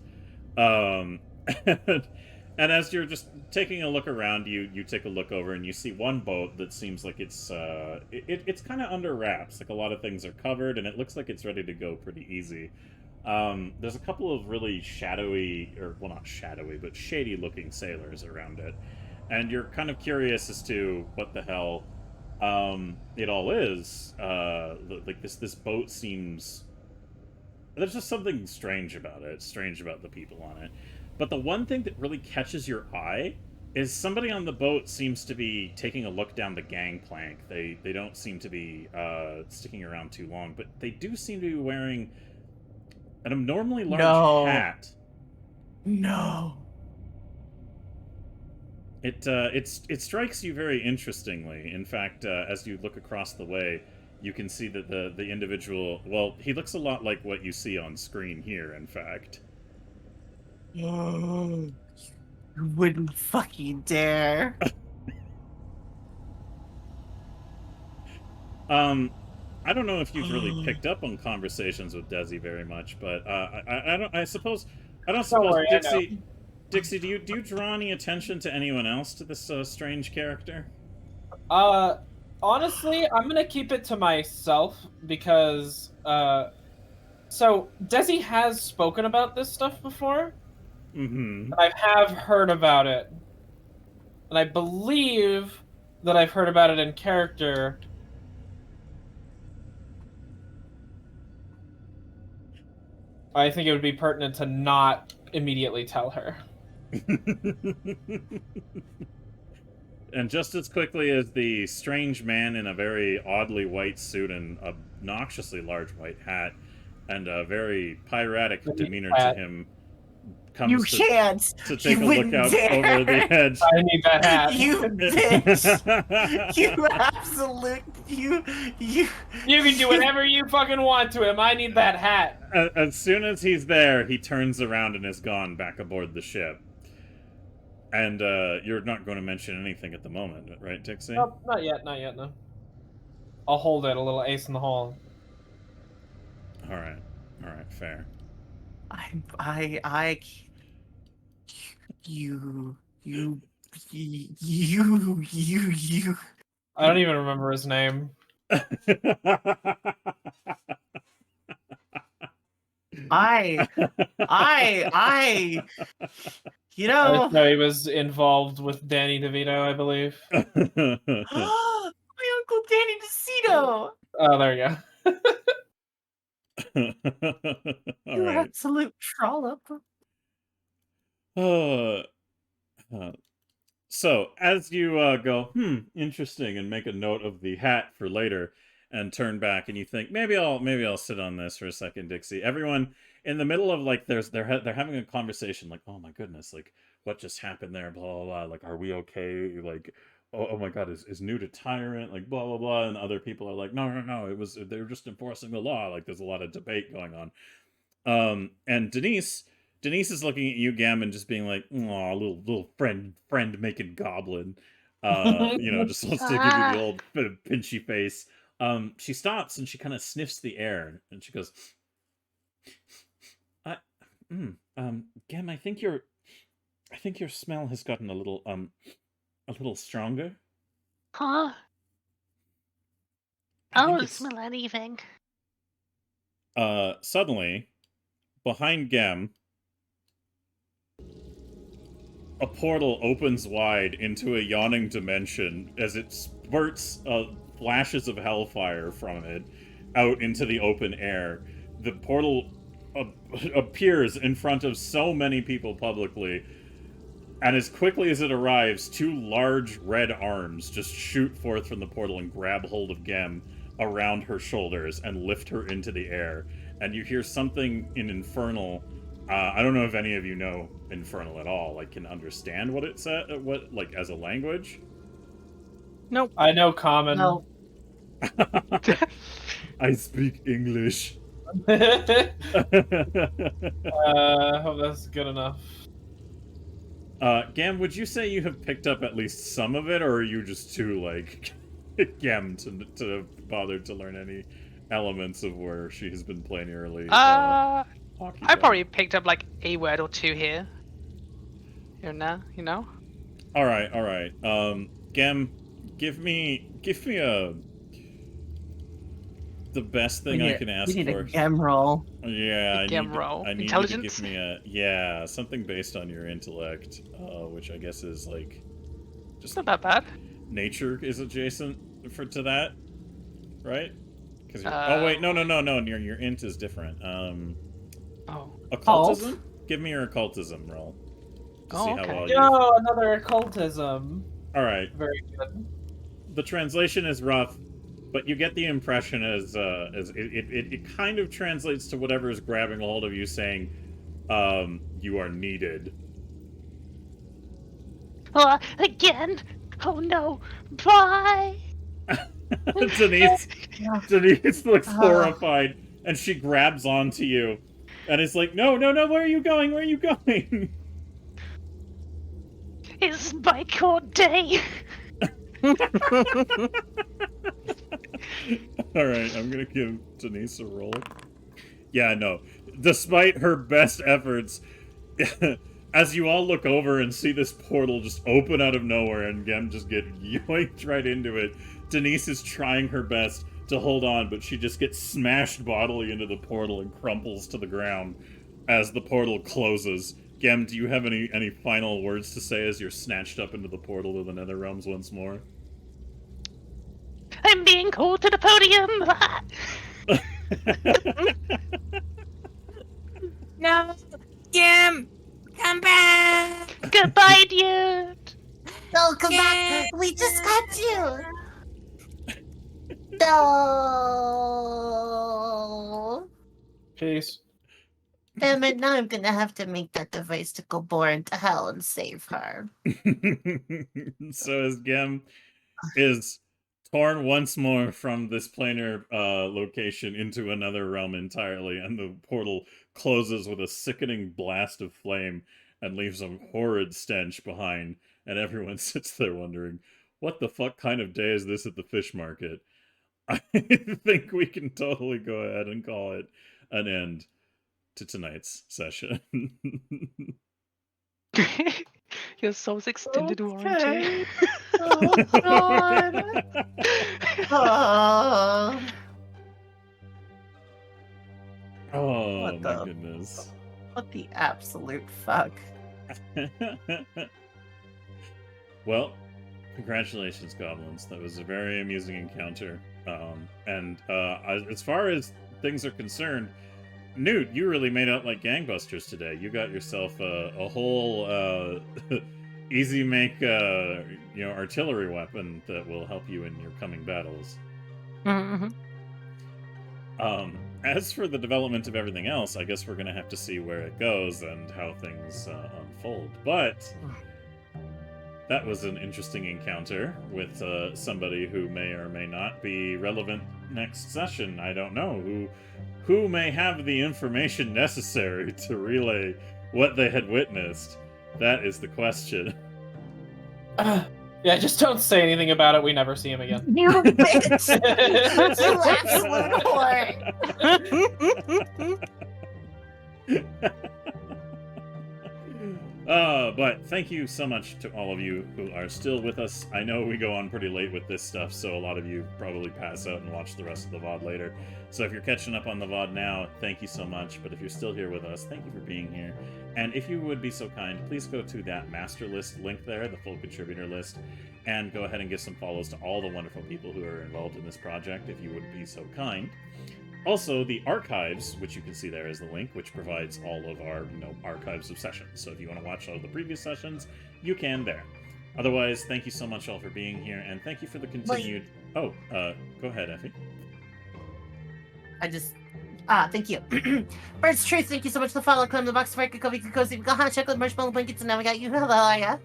And as you're just taking a look around, you take a look over and you see one boat that seems like it's kind of under wraps. Like a lot of things are covered, and it looks like it's ready to go pretty easy. There's a couple of really shadowy, or well, not shadowy, but shady-looking sailors around it, and you're kind of curious as to what the hell it all is. Like this boat seems. There's just something strange about it. Strange about the people on it. But the one thing that really catches your eye is somebody on the boat seems to be taking a look down the gangplank. They don't seem to be sticking around too long, but they do seem to be wearing an abnormally large hat. No. It strikes you very interestingly. In fact, as you look across the way, you can see that the individual. Well, he looks a lot like what you see on screen here. In fact. You wouldn't fucking dare. I don't know if you've really picked up on conversations with Desi very much, but I don't. I suppose I don't suppose Dixie, do you draw any attention to anyone else to this strange character? Honestly, I'm gonna keep it to myself because so Desi has spoken about this stuff before. Mm-hmm. I have heard about it, and I believe that I've heard about it in character. I think it would be pertinent to not immediately tell her. And just as quickly as the strange man in a very oddly white suit and obnoxiously large white hat and a very piratic demeanor to him comes to take a look out over the edge. I need that hat. You bitch! You absolute you can do whatever you fucking want to him. I need that hat. As soon as he's there, he turns around and is gone back aboard the ship. And you're not going to mention anything at the moment, right, Dixie? Nope, not yet, no. I'll hold it, a little ace in the hole. All right, fair. You. I don't even remember his name. You know, No, he was involved with Danny DeVito, I believe. my Uncle Danny DeCito. Oh, there you go. All You right. absolute trollop. So as you go, interesting, and make a note of the hat for later, and turn back, and you think maybe I'll sit on this for a second, Dixie. Everyone in the middle of like they're having a conversation, like, oh my goodness, like what just happened there, blah blah blah. Like, are we okay? Like, oh my god, is new to tyrant, like blah blah blah, and other people are like, no, they were just enforcing the law. Like, there's a lot of debate going on. And Denise is looking at you, Gam, and just being like, "Aw, little friend making goblin." Just wants to give you the old pinchy face. She stops and she kind of sniffs the air, and she goes, Gam, I think your smell has gotten a little stronger." Huh? I don't smell anything. Suddenly, behind Gem, a portal opens wide into a yawning dimension as it spurts flashes of hellfire from it out into the open air. The portal appears in front of so many people publicly, and as quickly as it arrives, two large red arms just shoot forth from the portal and grab hold of Gem around her shoulders and lift her into the air. And you hear something in Infernal. I don't know if any of you know Infernal at all, like can understand what it said, like as a language. Nope. I know Common. No. I speak English. Hope that's good enough. Gam, would you say you have picked up at least some of it, or are you just too like Gam to bother to learn any elements of where she has been playing early? I probably picked up like a word or two here and there, you know. All right. Gem, give me the best thing I can ask we need for. a gem roll. Yeah, I Gem roll. need you to Intelligence? give me something based on your intellect, which I guess is like just It's not that bad. nature is adjacent to that, right? Because Uh, wait, no, your int is different. Occultism? Cult? Give me your occultism roll to Oh, see okay. how well Yo, another occultism. All right. Very good. The translation is rough, but you get the impression as it kind of translates to whatever is grabbing a hold of you, saying, "You are needed." Again? Oh no. Bye. Denise looks horrified, and she grabs onto you, and is like, "No! Where are you going? Where are you going?" It's my court day. Alright, I'm gonna give Denise a roll. Yeah, no. Despite her best efforts, as you all look over and see this portal just open out of nowhere and Gem just get yoinked right into it, Denise is trying her best to hold on, but she just gets smashed bodily into the portal and crumples to the ground as the portal closes. Gem, do you have any final words to say as you're snatched up into the portal to the Nether Realms once more? I'm being called to the podium. No, Gim, come back. Goodbye, dude. No, come back. We just got you. No. Peace. Damn it, now I'm gonna have to make that device to go bore into hell and save her. So as Gem is torn once more from this planar location into another realm entirely, and the portal closes with a sickening blast of flame and leaves a horrid stench behind, and everyone sits there wondering, what the fuck kind of day is this at the fish market? I think we can totally go ahead and call it an end to tonight's session. Your soul's extended warranty. Oh god. Oh. Oh What my the- goodness. What the absolute fuck? Well, congratulations, Goblins. That was a very amusing encounter. As far as things are concerned, Newt, you really made out like gangbusters today. You got yourself a whole easy make artillery weapon that will help you in your coming battles. Mm-hmm. As for the development of everything else, I guess we're gonna have to see where it goes and how things unfold. But that was an interesting encounter with somebody who may or may not be relevant next session. I don't know who may have the information necessary to relay what they had witnessed. That is the question. Yeah, just don't say anything about it. We never see him again. You bitch! You absolute whore! But thank you so much to all of you who are still with us. I know we go on pretty late with this stuff, so a lot of you probably pass out and watch the rest of the VOD later. So if you're catching up on the VOD now, thank you so much. But if you're still here with us, thank you for being here. And if you would be so kind, please go to that master list link there, the full contributor list, and go ahead and give some follows to all the wonderful people who are involved in this project, if you would be so kind. Also, the archives, which you can see there is the link, which provides all of our, archives of sessions. So if you want to watch all the previous sessions, you can there. Otherwise, thank you so much all for being here, and thank you for the continued... Go ahead, Effie. Thank you. Bird's Truth, thank you so much for the follow. Climb the box, Frank, Cozy, we got hot chocolate, marshmallow blankets, and now we got you. Hello, yeah?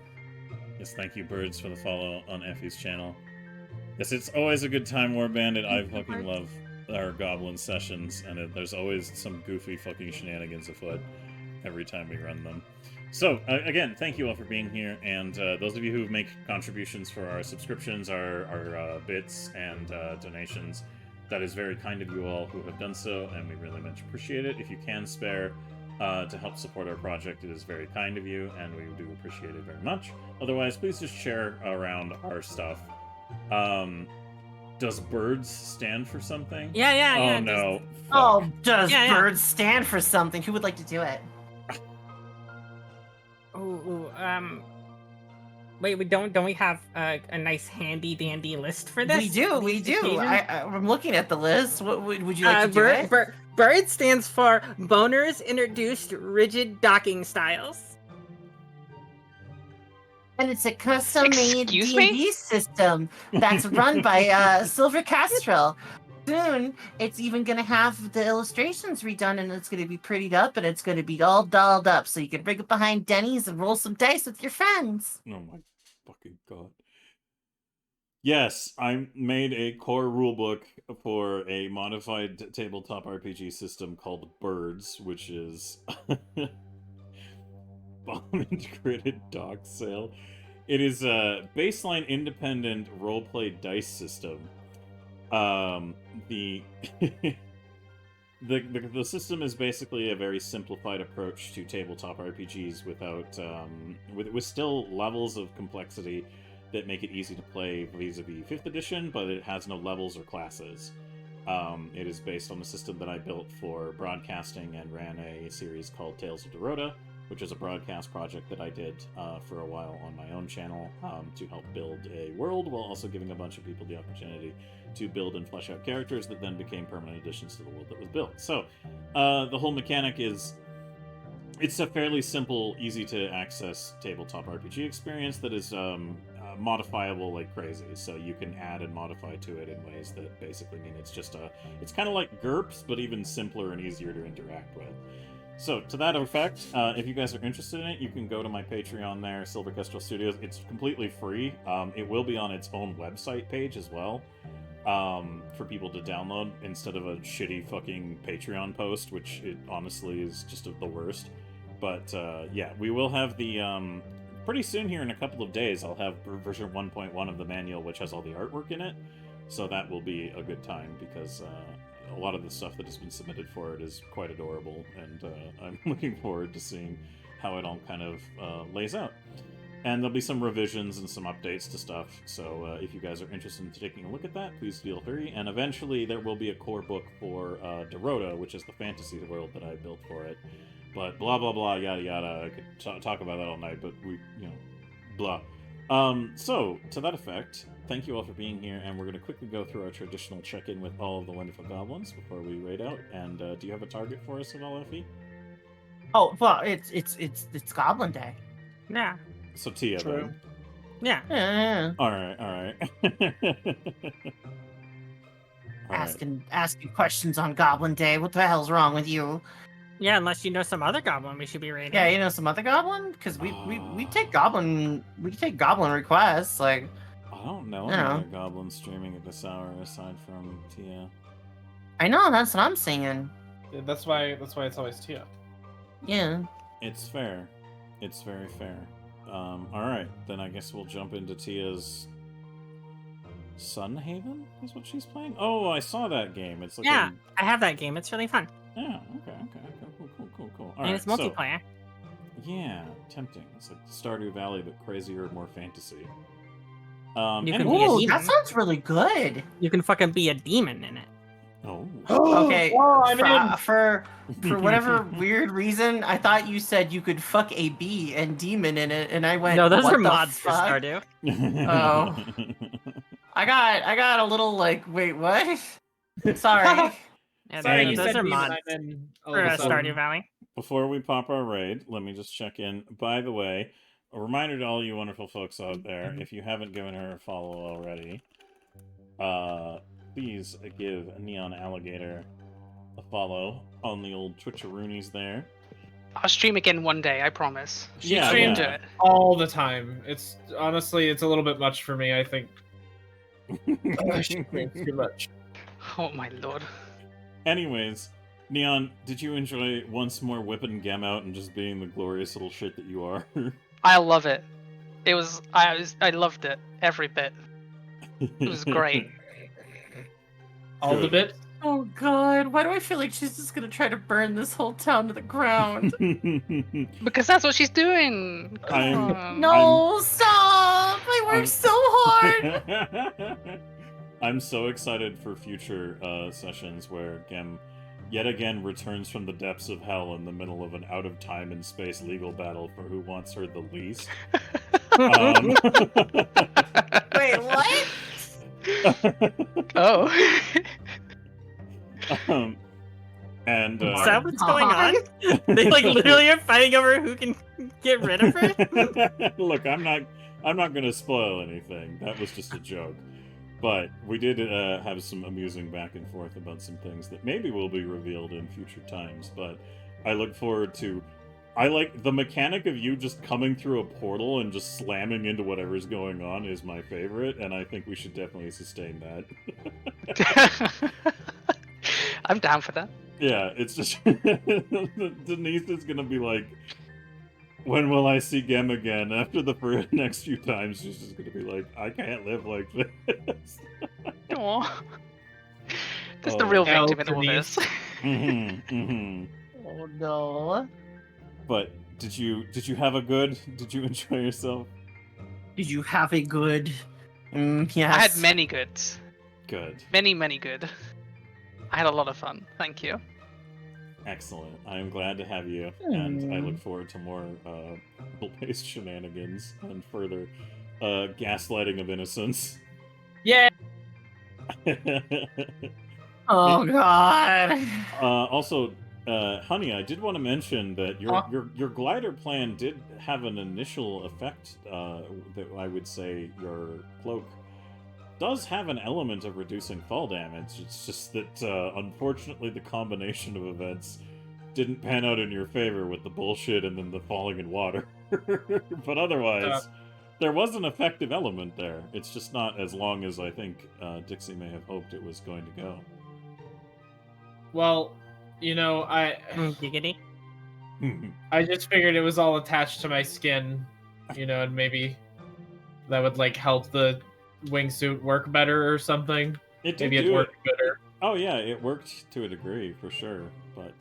Yes, thank you, Birds, for the follow on Effie's channel. Yes, it's always a good time, War Bandit. I fucking love our Goblin sessions, and there's always some goofy fucking shenanigans afoot every time we run them. So, again, thank you all for being here, and those of you who make contributions for our subscriptions, our bits, and donations, that is very kind of you all who have done so, and we really much appreciate it. If you can spare to help support our project, it is very kind of you, and we do appreciate it very much. Otherwise, please just share around our stuff. Does birds stand for something? Yeah. Oh, no. Oh, does Yeah. birds stand for something? Who would like to do it? Wait, don't we have a nice handy dandy list for this? We do. occasion? I'm looking at the list. What would you like to do it? Bird stands for Boners Introduced Rigid Docking Styles. And it's a custom-made Excuse me? D&D system that's run by Silver Castrel. Soon, it's even going to have the illustrations redone, and it's going to be prettied up, and it's going to be all dolled up, so you can bring it behind Denny's and roll some dice with your friends. Oh my fucking god. Yes, I made a core rulebook for a modified tabletop RPG system called Birds, which is bomb integrated dog sale. It is a baseline independent roleplay dice system. The system is basically a very simplified approach to tabletop RPGs without with still levels of complexity that make it easy to play vis-a-vis 5th edition, but it has no levels or classes. It is based on a system that I built for broadcasting and ran a series called Tales of Dorota, which is a broadcast project that I did for a while on my own channel to help build a world, while also giving a bunch of people the opportunity to build and flesh out characters that then became permanent additions to the world that was built. So, the whole mechanic is... It's a fairly simple, easy-to-access tabletop RPG experience that is modifiable like crazy, so you can add and modify to it in ways that basically mean it's just it's kind of like GURPS, but even simpler and easier to interact with. So, to that effect, if you guys are interested in it, you can go to my Patreon there, Silver Kestrel Studios. It's completely free. It will be on its own website page as well, for people to download, instead of a shitty fucking Patreon post, which it honestly is just the worst. But, yeah, we will have the, pretty soon here in a couple of days, I'll have version 1.1 of the manual, which has all the artwork in it. So that will be a good time, because a lot of the stuff that has been submitted for it is quite adorable, and I'm looking forward to seeing how it all kind of lays out. And there'll be some revisions and some updates to stuff, so if you guys are interested in taking a look at that, please feel free. And eventually there will be a core book for Dorota, which is the fantasy world that I built for it. But blah blah blah yada yada. I could talk about that all night, but we blah. So to that effect, thank you all for being here, and we're going to quickly go through our traditional check-in with all of the wonderful goblins before we raid out. And do you have a target for us at all, Effie? Oh, well, it's Goblin Day. Yeah. So Tia, True. Yeah. Yeah. all right. Asking questions on Goblin Day. What the hell's wrong with you? Yeah, unless you know some other goblin we should be raiding. Yeah, you know some other goblin? Because we take goblin requests. Like, I don't know You know. another goblin streaming at this hour aside from Tia. I know, that's what I'm saying. Yeah, that's why it's always Tia. Yeah. It's fair. It's very fair. All right, then I guess we'll jump into Tia's Sunhaven is what she's playing. Oh, I saw that game. It's like Yeah, I have that game. It's really fun. Yeah. Okay. Cool. All And right, it's multiplayer. So, yeah, tempting. It's like Stardew Valley, but crazier, more fantasy. You can be a anyways- Ooh, demon. that sounds really good. You can fucking be a demon in it. Oh. Okay, Oh, I'm in. for whatever weird reason, I thought you said you could fuck a bee and demon in it, and I went. No, those what are the mods for fuck? Stardew. Oh. I got a little like, wait, what? Sorry. Yeah, Sorry, And- you those said are demon, mods I'm in all for of a sudden. Stardew Valley. Before we pop our raid, let me just check in. By the way, a reminder to all you wonderful folks out there, if you haven't given her a follow already, please give Neon Alligator a follow on the old Twitcheroonies there. I'll stream again one day, I promise. She Yeah, streamed yeah. it. all the time. It's honestly, it's a little bit much for me. I think. She streams too much. Oh my lord. Anyways, Neon, did you enjoy once more whipping Gem out and just being the glorious little shit that you are? I love it. I loved it every bit. It was great. All the Good. bits. Oh god, why do I feel like she's just gonna try to burn this whole town to the ground? Because that's what she's doing. Come I'm- on. No, stop! I work I'm- so hard. I'm so excited for future sessions where Gem yet again returns from the depths of hell in the middle of an out of time and space legal battle for who wants her the least. Wait, what? Oh. And Is that what's going on? They like literally are fighting over who can get rid of her. look, I'm not gonna spoil anything. That was just a joke. But we did have some amusing back and forth about some things that maybe will be revealed in future times. But I look forward to. I like the mechanic of you just coming through a portal and just slamming into whatever's going on is my favorite, and I think we should definitely sustain that. I'm down for that. Yeah, it's just Denise is gonna be like, when will I see Gem again? After the next few times, she's just gonna be like, I can't live like this. Aw. That's the Oh. real Hell, victim in all Denise. this. Oh no. But did you have a good? Did you enjoy yourself? Did you have a good? Yes. I had many goods. Good, Many good. I had a lot of fun. Thank you. excellent. I am glad to have you, and I look forward to more based shenanigans and further gaslighting of innocence. Yeah. Oh god. Also, honey, I did want to mention that your glider plan did have an initial effect. That I would say your cloak does have an element of reducing fall damage. It's just that unfortunately the combination of events didn't pan out in your favor with the bullshit and then the falling in water. But otherwise, there was an effective element there. It's just not as long as I think Dixie may have hoped it was going to go. Well, you know, Giggity. I just figured it was all attached to my skin, you know, and maybe that would like help the wingsuit work better or something. It did Maybe it do worked better. Oh yeah, it worked to a degree for sure, but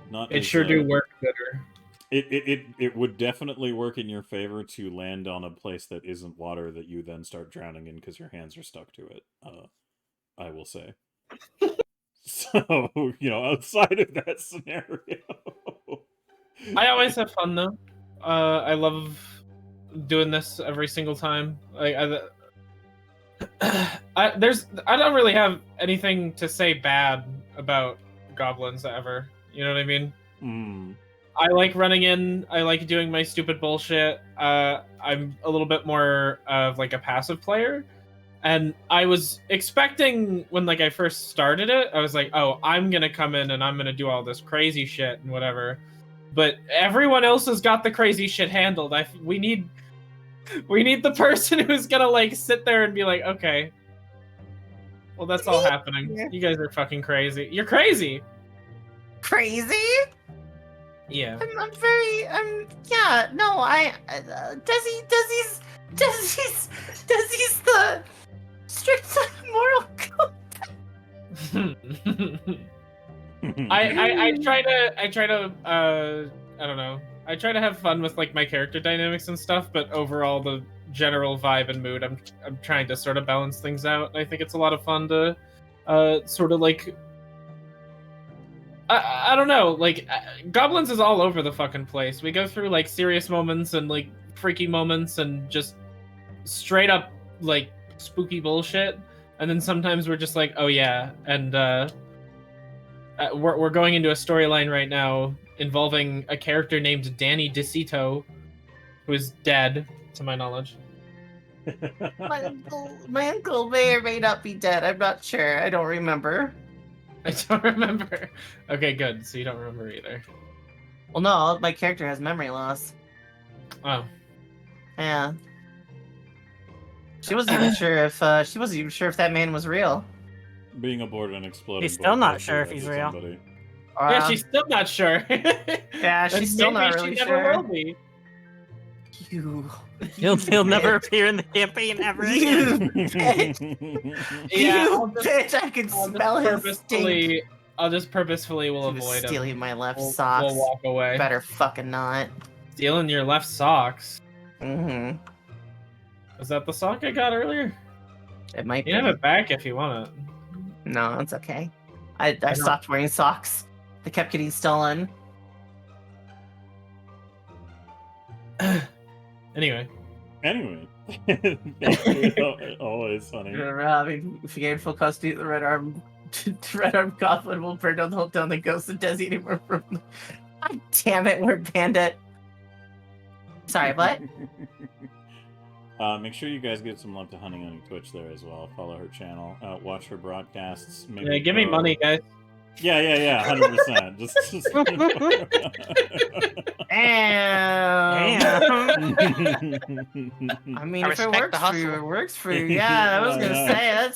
not. It as, sure do work better. It would definitely work in your favor to land on a place that isn't water that you then start drowning in because your hands are stuck to it. I will say. So, So, outside of that scenario. I always have fun though. I love doing this every single time. I don't really have anything to say bad about goblins ever. You know what I mean? Mm. I like running in. I like doing my stupid bullshit. I'm a little bit more of like a passive player, and I was expecting when I first started it, I was like, oh, I'm gonna come in and I'm gonna do all this crazy shit and whatever. But everyone else has got the crazy shit handled. We need the person who's gonna sit there and be like, okay, well that's all happening. You guys are fucking crazy. You're crazy. Crazy? Yeah. Yeah, no, Desi's the strict moral code. I try to I don't know. I try to have fun with my character dynamics and stuff, but overall the general vibe and mood, I'm trying to sort of balance things out. I think it's a lot of fun to sort of I don't know, Goblins is all over the fucking place. We go through serious moments and freaky moments and just straight up spooky bullshit, and then sometimes we're just oh yeah, and we're going into a storyline right now involving a character named Danny DeCito, who is dead, to my knowledge. My uncle may or may not be dead. I'm not sure. I don't remember. I don't remember. Okay, good. So you don't remember either. Well, no, my character has memory loss. Oh. Yeah. She wasn't even sure if that man was real. Being aboard an exploding. He's still not sure if he's real. Yeah, she's still not sure. Yeah, she's still not really she sure. never will be. He'll never appear in the campaign ever again. Yeah, Bitch, I can smell his stink. I'll just purposefully will He was avoid him. stealing my left We'll socks. walk away. Better fucking not. Stealing your left socks. Mm-hmm. Was that the sock I got earlier? It might You be. have it back if you want it. No, it's okay. I stopped wearing socks. They kept getting stolen. Anyway. Always funny. If you gain full custody of the red arm goblin will burn down the whole town. The ghost of Desi anymore from. God damn it, we're bandit. Sorry, what? Make sure you guys give some love to Honey on Twitch there as well. Follow her channel. Watch her broadcasts. Yeah, give me money, guys. Yeah, 100%. just Damn. I mean, if it works for you, it works for you. Yeah, I was gonna say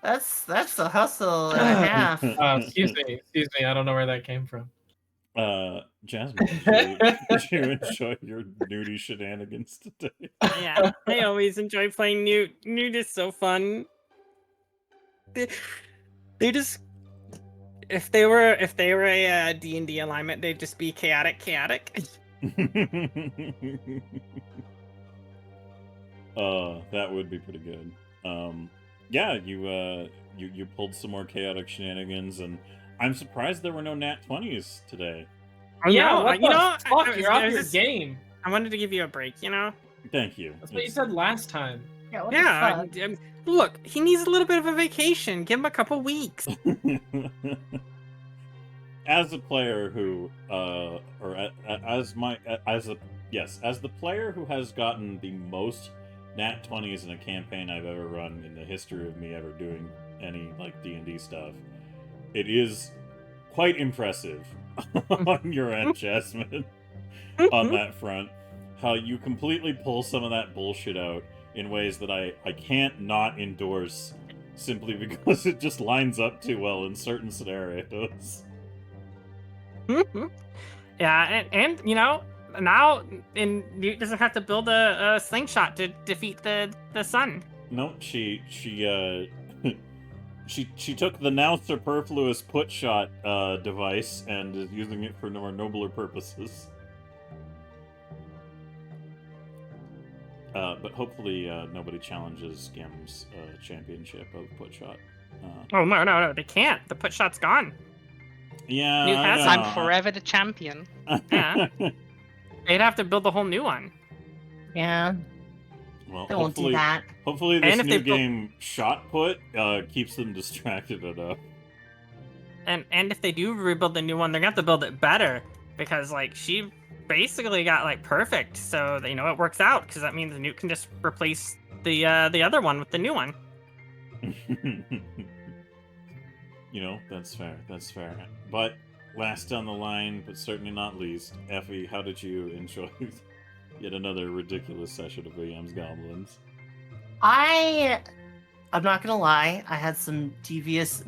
that's a hustle and a half. Excuse me. I don't know where that came from. Jasmine, did you enjoy your nudie shenanigans today? Yeah, I always enjoy playing Newt. Newt is so fun. They just if they were a D&D alignment, they'd just be chaotic. That would be pretty good. Yeah, you pulled some more chaotic shenanigans, and I'm surprised there were no nat 20s today. Yeah, fuck, you're off your game. I wanted to give you a break, Thank you. That's what you said last time. Yeah, what the fuck? Look, he needs a little bit of a vacation. Give him a couple weeks. As a player who, as the player who has gotten the most nat 20s in a campaign I've ever run in the history of me ever doing any D&D stuff, it is quite impressive on your end, Jasmine, on that front. How you completely pull some of that bullshit out in ways that I can't not endorse simply because it just lines up too well in certain scenarios. Yeah, and now Newt doesn't have to build a slingshot to defeat the sun. No, she took the now superfluous put shot device and is using it for more nobler purposes. But hopefully nobody challenges Gem's championship of put shot. Oh no, they can't. The put shot's gone. Yeah, New I has- know. I'm forever the champion. Yeah. They'd have to build a whole new one. Yeah, Well, they won't do hopefully, that. hopefully this And if new they built- game shot put keeps them distracted enough. And if they do rebuild the new one, they're gonna have to build it better because like she basically got like perfect. So you know it works out because that means the Newt can just replace the other one with the new one. You know, that's fair. That's fair. But last on the line, but certainly not least, Effie, how did you enjoy yet another ridiculous session of We Amz Goblinz? I'm not gonna lie, I had some devious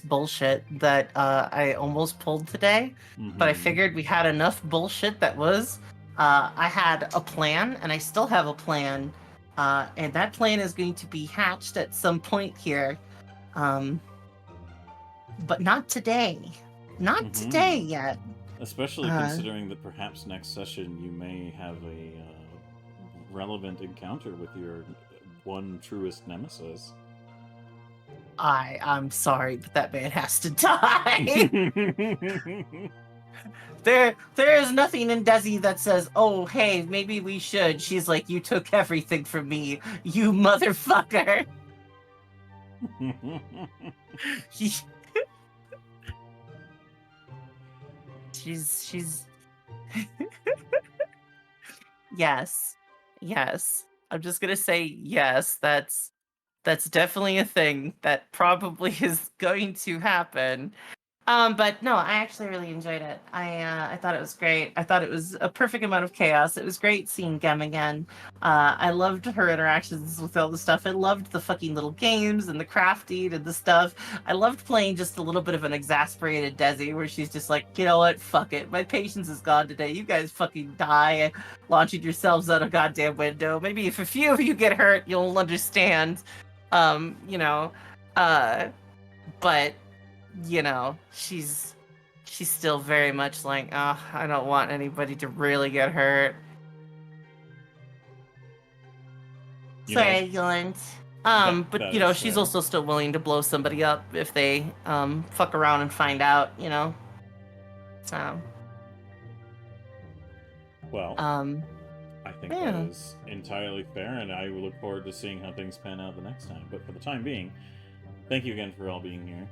bullshit that I almost pulled today, but I Mhm. figured we had enough bullshit that was. I had a plan, and I still have a plan, and that plan is going to be hatched at some point here, but not today. Not Mhm. today yet. Especially considering that perhaps next session you may have a relevant encounter with your one truest nemesis. I'm sorry, but that man has to die. There is nothing in Desi that says, "Oh, hey, maybe we should." She's like, "You took everything from me, you motherfucker." She- she's yes. I'm just gonna say yes. That's definitely a thing that probably is going to happen. But no, I actually really enjoyed it. I thought it was great. I thought it was a perfect amount of chaos. It was great seeing Gem again. I loved her interactions with all the stuff. I loved the fucking little games and the crafting and the stuff. I loved playing just a little bit of an exasperated Desi where she's just like, you know what, fuck it. My patience is gone today. You guys fucking die launching yourselves out a goddamn window. Maybe if a few of you get hurt, you'll understand. But you know, she's still very much like, oh, I don't want anybody to really get hurt. You know, Sorry, but that you know, is she's fair. also still willing to blow somebody up if they fuck around and find out, you know. So Well, I think yeah. that is entirely fair, and I will look forward to seeing how things pan out the next time. But for the time being, thank you again for all being here.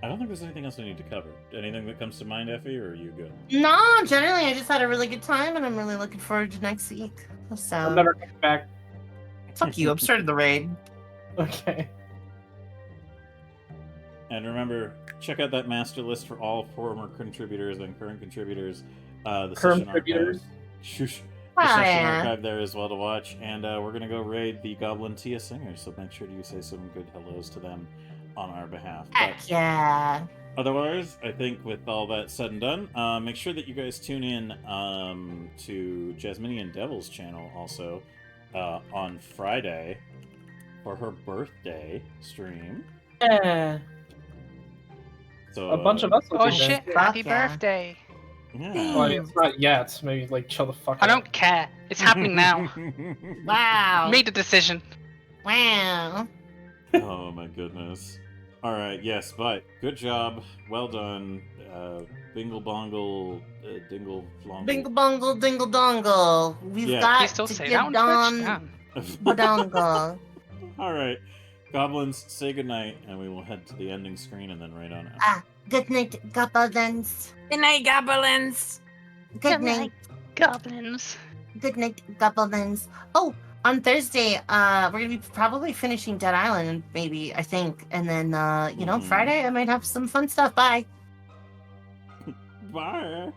I don't think there's anything else I need to cover. Anything that comes to mind, Effie, or are you good? No, generally I just had a really good time and I'm really looking forward to next week. I'm So never coming back. fuck you, I'm starting the raid. Okay. And remember, check out that master list for all former contributors and current contributors. The session Contributors. archive. Shush. Oh, The session yeah. archive there as well to watch. And we're going to go raid the Goblin Tia Singers, so make sure you say some good hellos to them on our behalf. Heck But yeah. otherwise, I think with all that said and done, make sure that you guys tune in to Jasminian Devil's channel also on Friday for her birthday stream. Yeah. So A bunch of us. will Oh do shit! that. Happy yeah. birthday! Yeah. Well, it's not yet. Maybe like chill the fuck I out. don't care. It's happening now. Wow. Made a decision. Wow. Oh my goodness. All right, yes, but good job, well done. Bingle bongle, dingle flongle. Bingle bongle dingle dongle. We've Yeah. Can got you still to say get that on Twitch? on Damn. badongle. All right, goblins, say goodnight, and we will head to the ending screen and then right on out. Ah, good night, goblins. Good night, goblins. Good night. Goblins. Good night, goblins. Oh, on Thursday, we're gonna be probably finishing Dead Island, maybe, I think. And then, Mhm. Friday I might have some fun stuff. Bye. Bye.